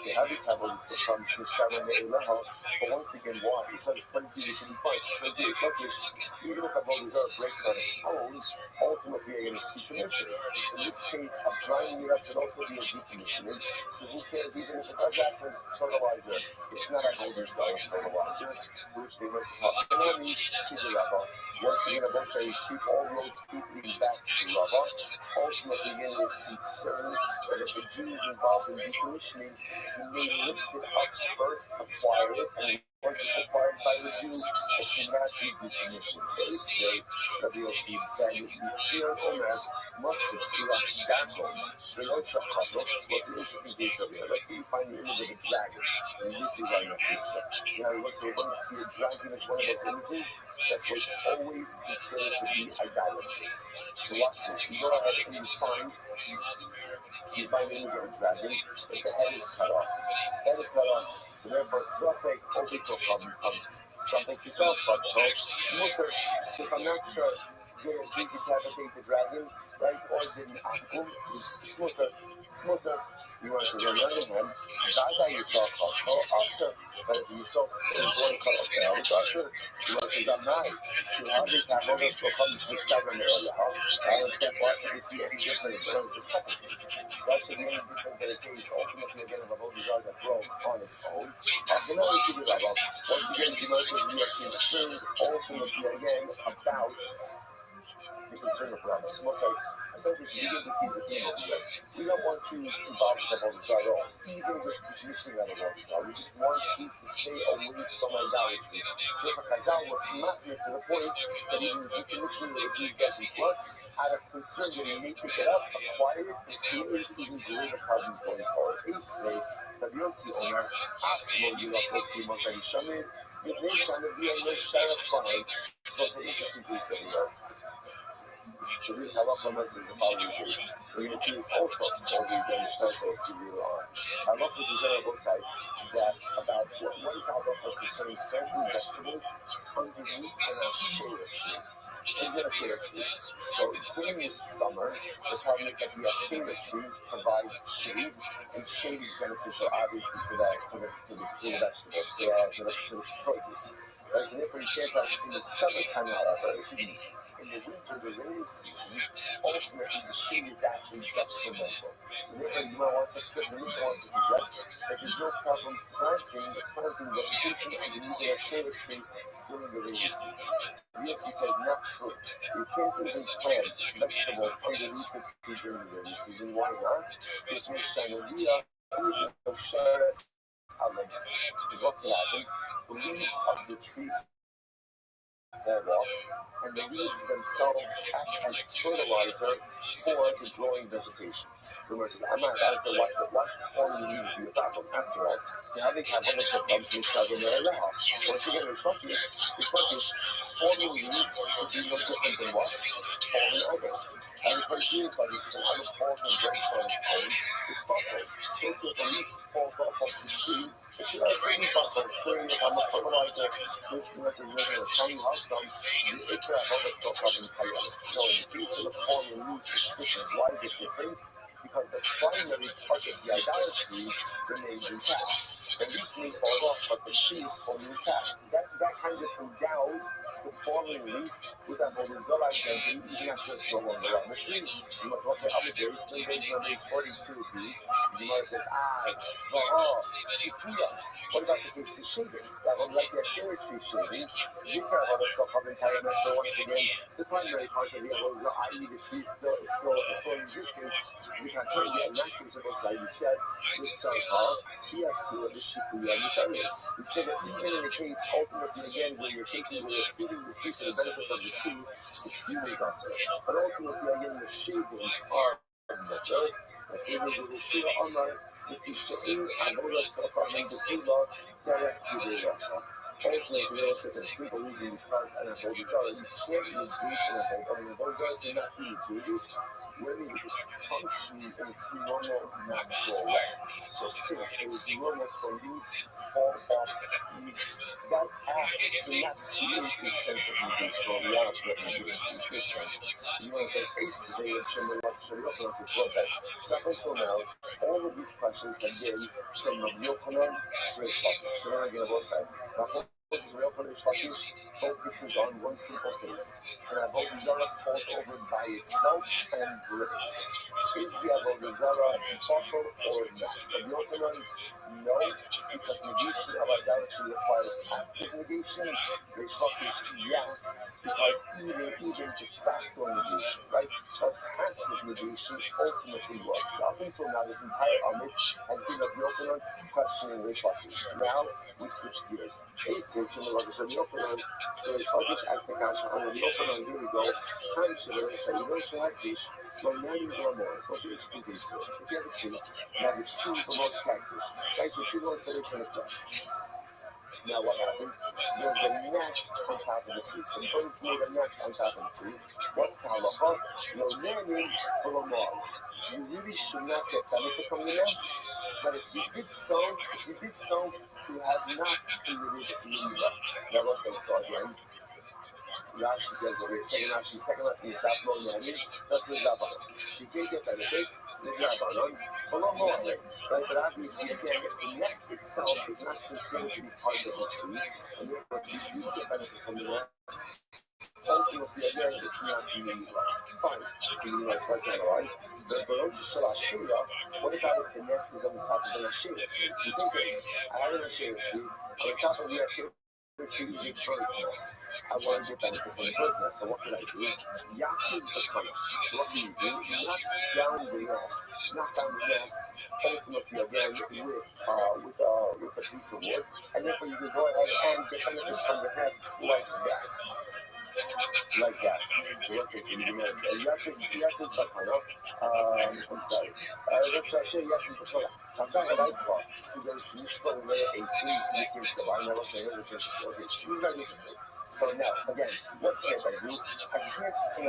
They have the Kabbalists become Shishkara Me'elaha, but once again, why? Because it's plenty of should be fine. It's plenty of shortish. Even if Avodah Zara breaks on its own, ultimately again, it's decommissioned. So in this case, a grinding it up should also be a decommissioning. So who cares even if it does act as fertilizer? It's not Avodah Zara fertilizer, to which they must talk. Money to the Rabbi. Once again, I say keep all roads leading back to Rabbi. Ultimately, again, is concerned that if the Jew is involved in decommissioning, he may lift it up first, acquire it, and once it's acquired by the Jew, it should not be decommissioned. So it's say that you'll see that you see on that Matzah Suras Dagon. So no Shachatot. What's the interesting case over here? Let's say you find the image of a dragon. And this is why not so. Now, we're going to see a dragon as one of those images that was always considered to be idolatrous. So watch this. You go ahead and you find the image of a dragon, but the head is cut off. So therefore, Safek Obiko come. Something is well thought out. Mutter, c'est pas natural. Get a drink decapitate the dragon, right? Or didn't apple. It's mutter. It's mutter. You want to say, on the other hand, Dada Yisrael Chotcho, Aser. But if Yisrael is one cut off the Abbot Aser, you want to say, Zamai. You have the Kabbos will come to which Kabbos are allowed. And step one, it's the any different as well as the second case. So that should be any different than a case, ultimately again, of a whole desire that broke on its own. Also, now we can do that. Once again, the emotions we are concerned ultimately again about the concern of Rabbi. So most like, essentially, we begin to see the theme over here. We don't want Jews involved in the whole desire at all, even with the commissioning of the whole desire. We just want Jews to stay away from idolatry. Therefore, Chazal were not here to the point that even the decommissioning of the Jew doesn't work, out of concern that they may pick it up, acquire it, and create even greater problems going forward. Basically, Rabbi Yossi Omer, Atmo Yilakos B'Mos HaYishamim, Yivnei Shamim V'Yomer Sharetz B'Haim. So it's an interesting piece over here. So this halacha is the following case. We're going to see this also all these Mishnah see later on. Halacha is in general both sides that about what is the halacha concerning certain vegetables underneath an ashera tree. Underneath an ashera tree. So during the summer, the problem is that the ashera tree provides shade, and shade is beneficial obviously to the vegetables, to the produce. Right? So therefore you can't have in the summertime, however, in the winter, the rainy season, ultimately the shade is actually detrimental. So therefore, you might want to suggest, the Mishnah wants to suggest that there's no problem planting vegetation underneath a shade tree during the rainy season. The UFC says not true. You can't even plant vegetables underneath the tree during the rainy season. Why not? It's no shanavia, even no sheretz alim. Is what can happen. The leaves of the tree fall off, and the leaves themselves act as fertilizer for the growing vegetation. So I'm not allowed to watch the forming leaves be a problem. After all, to having Kabbalah comes from once again, it's forming leaves should be no different than what? Fallen items. And the criteria is like this: if an item falls and breaks on its own, it's buckled. So if a leaf falls off of the tree, it should also be buckled. Sure, if I'm a fertilizer, which means it's living a shiny house, the acre of all that stuff up in Kayanis. No, in the case of the forming leaf, it's different. Why is it different? Because the primary part of the idolatry remains intact. The leaf may fall off, but the tree is fully intact. That kind of endows the falling leaf with that Bodhisattva identity, even after it's no longer on the tree. You must well say other days, when days 42b, the Gemara says, Shipuya. What about the case of the shavings? That one, like the Asherah tree shavings, you can have other stuff in Kayanis, but once again, the primary part of the Avodah, i.e., the tree is still in existence. We can tell you, in that case of Osai, you said, with Sarkar, he has to the Shipuya Mutarius. We said that even in the case, ultimately, again, where you're feeding the tree for the benefit of the tree is also. But ultimately, again, the shavings are better. If we were to Shiva Amar, if you shame Avodah stuff on the Tila, directly to Rasa. Ultimately, we also said a simple reason because an Avodah Zarah, you can't use Greek in an Avodah Zarah, you're not being Greek, really it's functioning in its normal, natural way. So since it is normal for leaves to fall off trees, that act cannot create a sense of negation or reality of negation, which makes sense. You want to say, Ace today, and Shemar this website. So up until now, all of these questions have been from Rabbi Yochanan to Reish Lakish. So now again, website. Rabbi Lakish focuses on one simple case. And Avodah Zarah falls over by itself and breaks. Is the Avodah Zarah bottled or not? Rabbi Yochanan, no, because negation of idolatry requires active negation. Reish Lakish, yes, because even de facto negation, right? But passive negation ultimately works. Up until now, this entire Amid has been Rabbi Yochanan questioning Reish Lakish. Now we switch gears. So Reish Lakish asked the Kasha on Rabbi Yochanan, here we go. Kan Sheverish, you don't Lakish, so now you go more. It's also interesting case here. If you have a tree, now the tree promotes catfish. Right? The tree wants to raise in a fish. Now what happens? There's a nest on top of the tree. Some birds made a nest on top of the tree. What's the halacha? No learning for a mom. You really should not get benefit from the nest. But if you did so, who have not committed milah. Rabbi says so again. Rashi says over here, second Rashi, second left from the top, lo nani, that's the Rabbanon. So you can't get benefit, the Rabbanon, below more, right? But obviously, again, the nest itself is not considered to be part of the tree, and therefore, if you do get benefit from the nest, ultimately, again, it's not to me. Fine. So you know, let's analyze. The Rosh Hashanah, what about if the nest is on the top of an Ashera tree? The same case. I have an Ashera tree. On the top of the Ashera tree is a bird's nest. I want to get benefit from the bird's nest. So what can I do? Yakiz Bakana. So what can you do? Knock down the nest. Knock down the nest. Ultimately, again, with a piece of wood. And therefore, you can go ahead and get benefit from the nest like that. Like that. So let's say something else. Yaakov Bakana. I'm sorry. Rosh Hashanah Yaakov Bakana. Hassan Raikva. Because Nishpa Ule 18 Nikim Sabah. Now let's say this is very interesting. So now, again, what can't I do? I can't, in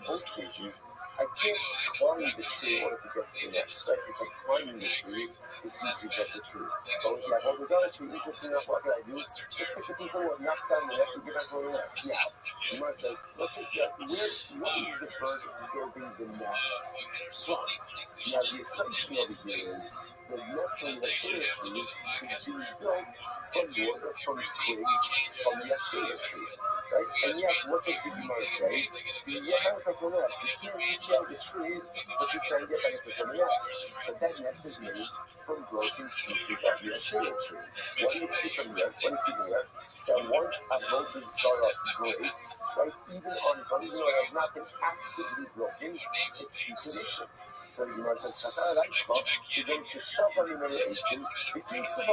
both cases, I can't climb the tree in order to get to the next, right? Because climbing the tree is usage of the tree. But with the other tree, interesting enough, what can I do? Just take a piece of wood, knock down the nest, and get back to the nest. Now, the Gemara says, let's say, what is the bird building the nest from? Now, the assumption over here is the nest on the Ashera tree is being built from wood or from twigs from the Ashera tree, right? And yet, what does the Gemara say? You can't scale the tree, but you can get benefit from the nest. But that nest is made from broken pieces of the Ashera tree. What do you see from there? That once a broken Zara breaks, right, even on its own, even though it has not been actively broken, it's decommission. So the Gemara says, the case of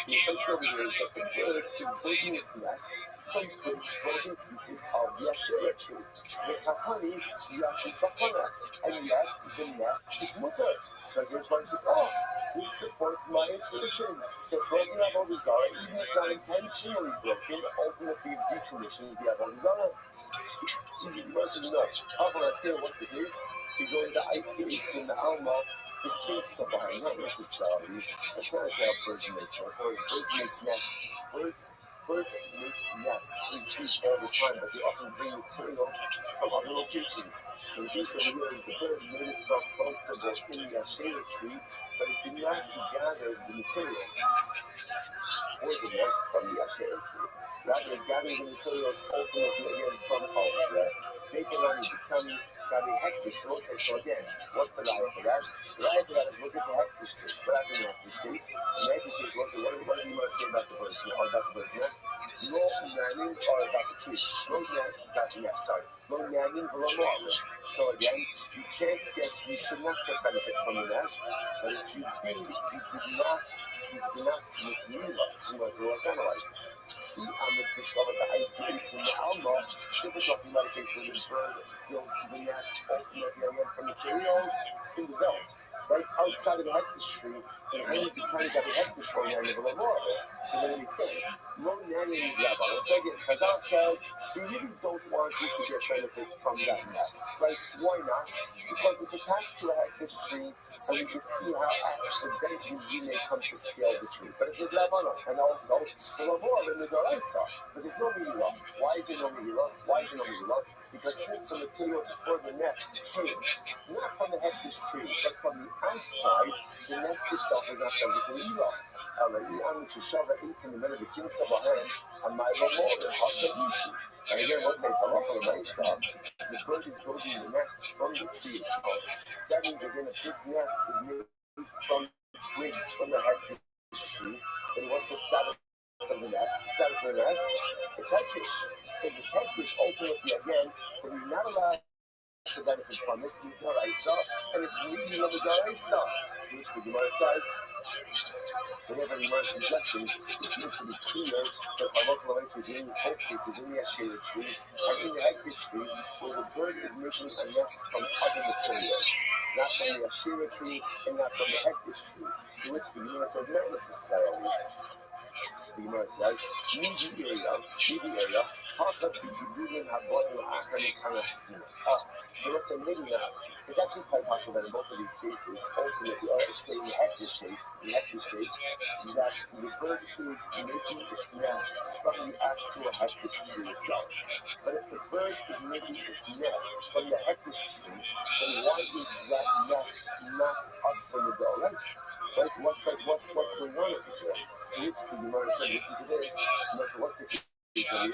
the assumption over here is that the bird is building its nest from twigs, broken pieces of the Ashera tree. The Kahani, Yaakov Bakana, and yet the nest is mutter. So here's one says, this supports my assertion that broken Avodah Zarah, even if not intentionally broken, ultimately decommissions the Avodah Zarah. The Gemara says, no. What's the case? If you go into ICH in the Alma, the case of not necessarily. That's not necessarily how birds make nests. Birds make nests. Birds make nests in trees all the time, but they often bring materials from other locations. So the case over here is the bird made itself comfortable in the Ashera tree, but it did not gather the materials or the nest from the Ashera tree. Rather, it gathered the materials ultimately again from elsewhere. They can only become Rabbi Hektish. So again, what's the raya for that? The raya for that is look at the Hektish case. What happened in the Hektish case? In the Hektish case, what do you want to say about the bird's nest? Or about the bird's nest? No namming or about the tree. No namming about the nest, sorry. No namming or no. So again, you should not get benefit from the nest, but if you did not commit milah. So let's analyze this. It's in the Alma, simply talking about a case where the bird builds the nest ultimately again from materials in the belt, right outside of the hectish tree, and hangs the kind of the hectish one there in the more. So then it makes sense. No nanny Rabbi. So again, Chazal said, we really don't want you to get benefits from that nest. Right? Why not? Because it's attached to a hectish tree, and you can see how accidentally you may come to scale the tree. But it's the Rabbanon, and also the Lavor in the Daraisa. But there's no Milah. Why is there no Milah? Because since the materials for the nest came not from the hectish tree, but from the outside, the nest itself is not subject to Milah. Already, on which Shava eats in the middle of the King Sabahem, and my Lamor, Hasabishi. And again, once they fall off on the Maisa, the bird is building the nest from the tree itself. That means again, if this nest is made from twigs from the hectish tree, then what's the status of the nest? The status of the nest? It's hectish. If it's hectish, ultimately again, then you're not allowed to benefit from it, the Daraisa, and it's leading of the Daraisa, which the Gemara says. So therefore, the Gemara is suggesting this seems to be clear that our local events were doing both cases in the Ashera tree and in the hectish trees, where the bird is making a nest from other materials, not from the Ashera tree and not from the hectish tree, in which the Gemara says not necessarily. the Gemara says, Midi area, Haka Bikidulim Haboil Achani Kanaskinas. So let's say maybe now, it's actually quite possible that in both of these cases, ultimately, or say in the Hektish case, that the bird is making its nest from the actual Hektish tree itself. But if the bird is making its nest from the Hektish tree, then why is that nest not Asr? Right? What's going on over here? To which the Gemara said, listen to this. So what's the case over here?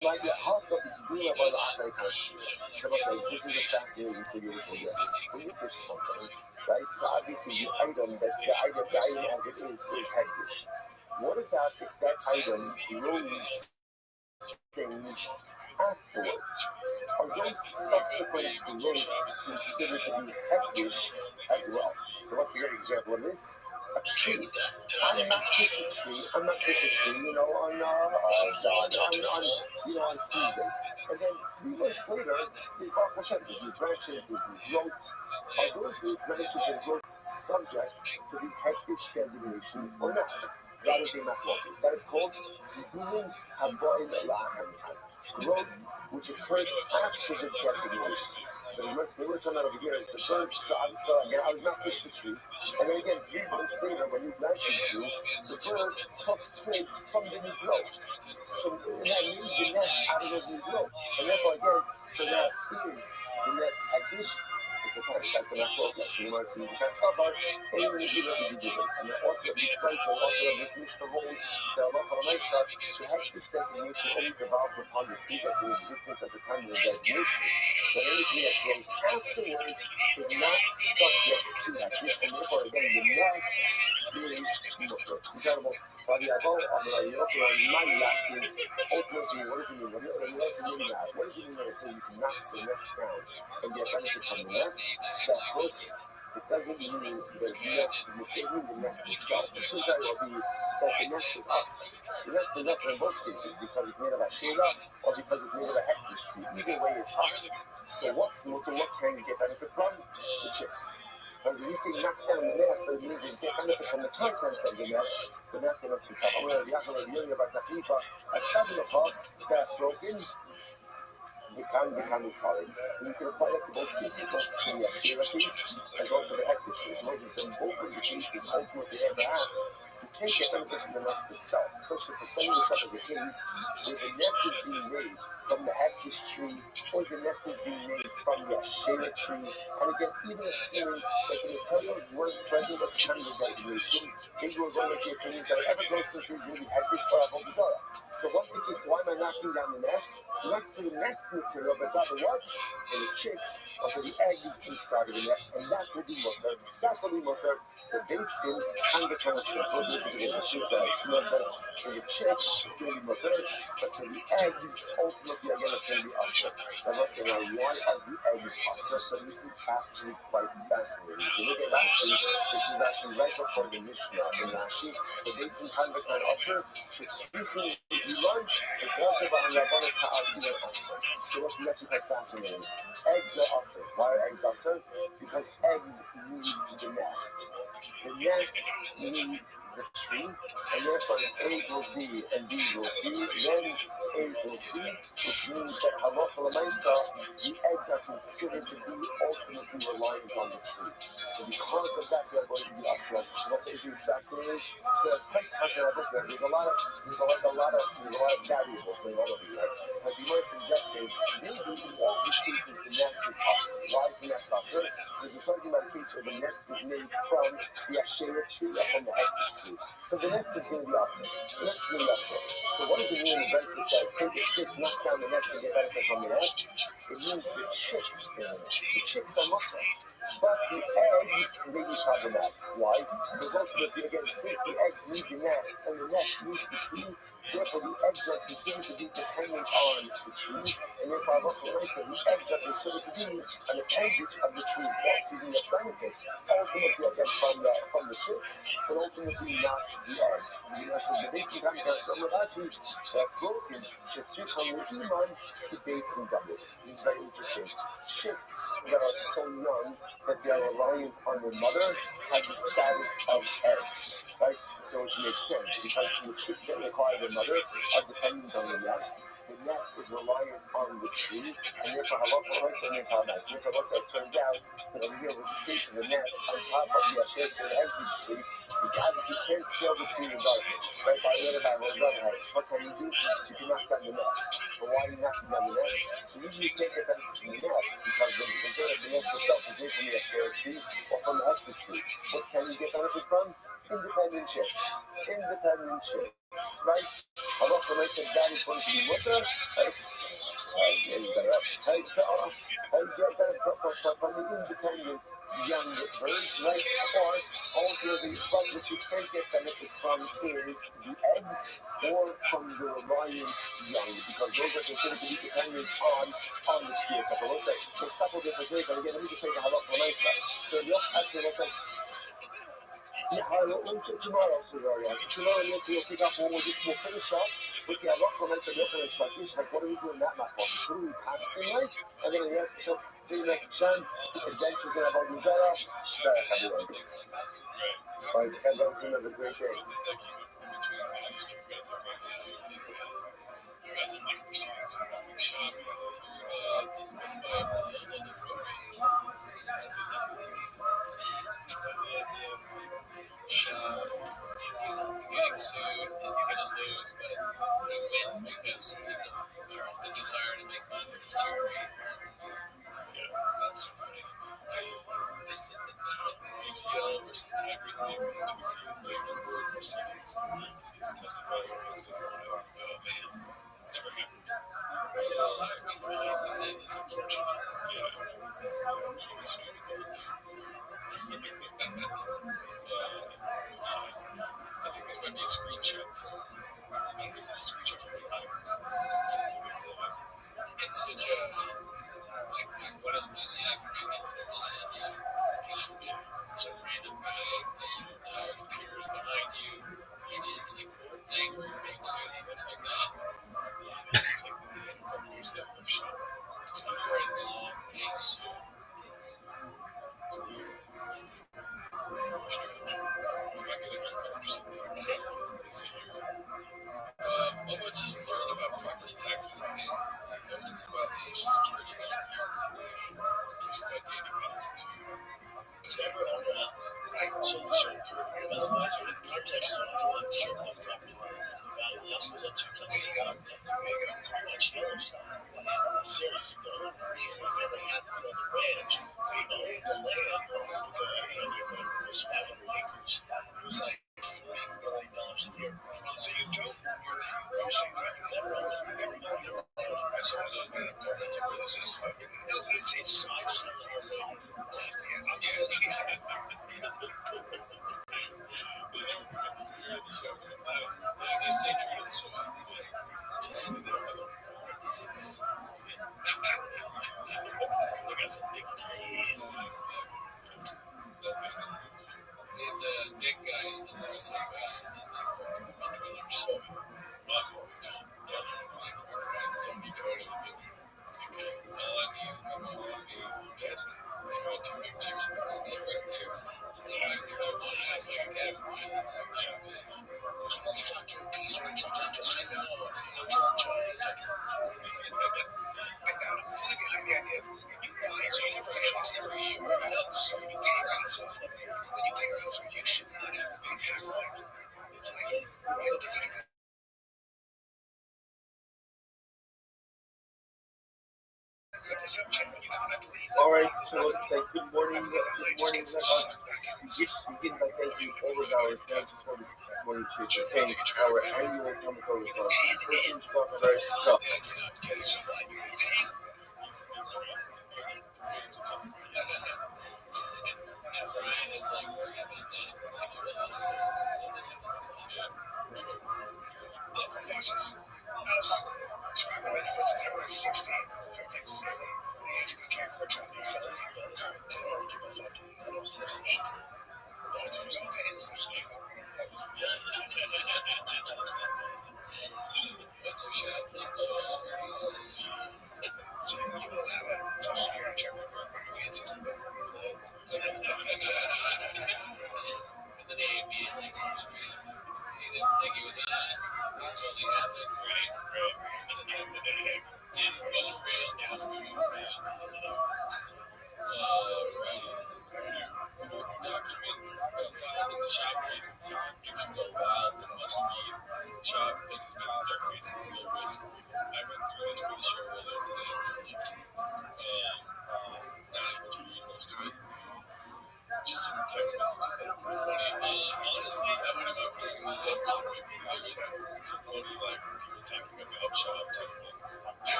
Like, how about the doing about the Achai Kanski? Shabbat says, this is a fascinating sugya which we'll get. When you push something, right? So obviously the item as it is hektish. What about if that item grows things afterwards? Are those subsequent growths considered to be hektish as well? So what's a great example of this? A tree. I'm not push a tree, on on Tuesday. And then 3 months later, there's Baruch Hashem, there's new branches, there's new growth. Are those new branches and growths subject to the hektish designation or not? That is a machlokes. That is called Gidulin Haboim La'achan. Growth which occurs after the designation. So they were talking about over here, the bird, so again, I was not pushed the tree. And then again, 3 months later, when new branches grew, the bird took twigs from the new growths. So it had made the nest out of those new growths. And therefore, again, so now is the nest hektish. That's an actual lesson. You might see the Kasabar, and the author of this place, or also of this Mishnah holds, the Allah Maisa, the hektish designation only developed upon the tree that is different at the time of the designation. So anything that grows afterwards is not subject to hektish, and therefore, again, the nest is incredible. But the Avo, my lap is ultimately, what does it mean? What does it mean now? What does it mean when it says you can knock the nest down and get benefit from the nest? That's working. It doesn't mean the nest, it doesn't mean the nest itself. The truth will be that the nest is us. The nest is us in both cases because it's made of a shela or because it's made of a hektish tree. Either way, it's us. So what's mutter? What can you get benefit from? The chicks. Because when we say knock down the nest, it means you get benefit from the contents of the nest, but not the nest itself. I'm going to be about the Tachlifa, a sablacha that's broken. You can apply this to both cases, both to the Ashera case as well as the hektish case. Moses in both of the cases, ultimately, perhaps, you can't get benefit from the nest itself, especially for setting this up as a case where the nest is being made from the hektish tree or the nest is being made from the Ashera tree. And again, even assuming that the materials weren't present at the time of the designation, they were going with the opinion that whatever grows to the tree is going to be hektish or avodah zarah. So what the case? Why am I knocking down the nest? Not for the nest material, but rather what? For the chicks or for the eggs inside of the nest, and that will be mutter. That will be mutter. The beitzim and the canisters. Let's listen to this. The shir says, for the chicks, it's going to be mutter, but for the eggs, ultimately, again, it's going to be usher. Now, let's say, now, why are the eggs usher? So this is actually quite fascinating. If you look at Rashi, this is Rashi right before the Mishnah. In Rashi, the beitzim and the can usher should strengthen the lunch, and also by Rabbi so what's actually quite fascinating? Eggs are usher. Why are eggs usher? Because eggs need the nest. The nest needs the tree, and therefore A will B and B will C, then A will C, which means that halacha l'maisa, the eggs are considered to be ultimately reliant on the tree. So because of that, they're going to be usher. So isn't this fascinating? So it's quite fascinating. There's a lot of variables going on over here. But the word suggesting maybe in all these cases the nest is usher. Why is the nest usher? Because we're talking about a case where the nest is made from the Ashera tree or from the hektish tree. So the nest is going to be usher. The nest is going to be usher. So what does it mean when Brisa says, take a stick, knock down the nest and get benefit from the nest? It means the chicks in the nest. The chicks are mutter. But the eggs may be problematic. Why? Because ultimately, again, since the eggs need the nest and the nest needs the tree, therefore the eggs are considered to be dependent on the tree, and therefore the eggs are considered to be an appendage of the tree itself, so you can get benefit ultimately again from the chicks, but ultimately not the eggs. It says the beitzim coming down from Rashi, Shafrokin, Shetzricham Iman, debates in double. This is very interesting. Chicks that are so young that they are reliant on their mother have the status of eggs, right? So which makes sense because the chicks that require the mother are dependent on the nest. The nest is reliant on the tree, and therefore halacha rights are not nice. Therefore, it turns out that over here with the space of the nest on top of the asher tree and the tree, you obviously can't scale the tree regardless. Right? By the other by what can you do? You can knock down the nest. But why are you knocking down the nest? So usually you can't get benefit from the nest because there's a concern that the nest itself is made from the asher tree or from the hesper tree. What can you get benefit from? Independent chicks. Independent chicks. Right? Allah said that is going to be mutter. Right? Right? So you get benefit from the independent young birds, right? Or alternatively, from which you can get benefits from is the eggs or from the reliant young, because those are considered to be dependent on the tree itself. I will say, we'll stop with different ways, but again, let me just say the halakha l'maisa. So the actually, let's say, tomorrow, we'll pick up when we'll finish up with the halakha l'maisa, like what do we do in that matter? What do we pass in, right? And then we have to see the next Shan, adventures in Avodah Zarah, Shkach, everyone. Right, everyone's have a great day. He's getting sued and you're going to lose, but he wins because people are the desire to make fun of his theory. Yeah, that's so funny. PGL versus Tiger League, 2 seasons later, both proceedings. He's testifying against it. Oh, man. Never happened. It's unfortunate. Yeah. He was streaming the whole thing. I think this might be a screenshot from. I don't know if it's a screenshot from behind. It's such a. Like, what is my life right now? This is kind of some random guy that you don't know appears behind you in a court thing where you're being sued. He looks like that. It's like the headquarters that live shot. It's a very long face. Bubba just learned about property taxes and learned about Social Security just about data government. It's never owned a house, right? So otherwise, our taxes on one share of the property line. The value of the house goes up 2 times. There you go. If you watch Yellowstone, the series, the whole reason the family had to sell the ranch, they owned the land. It was 500 acres. It was like $40 million a year. So you drove your grocery traffic never owned your land. As soon as I was going to park for this is fucking, it's size. They stay true to the soil. They got some big plays. And the big guy is the voice of us, and then the trailers. Don't need to go to the building. Okay, all I need is my mom and me, gas. They got 2 big chairs, but they need right there. If I want to ask, I can get it. Well, fuck your piece, Rachel. I know. I'm John Jones. I'm fully behind the idea of you guys using fractions every year. No, so you pay your house off. When you pay your house off, you should not have to pay tax on it. It's like, what the fact that all right, so let's say good morning. Good morning. Begin by thanking all of our sponsors for this morning to thank our annual chemical response. Person very stuff. Brian is like worried about that. Welcome, bosses. Subscribe to benefits at every 16, 15, 16. You can't afford to be selling $5. I don't give a fuck. I don't see shit. Doctors, okay, this is shit. What's a shot? So you will have a social security check for your ancestors. And then they immediately accept me.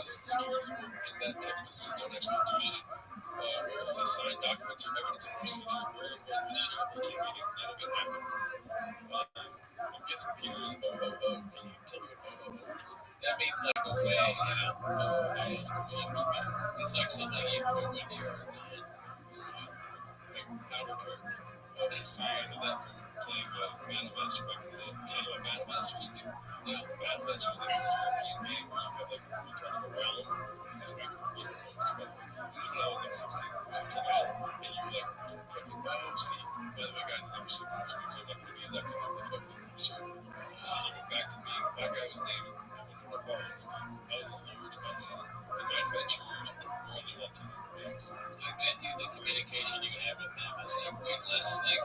securities board, and that text messages don't actually do shit. Where the signed documents are evidence of procedure. Where was the shareholders meeting? None of it happened. I'm guessing Peter is OOO. Can you tell me what OOO is? That means like a way out of commission or some shit. It's like something you put when you're out of character. So you know that from playing Battle Master back in the day. You know what Battle Master is? Yeah, Battle Master is like this European game where you have like you kind of a realm. This is right before Game of Thrones too, by the way. This is when I was like 16 or 15 years old, and you were like fucking see. By the way, guys, I'm 6 this week, so I'm not going to be as active on the fucking absurd. Back to being my guy was named People Know My Balls. I was a lord in my hands. And my adventures were only Latin games. I bet you the communication you have with them is like way less like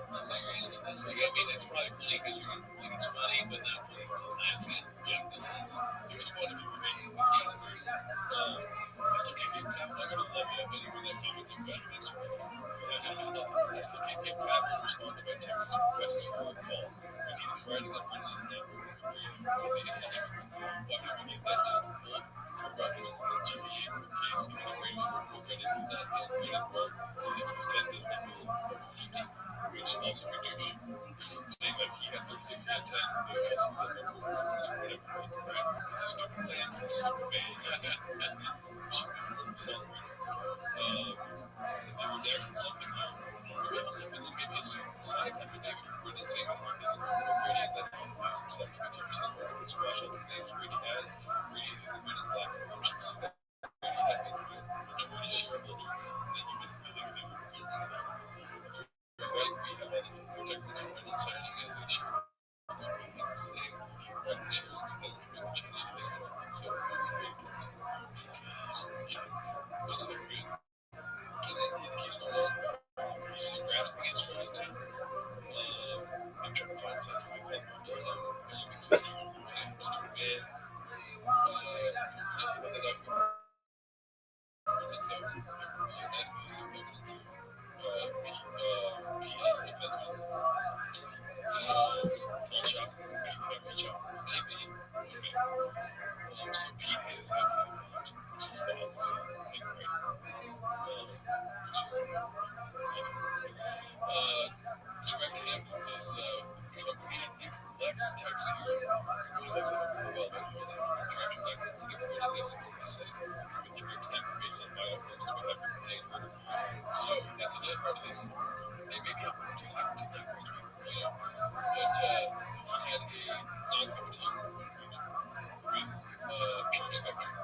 hilarious than this. Like, I mean, it's probably funny because you think it's funny, but not funny to laugh at. Like this is. It was fun if you were me. It's kind of weird. I still can't get Pat. I'm gonna love you. Anyone that comments on Batman next week. I still can't get Pat to respond to my text requests for a call. We need him writing up on this now. With the attachments. Why don't we get that just to pull for documents in the GVA for case even a radio report credit is not yet rated well. Case it was 10 does not equal over 50, which also reduce. He's saying like he had 36, he had 10, the rest of them are whatever. Right? It's a stupid plan from a stupid band. Celebrate. They were there for something here. Maybe a side affidavit from Britain saying that he isn't incorporated, that he believes himself to be 10% owner and squash all the claims Brady has. Brady is using Britain's lack of ownership so that Brady had been a majority shareholder and that he was illegally removed. Right, we have all this report documents from Brendan signing as a shareholder. He was saying he gave back the shares in 2003 and changed anything. I don't think so. So they're good. And then he keeps going on. He's just grasping at straws now. I'm trying to find something like that. As we see, Mr. McMahon. That's the one that I've got. A nice piece of evidence of PS defense business. Pawn shop. Pawn shop. Maybe. Okay. So Pete is having which is wild to see. Which is Direct Hemp is a company, I think Lex Tex here, really likes it over well, but it's traction documents to get rid of this system with Direct Hemp based on bioequivalence we have with Dan Ritter. So that's another part of this. And maybe I'm going to do like tonight, but he had a non-competition agreement with Pure Spectrum.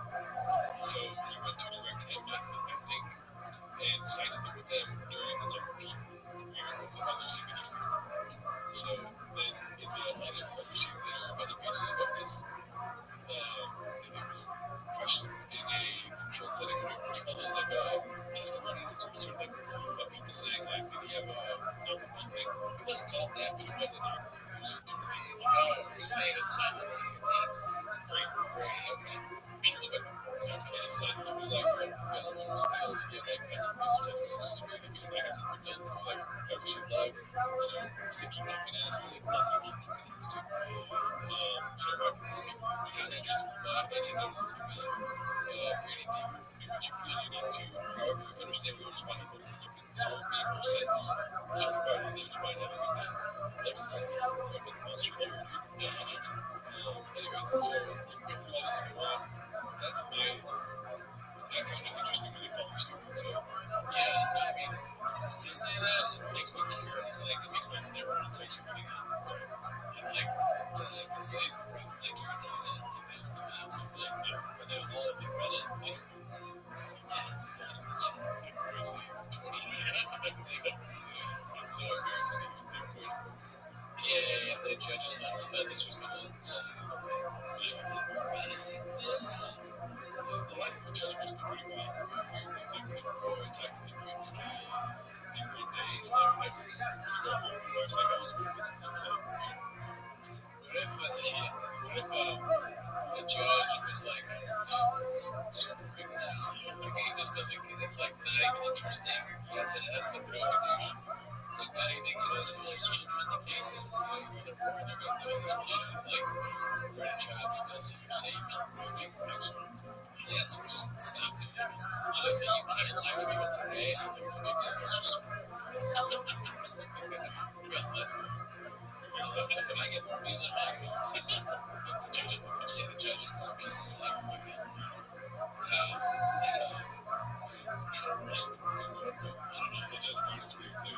So he went to Direct Hemp, I think, and signed it with them during the non-compete agreement with the other CBD company. So then in the other cover sheet there, other pages above this, there was questions in a controlled setting where you call those like testimonies, sort of like of people saying like, did he have a non-compete thing? It wasn't called that, but it was a non-compete. It was just different. We made him sign a non-compete. Great, okay. Pure Spectrum. And so he was like, fuck, he's got a little skills. He had like passive research systems to really be like, I think we're done for like whoever should love. He's like, keep kicking ass. He's like, love you, keep kicking ass, dude. Right from these people. Teenagers, any notices to me. Brady, do what you feel you need to. However, you understand we will respond accordingly. You can serve me or sense certified users might have a good day. Lex is like, fucking monster lawyer, dude. Anyways, so you can go through all this if you want. That's my. I found it interesting when they call me stupid. So, yeah, I mean, you say that, it makes me tear. Like, it makes me never want to take somebody out. And, like, because they guarantee that that's going to be something. But then all of you read it, like, it's fucking crazy. 20. So, it's so embarrassing to even think about it. Yeah, the judges thought this was going to see. This. The life of a judge must be pretty wild. Things like Big Boy, type of thing, Green Ski, and Green Day, like, you go home and watch like I was moving and stuff like that. What if the judge was like super quick? Like he just doesn't, it's like not even interesting. That's the prohibition. Like that, anything, there's such interesting cases. They're born, they're going to do this whole shit. Like, we're in a child who does it, you're safe, you're something. Yeah, so we just stop doing it. Honestly, you can't lie to people today. I don't think it's a big deal. It's just, we got less. But I get more views on my account. The judges' more pieces like fucking. I don't know, the judge part is weird too.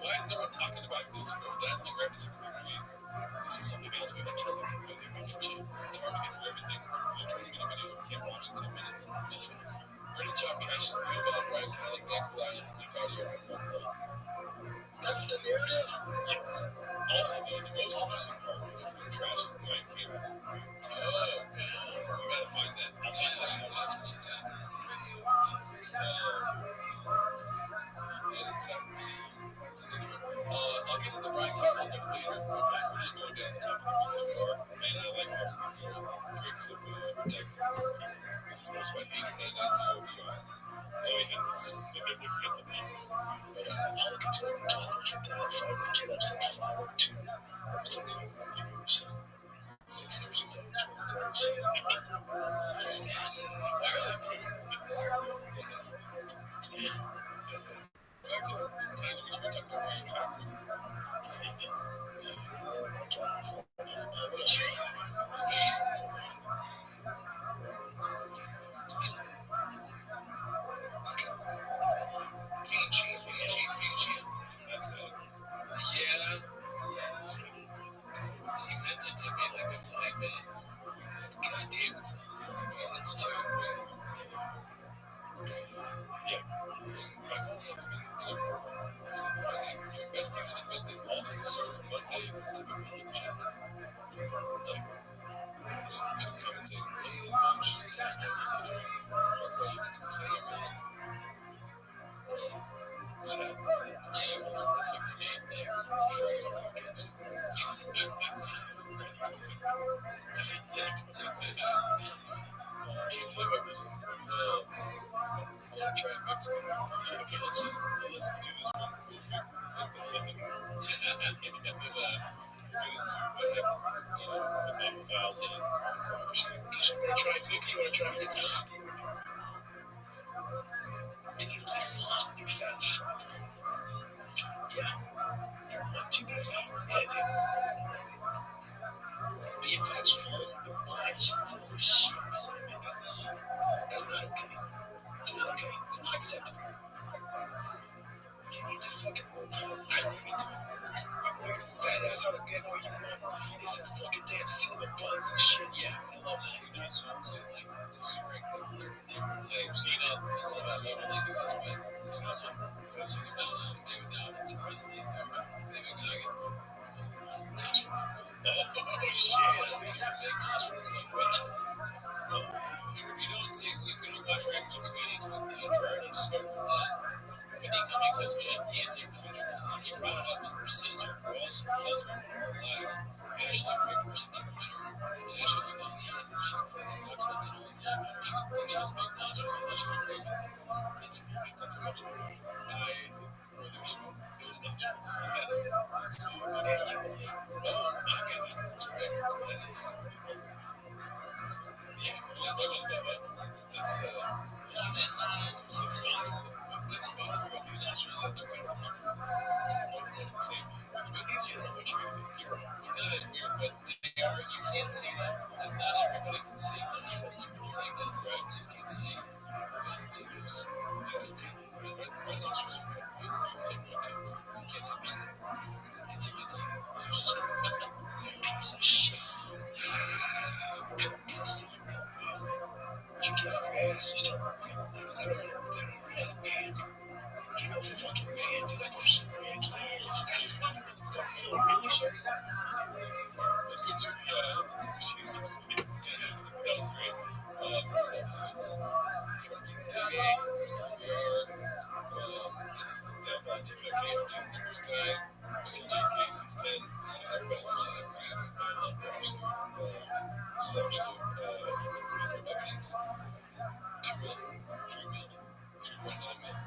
Why is no one talking about this for that's like right to 6:38? This is something else to themselves. It's a busy weekend shit. It's hard to get through everything. There's 20-minute videos we can't watch in 10 minutes. This one's Ready Job trashes the field on Brian Kelly, Nick Fly, and Nick Audio from Buffalo. That's the narrative? Yes. Also, though, the most interesting part was just the trash and Brian Kelly. Oh, man. You gotta find that. I'll find that. That's cool. I'll get to the Brian Kelly stuff later. We're just going down the top of the week so far. Man, I like having these breaks of protections. This is supposed to be 8 or 9 nights. Oh, yeah. This is good. Get the pieces. But I'll look into it. I'll get that. Find my kid up some flower too. I'm still getting that news. 6 years ago, cheese. That's it. Yeah. He meant it to be like a 5-minute. God damn it. It's too weird. Yeah. My phone was investing in defending Austin starts Monday to become legit. Like, some comments saying, hey, as much as it's the same. Sad. Yeah, well, that's like the main thing for a podcast. Can't tell you about this. I want to try Mexico. Okay, let's do this one real quick. And then get into what happened with 1,000. You want to try a cookie? You want to try a cookie? Yeah. You want to be found? Yeah, being fat's fun. Your mind's full of shit. That's not okay. It's not okay. It's not acceptable. You need to fucking work out. I don't even do work. I wear your fat ass out of bed where you want. It's a fucking damn cinnamon buns and shit. Yeah, I love that. You know, so I'm saying, like, it's great. I've seen it. I love it. I only do this way. You know, so I'm sitting down David Dobbins, David Goggins. Oh, shit. It's a big mushrooms. Like, what? If you don't watch Raccoon Tweeties with Jordan, just go for that. Wendy Cummings has gigantic mushroom. He brought it up to her sister, who also feels one of her lives. Ashley, a great person, never met her. And Ashley's like, oh, yeah, she fucking talks about that all the time. She thinks she has big nostrils. I thought she was crazy. That's a mushroom. Where there's smoke, there's mushrooms. Yeah. So, but yeah, oh, my God. That's right. That is. Yeah, that was bad. It's a fun. It doesn't bother me about these answers that they're right on. Both one and the same. With the movies, you don't know what you're not as weird, but they are. You can't see them, and not everybody can see them. You're like this, right? You can't see tattoos. You can't. Right nostrils are fucking weird. You can't see my tattoos. You can't see my tattoos. You can't see my tattoos. You're just a piece of shit. You get off your ass and start working. I don't know what that is. Man, you know fucking man, dude. Like, you're so big. It's not really sure. Let's go to the, that was great. From today, we are, this is Delphi TikTok numbers guy, CJ Casey's 10. Everybody loves that graph. I love graphs too. This is actually, proof of evidence. 2 million, 3 million, 3.9 million.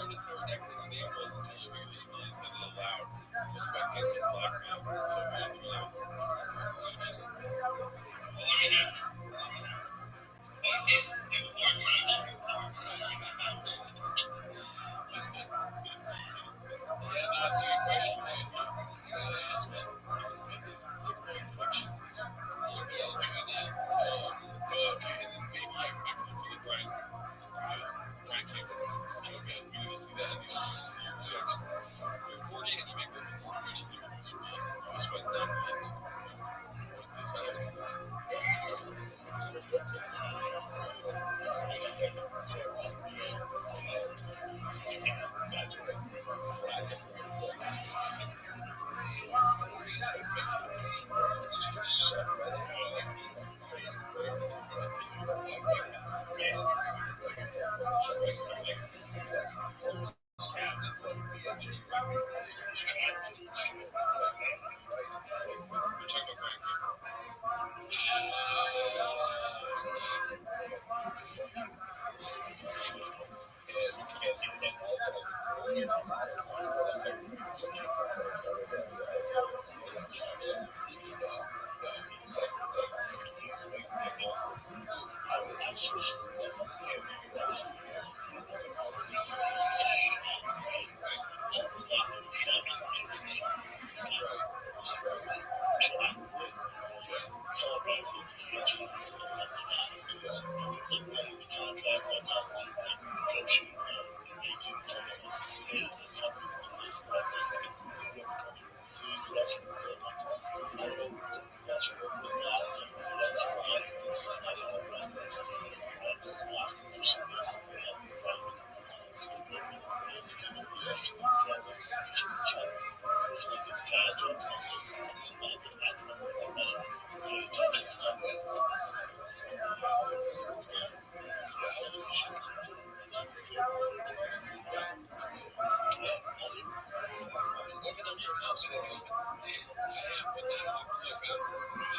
noticed how inactive the game was until the regular civilians said it aloud. Just about anti-blackmail. So here's the one. That's a good question. You gotta ask that. Productions. Okay, and then maybe I can for the Brian Campbell reference. Okay, we need to see that in the audience. See your reaction. With 40 and you make reference to many people who read. This went down yet. What's this? How is this? That's right.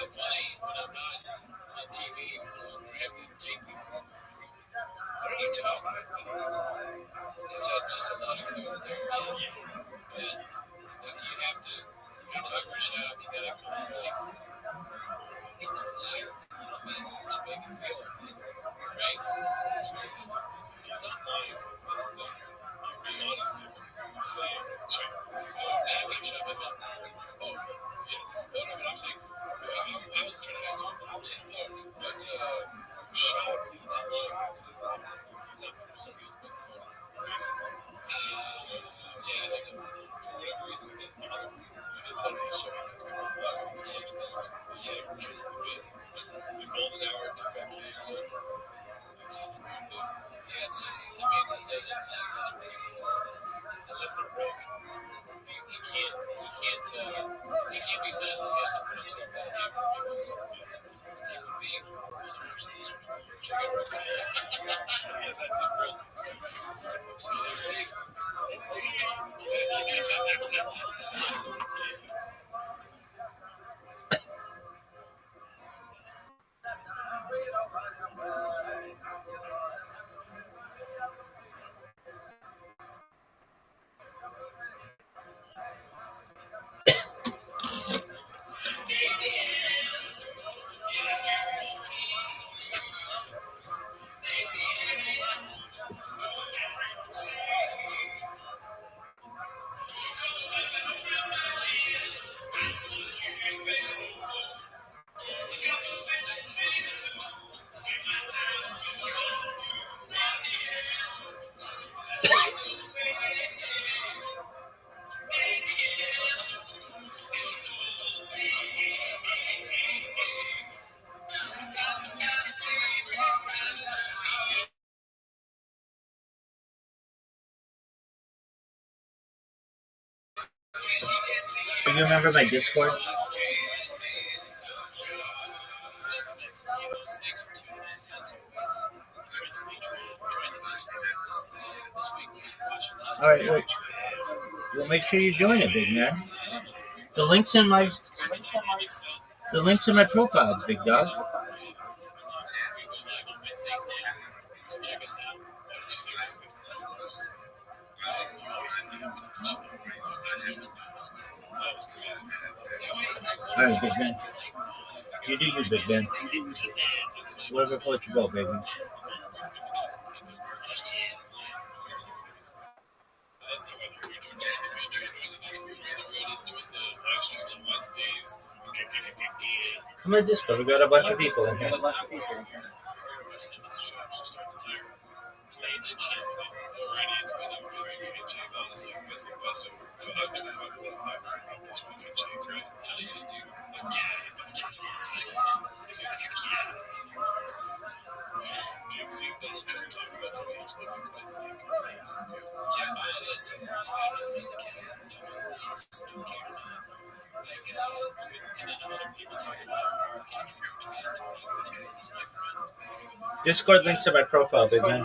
I'm funny when I'm not on TV or I have to take people. What are you talking about? It's just a lot of code there. And you have to, when you talk your shop, you gotta come up like, in the liar, to make him feel it. Right? So he's not lying. He's being honest with him. He's saying, sure. Anyway, shop him up. Oh, yes. Oh, no, but I'm saying, I wasn't trying to act on that. But, shop is not shy. It's not somebody who's been photos, basically. Yeah, like, for whatever reason, it doesn't bother me. You just have to show it. It's stamps there. Yeah, it kills the bit. The golden hour to 5K. It's just a weird thing. Yeah, it's just, I mean, it doesn't, unless they're broken. He can't be silent. He has to put himself in a game with people. He would be, check it right. Yeah, that's impressive. So there's me. Do you remember my Discord? All right, well, make sure you join it, big man. The link's in my profile, big dog. All right, Big Ben. You do you, Big Ben. Whatever floats your boat, baby. Come on, Discord. We got a bunch of people in here. Discord links to my profile, Big Man.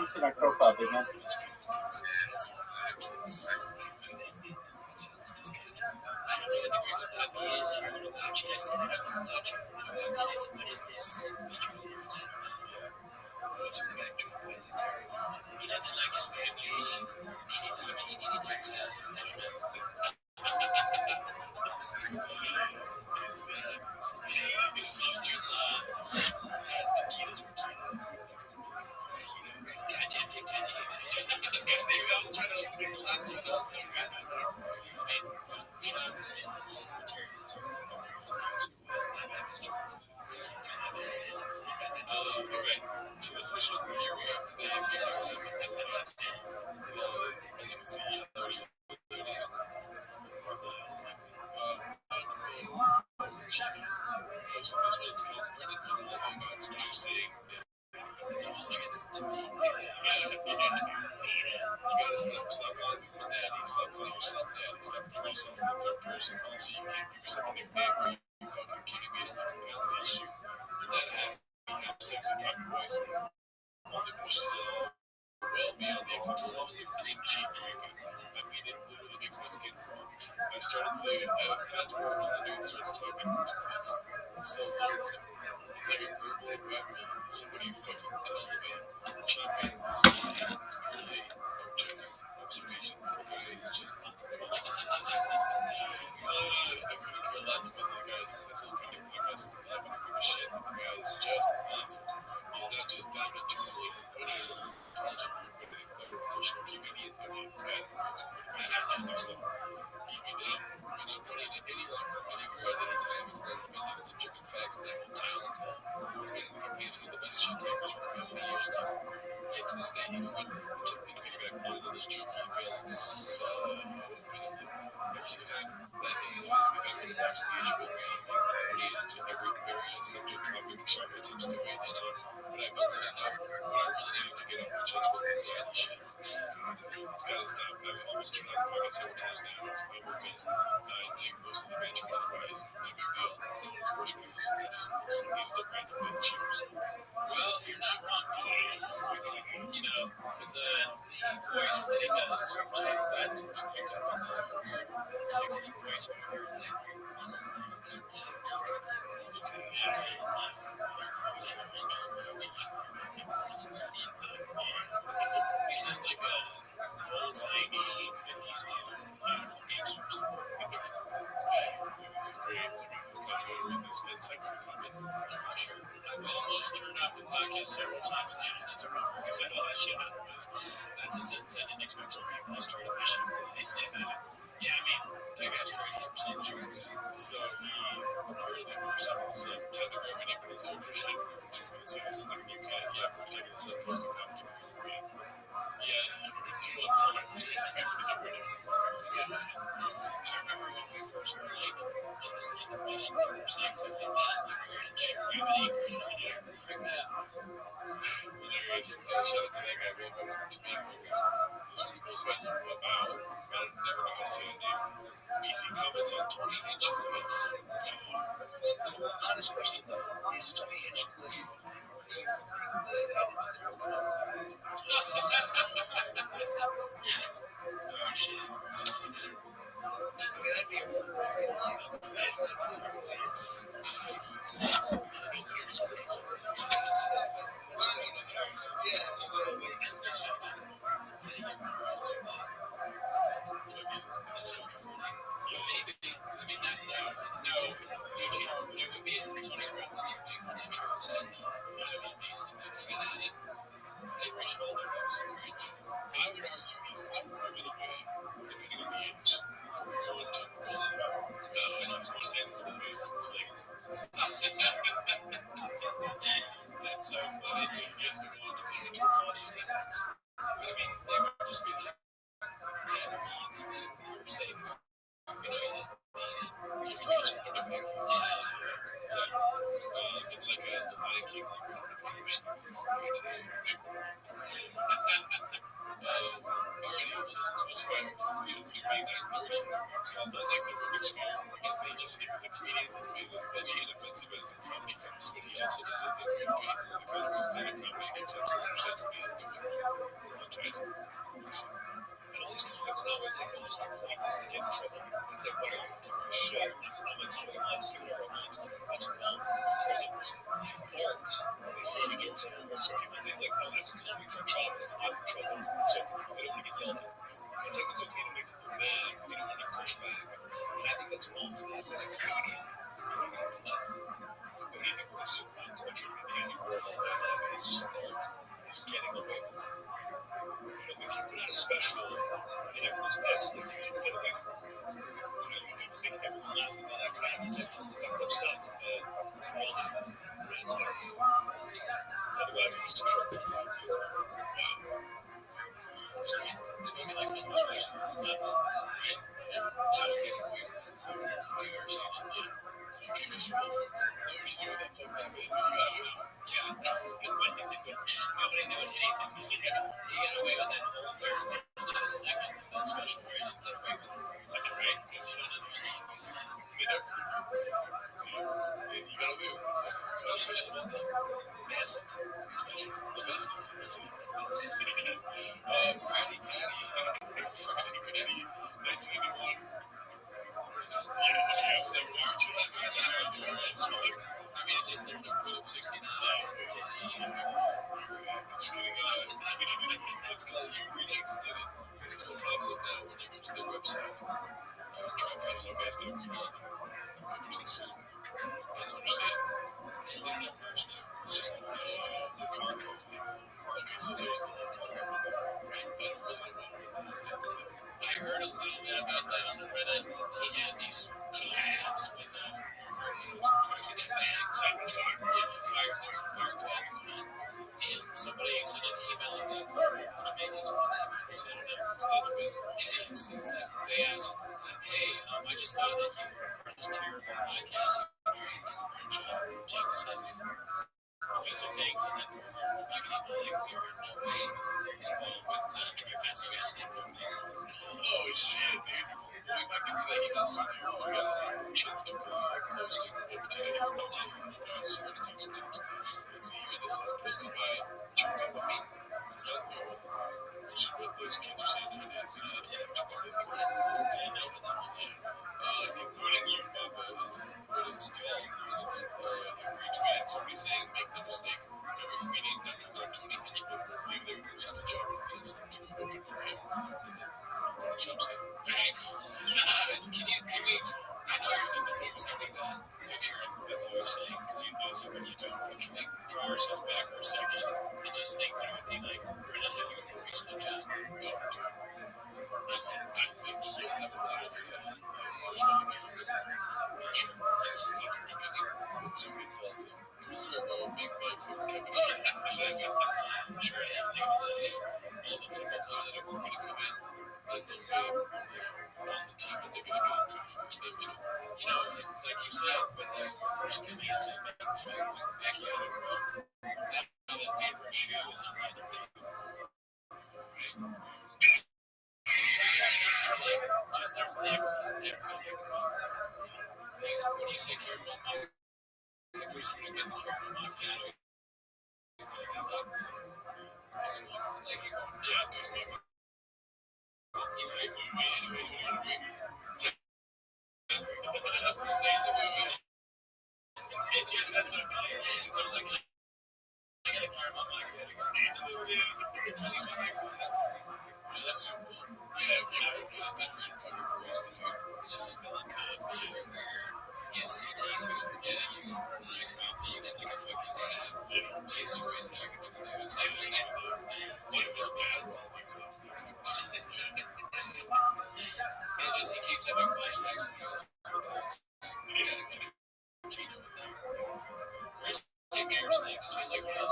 Take nightmares things. She's like, yeah,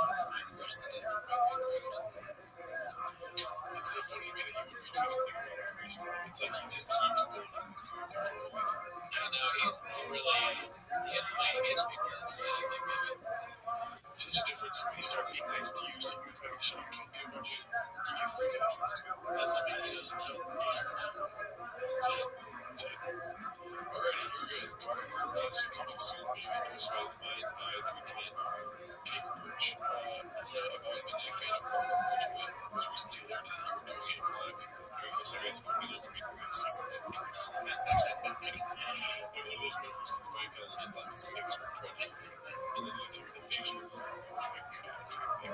it's the Disney It's so funny to me that he would be doing something about a priest. It's like he just keeps going on. I know, he really, he has somebody against people. I think maybe such a difference when you start being nice to you, so you can actually do what you get freak out. That's something he doesn't know. Alrighty, here goes. Also coming soon, maybe just by the mind's eye 310. King Birch. I've always been a fan of Carl Birch, but was recently learned that you were doing a collab with Dreyfus Areas coming up for me for this season 6. I'm one of those members since Michael and 11-6 were credit. And then they took an invasion. Oh my god, I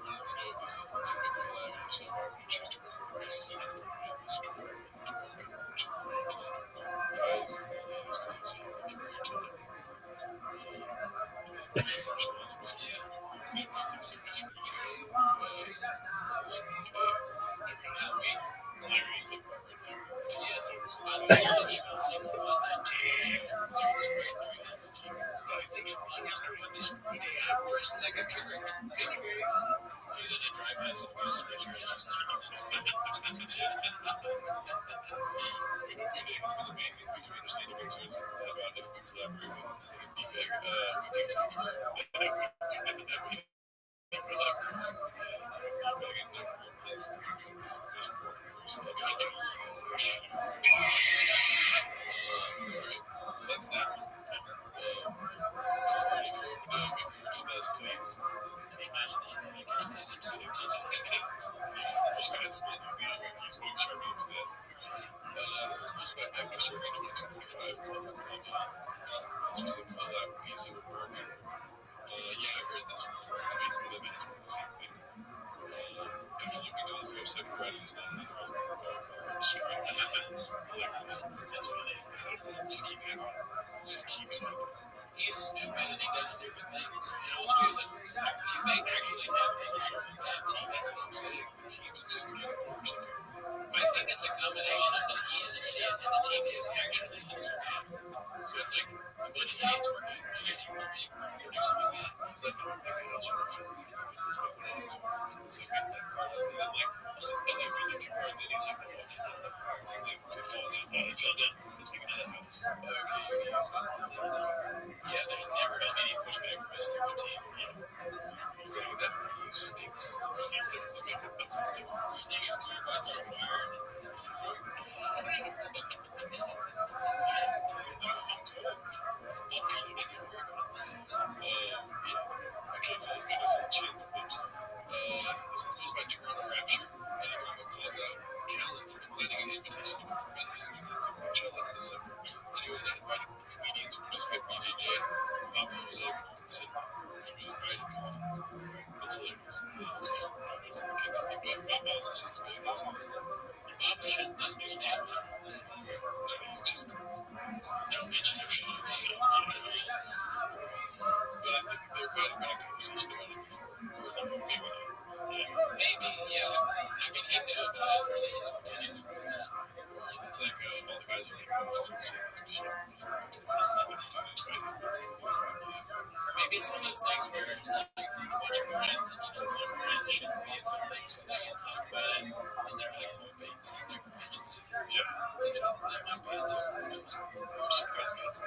wanted to know if this is legitimate collab, and if so, why would you choose to work with Brandon as a program? This is true. Guys, it's pretty sad to be married to them. The response was, yeah. Thank you so much for the video. Every Halloween, Larry is the corporate CFO's audience email saying, what the damn? So it's right doing that. I think he was doing this pretty dressed like a character. Anyways, he's in a drive house and we'll switch her. She's not we hope your day has been amazing. We do understand your concerns about if we collaborate with BFAG. We can confirm that we collaborate. BFAG is not current plans for doing this vision for Alright, that's that one. If you're open to make merch with us, please. Can you imagine that? I'm sitting on one guy sponsored the other. He's going Sharpie up his ass. This was posted by After Survey 2245. This was a collab piece of bourbon. Yeah, I've heard this one before. It's basically the mask of the same thing. After looking at this website, provided is not enough straight. Hilarious. That's funny. How does it just keep happening? It just keeps happening. He's stupid and he does stupid things. He also doesn't. He may actually have a sort of bad team. That's what I'm saying. The team is just getting worse. I think it's a combination of that he is an idiot and the team is actually also bad. So it's like a bunch of idiots working together to produce something bad. He's like, oh my gosh, this before any cards. So he gets that card and then like 52 cards and he's like, oh, I can't have enough cards. And like it falls out. Oh, it fell down. Let's make another house. Okay, you used it. Yeah, there's never been any pushback from a stupid team. Yeah. He's like, that for you stinks. He's like, to make it stupid. You think it's cool if I start a fire? Okay, so let's go to some Chin's clips. This is posed by Toronto Rapture, and I'm going to close out Callan for declining an invitation to perform at his appearance at Coachella in December. And he was not invited comedians to participate in BJJ. Papa was able to consider. He was invited comedians. It's hilarious. It's fun. Papa is his big lessons. Papa doesn't do stand-up. He's just no mention of Sean. But I think there might have been a conversation about it before. Maybe not. Maybe, yeah. I mean, he knew about it, or at least he's pretending to know that. It's like all the guys are like, oh, don't say anything to Sean. Maybe it's one of those things where it's like a bunch of friends, and one friend shouldn't be at something, so they all talk about it, and they're like hoping that he never mentions it. Yeah. That's what that might be it too. Or surprise guest.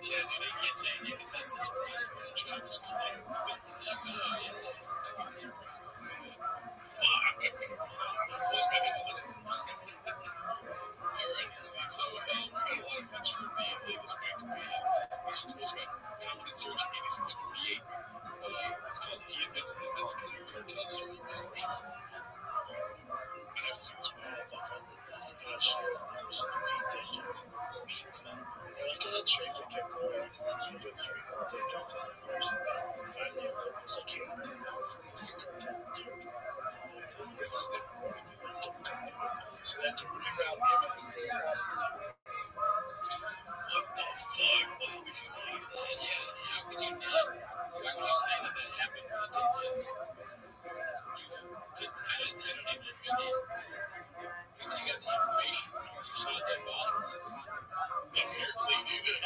Yeah, dude, you can't say anything because that's the surprise. But Travis was like, it's like, oh, yeah, that's the surprise. Fuck. Well, maybe alright, let's see. So, we got a lot of clips from the latest bike opinion. This one's posted by Confidence Search 8648. It's called He Admits His Mexican Cartel Story Muslim Shroud. I haven't seen this one. What the fuck? Why would you say that? Yeah, how could you not? Why would you say that that happened? I don't even understand. Where did you get the information? You saw it at bottom. Apparently, dude,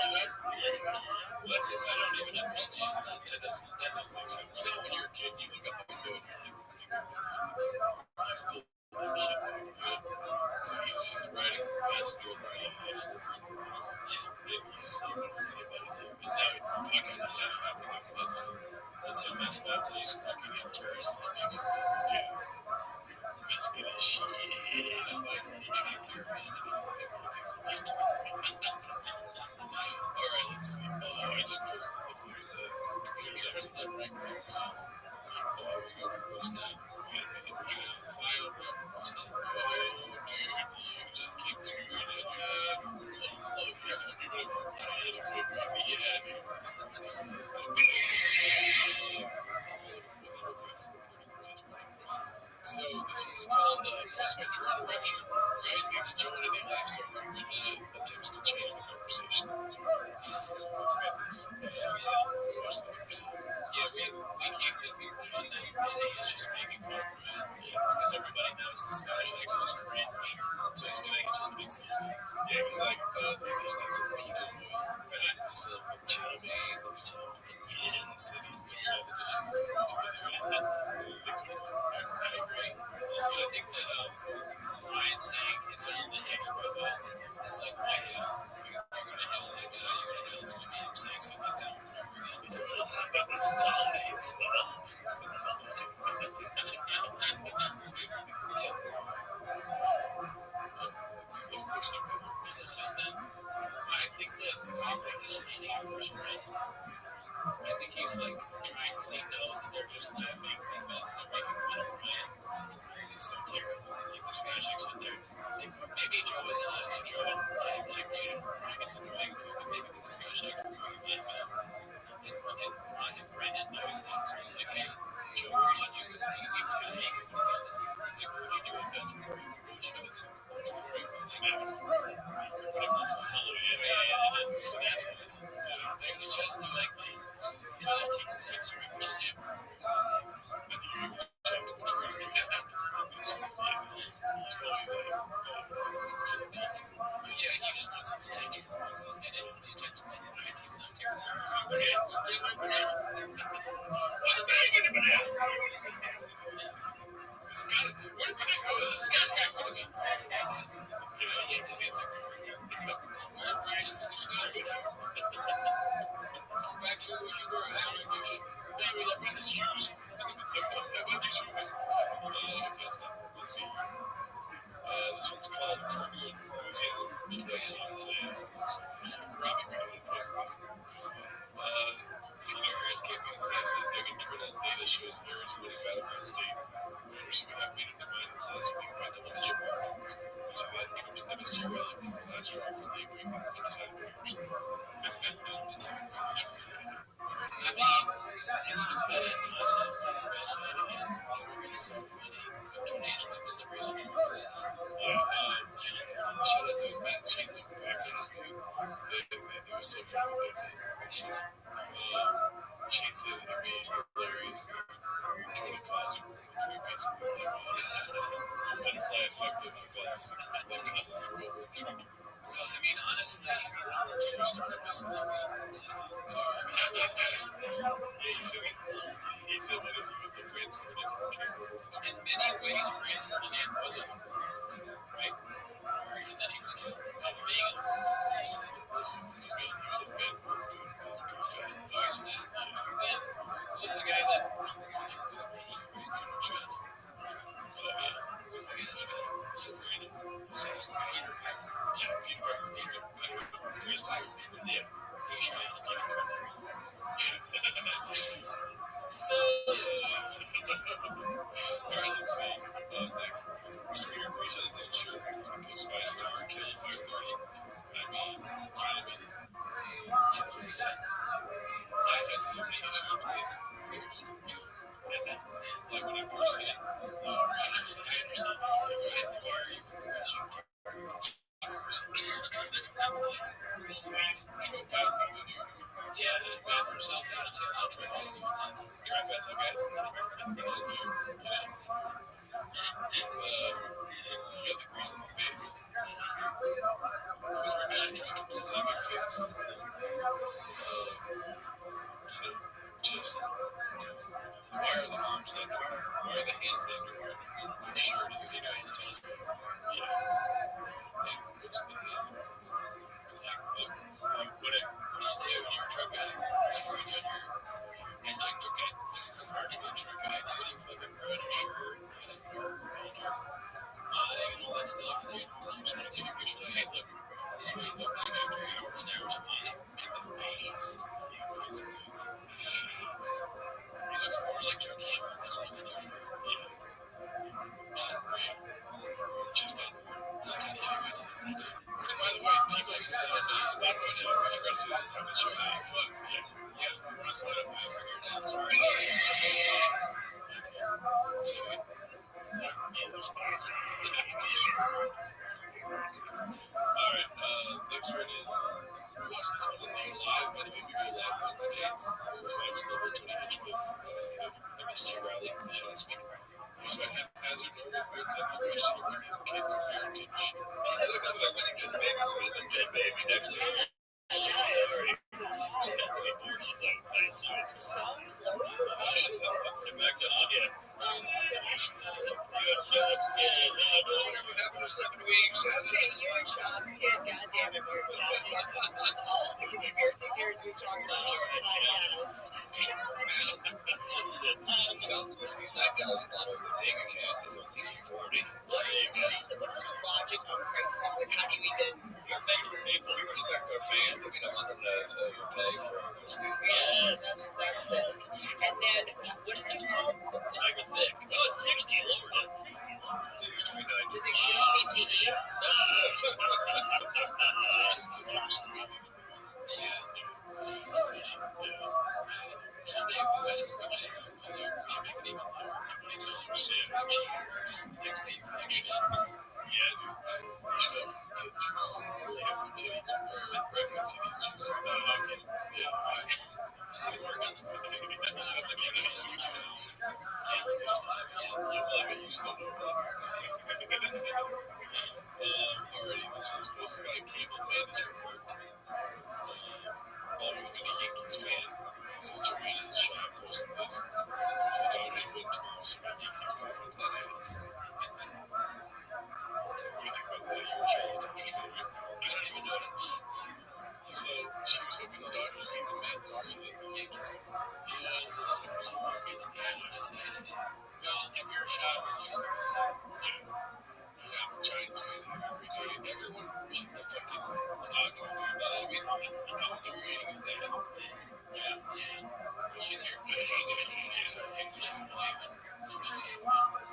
That's so messed up. These fucking interns in Mexico. Yeah. Mexican as shit. Like, you try to clear me. Alright, let's see. I just closed the computer. Press the right click. We go to post time. We had a file. We go to post time. Oh, dude, you just came through. Yeah, so this one's called Post-Venture Interruption. Ryan makes Joe and Eddie laugh so hard when attempts to change the conversation. Let's get this. Watch the first time. Yeah, we came to the conclusion that Eddie is just making fun of Ryan. Yeah, because everybody knows the Scottish accent is French, so he's doing it just to make fun of him. Yeah, he's like, this dish got some peanut oil, and some chow mein, some onions, and he's throwing all the dishes together. I agree. Also, I think that Ryan saying it's on the next brother, it's like, why hell? You're going to hell, like, you're going to hell, it's going to be him saying stuff like that. It's on the hips, His assistant, I think that Papa is standing up for his friend. I think he's like trying because he knows that they're just laughing because they're making fun of Ryan. He's so terrible. Like the Scottish accent there. Like, maybe Joe was to Joe and like dated for I guess they're making fun of maybe the Scottish accent so he's laughing at him. And Brandon knows that, so he's like, hey, Joe, what would you do with it? He's even kind of angry when he does it. He's like, what would you do with that? What would you do with it? Mass. Hallelujah. And then, so that's what they was just doing so that he can say his friend, which is him. I think you're able to check the majority of that. He's probably like, yeah, he just wants some attention. And it's the attention that he's not caring about. This guy, where did I go? This guy got for me. Yeah, because it's a where Bryce with the Scottish now. Go back to where you were. I don't know, douche. Maybe that by his shoes. About these shoes. Let's see. This one's called Curb Your Enthusiasm. Rabbi posted this. Senior Harris campaign staff says they can turn as data shows Harris winning battleground state. Voters who have made up their mind last week by double-digit margins. We see that Trump's MSG rally was the last straw for the agreement with undecided voters. I mean, it's been said it, and I said it, I'm going to say it again. It would be so funny if donation because the reason Trump loses. Shout out to Matt Shades of Packers, dude. It was so funny because Shades said it'd be hilarious. 20 calls from three basically butterfly effective events that come through over Trump. Well, I mean, honestly, Jimmy started messing with me. So, I mean, I can't say. He said that if he was the Franz Ferdinand. In many ways, Franz Ferdinand was a right? And then he was killed. Being a he was a fed wolf, dude. Oh, he's fat. Then, who was the guy that was in the pee, right? Someone shot him. Oh, yeah. Who's the guy that shot him? Some random assassin. Peter Piper. Yeah, Peter Piper. Peter Piper. Freestyle. Yeah. He shot him. So, alright, let's see. Next. Spear Grace is unsure. Post by an hour kill if I authority. I mean, you know what I mean? What was that? I had so many issues with this. Like when I first seen it, I understand. I had the bar, you can restaurant. Please, trope out people do. Yeah, the bathroom self out until I'll try fast. Try fast, I guess. You know. You got the grease in the face. Who's revenge trying to please in your face? Just why are the arms not doing it? Why are the hands not doing it? The shirt is taking out your toes. Yeah. And what's with the hand? It's like, look, what do you do when you're a truck guy? What are you doing here? Next one is we watched this one on the live. By the way, we go live Wednesdays. We watched the whole Tony Hitchcliffe MSG rally this last week. Here's what haphazard Norway brings up the question of women's and kids' parentage. They look up like winning just baby, we're losing dead baby next to you. We respect our fans and we don't want them to overpay for our whiskey. Yeah, that's it. And then, what is this called? Tiger Thick. So it's 60 lower than it used to be 90. Does it give CTE? Just the first week. Someday we should make it even lower. $20 sandwich. Next thing like shit. Yeah, dude. You should have titty juice. Yeah, titty juice. Okay. Yeah, alright. Already, this one's posted by Cable Manager Part 2. Always been a Yankees fan. This is Joanna's shop posted this. The Dodgers win tomorrow, so my Yankees come up that ass. What do you think about that? You're a Charlotte Dodgers fan, right? I don't even know what it means. So she was hoping the Dodgers beat the Mets so that the Yankees come up. Yeah, so this is the market in the past. That's nice. Well, if you're a shop, you're used to this. Yeah, I'm a Giants fan every day. Everyone beat the fucking Dodgers. I mean, how infuriating is that? Yeah. Well, she's here. So, hey, we should leave. She's here. How about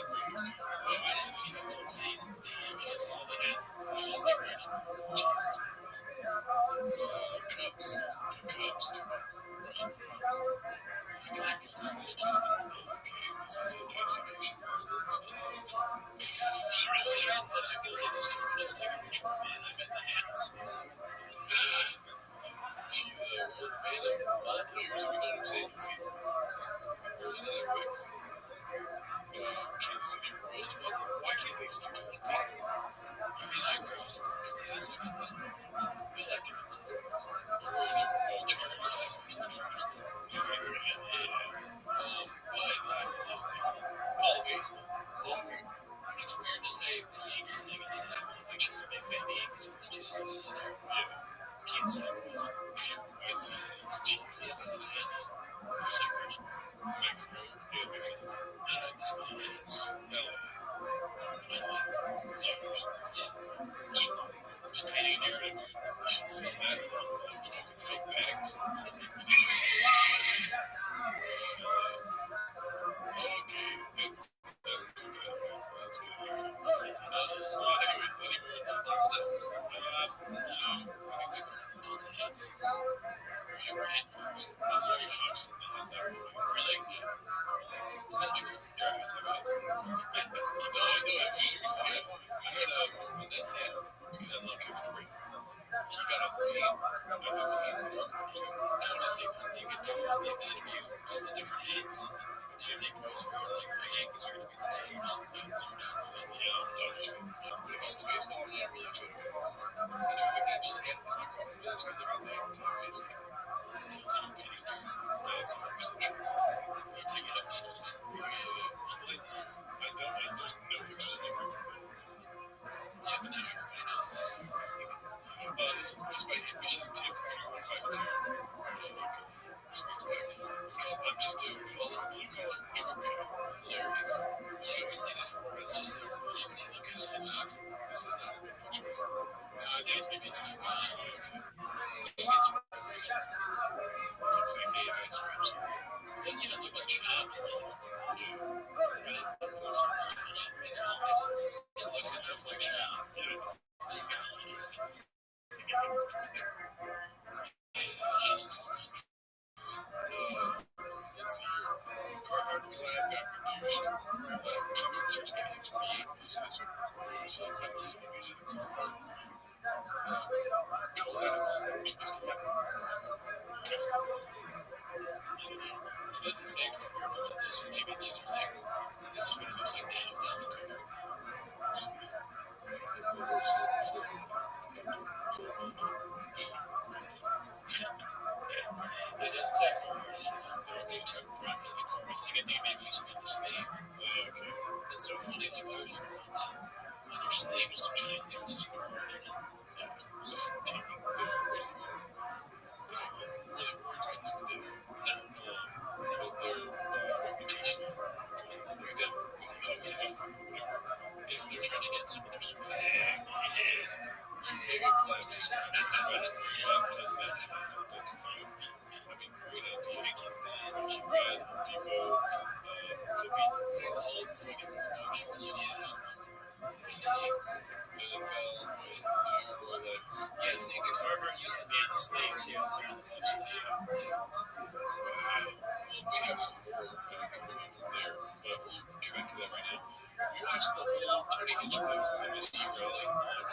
Bruce? Oh, I didn't see the whole scene. Damn, she has all the hats. She's just like running. Jesus Christ. Cubs. Two Cubs. Run. I mean, I can do this too. Okay, this is a basic picture. She really said I can do this too. She's taking pictures of me and I'm in the hats. She's a real fan of ball players, if you know what I'm saying. See, there's another Wicks. Kansas City Royals, why can't they stick to one team? I mean, I grew up with that's like that. They like different sports. Chargers, I go to the Chargers. But it's just like all baseball. It's weird to say the Yankees thing and then have like she's a big fan of the Yankees when they choose another. Yeah. Kansas City Royals. It's cheesy as all it is. It's like running Mexico. Yeah, it makes sense. This one is LA. Just painting a narrative. You should sell that with fucking fake bags. Okay, that's good. Anyways, anyway, tons of hats. You were head first. Those are your hats. Really? Is that true? Travis, I got it. No, seriously, I had a Nets hat because I love Kevin Durant. He got off the team. I honestly think you could do with the interview, just the different hats. Do you think most were like the Yankees are going to be the Dodgers? Yeah, Dodgers. What about the baseball? Yeah, really good. I just had one of my that's because they're on the top. So I'm painting there. That's 100% true. Let's see what happens. Just I don't think there's no pictures of them. Yeah, but now everybody knows. This one's posted by Ambitious Tip 3152. It's called I'm Just a Color Blue Collar Truck Guy. Hilarious. You always see this before, it's just so funny when you look at it and laugh. This is not a good picture. Nowadays, maybe not. research in 1848. You see this one? So I'm assuming these things were collapse that were supposed to happen. It doesn't say from here, but so maybe these are like, this is what it looks like now without the curve. It doesn't say from here, they took property of the car. I think maybe you spent the slave. Okay. It's so funny, like, why would you ever find that? And your slave is a giant thing, so you can car it. Just taking the crazy. Really words guys to do. About their reputation. If they're trying to get some of their swag, yes. Maybe a flag just kind of trust me. I mean, great idea. You got people to be all freaking emoji when you need it. PC, Rolex. Yeah, see, the Carver used to be on the slaves. He was on the left slave. Well, we have some more coming up from there, but we'll get back to that right now. We watched the whole Tony Hinchcliffe and this rally live,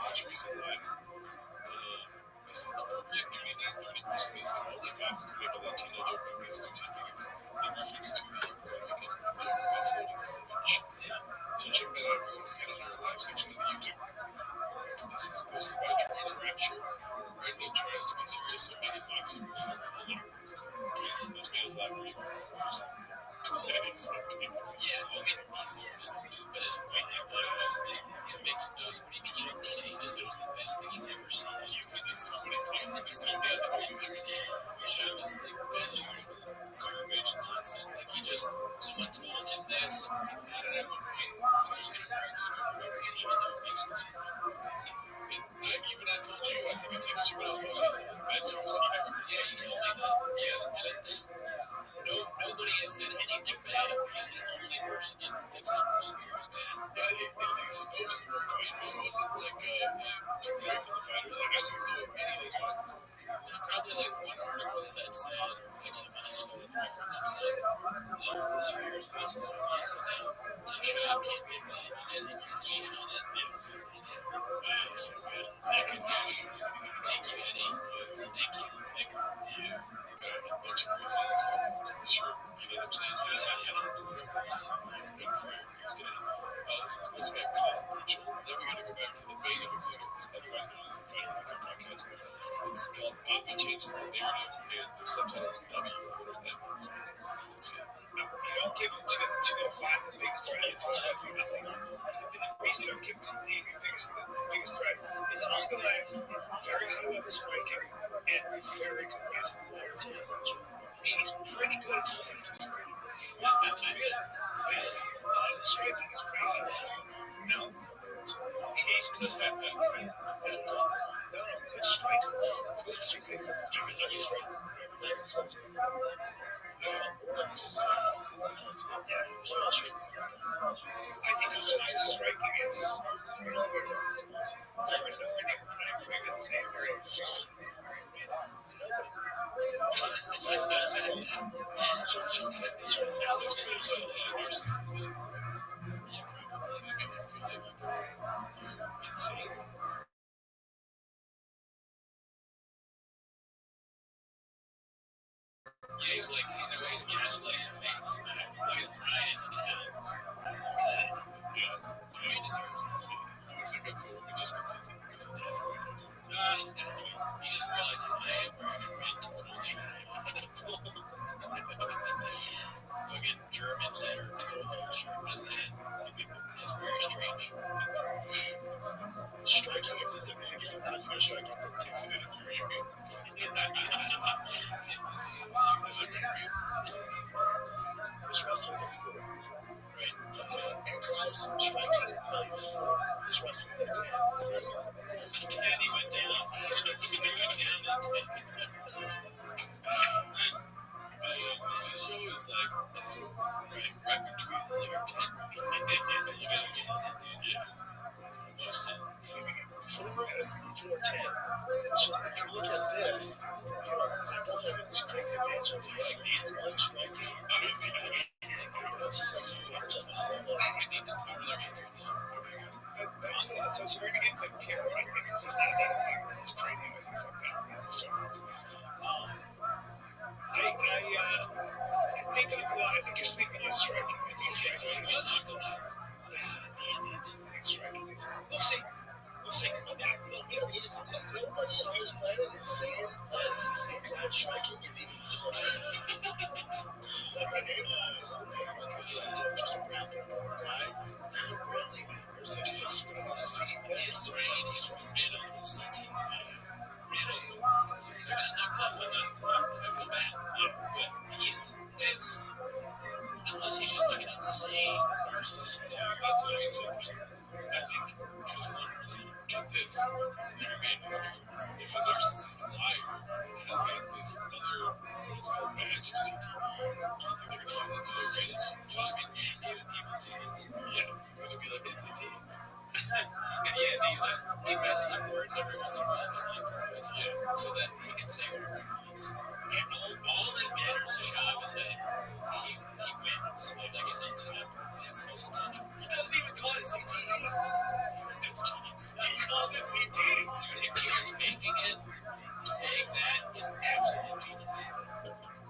watch recent live. This is probably a duty that 30% is only about we have a Latino joke about these students in reference to the graphic joke about floating garbage. So check that out if you want to see it on our live section of the YouTube. This is posted by Toronto Rapture. Redwood tries to be serious so many boxing. Yes, this man is live pretty that is something. Yeah, I mean, this is the stupidest point ever. It makes no sense. What do you mean you don't need it? He just knows the best thing he's ever seen. You can just somebody finds him and say, yeah, that's what you've ever seen. You should have this like bench garbage nonsense. Like he just, someone told him this. I don't know. So he's just going to argue it over and over again, even though it makes no sense. Even I told you, I think I texted you, but I was the best you've seen ever. Yeah, you told me that. Yeah, nobody has said anything bad. He's the only person in Texas persevere is bad. Yeah, they exposed him for fight, but it wasn't like took away from the fighter. Like I don't know any of this one. There's probably like one article that said, or like somebody stole it right from that said, this year is possible to find, so now some shop can't be involved in it. He used to shit on it. Yes. So good. Thank you, Eddie. Thank you. Yeah. Got a bunch of reasons for sure. You know what I'm saying? He's a good friend. He's dead. This is supposed to be a call. Then we got to go back to the bane of existence, otherwise known as the Fighter Maker podcast. It's called Bobby Changes the Narrative, and the subtitle is W. I wonder what that means. Let's see. I don't give them to go find the biggest threat. The reason I don't give them the biggest threat is on the left, very high level striking, and very good wrestling. He's pretty good at striking. The striking is pretty high. No, he's good at that. No, good striker. Good striker. I think the highest striking is nowhere near the same area. Yeah, he's like, he's gaslighting things. Like, Brian isn't hell. Good. Yeah. He deserves this. He's a good fool. We just continue to listen to him. He just realized I am wearing a red total shirt. Fucking German letter total shirt. What is that? It's very strange. Striking if there's a big game. Not even striking if it takes it in a very good. This wrestling is cool. Right. And Klaus striking this wrestling is and he went down. The show is like a full record tweets like a 10. You gotta get it. Yeah. Most 10. 410. So if you look at this, they both have this crazy advantage of like dance much, like crazy. That's so much of the whole so it's very beginning to care about it. It's just not identifying. It's crazy. It's like that. So, I think I think you're sleeping on striking. I think you're striking. It was Uncle Love. Damn it. Striking. We'll see. We'll see. Nobody on this planet is saying that striking is even just a random guy. Really? His brain is riddled with CT. Riddled. There's no club with him. I feel bad. But it's unless he's just like an insane narcissist. That's what he's doing. I think because get this. If a narcissist liar has got this other what's called badge of CTE, do you think they're gonna use it to their advantage? You know what I mean? He's an evil genius. Yeah, he's gonna be like NCT. And yeah, he messes up words every once in a while to keep purpose. Yeah, so that he can say whatever he wants. And all that matters to Shab is that he wins. Like he's on top, he has the most attention. He doesn't even call it CTE. That's genius. He calls it CT. Dude, if he was faking it, saying that is absolute genius.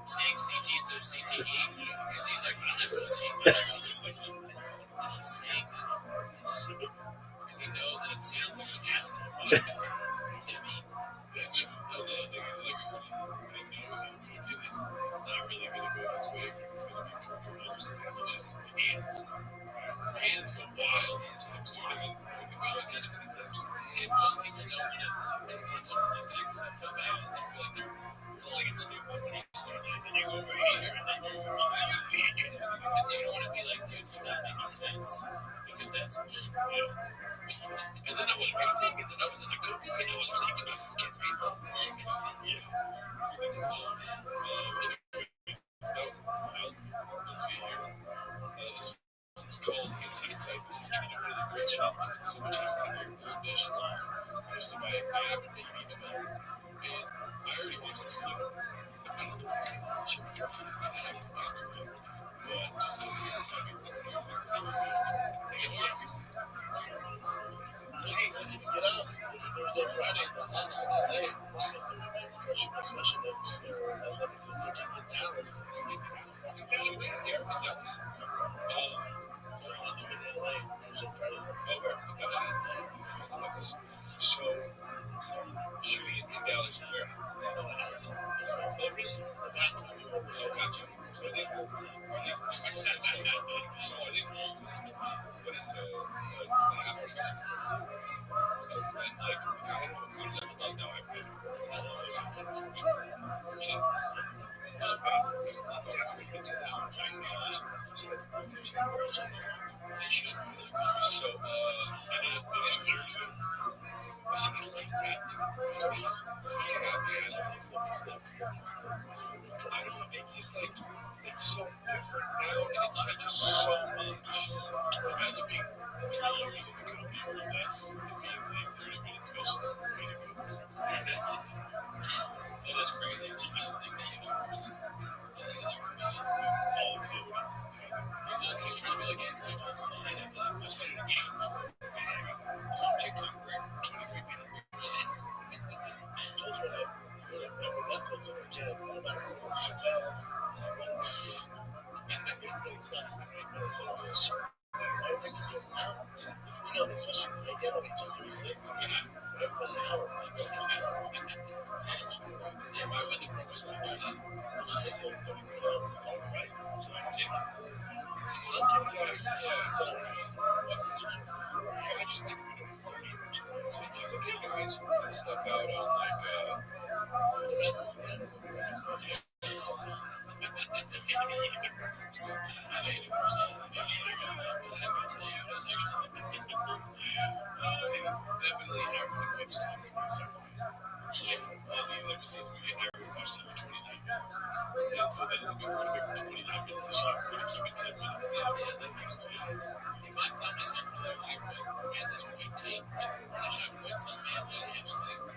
Saying CT instead of CTE, because he's like, I don't have CT, but he's saying that on purpose. Because he knows that it sounds like he's asking for money. I mean, that's another thing is like, he knows he's cooking it. It's not really going to go his way because it's going to be cooking others. He just hands go wild sometimes, dude. I mean, we go and catch the clips. And most people don't want to confront someone like that because they feel bad. They feel like they're calling him stupid when he's doing that. And then you go over here, and then you go over here. And you don't want to be like, dude, you're not making sense. Because that's, and then I was waiting, and then I was in a cookie, and I was teaching my kids people. Yeah. So that was wild. Let's see here. It's called In Hindsight. This is treated really great shot. So much happening here. Third dish long. Posted by Apple TV 12. And I already watched this clip. I don't know if you've seen it. But just the hey, I need to get out. It's Thursday, Friday, the hot on LA. Special notes there. 11:50 in Dallas. Shooting here in Dallas. So, shooting in Dallas where? So, it's just like, it's so different now, and it changes so much. Imagine being 3 years in the company or less, and being like 30 minutes special is the way to go. That is crazy. Just the thing that all code. He's trying to be like Andrew Schultz on the line of the most played in games. TikTok, great. 23 people. Told her that. Netflix in the gym. I'm not going to Chappelle. And everybody's not going to make this. I think he goes now. Especially when they get on each other, 36. But an hour. Yeah, why would the group was not by that? I'll just say 30 minutes. Right? So I take it. I'll take it. Yeah. I just think we don't 30 minutes. Look at guys putting stuff out on like the rest is bad. Definitely average watch time to be surprised. These episodes we get average watch time of 29 minutes. And so that is we're going to make 29 minutes a shot. We're going to keep it 10 minutes. Yeah, that makes no sense. If I found myself for that, I would at this point take if I quit some man, I absolutely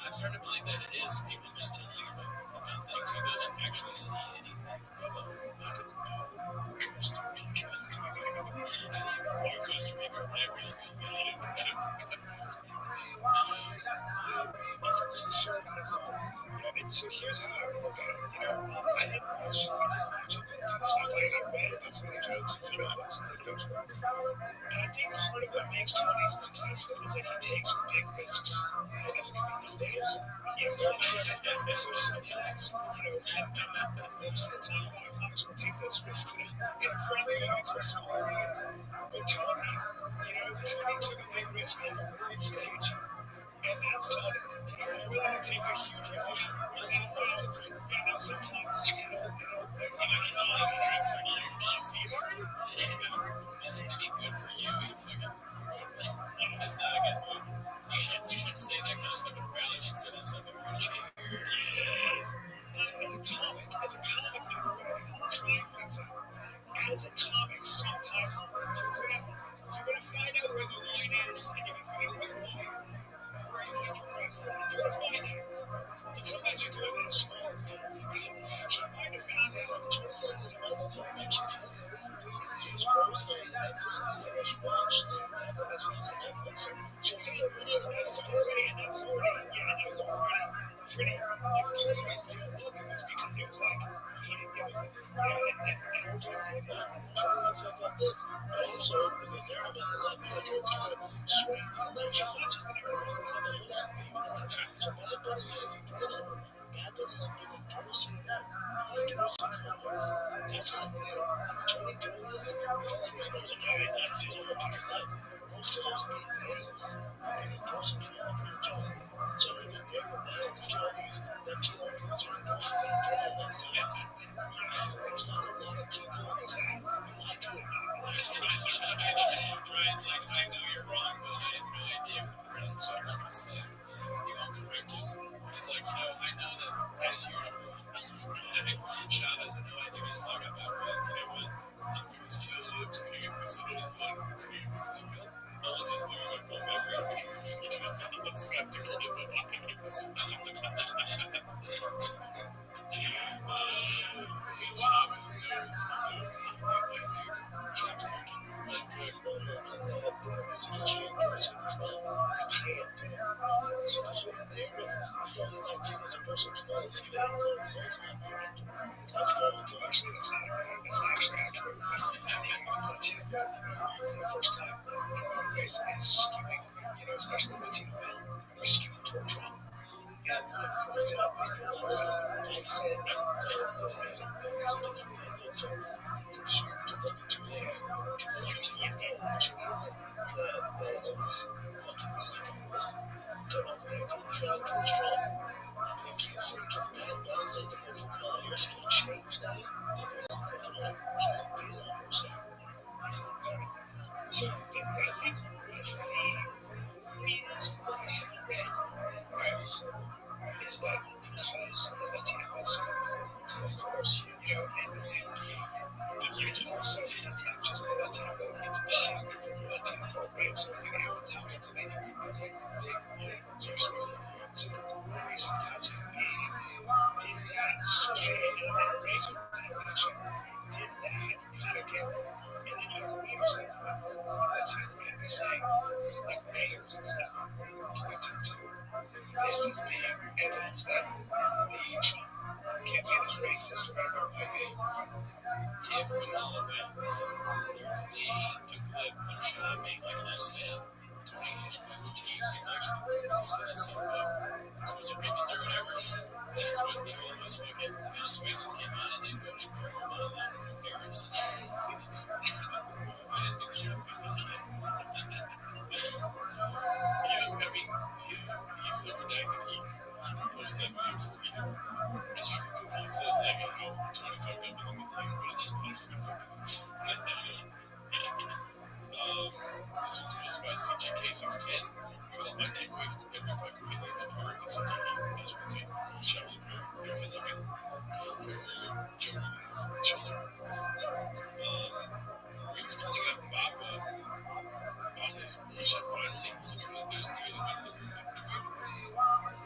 I'm starting to believe that it is people just telling him about things. He doesn't actually see anything. Costa Rica, or Costa Rica, whatever. So here's how I look at it. I have watched stuff like I read about some of the jokes, and I think part of what makes Tony successful is that he takes big risks as a comedian. Yes, so sometimes, most of the time, a lot of comics will take those risks in front of the audience or small audience. But Tony, Tony took a big risk on the world stage. And that's Tony. You're willing to take a huge risk. Sometimes, when it's not good for you, you see it. It's going to be good for you. You fucking ruined. That's not a good move. You shouldn't say that kind of stuff in a rally. You should say that stuff in a cheer. As a comic, trying things out. As a comic, sometimes you're gonna find out where the line is, and you're gonna find out where the line is. You're gonna find out. But sometimes you do a little small. You might have found out. It's like this level of mention. It's gross. It's like a watch thing. That's what's on Netflix. So you know, that's already, and that was already, pretty. The reason I love it was because it was like, he didn't give a fuck. And about this. But also, with the narrative, it's kind of swaying the elections, not just the narrative. So Bad Bunny has been endorsing that. That's not Tony doing this. I feel like that's like I said, most of those big names endorsing California. So if you're big or bad, you can always let you know who's going to go fake it as that thing. There's not a lot of people on the side. I do it. Right, it's like, I know you're wrong, but I have no idea what it is, so I'm not going to say it. You won't correct it. It's like, I know that, as usual, Sean has no idea what he's talking about, but you know what? I'm going to say, I'm just doing this sort of like, I'm just doing a full memory. I'm skeptical of the lines. Especially Latino men are skewed toward Trump. So I think is that because the Latinos, of course, you just it's not just the Latino, it's the Latino, right? So you have on top of it, because so sometimes it can be is being evidence that the Trump campaign is racist or whatever it might be. If Kamala wins, the clip of Sean being like, listen, 20 years ago, change the election. As I said, some Costa Ricans or whatever. That's what the old was fucking Venezuelans came out and they voted for Kamala Harris. I didn't think she would be funny. Yeah, I mean, he's so redacted. He proposed that video for me. That's true, because he says, like, how 25 up, and then he's like, what is this punishment for? This one's hosted by CJK610. It's called My Takeaway from Every 5 Opinions Apart. It's a TV, as you can see, shows their physical children. He's calling out Baba on his bullshit finally, because there's three of them in the group that do it. I'm going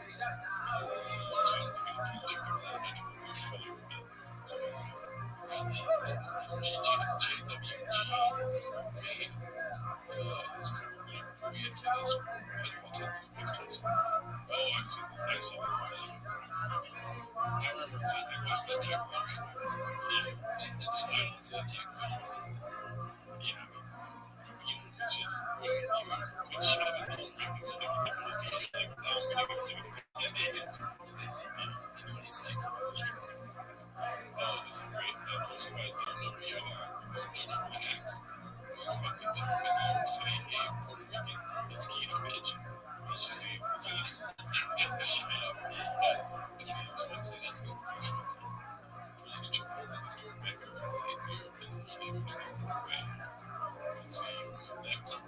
to predict the cloud anyway. We're fully revealed. From JWG made his conclusion previous to this pitiful next place. Oh, I've seen this. I saw this. I remember when I watched that documentary. Yeah, and the violence and the violence. Yeah, it's just when you shot his little rankings and everything was doing, you're like, oh, I'm going to get sick of it. And then it's even when he's saying something was true. Oh, this is great. Posted by Don't Know Who You Are, or Don't Know Who the X. Fucking 2 in New York City, hey, Puerto Ricans, it's keto, bitch. As you see, shut up. Guys, 20 years, Wednesday, that's good for you. Presidential president is doing back over in New York, is really everything is underway. Let's see who's next.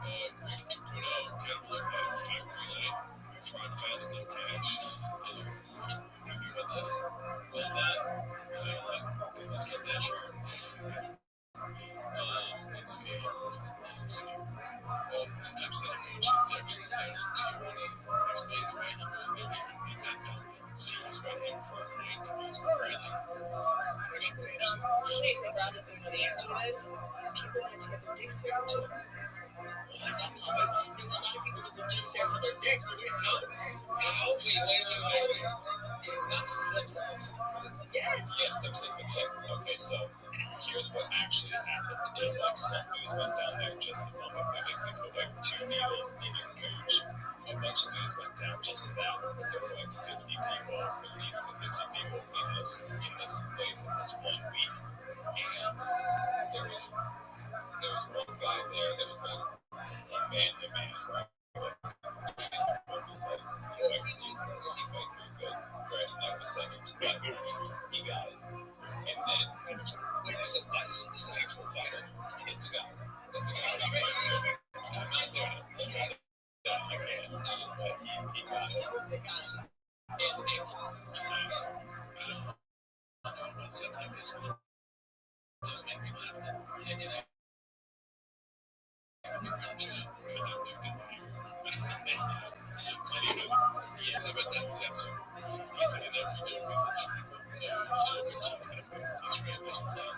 Grief 2.0, Caterpillar had 539. Fraud fast, no cash. Have you heard that? Well done. Let's get that shirt. Let's see. The steps that a coach is actually starting to explains why he goes there. He met them. Serious about him for a night. He's really. That's actually really interesting. Hey, Rob, does we know the answer to this? People wanted to get their dicks bigger too. Well, I don't know, but there were a lot of people that were just there for their dicks. Did you know? Oh, wait. Not stem cells. Yes. Yes, stem cells can check. Okay, so here's what actually happened. There's like some dudes went down there just to pump up. They put like 2 needles in your gooch. A bunch of dudes went down just for that. But there were like 50 people, 30 to 50 people in this place in this 1 week. And there was one guy there that was like a man, right? He fights very good, right? I'm not going to say him, but he got it. And then there's a fight. This is an actual fighter. It's a guy. It's a guy. I'm not doing it. I'm trying to. I can't. But he got it. And I don't know about stuff like this, but it does make me laugh. And you know, I'm trying to put out there good here. Yeah, but that's it. So, even in every joke is a truth. So, let's read this one down.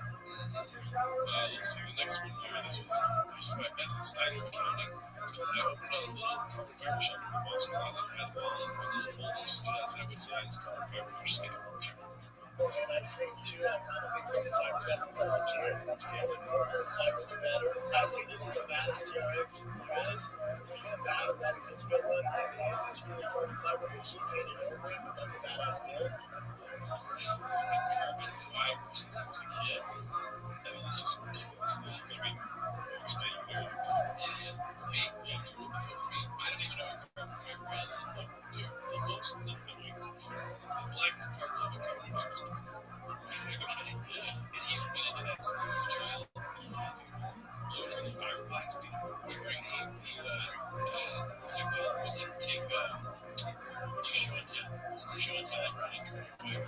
Let's see the next one here. This was posted by Best Steiner Accounting. It's called I Opened a Little Carbon Fiber Shop in my mom's closet. Had a wall and one little folder stood outside with signs carbon fiber for sale. And I think, too, I'm not a big carbon fiber guy since I was a kid. So, the more carbon fiber, the better. Obviously, this is the baddest steroids there is. There's no bad or that it's good one. This is really carbon fiber, which you can't get over it, but that's a badass build. It's been carbon fiber since I was a kid. I mean, it's just ridiculous. I mean, explain it here. Me, you have to work with me. I don't even know what carbon fiber is. Dude, the most, the black parts of a carbon fiber. And he's been into that since he was a child. You know, the fiberglass. Was it take, you show it to that running carbon fiber? Yeah,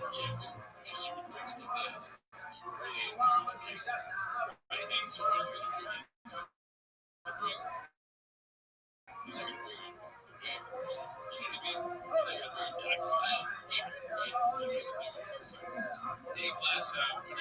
because you would bring stuff that really into as a kid. Right? And so what he's going to do is he's not going to bring it away from you know what I mean? He's not going to bring blackfish. Right? He's going to do it. Hey, class, what do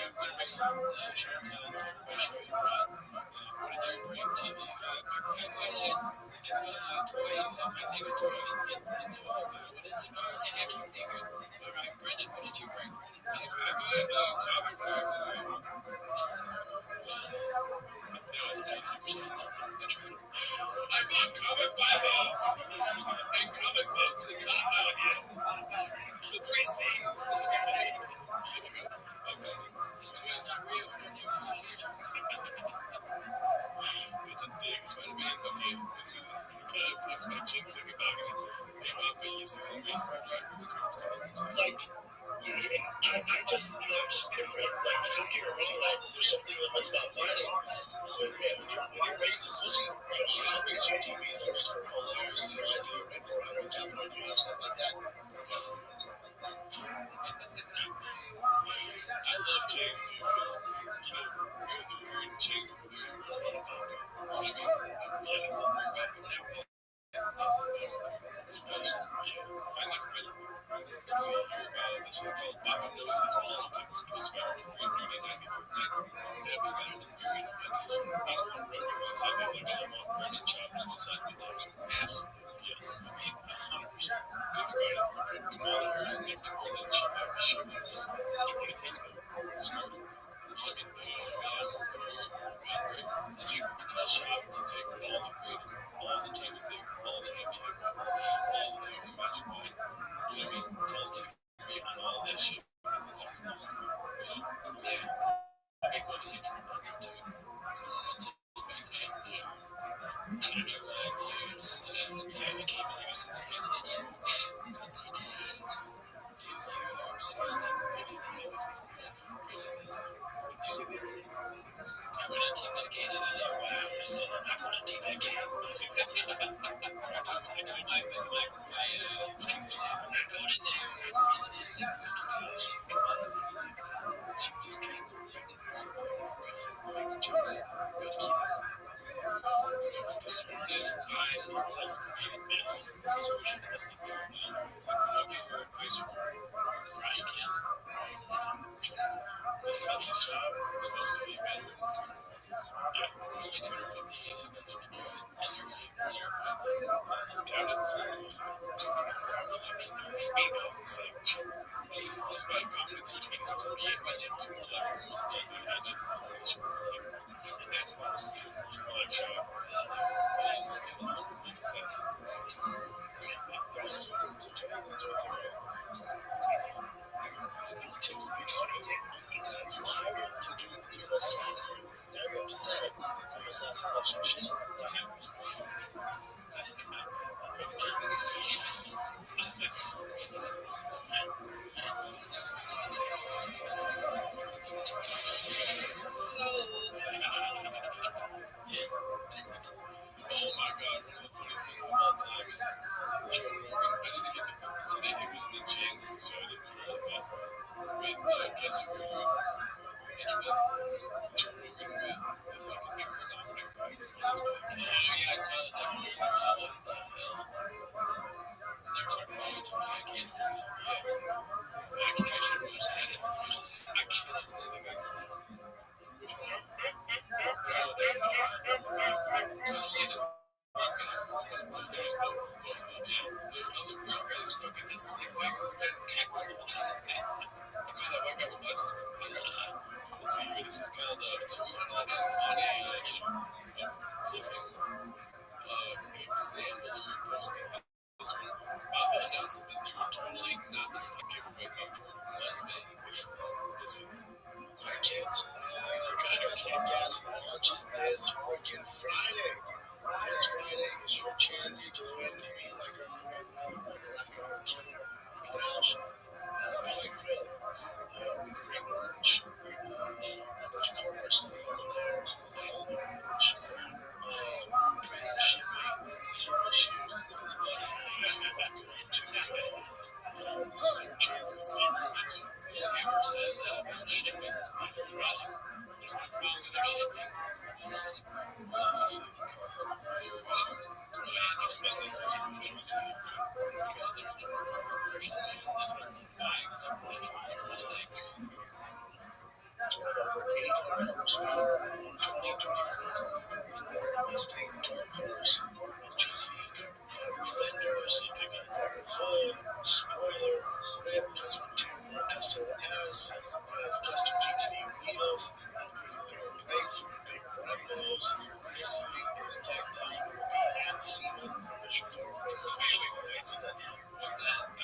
over 800 horsepower, 2024 Mustang Torpedoes, fenders, hood, spoiler, we have custom tuned for SOS, we have custom GTD wheels, upgraded brakes with big Brembos. This fleet is decked out at Siemens official door. What's that?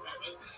What was that?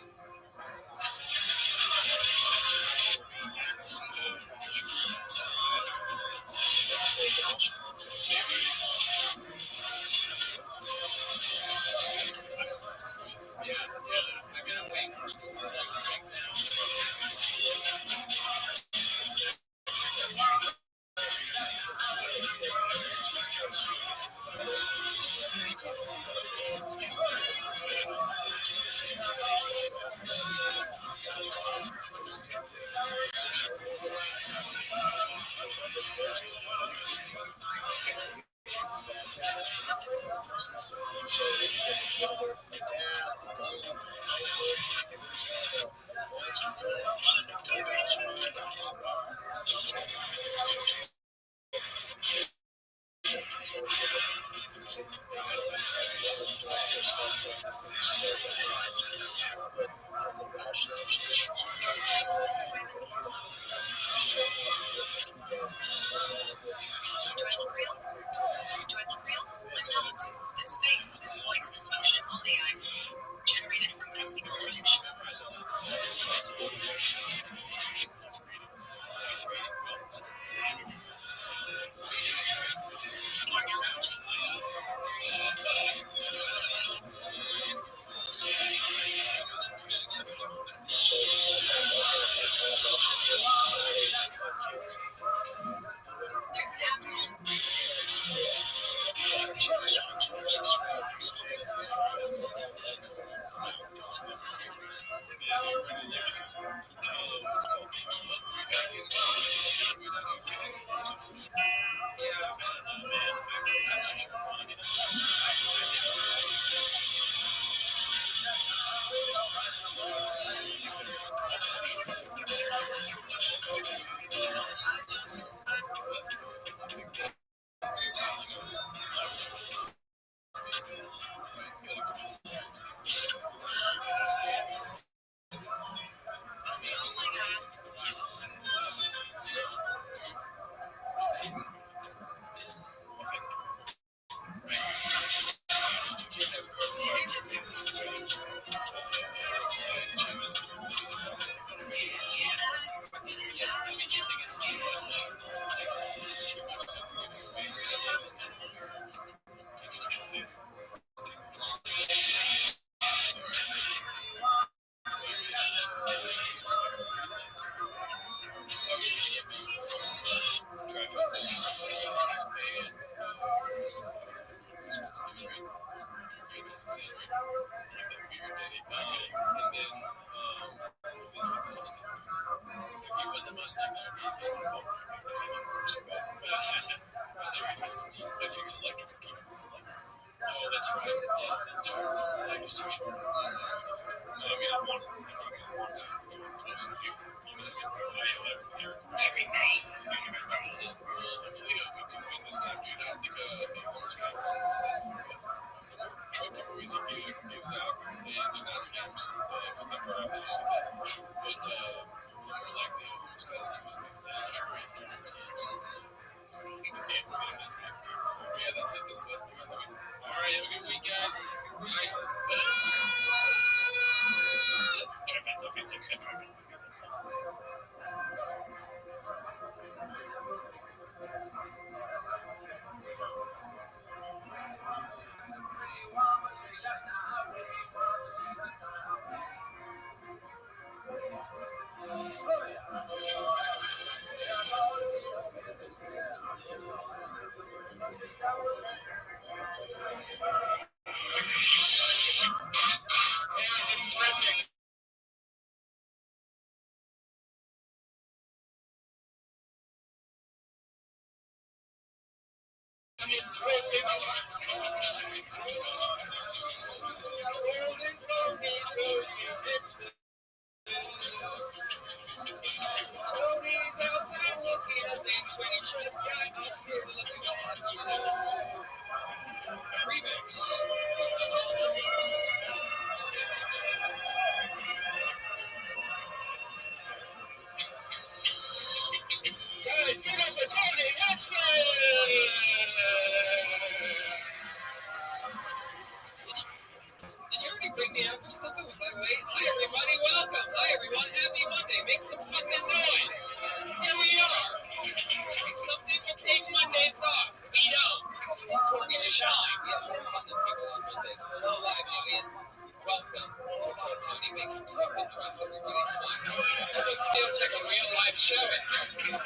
show it. Right,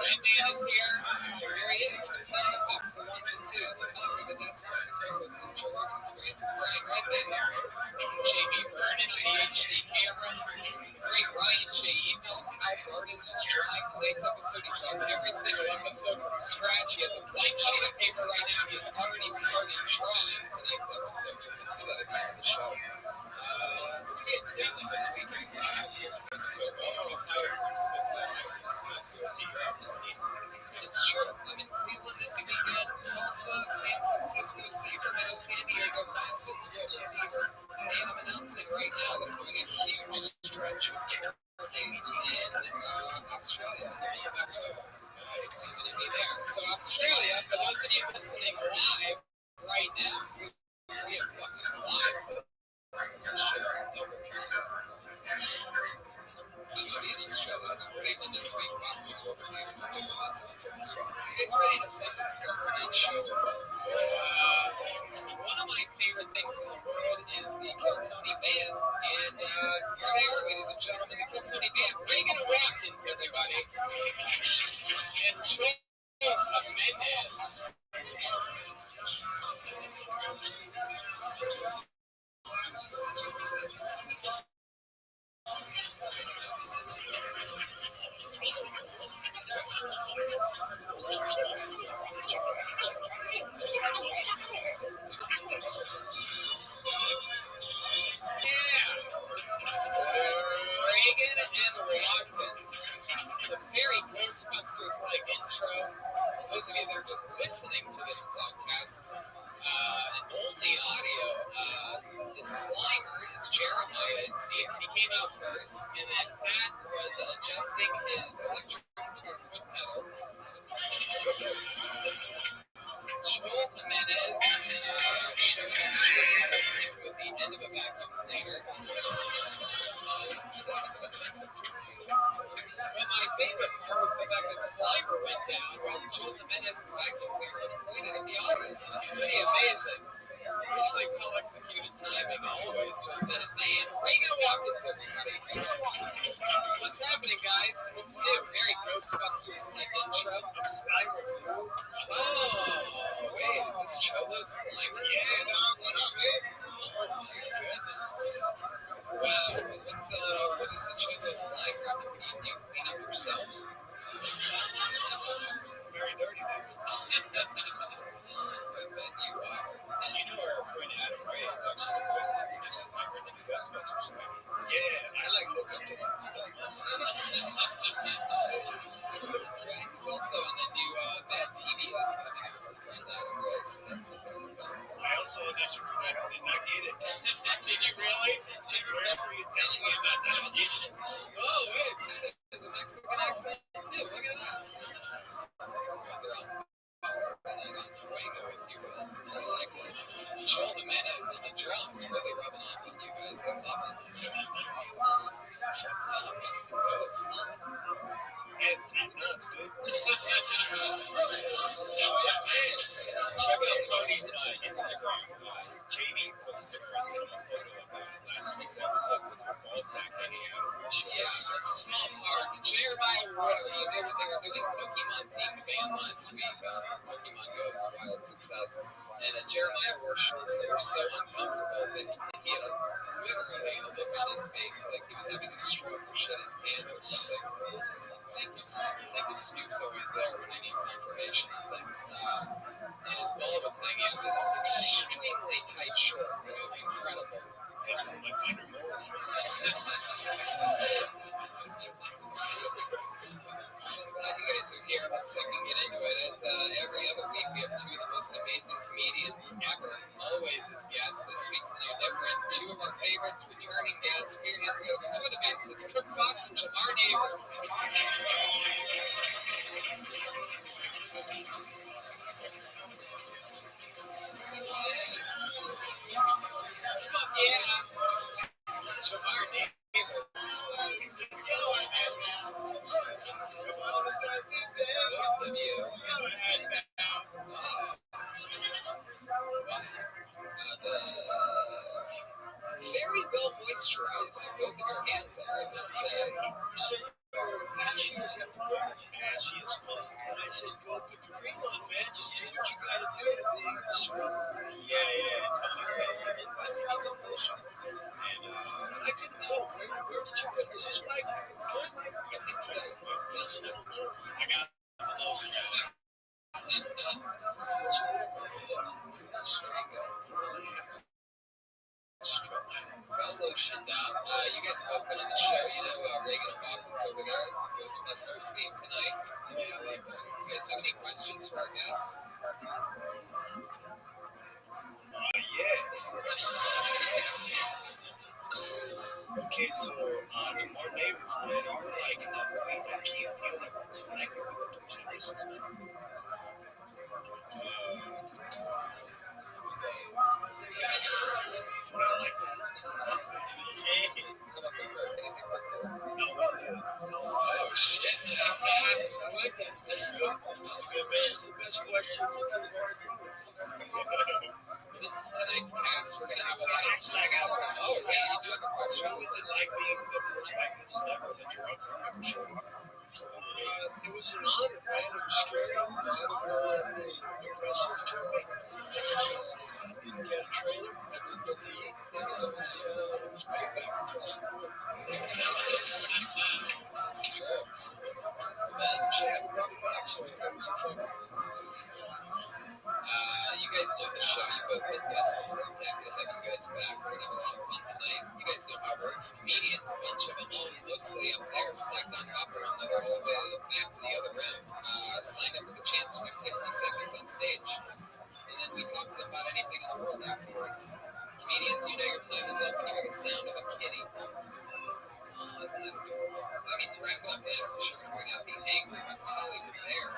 Red Man is here. Here he is. The son of the Pucks, the ones and twos. The Conquer, the Desperate, the Purpose, the Joe Rogan Experience. It's Brian Redman here. J.B. Vernon on the HD camera. Great Ryan J. Email, house artist, who's drawing tonight's episode. He draws every single episode from scratch. He has a blank sheet of paper right now. He has already started drawing tonight's episode. You're going to see that at the end of the show. Cleveland this weekend. It's true. I'm in Cleveland this weekend. Tulsa, San Francisco, Sacramento, San Diego, Boston, Twitter, Beaver. And I'm announcing right now that I'm doing a huge stretch of tour dates in Australia in the month of October. I'm going to be there. So Australia, for those of you listening live right now, we have fucking live I'm going to be in Australia. Cleveland this week. Boston, Silver Beavers, and Cleveland in October as well. You guys ready to fucking start tonight's show? One of my favorite things in the world is the Kill Tony Band. And here they are, ladies and gentlemen, the Kill Tony Band. Reagan Watkins, everybody. And Joel Jimenez. Reagan and Watkins. The very Ghostbusters-like intro. For those of you that are just listening to this podcast, and only audio, the Slimer is Jeremiah. It seems he came out first, and then Pat was adjusting his electric guitar foot pedal. Joel Jimenez with the end of a vacuum cleaner. But my favorite part was the fact that Slimer went down while Joel Jimenez's vacuum cleaner was pointed at the audience. It was pretty amazing. Like well-executed timing always from that man. Reagan Watkins, everybody. What's happening, guys? What's new? Very Ghostbusters-like intro. Slimer. Oh, wait, is this Cholo Slimer? Yeah, dog. What up, man? Oh my goodness. Wow. What is a Cholo Slimer? What do you clean up yourself? Very dirty, dude. I bet you are. You know our friend Adam Ray is actually the voice of the Slimer in the new Ghostbusters movie. Yeah, I like look up to him. Right, he's also in the new Bad TV that's coming out from friend Adam Ray, so that's something to look up. I also auditioned for that, did not get it. Did you really? I remember you telling me about that audition. Oh, wait, Pat has a Mexican accent too, look at that. Fuego, if you will. I like this. Joel Jimenez on the drums really rubbing off on you guys. I love it. It's nuts, dude. Check out Tony's Instagram. Jamie posted a cinema photo of last week's episode with her ball sack hanging out of her shorts. Yeah, a small part. Jeremiah, they were doing Pokemon themed band last week. Pokemon Go's wild success. And Jeremiah wore shorts that were so uncomfortable that he had literally a look on his face like he was having a stroke or shit his pants or something. Thank you, Snoop's always there when I need confirmation on things. And his ball was hanging out this extremely tight shorts. It was incredible. That's one of my favorite moments. So I'm glad you guys are here. Let's fucking get into it. As every other week, we have two of the most amazing comedians ever. Always as guests. This week's no different. Two of our favorites, returning guests. Here he is, two of the best. It's Cook Fox and Jamar Neighbors. She was at the bar. She is fun. And I said, go put the cream on, man. Just do what you gotta do to be sweet. Yeah. Tony said, yeah, it might be some bullshit. And I couldn't tell where did you put this? Is this right? Good? I think so. I got those. Well lotioned up. You guys have both been on the show. Reagan and Watkins over there. Ghostbusters theme tonight. You guys have any questions for our guests? Yeah. Okay, so our neighbors, man, are like in that movie, that key of the universe, like this is what I like that. Oh shit. I like that. That's good. That's good, man. It's the best question. This is tonight's cast. We're gonna have a lot of. Actually, I got one. Oh, yeah, you do have a question. What was it like being the first white person ever on the drug show? It was an honor, man. It was scary. It was impressive to me. I didn't get a trailer. I didn't get to eat. It was way back across the board. That's true. She had a rubber back, so it was a fun. You guys know the show. You both been guests before. I'm happy to have you guys back. We're gonna have a lot of fun tonight. You guys know how it works. Comedians, a bunch of them all mostly up there, stacked on top of one another, all the way to the back of the other room. Sign up with a chance for 60 seconds on stage. And then we talk to them about anything in the world afterwards. Comedians, you know your time is up and you hear the sound of a kitty. Oh, isn't that adorable? I mean, to wrap it up, man, we should point out the angry West Hollywood there.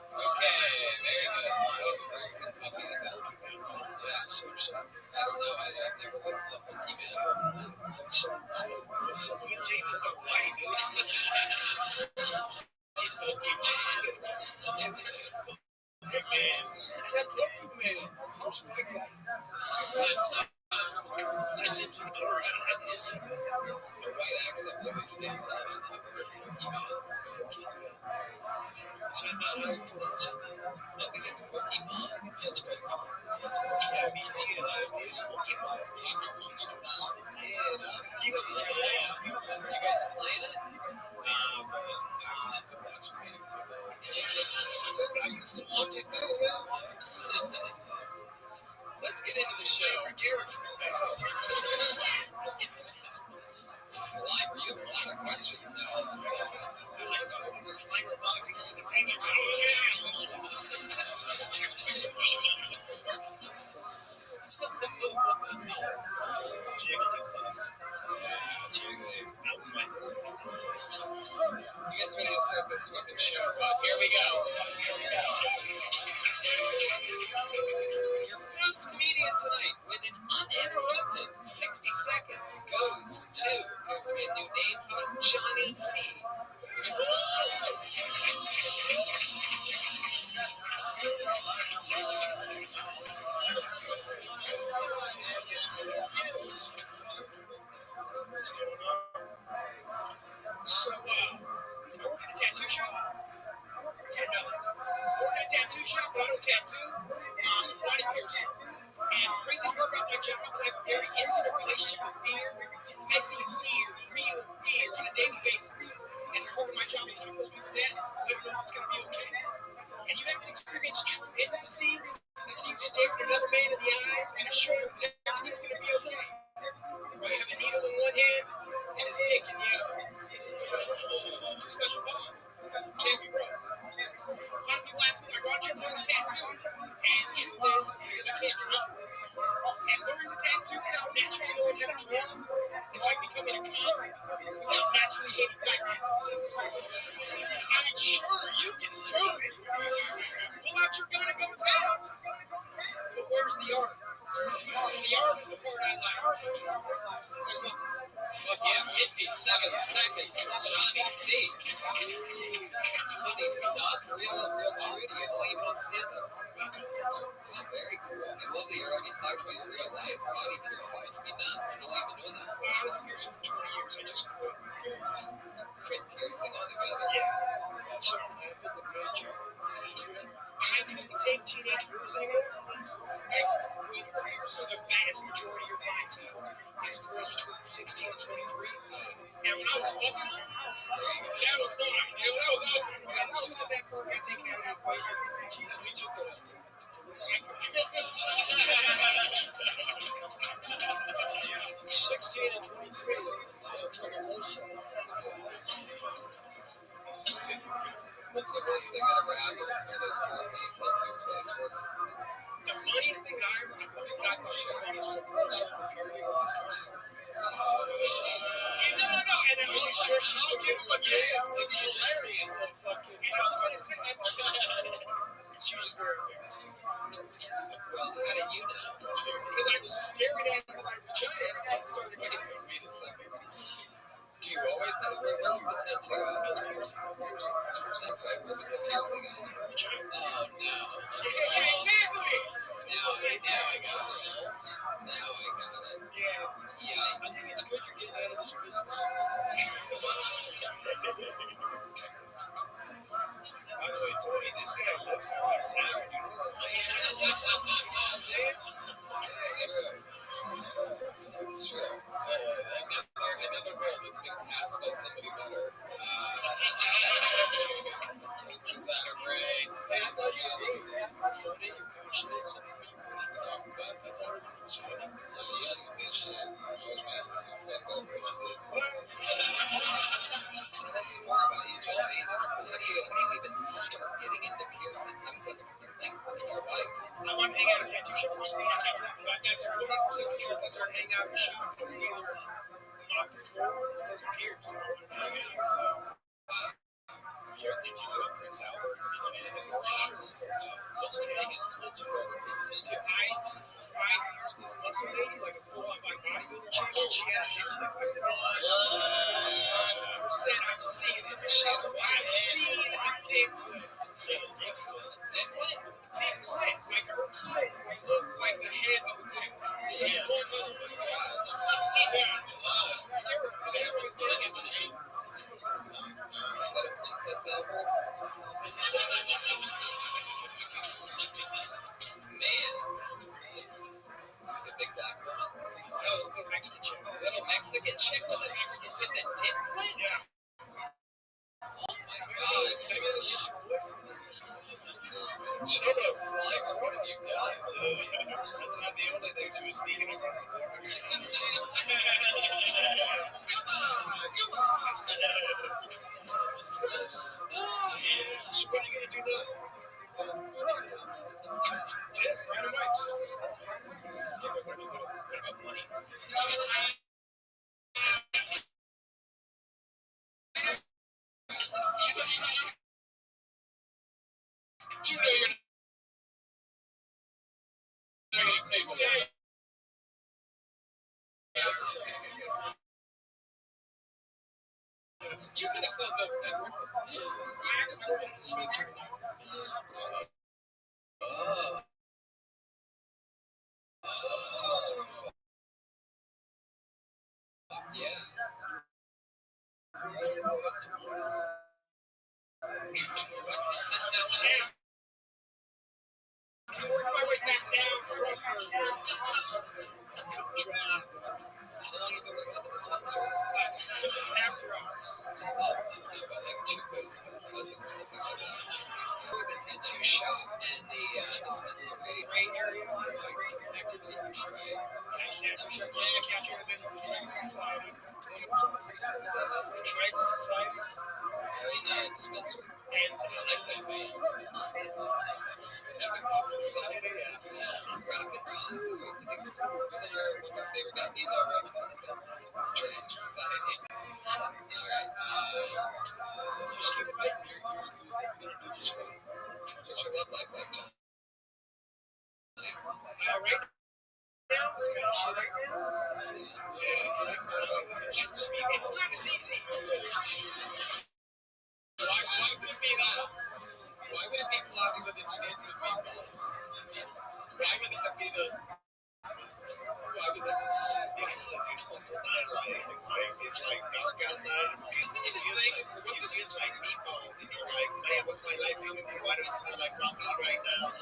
Okay, very good. Oh, there's some puppies out. Yeah, I don't know. I've never listened to Pokemon. You see, it's so white, dude. It's Pokemon. Man, that Pokemon. First white guy. Listen to the word. I miss him. The white accent really stands out on that word, Pokemon. So I'm not going to pronounce it. I think it's Pokemon. It's Pokemon. Yeah, me thinking I use Pokemon. Pocket monsters. And he was a translation. You guys playing it? I used to watch it though. Let's get into the show. Slimer, you have a lot of questions now all of a sudden. I like to open the Slimer box and all the thing. Jiggly. That was my third. You guys ready to start this fucking show? Here we go. Your first comedian tonight with an uninterrupted 60 seconds goes to, here's a new name, Johnny C. So, I work at a tattoo shop. And, I work at a tattoo shop, auto tattoo, body piercing. And the crazy part about my job is I have a very intimate relationship with fear. I see fear, real fear, on a daily basis. And it's part of my job to talk those people down, let them know it's going to be okay. And you haven't experienced true intimacy until you've stared at another man in the eyes and assured him that everything's going to be okay. Well, you have a needle in one hand and it's taking you. It's a special bond. Can't be broke. A lot of people ask me, why'd you wear a tattoo? And the truth is, because I can't draw. And wearing the tattoo without naturally knowing how to draw is like becoming a comic without naturally hating black men. I mean, sure, you can do it. Pull out your gun and go to town. But where's the art? The art is the part I like. There's no. Fuck yeah, 57 seconds for Johnny C. funny stuff. Real true to you. Oh, even on stand-up. Oh, very cool. I love that you're already talking about your real life. Body piercing must be nuts. How long have you been doing that? I was a piercer for 20 years. I just quit piercing. Quit piercing altogether. Yeah. So I've been the manager. I couldn't take teenage girls anymore. I couldn't wait for years. So the vast majority of your clientele is girls between 16 and 23. And when I was fucking them, that was fine. You know, that was awesome. But as soon as that part got taken out of the equation, Jesus, we took it. 16 and 23. It's like a low side. What's the worst thing that ever happened for those girls that you tattoo place? The funniest thing that I ever got was a girl started preparing me with this person. No. And I'm really sure she's going to give him a chance. It's hilarious. You know, it's funny. She was just very embarrassed. Well, how did you know? Because I was staring at her like a giant and started getting her. Wait a second. Do you always have where was the tattoo at? That's piercing. That's right. Where was the piercing at? Oh, no. Yeah, exactly. Now I got it. Yeah. I think it's good you're getting out of this business. By the way, Tony, this guy looks like a sound. You know what I'm saying? It's true. Another role that's been cast by somebody better. This was that a Ray. Hey, I thought you were funny. You're passionate. You talk about it. I thought it was funny. Yes, good shit. Tell us some more about you, Johnny. How do you even start getting into piercings? How does that become a thing in your life? I want to hang out at tattoo shops. I can't talk about that. So 40% of the trip, I started hanging out in shops. It was either off the floor or pierce. I wanted to hang out. Did you go to Prince Albert? Have you done anything more? Sure. What's the thing is, I pierced this muscle lady, like a full-on bodybuilder chick, and she had a dick clip. I've seen it. I've seen a dick clip. Dick clip. Like her clip looked like the head of a dick. Yeah. Steroids. Is that a Princess Albert? Man. Who's a big black woman? Oh, little Mexican chick. Little Mexican chick with a dick clip? Yeah. Oh my god. Jesus, like, what have you done? That's not the only thing she was sneaking across the border. Come on. So what are you going to do now? Yes, ride a bikes. What about money? You know you're not getting paid for that. You could have said that. I actually work at the dispensary now. Oh. Yeah. Damn. I'm working my way back down from her. How long have you been working at the dispensary? It's after hours. I don't know, about like 2 posts per cousin or something like that. Or the tattoo shop and the dispensary. Gray area, like activity. Right. Tattoo shop. Yeah, capture the business of Dragon Society. Dragon Society. Very dispensary. And Society, yeah. Rock and roll. Wasn't your favorite guy, Steve, right? Dragon Society. Alright. just keep it right. What's your love life like, John? Right now, it's kind of shit right now. Yeah, it's like, it's not as easy. Why would it be that? like dark outside. Isn't it a thing? What's it is like meatballs, and you're like, man, what's my life coming through? Why do it smell like raw meat right now?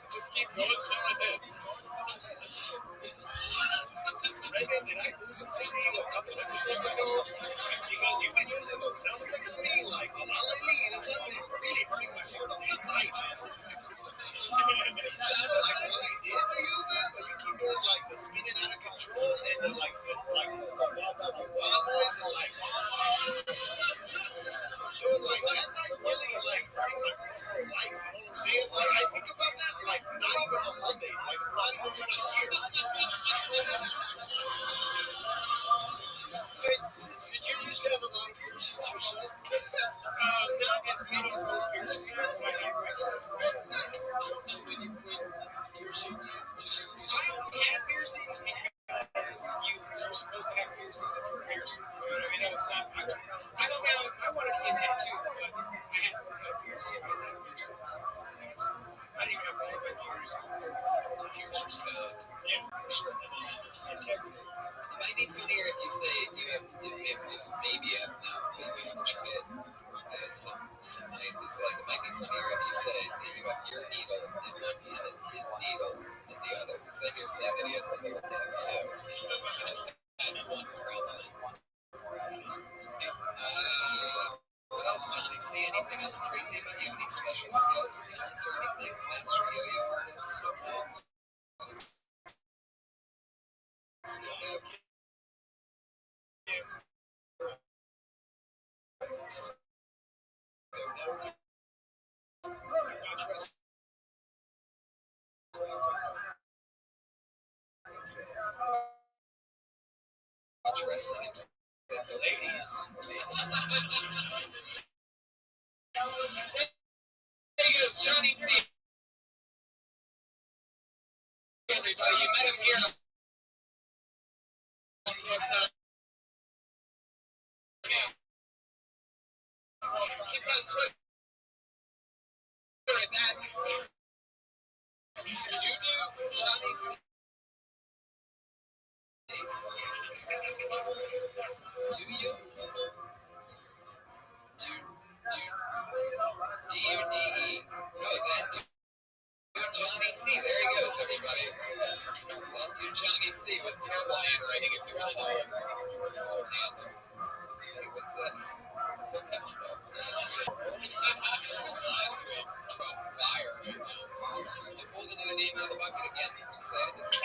Just keep going till it hits. Megan, did I do something to you a couple episodes ago? Because you've been using those sound effects on me like a lot lately, and it's been really hurting my heart on the inside, man. It sounded like what I did to you, man, but you keep doing like the spinning out of control and the like the wah noise and like, dude, like that's like really like hurting my personal life. You know what I'm saying? Like I think about that like not even on Mondays, like not even when I'm here. Did you used to have a lot of piercings yourself? Not as many as most piercings have. I have right now. When you quit piercings, I only had piercings because you're supposed to have piercings if you're a piercer. You know what I mean? That was not. I wanted to get tattooed, but I had to get a piercing. I had piercings. I didn't have all my ears. Piercers codes. Yeah, for sure. Integrity. It might be funnier if you say you have just maybe I don't know, maybe you want to try it. Some nights it's like it might be funnier if you say that you have your needle in one hand and his needle in the other, because then you're saying that he has a little thing too. Just adds one more element. What else, Johnny? See anything else crazy about you? Any special skills or talents or anything? Master yo-yo artist? Watch wrestling and the ladies. There goes Johnny C. Everybody, you met him here. He's on Twitter. You do, Johnny C. Do you? D-U-D-E. Oh, that dude. Johnny C. There he goes, everybody. Well, to Johnny C. with terrible handwriting if you want to know it. Full handle. Hey, what's this? Okay, I'm fire right now. I pulled another name out of the bucket again. I'm excited to see.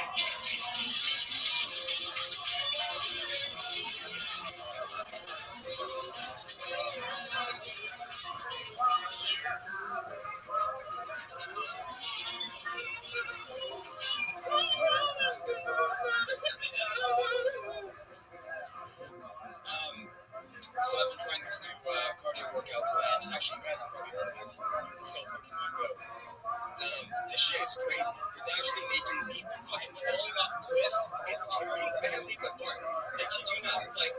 So I've been trying this new cardio workout plan, and actually you guys have probably heard of it. It's called Pokemon Go. This shit is crazy. It's actually making people fucking falling off cliffs. It's tearing families apart. I kid you not, it's like,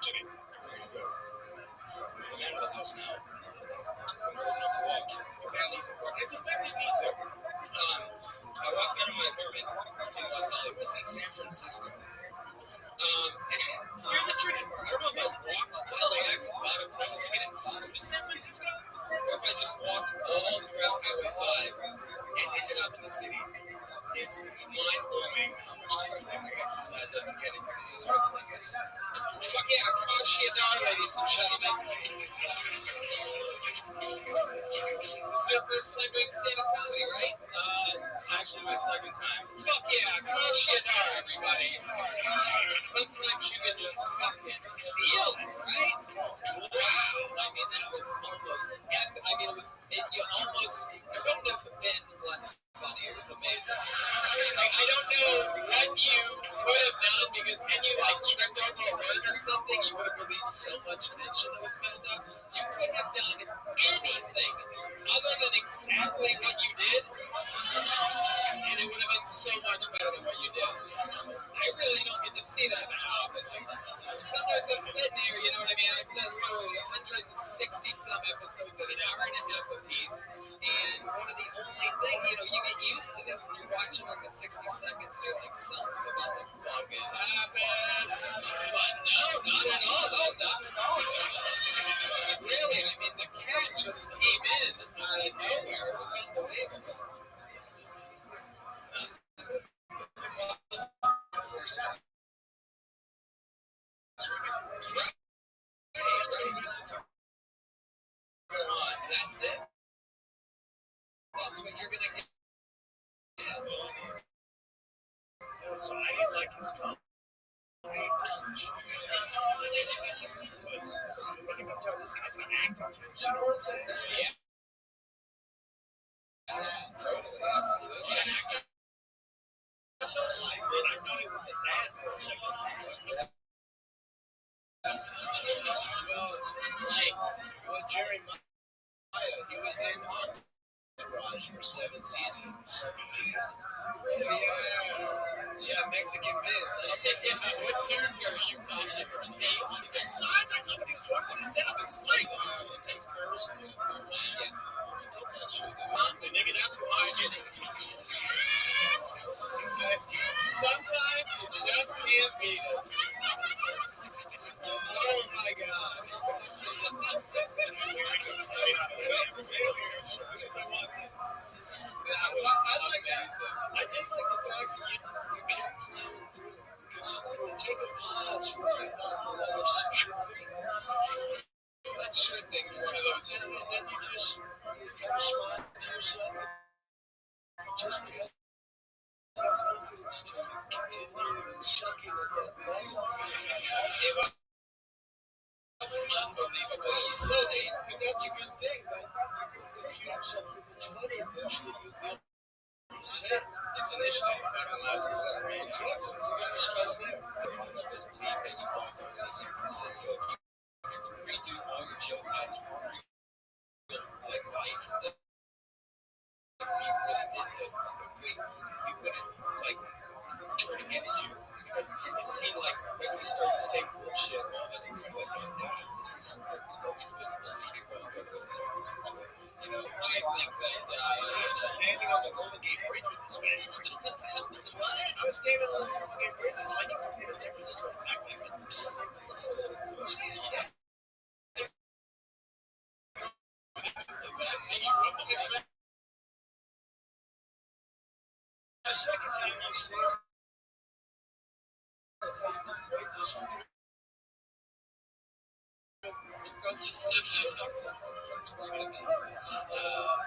Jimmy, where you go? I'm out of the house now. I'm old enough to walk. Families apart. It's affected me too. I walked out of my apartment in West Hollywood. It was in San Francisco. Here's the tricky part. I don't know if I walked to LAX, bought a plane ticket, and flew to San Francisco, or if I just walked all throughout Highway 5 and ended up in the city. It's mind-blowing how much dynamic exercise I've been getting since I started playing this. Fuck yeah, Kashiadar, ladies and gentlemen. This is your first time doing stand-up comedy, right? Actually my second time. Fuck yeah, Kashiadar, everybody. Sometimes you can just fucking feel it, right? Wow. I mean, that was almost epic. I mean, you almost, I couldn't have been less funny. It was amazing. Like, I don't know what you could have done, because when you like tripped over a rose or something, you would have released so much tension that was built up. You could have done anything other than exactly what you did, and it would have been so much better than what you did. I really don't get to see that often. Sometimes I'm sitting here, you know what I mean? I've done literally 160 some episodes at an hour and a half a piece, and one of the only things, you know, you get used to this and you're watching like the 60 seconds and you're like, something's about to fucking happen. But no, not at all. No, not at all. Really, I mean, the cat just came in out of nowhere. It was unbelievable. That's it. That's what you're gonna get. So I didn't like his comment. But this guy's gonna act on him. You know what I'm saying? Yeah. Totally, absolutely. I thought he was a dad for a second. Well, Jerry Maya, he was in Entourage for 7 seasons. Yeah, Mexican Vince. What character are you talking about? I thought somebody was wrong when he said I'm explaining. Nigga, that's why. Sometimes you just can't beat it. Oh my god. I like that. I did like the fact that you can't take a pause where you thought the laughs should be. That should thing is one of those. And then you just respond to yourself. Just because confidence to continue sucking at that thing. It was unbelievable. So that's a good thing, but if you have something that's funny, eventually you feel it's initiative. I don't know if there's a range. You got to start there. This belief that you walk over to San Francisco, you redo all your jokes out of like life. You did this, you wouldn't like turn against you because it seemed like when we started to say bullshit, all of us were like, oh god, this is always supposed to be going to San Francisco. You know, I think that standing on the Golden Gate Bridge with this man. I was standing on the Golden Gate Bridge so I can compare to San Francisco. The second time I stayed.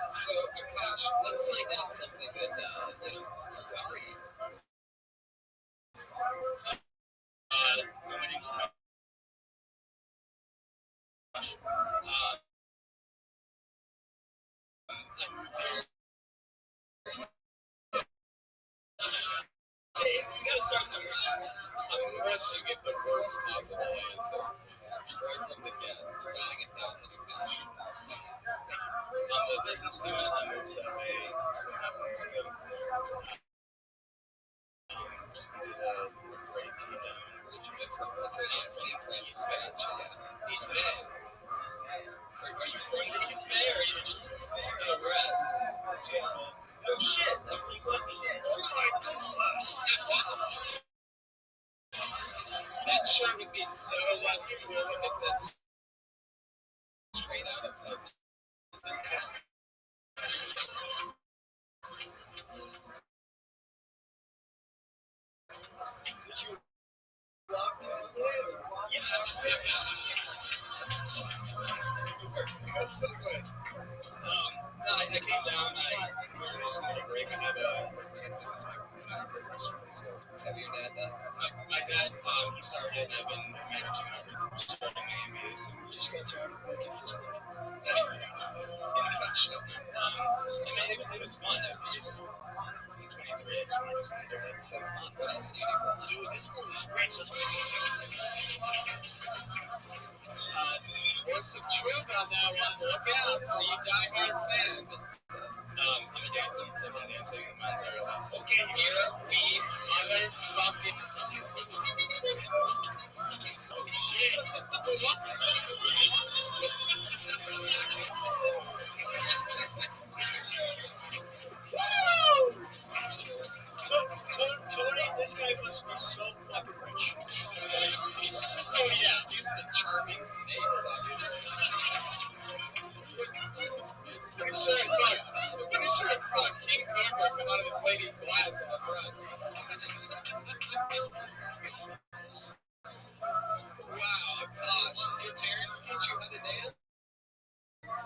So, Akash, let's find out something that, who are you? My name's Akash. I'm retired. You gotta start somewhere. I'm pressing it the worst possible answer. Right from the get. You're batting 1,000 Akash. I'm a business student. I moved to LA 2.5 months ago. Just needed a break. Where'd you get from? That's what I see from East Bay. East Bay. Are you from East Bay or are you just where at? Oh shit, that's pretty close. Oh my god! That shirt would be so less cool if it said straight out of us. Did you walk to the no, I came down. We were just on a break. I have a business. So your dad does? My dad, he started. I've been managing starting my MBA, so we just got started. I mean, it was fun. It was just 23. I just wanted to stay there. That's so fun. What else do you do? Dude, this school is rich. There's some truth on that one. Look out for you diehard fans. I'm a dancer. I've been dancing my entire life. Okay, here we motherfucking. Oh shit. Tony This guy must be so fucking rich. Oh yeah, he's the charming snakes, obviously. Pretty sure I saw King Cobra come out of this lady's glass in the front. Wow, gosh. Did your parents teach you how to dance? Is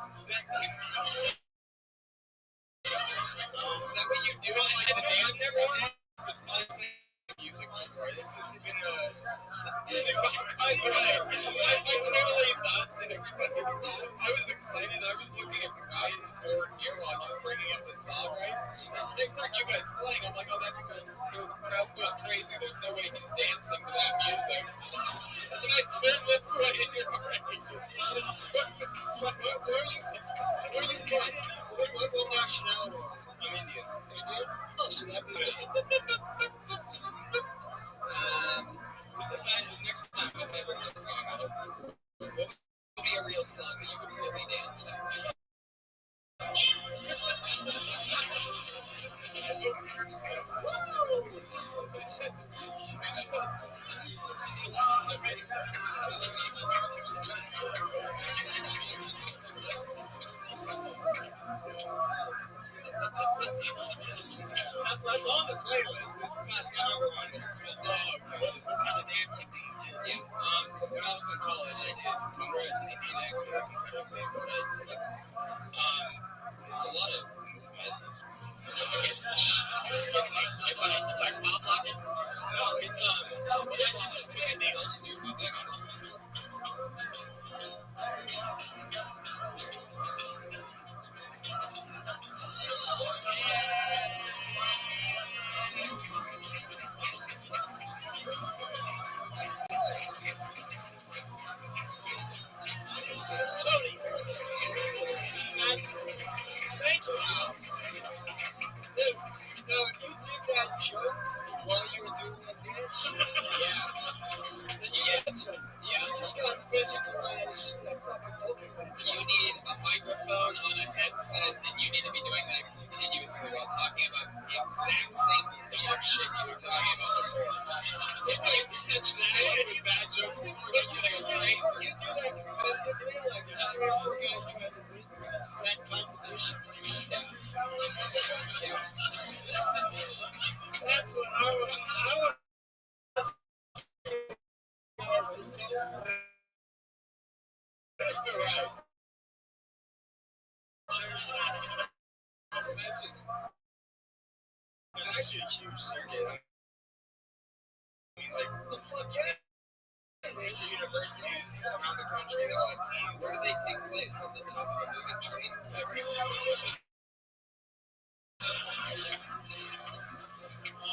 that what you do on like the dance floor? The funnest thing music before. This has been a. I totally thought that everybody. I was excited. I was looking at the guy's board here while you were bringing up the song, right? And I heard you guys playing. I'm like, oh, that's good. The crowd's going crazy. There's no way he's dancing to that music. And I turned this way and you're already just. Where are you from? What nationality? I'm Indian. Indian? Oh, so that'd be good. Next time if I ever hear a song, What would be a real song that you would really dance to? That's on the playlist. This is not number one. What kind of dancing do you do? Yeah. When I was in college, I did congrats and Indian X, but I can kind of say it's a lot of movement. It's like pop popping? No, it's you just pick a needle, just do something. Tony. Thank you. Dude, now if you did that joke while you were doing that dance, then you get some. Yeah. You just gotta visualize that fucking Pokemon. You need a microphone on a headset, and you need to be doing that continuously while talking about the exact same dog shit you were talking about before. If I catch that with bad jokes, people are just gonna go crazy. You do that competitively, like there's 3 or 4 guys trying to win that competition. Yeah. That's what I want. Right. There's actually a huge circuit. I mean, like, the fuck, yeah. There's universities around the country that have teams. Where do they take place? On the top of a moving train? I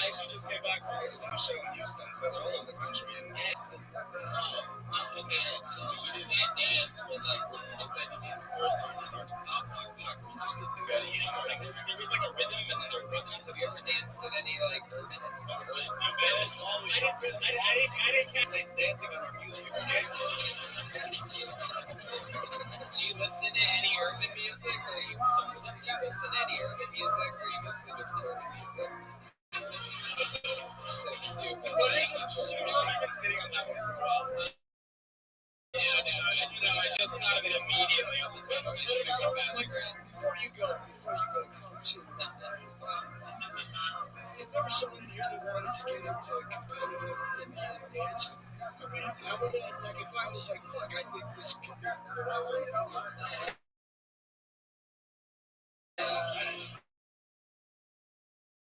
actually just came back from a star show in Houston, so they're all over the country. And Houston. okay, so you do that dance when like the Vietnamese first time start to pop. There was like a rhythm, and then there wasn't. Have you ever danced at any like urban? I didn't catch this dancing on our music. Okay. Do you listen to any urban music, or you mostly just urban music? So stupid. But I've been sitting on that one for a while. No, I just thought of it immediately on the top of my super fast brain. Before you go, come to. If there was someone in here that wanted to get into competitive Indian dancing, I mean, I would like if I was like, fuck, I think this could be what I want to do.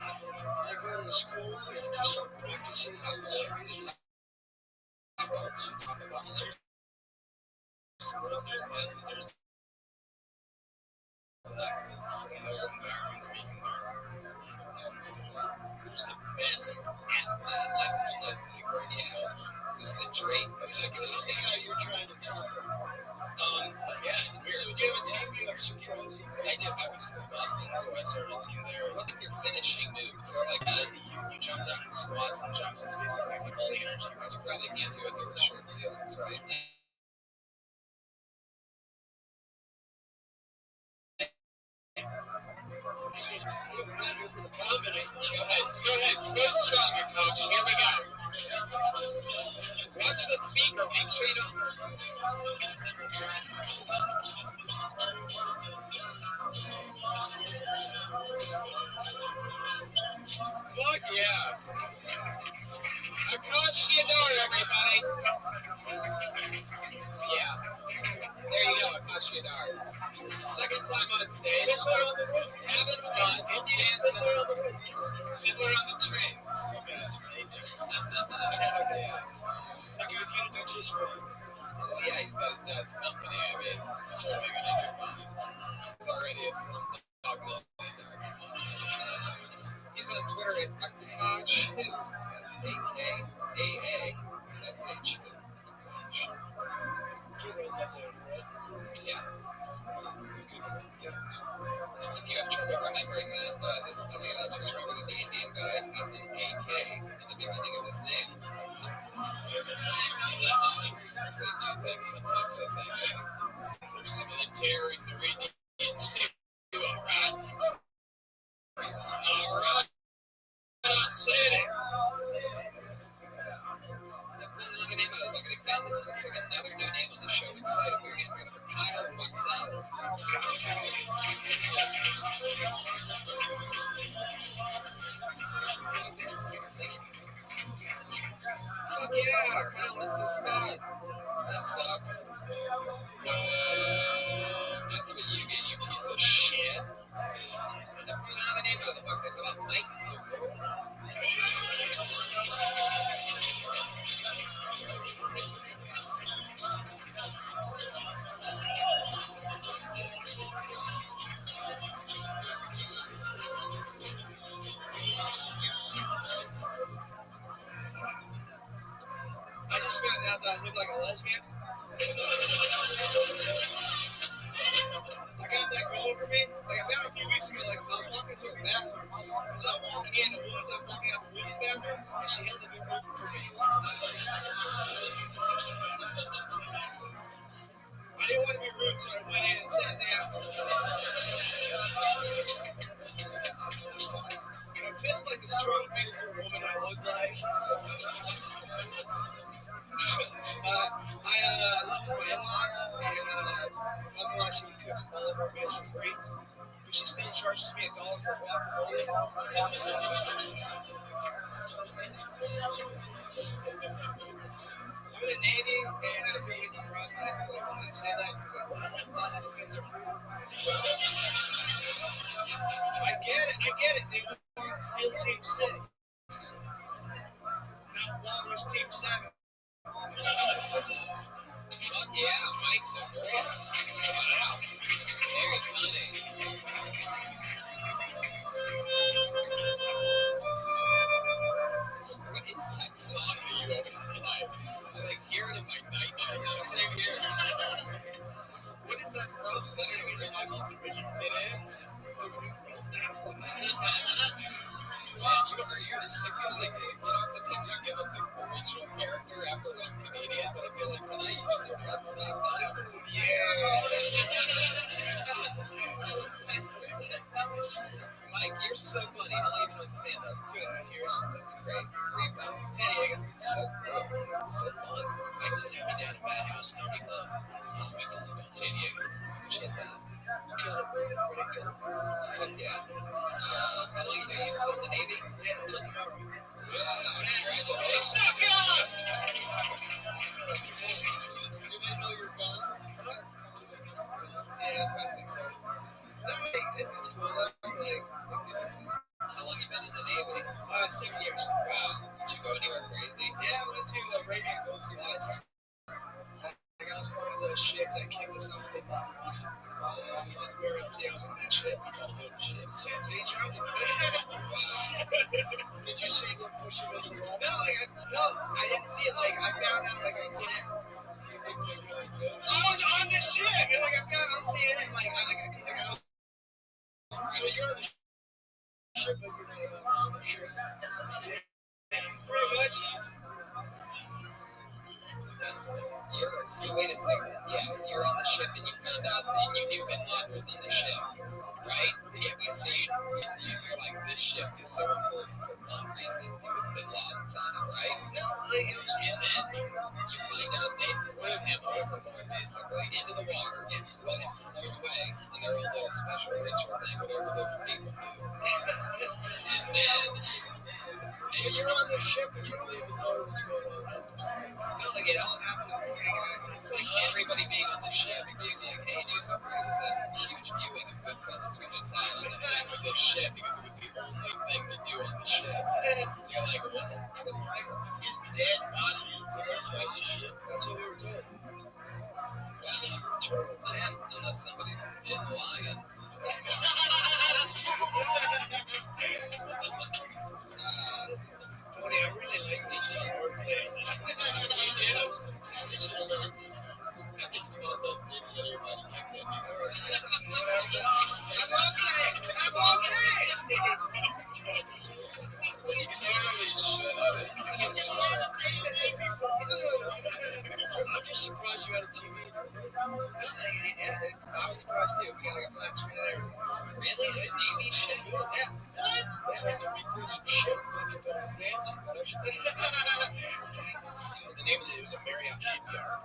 I go to school and just start practicing on the streets. There's classes, there's environments we can learn. Who's the best at that? Who's the Drake? how you're trying to tell yeah, it's weird. So do you have a team? You have some friends? I did. I was in Boston, so I started a team there. What's like your finishing moves? Or like you jumped out in squats and jumps and basically like all the energy. you probably can't do it with the short ceilings, right? Go ahead. Go straight. what you know. Fuck yeah. I caught Theodore, everybody. Yeah. There you go. I caught Theodore. Second time on stage. Having fun. Dancing. Fiddler on the train. Yeah. He was going to do just fine. Well, yeah, he's got his dad's company. I mean, he's totally going to do fine. He's already a slumdog millionaire. He's on Twitter at Akash. That's AKAASH. Yeah. If you have trouble remembering that, this spelling, I'll just remember that the Indian guy has an AK in the beginning of his name. So I do think sometimes that there's some of the terrorists or Indians too. Alright. Alright. I said it. Look at him out of the bucket again. This looks like another new name on the show. Excited. We're hands together for Kyle Marcel. Fuck yeah, Kyle missed a spot. That sucks. That's what you get, you piece of shit. They're pulling another name out of the bucket. Come on, Mike. I just found out that I look like a lesbian. I got that going for me. Like I found a few weeks ago, like I was walking to a bathroom. As I'm walking in, I'm walking out the women's bathroom, and she held the door open for me. I didn't want to be rude, so I went in and sat down. And I'm just like the strong, beautiful woman I look like. I live with my in-laws, and my in-law, she cooks all of our meals for free, but she still charges me $1 for guacamole. I'm in the Navy, and I think it's surprising when I say that, because I'm like, well, that's not a defensive group. I get it. They want SEAL Team 6, not Walrus Team 7. Fuck yeah, Mike's so great. Wow. Very funny. What is that song that you always play? I like hear it in my nightmares. Same here. What is that from? Is that an original? It is? Man, I feel like, sometimes you give a original character after one comedian, but I feel like tonight you just sort of got stopped up. Yeah! Mike, you're so funny. How long have you been stand up? 2.5 years. That's great. Where you from? San Diego. So cool. So fun. Mike just had me down at Madhouse Comedy Club. Because I'm in San Diego. Shit that. Kill it. Fuck yeah. How long you still in the Navy? Yeah, until tomorrow. Congratulations. Fuck yeah! Do they know you're gone? Yeah, I think so. It's cool though. How long you been in the Navy? 7 years. Did you go anywhere crazy? Yeah, I went to Arabian Gulf twice. I was part of the ship that kicked us off. Where else? I was on that ship. San Pedro. Did you see them push it over the wall? No, I didn't see it. Like I found out, like I'd seen it. I was on this ship, and like I found out, seeing it, like I. So you're on the ship, but you're not on the ship. Pretty much. So wait a second. Yeah, you're on the ship and you found out that you knew Bin Laden was on the ship, right? Yeah. So you're like, this ship is so important for some reason. Bin Laden's on it, right? No, and then did you find out they When you're on the ship and you don't even know what's going on. No, like it all happens. It's like everybody being on the ship and being like, hey, dude, how great is that huge viewing of Goodfellas we just had on the back of this ship because it was the only thing to do on the ship. You're like, what? He was like, his dead body was on the ship. That's what we were told. Yeah, unless somebody's been lying. Tony, I really like this wordplay on this. We should have learned. I think it's well done. Everybody kicked at me. That's what I'm saying. That's what I'm saying. We totally should have. It's so hard. I'm just surprised you had a TV. I was surprised too. We got like a flat screen and everything. Really? A TV shit? Yeah. What? They had to recreate some shit like a dancing production. The name of it was a Marriott Shipyard.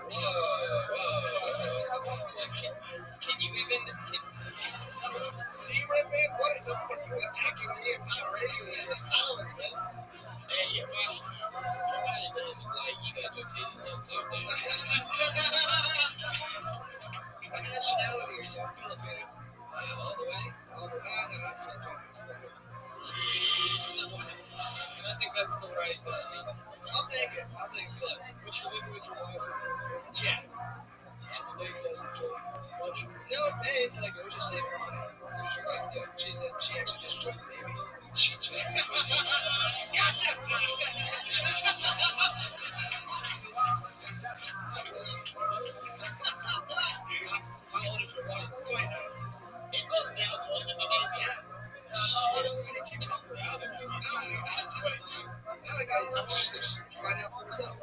Whoa. Can you even... See, Rabbi? What is up with you attacking me about radio and the sounds, man? Hey, your body doesn't like you got your titties up there, man. What nationality are you? Filipino. All the way? All the way? I think that's the right I'll take it. I'll take it. Close. But you're living with your wife? Yeah. So the lady doesn't enjoy much. No, it pays. Like, we're just saving money. She actually just joined the Navy. She just... Gotcha! How old is your wife? 20. And just now joined the Navy? Yeah. What did you talk about? I just find out for herself.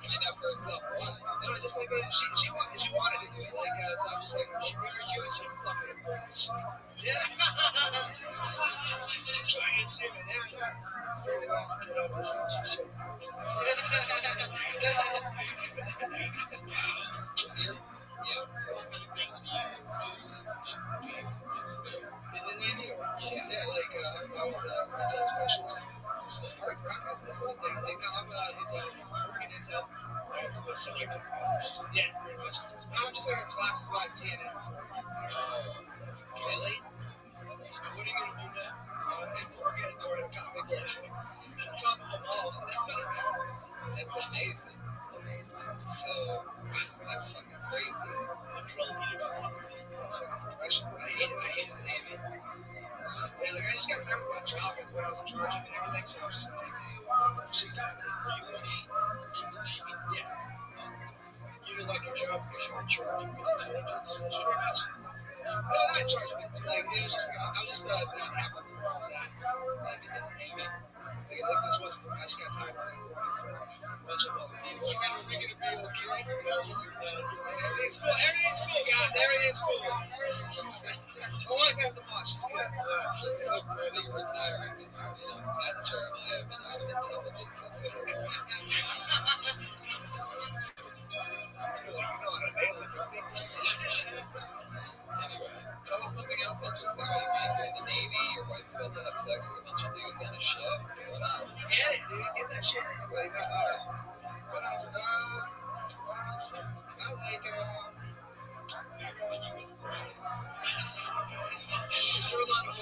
Find out for herself. Why? No, just like she wanted to do it. Like so, I'm just like she married you and she fucking embraced. Yeah. Try and see me now. Yeah, like I was a retail specialist. I like broadcast. That's the whole thing. Like, no, I'm intel. I work in intel. Yeah, pretty much. I'm just like a classified CNN. Really? What are you gonna do now? Work at a door to comic collection. Top of them all. That's amazing. So, that's fucking crazy. I'm trying about fucking professional. I hate it. Yeah, like I just got tired of my job and what I was in charge of and everything, so I was just like, she got it. Yeah. You didn't like your job because you were in charge of intelligence? Pretty much. No, not in charge of it. Like, it was just, I was just not happy with where I was at. Like, in the Navy. Like this wasn't for me. I just got tired of working for a bunch of other people. Like, are we going to be okay? Everything's cool. Everything's cool, guys. Everything's cool. My wife has a watch. She's good. It's so cool that you're retiring tomorrow. You know, Pat and Jeremiah have been out of intelligence since they were born. Anyway, tell us something else interesting about you being in the Navy. Your wife's about to have sex with a bunch of dudes on a ship. What else? Get it, dude. Get that shit. Like, what else? I like, is there a lot of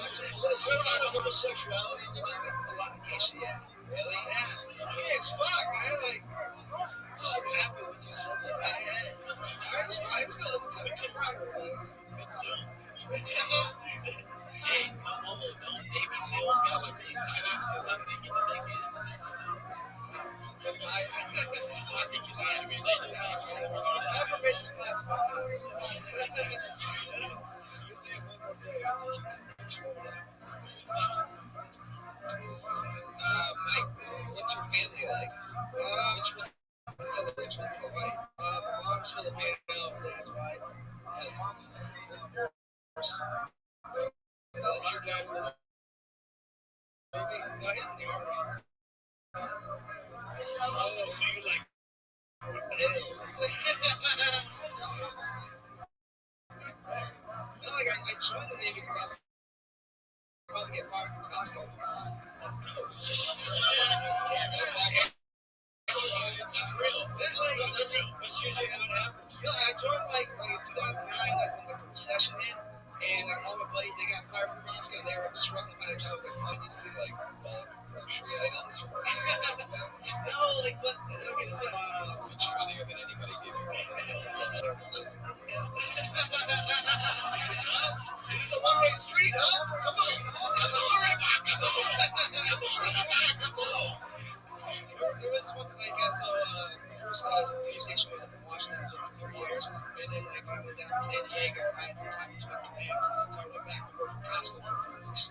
homosexuality in the Navy? A lot of gay shit, yeah. Really? Yeah. Yeah, it's fuck, man. Like, you seem happy when you saw that. Yeah. It's fine. It's good. Come right with me. Hey, all the Navy SEALs got like being tied out so something you can take in. I think you lied to me. My information's classified. Mike, what's your family like? Which one's the white? Mom's Filipino, dad's white. Is your dad in the Navy? No, he's in the Army. Oh, so you like... No, like I joined the Navy because I was about to get fired from Costco. all my buddies, they got fired from Costco. They were struggling to find a job. I was like, fine, you see, like, bulk grocery items from Costco. No, like, what? Okay, that's what. Much funnier than anybody gave me. It's a one-way street, huh? Come on, come on, Rabbi, come on, come on. There was one thing, like, first TV station was up in Washington, I was up for 3 years, and then, like, when I went down to San Diego, I had some time to spend plans, so I went back to work for Costco for 3 weeks.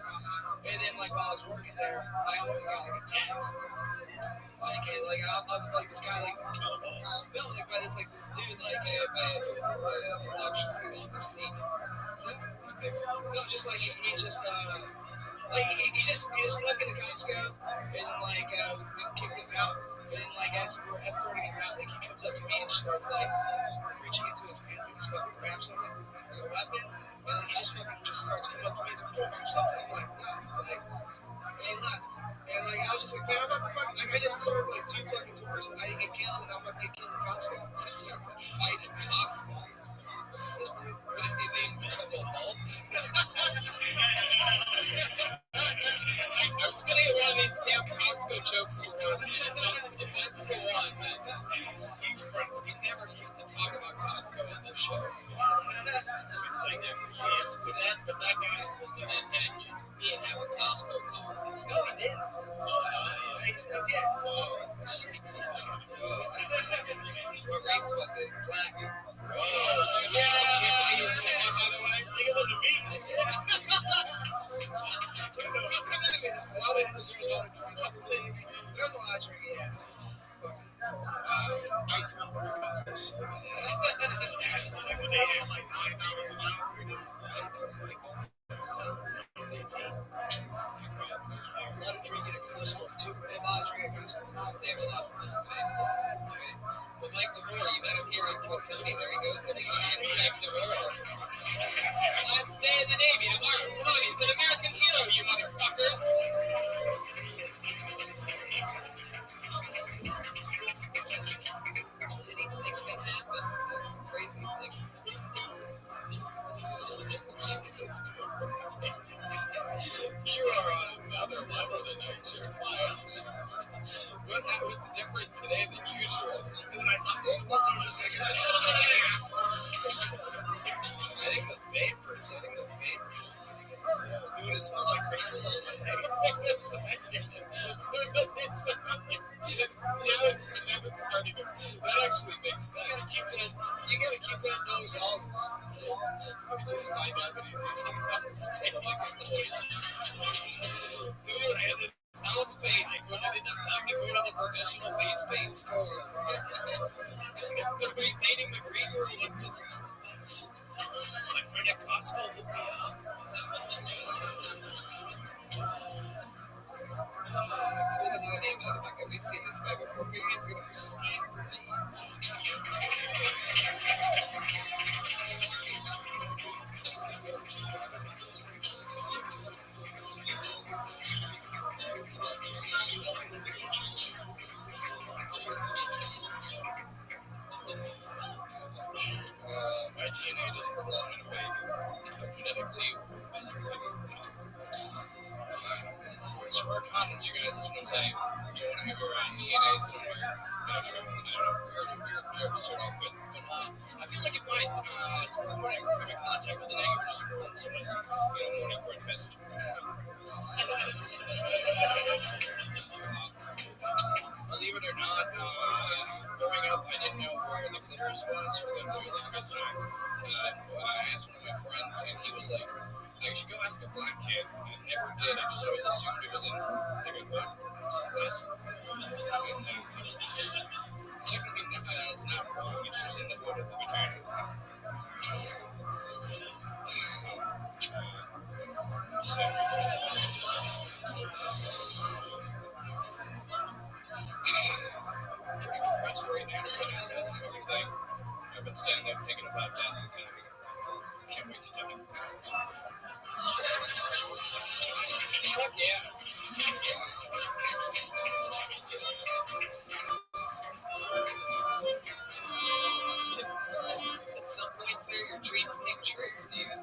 And then, like, while I was working there, I always got, like, a tag. Like, I was, like, this guy, like, no, like, by this, like, this dude, like, obviously on their seat. No, just, like, he just, like, he just snuck into Costco, and then, like, we kicked him out. And then, like, as we're escorting him out, like, he comes up to me and just starts, like, reaching into his pants, like, he's about to grab something, like a weapon. And then he just fucking just starts coming up to me and he's like, don't do something. I'm like, no, like, and he left. And, like, I was just like, man, I'm about to fucking, like, I just served, like, 2 fucking tours. I didn't get killed, and I'm about to get killed in Costco. I just started to fight in Costco. What is he being Cannibal Bolt? I'm just gonna get one of these damn Costco jokes you wrote. If that's the one, we never get to talk about Costco on this show. It's like that for years, but that guy was gonna attack you. He didn't have a Costco car. No, he didn't. He still did. What race was it? Black. Yeah. By the way, I think it wasn't me. There's a lot of drinking, yeah. Ice milk for Costco. Like when they had like $9 an hour, we just so a lot of drinking at Costco too. A lot of drinking at Costco. They have a lot of fun. Okay. Well, Mike DeVore, you met him here in Tony. There he goes. Everybody expects DeVore. Last day in the Navy tomorrow. Come on, he's an American hero, you motherfuckers. Did he think that happened? That's the crazy thing. Jesus Christ. You are on another level tonight, Jeremiah. What's different today than usual? Because when I saw this one, you just like, I think the vapors. Dude, it smells like crystal. Now it's starting to. That actually makes sense. You gotta keep that nose on. We just find out that he's using Dude, I had this house paint. I didn't have time to go to the professional face paint store. They're repainting the green room. My friend at Costco hooked me up. Pull another name out of the bucket. We've seen this guy before. Maybe it's going to be Steve. My DNA doesn't belong in a way genetically, physically. So we're condoms, you guys. That's what I'm saying. Do you want to have your DNA somewhere? I don't know. Weird joke to start off with. But I feel like you might, someone would ever come in contact with an egg or just roll someone's, morning breakfast. Believe it or not, growing up, I didn't know where the clitoris was for the very longest time. I asked one of my friends, and he was like, I should go ask a black kid. I never did. I just always assumed it was in like a book someplace. And, technically, it's not wrong. It's just in the hood of the vagina. So, depressed right now, but that's another thing. I've been standing there thinking about death and can't wait to die. Fuck yeah. At some point there, your dreams came true, Steven.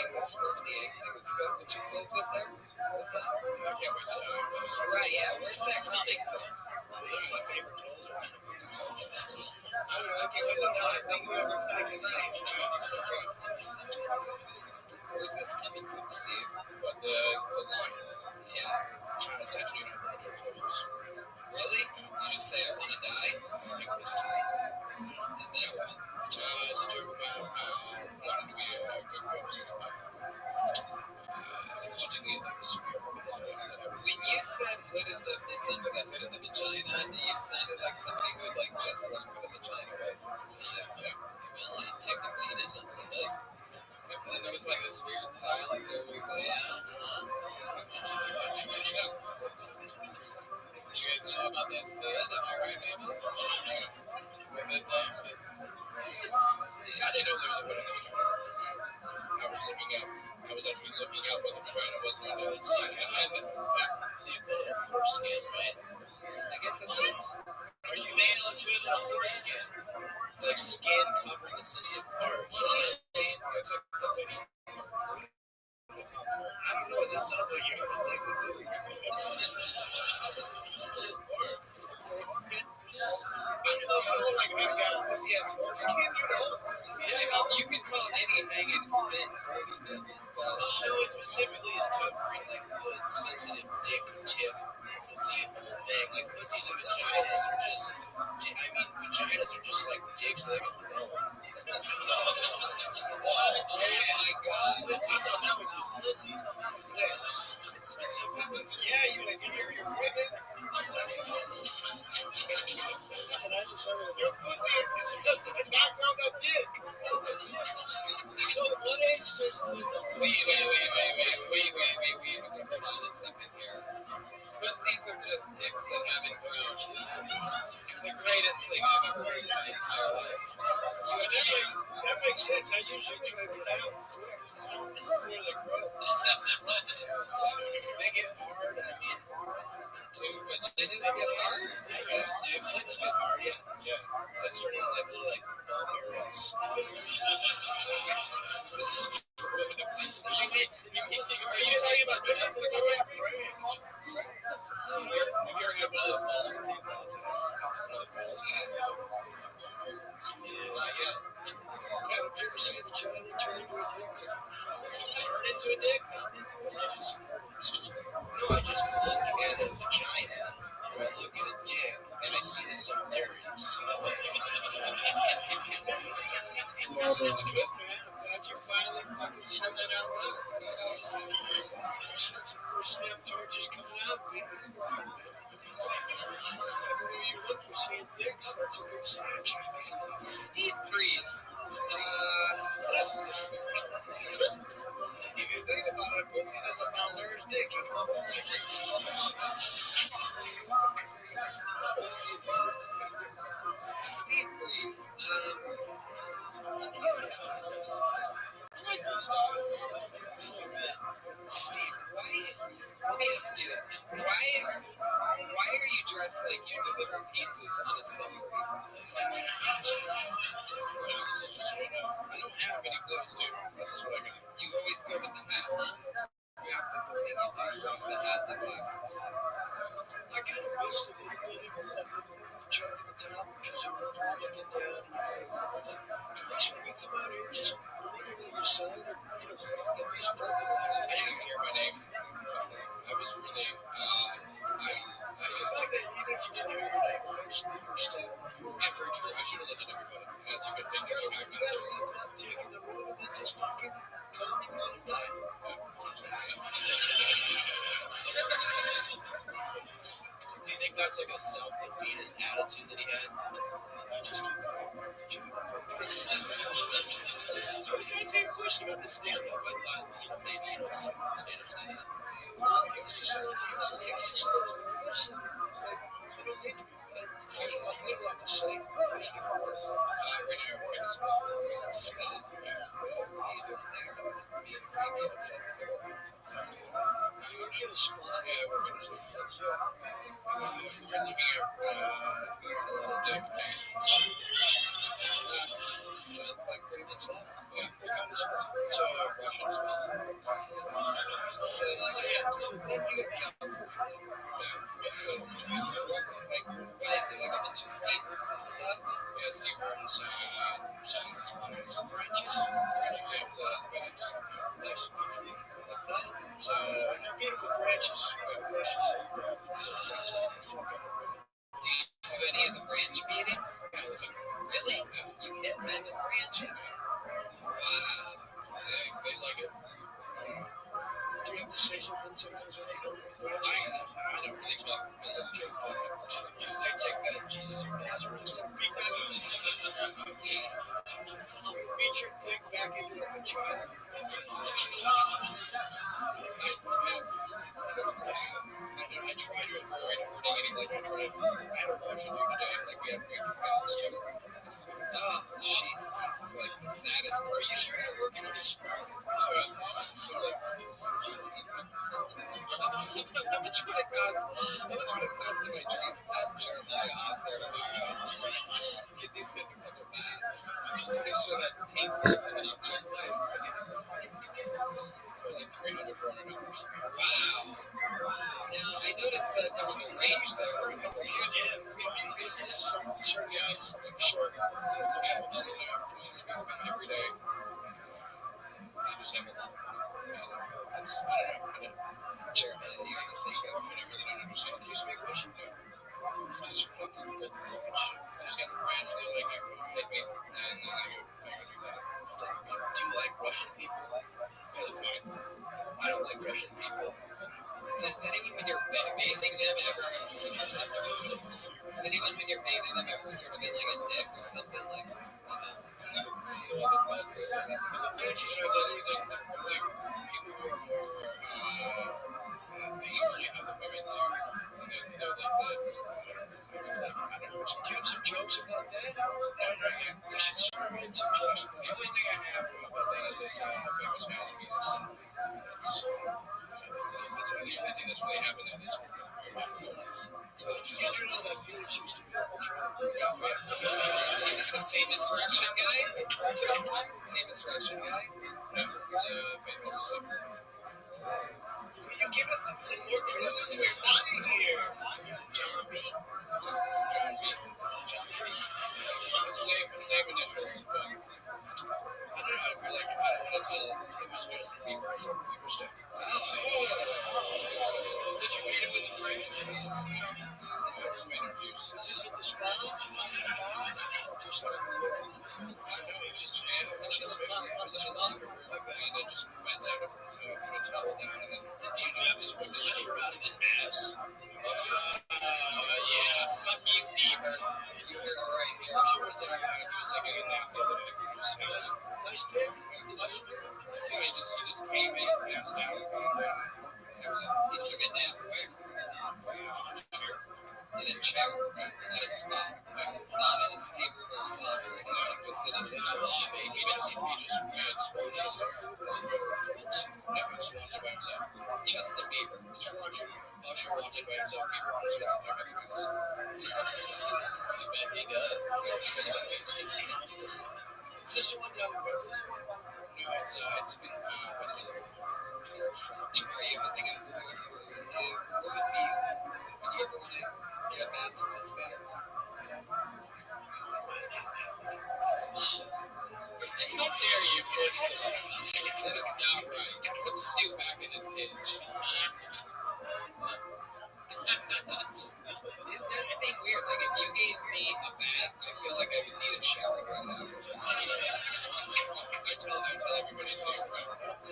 egg was smoking the egg. It was good. Would you close up there? What's that? Right, yeah. Where's that coming from? Those are my favorite tools. I don't know. Okay, I think you ever played tonight. Where's this coming from, Steve? But the line, Yeah. it's actually not Roger Clothes. Really? You just say I want to die? Or I want to die? And then what? It's a joke about wanting to be a good ghost. Haunting the superhero. When you said hood of the, it's under the hood of the vagina, you sounded like somebody who would like just learn what a vagina was at the time. Yeah. Well, technically you didn't know what the hood. And then there was like this weird silence. Everybody's like, yeah. Did you guys know about this hood? Am I right, Mabel? Is that good thing? I didn't know there was a hood in the vagina. I was actually looking up what the vagina was when I didn't see it. See if they have foreskin, right? I guess that's it. Are you made on with a foreskin? Like skin covering the sensitive part. You know what I mean? That's like the hoodie. I don't know. This sounds like you. It's like the hoodies. He has foreskin, you know? Yeah, I mean, you could call anything and spin foreskin. No, it specifically is covering like the sensitive dick tip. See the whole thing. Like pussies and vaginas are just. Vaginas are just like dicks that have grown. Oh my god. But see, that was just pussy. Lips. Specifically. Yeah, you hear your women. Your pussy is just in the background of dick. So at what age does the... Wait. Hold on a second here. Pussies are just dicks that haven't grown. This is the greatest thing I've ever heard in my entire life. That makes sense. I usually try to get out quick. Before they grow. They get hard. I mean... Dude, but they just get hard? Yes, dude. Let's get hard, yeah. That's sort of like little, like, ball bearings. This is true. Are you talking about this? Have you ever had one of the balls? Yeah. Have you ever seen a vagina turn into a dick? No, I just look at a vagina, or I look at a dick, and I see the similarities. That's good, man. I'm glad you finally fucking said that out loud. Since the first step towards is coming out, people. Everywhere you look, you're seeing dicks. That's a good sign. Steve Breeze. If you think about it, pussy's just a malnourished dick, you know? Steve Breeze. I like this stuff. Steve, let me ask you this. Why are you dressed like you deliver pizzas on a subway? This is just what I don't have any clothes, dude. This is what I got. You always go with the hat, huh? Yeah, that's the thing you do. You rock the hat, the glasses. I kind of wish that we could jump to the top because you're looking down. I wish when we come out here, just look at your side, at least fertilize it. I didn't hear my name. I was really, I like that even if you didn't hear your name, actually understand. Yeah, very true. I should have looked at everybody. That's a good thing. You gotta look up, taking the road, and just fucking come you want to die. Do you think that's like a self-defeatist attitude that he had? I just keep going. I was going to say a question about the stand-up. I thought, maybe, some stand-up. He was just so nervous. I don't need to be. See, like, you never have to say, what are you for? Right now, we're going to spell. What are you doing there? Me and Rabbi outside the door. You're going to spot. Yeah, we're going to spell. We're looking at dick pics. Sounds like pretty much that. Yeah, what kind of spot? It's a Russian spell. So, then you get the opposite. So, like, what is it? Like a bunch of steamers and stuff? Yeah, steamers, songs, branches. Good example of that. What's that? It's beautiful branches. Branches. Do you do any of the branch meetings? Really? You hit men with branches? Wow. They like it. Do you have to say something sometimes when they don't? I don't really talk because they take that Jesus or Nazareth. Beat that beat your dick back into a vagina. I try to avoid hurting any, like, I had a Russian dude today, like, we have big mouths too. Oh, Jesus, this is like the saddest part. Are you sure you're working on this? How much would it cost? How much would it cost if I drop that Jeremiah off there tomorrow? Get these guys a couple bats. I'm pretty sure that paint sales went up Jeremiah's pants. Was it $300? Wow. Now, I noticed that there was a range there. Certain guys, like short, every day. You just have a long that's, I don't know. Jeremiah, you have to think of. I really don't understand. Do you speak Russian? Just fucking good to watch. I just got the branch, they're like, me. And then I go do that. Do you like Russian people? Really fine. I don't like Russian people. Does anyone when you're bathing them ever? Does anyone when you're bathing them ever sort of get like a dick or something like? See what it's called? Don't you know that like people who are more they usually have the women there, and they're like this. I don't know. Do you have some jokes about that? No, yeah. We should start with some jokes. The only thing I have about that is this famous house meet. That's the only thing that's really happened in this one. So, you know that Felix used to be that's a famous Russian guy? Famous Russian guy? No, it's a famous. Will you give us some more clues? We're not here. John B. Same initials, but I don't know. I feel like I don't want to tell it was Justin Bieber or some Bieber stuff. Did you meet him with the drink? First made our juice. Is this in the small? Just like, I know, it's just, it's just a longer room like that, and then just bent out put a towel down, and then you have this one pressure out of his ass. Yeah, fuck you, Bieber. You heard it right here. I'm sure it's like he was taking a nap the other day. He just smells nice day. Yeah, he just came in, passed out, he took a nap away from the chair. He didn't shower, right? Not a spa. Not in a steam room or a sauna or anything. He was sitting in the lobby. He just was his just wanted by himself. Justin Bieber. Just watching. Usher wanted by himself. Bieber was with everybody else. I bet he does. Is this one down the west? No, it's been west of the are you ever thinking of what would be would you ever want to get back from this better? How dare you push them? That is not right. Put Stu back in his cage. It does seem weird. Like if you gave me a bath, I feel like I would need a shower right now. I tell everybody to do do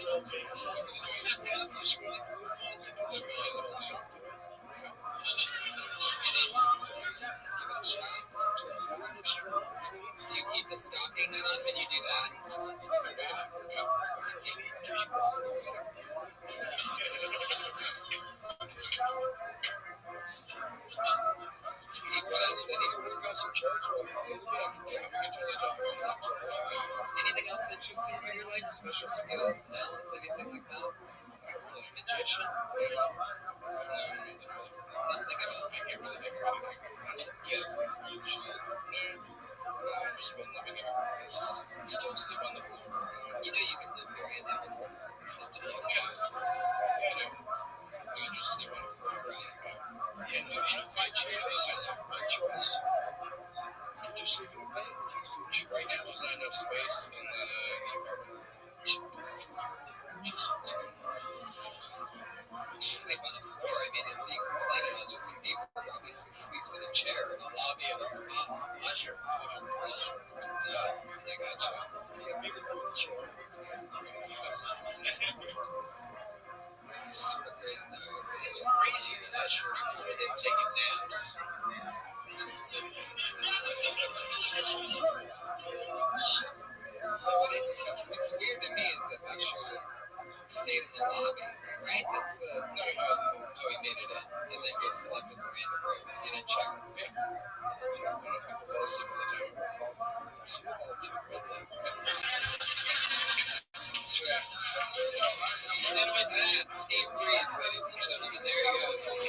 you keep the stocking on when you do that? Steve, what else did he work on some church? Anything else interesting in your life? Special skills, talents, anything like that? Magician? Nothing at all. I can't really think of anything. Yes. I've just been living here. Still sleep on the floor. You know you can live here and have a except stayed in the lobby, right? That's the. No, he made it in. And then just slept in the random room in a chair. Yeah. In a chair. One of people fall asleep on the tower. That's true. And with that, Steve Breeze, ladies and gentlemen, there he goes.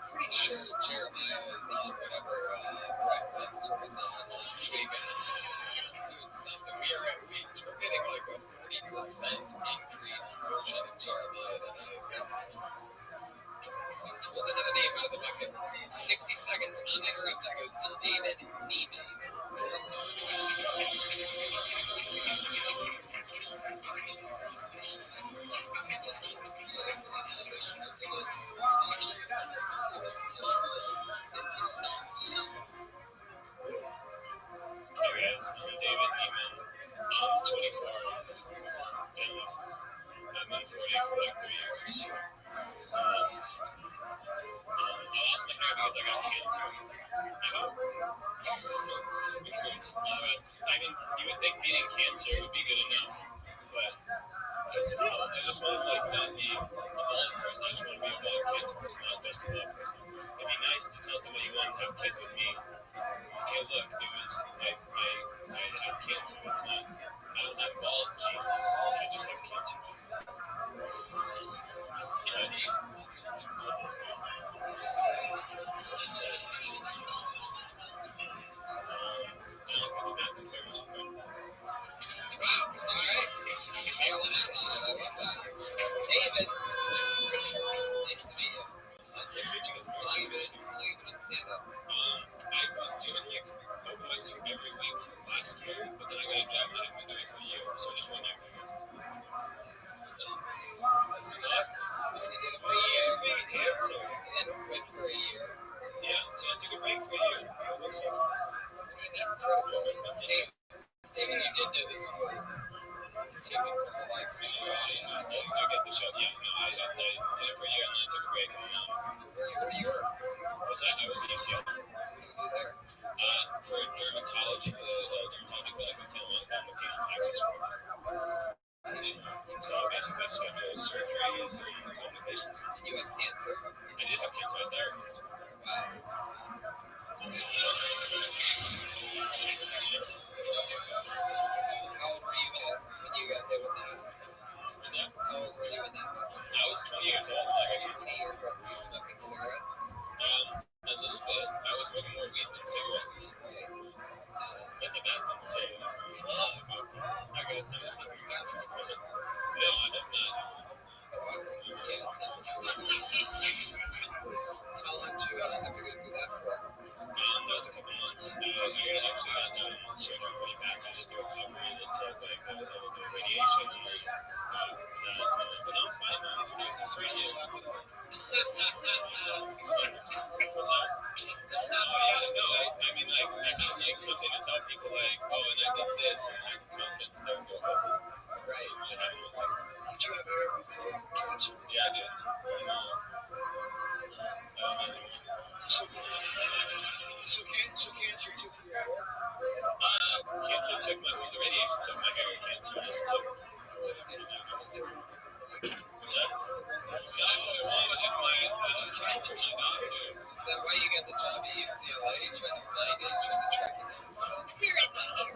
Pretty sure Jeremiah was on whatever Brett Lesnar was on last weekend. It was something. We're getting like a 40% increased version of Jeremiah tonight. Pulled another name out of the bucket. 60 seconds uninterrupted goes to David Neiman. Hey guys, I'm David Neiman. I'm 24 and I've been 40 for like 3 years. I lost my hair because I got cancer. Because you would think getting cancer would be good enough, but still, I just want to like not be a bald person. I just want to be a bald cancer person, not just a bald person. It'd be nice to tell somebody you want to have kids with me. Hey, look, it was I have cancer. It's not. I don't have bald genes. I just have cancer genes. David, nice to meet you. How long you been in stand-up? I was doing like open mics every week last year, but then I got a job that I've been doing for a year, so just 1 year. So you did it for a year, Cancer. and quit for a year. Yeah, so I took a break for a year. What's up? You mean critical? David, you did know this was like taken from the live studio audience. I get the show. Yeah, no, I did it for a year and then I took a break. Where do you work? What's that? I work at UCL. What do you do there? For dermatology, the dermatology clinic in Santa Monica, I'm a patient access coordinator. So basically, I schedule surgeries and complications. You had cancer? I did have cancer. I had thyroid cancer. Wow. How old were you when you got hit with that? Is that? How old were you when that happened? I was 20 years old. Like I took 20 years old. Were you smoking cigarettes? a little bit. I was smoking more weed than cigarettes. That's a bad thing to say. I guess I'm just not very bad. No, I don't know. Yeah, that's not How long did you have to go through that for? That was a couple months. I actually got surgery pretty fast. I just recovered and took like the radiation and that. But I'm fine now. I'm sorry. What's up? I mean, like, I need like something to tell people, like, oh, and I did this, and like confidence and everything. Right. Did you ever have cancer? Yeah, I did. So cancer took you out? Cancer took the radiation took my hair. Cancer just took. What's that? No, I wanted my cancer should not do. Is that why you got the job at UCLA? Trying to find it, trying to track it down? Where is my hair?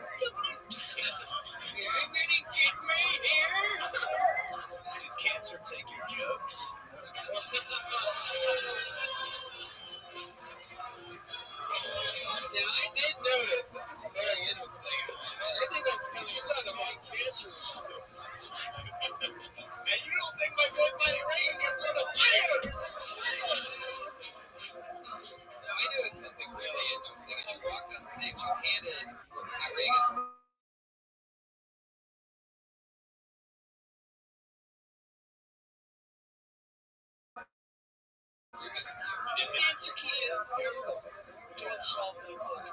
You're gonna get my hair? Did cancer take your jokes? Yeah, I did notice. This is very interesting. Everything that's coming out of my cancer. And you don't think my good buddy Reagan can bring a fire? Now, I noticed something really interesting. As you walked on stage, you handed Reagan Cancer kids. Don't solve that close.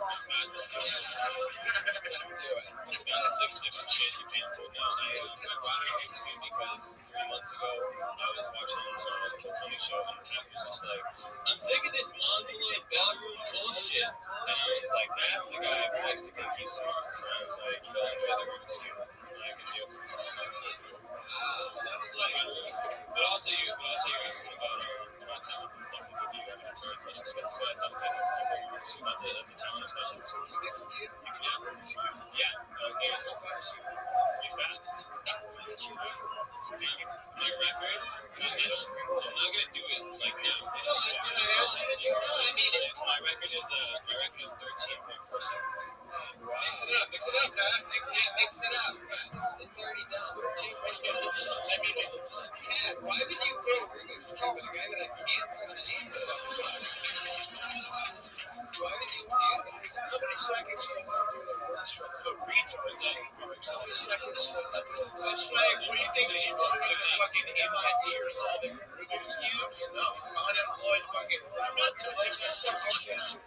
It's got 6 different shades of pants with now. I brought it up to you because 3 months ago I was watching Kill Tony show and I was just like, I'm sick of this mongoloid ballroom bullshit. And I was like, that's the guy who likes to think he's smart. So I was like, you know, enjoy the Rubik's Cube. And I can do. That was like, but also you're asking about talents and stuff that you have in talent special skills. So I thought that's a talent special skill. Yeah. Okay, so fast. You fast. My record, I'm not gonna do it like now. My record is 13.4 seconds. Mix it up, Pat. Mix it up. It's already done. I mean, Pat, why would you go for this too with a guy that had cancer? Jesus. Why would you do that? How many seconds do you have for the retards? How many seconds do you have? That's like, what do you think people are fucking MIT or solving Rubik's Cubes? No, it's unemployed fucking. I'm not telling you fucking cancer.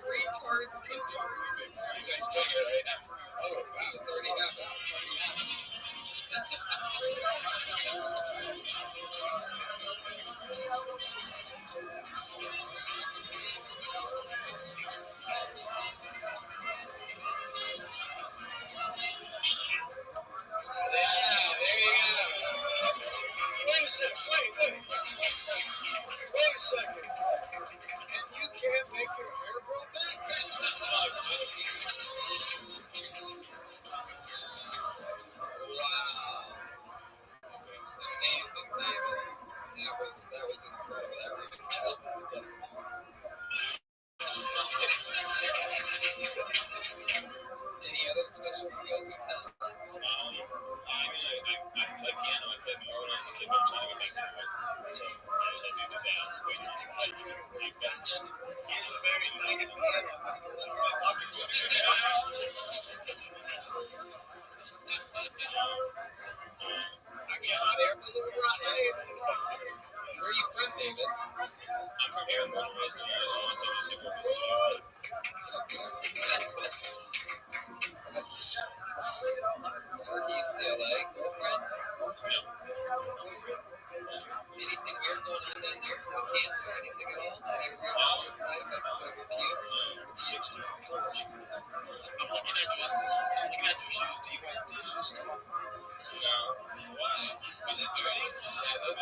Retards can do Rubik's. You guys take it right now. Oh, wow, it's already happened. Yeah, there you go. Wait a second. Wait a second. And you can't make your hair grow back? Wow. Amazing, David. That was incredible. That really helped. Any other special skills or talents? I play piano. I played more when I was a kid, but I'm trying to get back into it. So I do that. I fast. He's a very negative man. I get hot air balloon right. Where are you from, David? I'm from here. I'm born and raised in Los Angeles. Work UCLA, girlfriend? Anything weird going on down there from the cancer? Anything at all? Any weird side effects to the cubes? 60. I'm looking at your shoes. Do you have these shoes? No. Why? Is it dirty? Yeah, those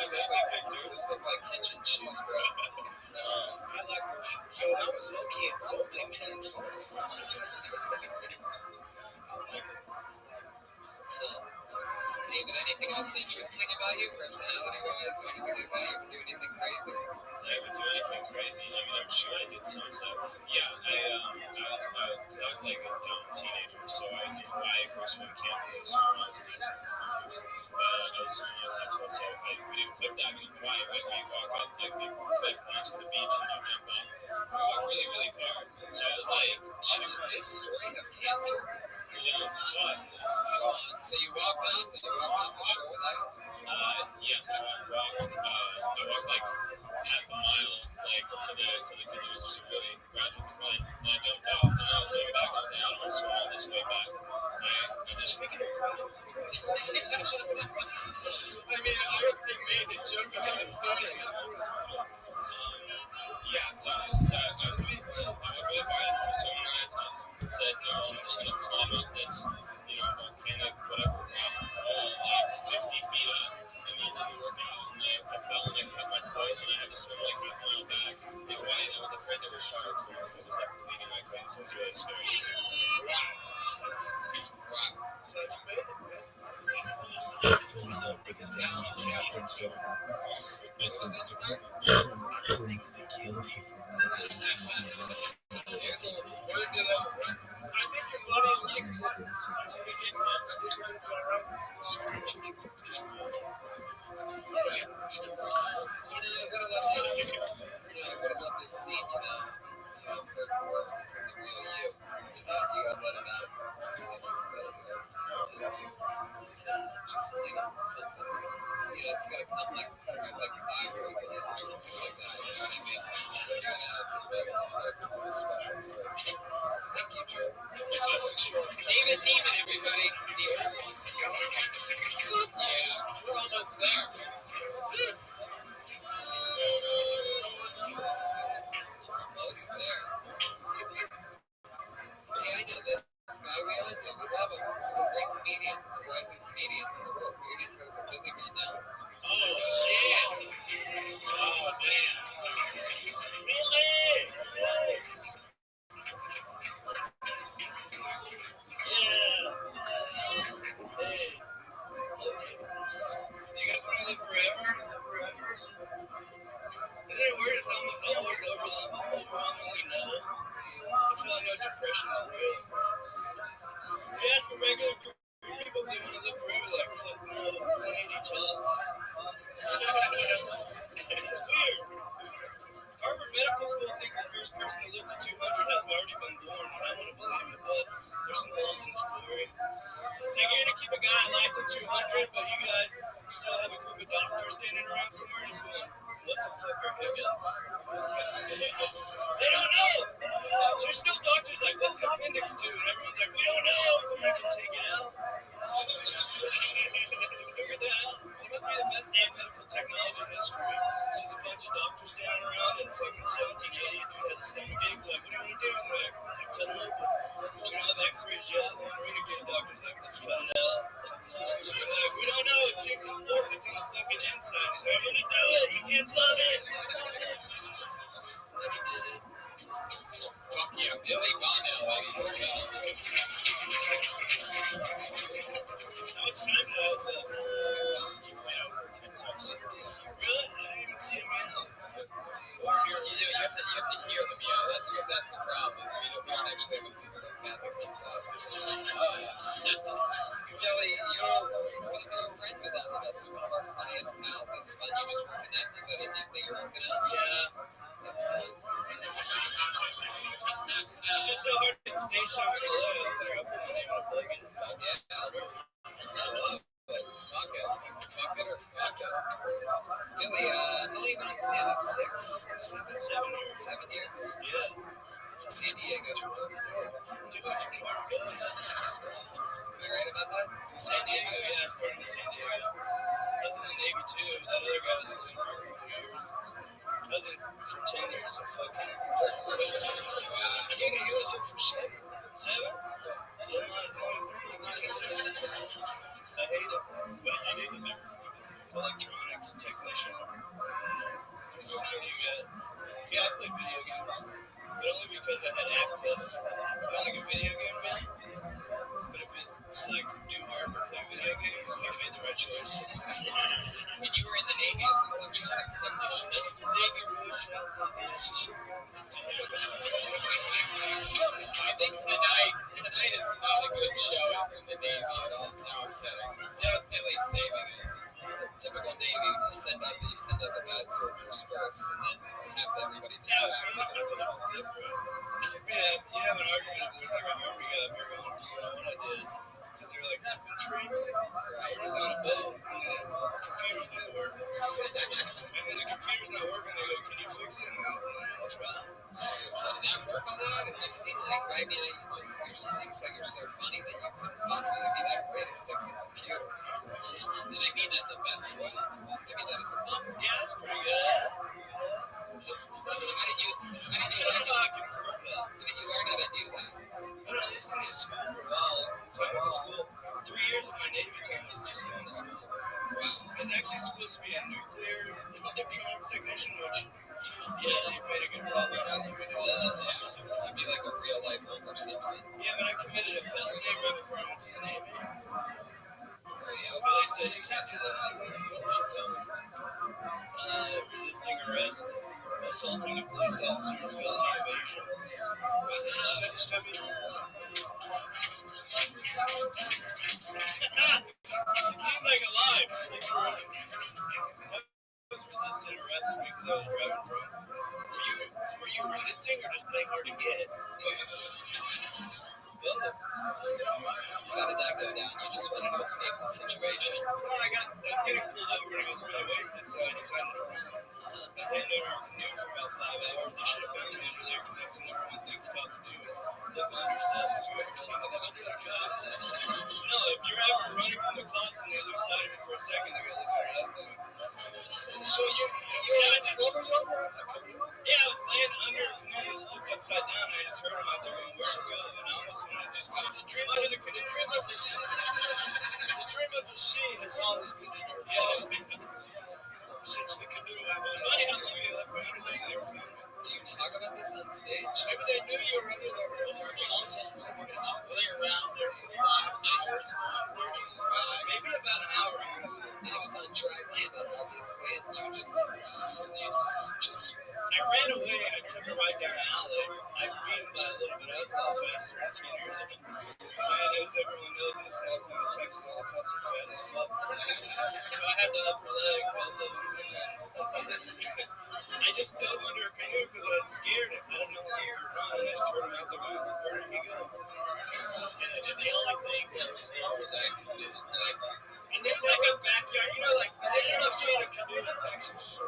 look like kitchen shoes, bro. I like her. Yo, that was low-key insulting. David, anything else interesting about you, personality-wise, or anything like that? You do anything crazy? I would do anything crazy. I mean, I'm sure I did some stuff. Yeah, I was like a dumb teenager, so I was in Hawaii for swim camp. I was swimming when I was in high school, so we did cliff diving in Hawaii, right? We walk up like the cliff next to the beach and you jump off. We walk really, really far. So it was like, Does this story have cancer? yeah, what? Go on. So you walked off the shore without? Yes, I walked like half a mile, like to the because it was just a really gradual decline. And I jumped off, and I was like back, I was like, I don't want to swim all this way back. I just thinking of gradual decline. I mean, I would be made to jump in the story. Yeah, so I went really far and I was swimming it, and I just said, no, I'm just gonna climb up this, volcanic whatever rock, like 50 feet up, and then it didn't work out, and I fell and I cut my foot, and I had to swim like half a mile back in Hawaii, and I was afraid there were sharks, and I was like bleeding like crazy, so it was really scary. Wow. What was that, Mark? Here's a word to them. I think you're funny and like fun. I would have loved to have seen, heard more from the real you. You would have let it out. Just like something, it's gotta come like a Bible or something like that. You know what I mean? It's gotta come with a special voice. Thank you, Joe. David Neiman, everybody. The old one. Yeah, we're almost there. Almost there. Hey, I know this guy. We always do. We love him. He's a great comedian. He's a rising comedian. So we're both comedians that we're doing right now. Oh, shit. Oh, man. Billy! Yeah. Hey. You guys want to live forever? Isn't it weird? It's almost always overwhelmingly no. It's not no depression is real. If you ask for regular people, they want to live forever. Like, fuck no, 180 tops. It's weird. Harvard Medical School thinks the first person to live to 200 has already been born, and I want to believe it, but there's some holes in the story. So you're going to keep a guy alive to 200, but you guys still have a group of doctors standing around somewhere just going, what the fuck are hiccups? They don't know! There's still doctors like, what's an appendix do? And everyone's like, we don't know, but we can take it out. Figured that out. It must be the best damn medical technology in history. It's just a bunch of doctors standing around in fucking 1780 who has a stomach ache. Like, what do you want to do? And like, cut it open. You don't have x-rays yet. One renegade doctor's like, let's cut it out. Like, we don't know. It seems important. It's on the fucking inside. He's like, I'm gonna do it. You can't stop it. And he did it. Fuck yeah, Billy Bonnell, ladies and gentlemen. Now it's time to have the, really? I didn't even see him out. You have to hear them meow. That's the problem. Is we don't actually have a physical cat that comes out. Billy, one of your friends are that with us. One of our funniest pals. That's fun. You just working that. Is that anything that you're working on? Yeah. That's fun. It's just so hard to get stage show in LA. I was like, I put my name on a plug in. Yeah. I love it. Fuck it. Fuck it or fuck it. Billy, how long you been on stand-up? 7 years? Yeah. From San Diego. Too much more to go. Am I right about that? From San Diego, yeah. I started in San Diego. I was in the Navy too. That other guy was in the Navy for 2 years. I was in for 10 years, so fuck him. He was in for 7. 7? 7 as long as I hate it. What did you do there? Electronics technician. Yeah, I play video games. But only because I had access. I'm not like a video game fan. But if it's like do hard or play video games, I made the right choice. And you were in the Navy as an electronics technician. Navy Rush. I think tonight is not a good show in the Navy at all. No, I'm kidding. No, at least saving it. Typical Navy, you send out the bad soldiers first, and then have everybody decide. That's different. You have an argument with like an army guy, you're going, you know what I did? Because they're like, infantry? We're just on a boat, and the computers didn't work. And when the computer's not working, they go, can you fix it? And I go, I'll try. Did that work a lot? And you seem like, I mean, it just seems like you're so funny that you couldn't possibly be that great at fixing computers. And I mean that the best way. I mean that as a compliment. Yeah, that's pretty good. How did you I don't know how I can prove that. how did you learn how to do that? I don't know, I used to go to school for a while. So I went to school. 3 years of my Navy time was just going to school. I was actually supposed to be a nuclear electronics technician, which, yeah, you made a good job on that. You could do that. You'd be like a real life Homer Simpson. Yeah, but I committed a felony right before I went to the Navy. Yeah. Billy said you can't do that anymore. What's your felony? Resisting arrest, assaulting a police officer, felony evasion. It seemed like a lie. It's true. I was resisting arrest because I was driving drunk. Were you resisting or just playing hard to get? Well, How did that not go down. You just wanted to escape the situation. Well, I was getting pulled over and I was really wasted, so I decided to run. I handed over our canoe for about 5 hours. They should have found me under there because that's the number one thing cops do is look under stuff. Have you ever seen that under the cops? No, if you're ever running from the cops and they lose sight of you for a second, they're going to look under that thing. So you had just over? Yeah, I was laying under a canoe that was flipped upside down and I just heard them out there going, where to go? And I almost wanted to just go under the canoe. The dream of the sea has always been in your head. Since the canoe, it was funny how long you left me under there. They were filming. Do you talk about this on stage? Maybe they knew you were under there for the longest time. Lay around there for 5 hours. Maybe about an hour, honestly. And it was on dry land, obviously, and you just I ran away and I took a ride down an alley. I beat him by a little bit. I was a lot faster and skinnier than him. And as everyone knows, in the small town of Texas, all the cops are fat as fuck. So I had the upper leg, both of them. I just dove under a canoe because I was scared. I didn't know how to run. I just heard him out there going, where did he go? And the only thing that was there was that canoe. And there's like a backyard, you know, like, They ended up seeing a canoe in Texas.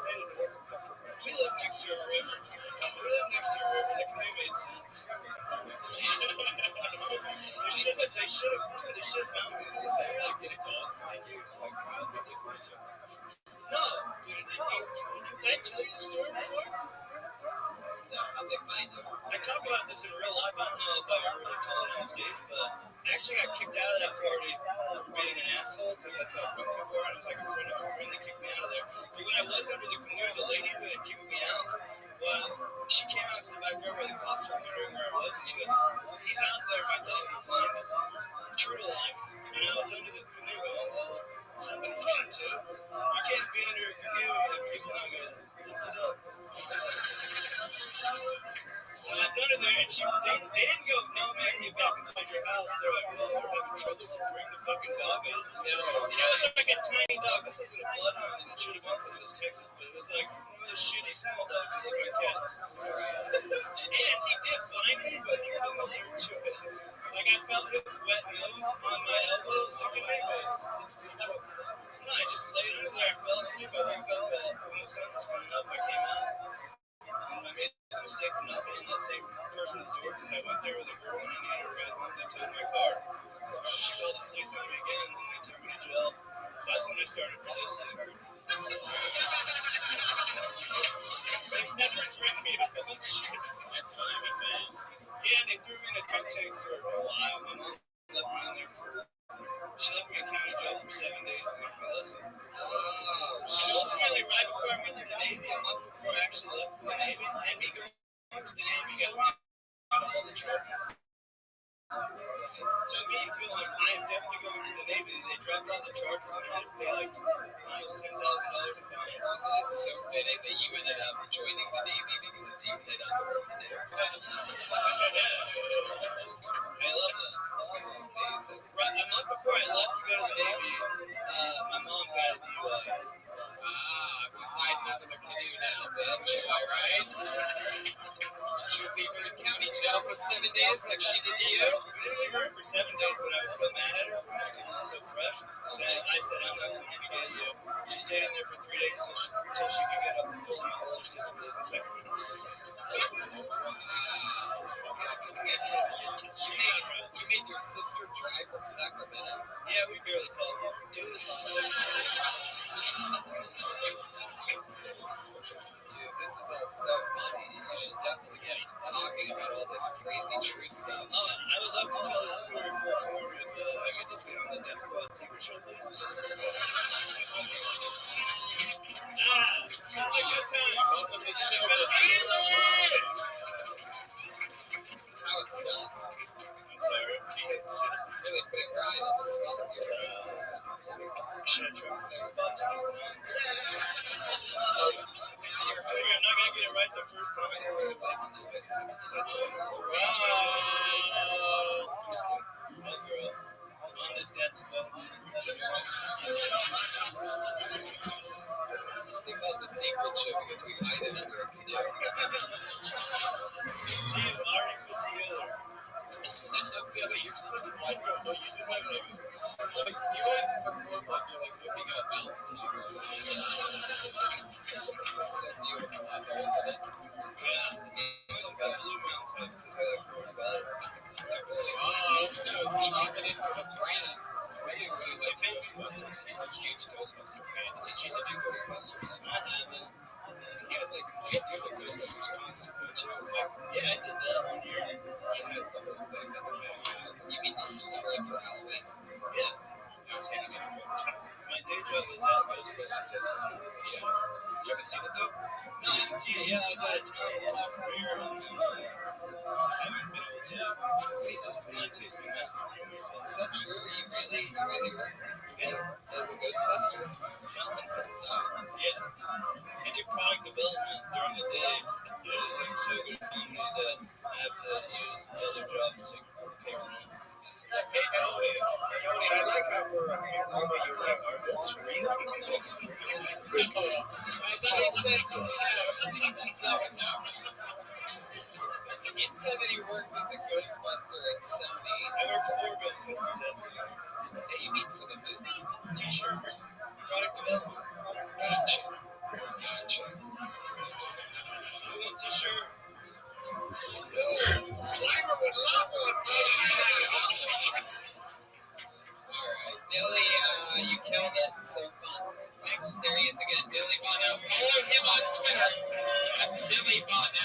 we live next to a river. The canoe made sense. They should have found me. Did it dog find you? Like, how did they find you? No. Did I tell you the story before? no, how'd they find you? I talk about this in real life. I don't know if I ever really told it on stage, but I actually got kicked out of that party for being an asshole because that's how drunk people are. And it was like a friend of a friend that kicked me out of there. But when I was under the canoe, the lady who had kicked me out, well, she came out to the backyard where the cops were wondering where I was, and she goes, he's out there, my dog, he's fine. True to life. And I was under the canoe going, well, somebody's got to. You can't be under a canoe and people not going to lift it up. So I was under there, and they didn't go, no, man, get back inside your house. They're like, well, we're having trouble, so bring the fucking dog in. It was like a tiny dog. This isn't a bloodhound, and it should have gone because it was Texas, but it was like one of those shitty small dogs that look like cats. And he did find me, but he couldn't alert to it. Like, I felt his wet nose on my elbow looking at me, but no, I just laid under there. I fell asleep. I woke up when the sun was coming up. I came out, and I made the mistake of knocking on that same person's door because I went there with a girl and I needed a ride home. They towed my car. She called the police on me again, and they took me to jail. That's when I started resisting. They never bring me a bunch. That's why I'm a fan. Yeah, they threw me in a drug tank for a while. My mom left me in there she left me in county jail for 7 days and went for a lesson. And ultimately, right before I went to the Navy, a month before I actually left for the Navy, and me going to the Navy got me out of all the charges. So me going, I am definitely going to the Navy. They dropped all the charges and I had to pay like almost $10,000 in fines. Isn't it so fitting that you ended up joining the Navy because you hid under a canoe? I love that. Amazing. Right, a month before I left to go to the Navy, my mom got a DUI. Who's hiding under the canoe now, bitch? Am I right? Did you leave her in county jail for 7 days like she did to you? We didn't leave her for 7 days, but I was so mad at her for that because it was so fresh that I said, I'm not coming to get you. She stayed in there for 3 days until she could get up and pull my older sister who lives in Sacramento. You made your sister drive from Sacramento? Yeah, we barely talk. Dude, this is all so funny. You should definitely get talking about all this crazy true stuff. I would love to tell this story for a form if I could just get on the Death Squad Secret Show, please. It's a good time. Welcome to the show. This is how it's done. I'm sorry. Really putting Ryan on the spot here. Should I try to stay with Bob? I'm not going to get it right the first time. On the Death Squad. They call it the secret show because we hide it under a canoe. See, Marty puts together. Billy, you're such a micro, but you just have like Ghostbuster fan. Did you see the new Ghostbusters? I haven't. He has like you have a Ghostbusters costume, don't you? Yeah, I did that one year. Yeah, it's the whole thing. You mean you wear it for Halloween? Yeah. I was hanging out all the time. My day job was at Ghostbusters at some point. Yeah. You haven't seen it though? No, I haven't seen it. Yeah, I was out of town for my premiere. I haven't been able to. Is that true? You really work as a Ghostbuster? Yeah. I do product development during the day because I'm so good at comedy that I have to use other jobs to pay rent. Hey, Tony, I like how for a moment you were like, are those real? I thought he said, no. That's not what now. He said that he works as a Ghostbuster at Sony. I work for Ghostbusters at Sony. You mean for the movie? T-shirts. Product development. Gotcha. You want a T-shirt? Slimer was lava. Alright, Billy, you killed it. So fun. Thanks. There he is again, Billy Bono. Follow him on Twitter at Billy Bono.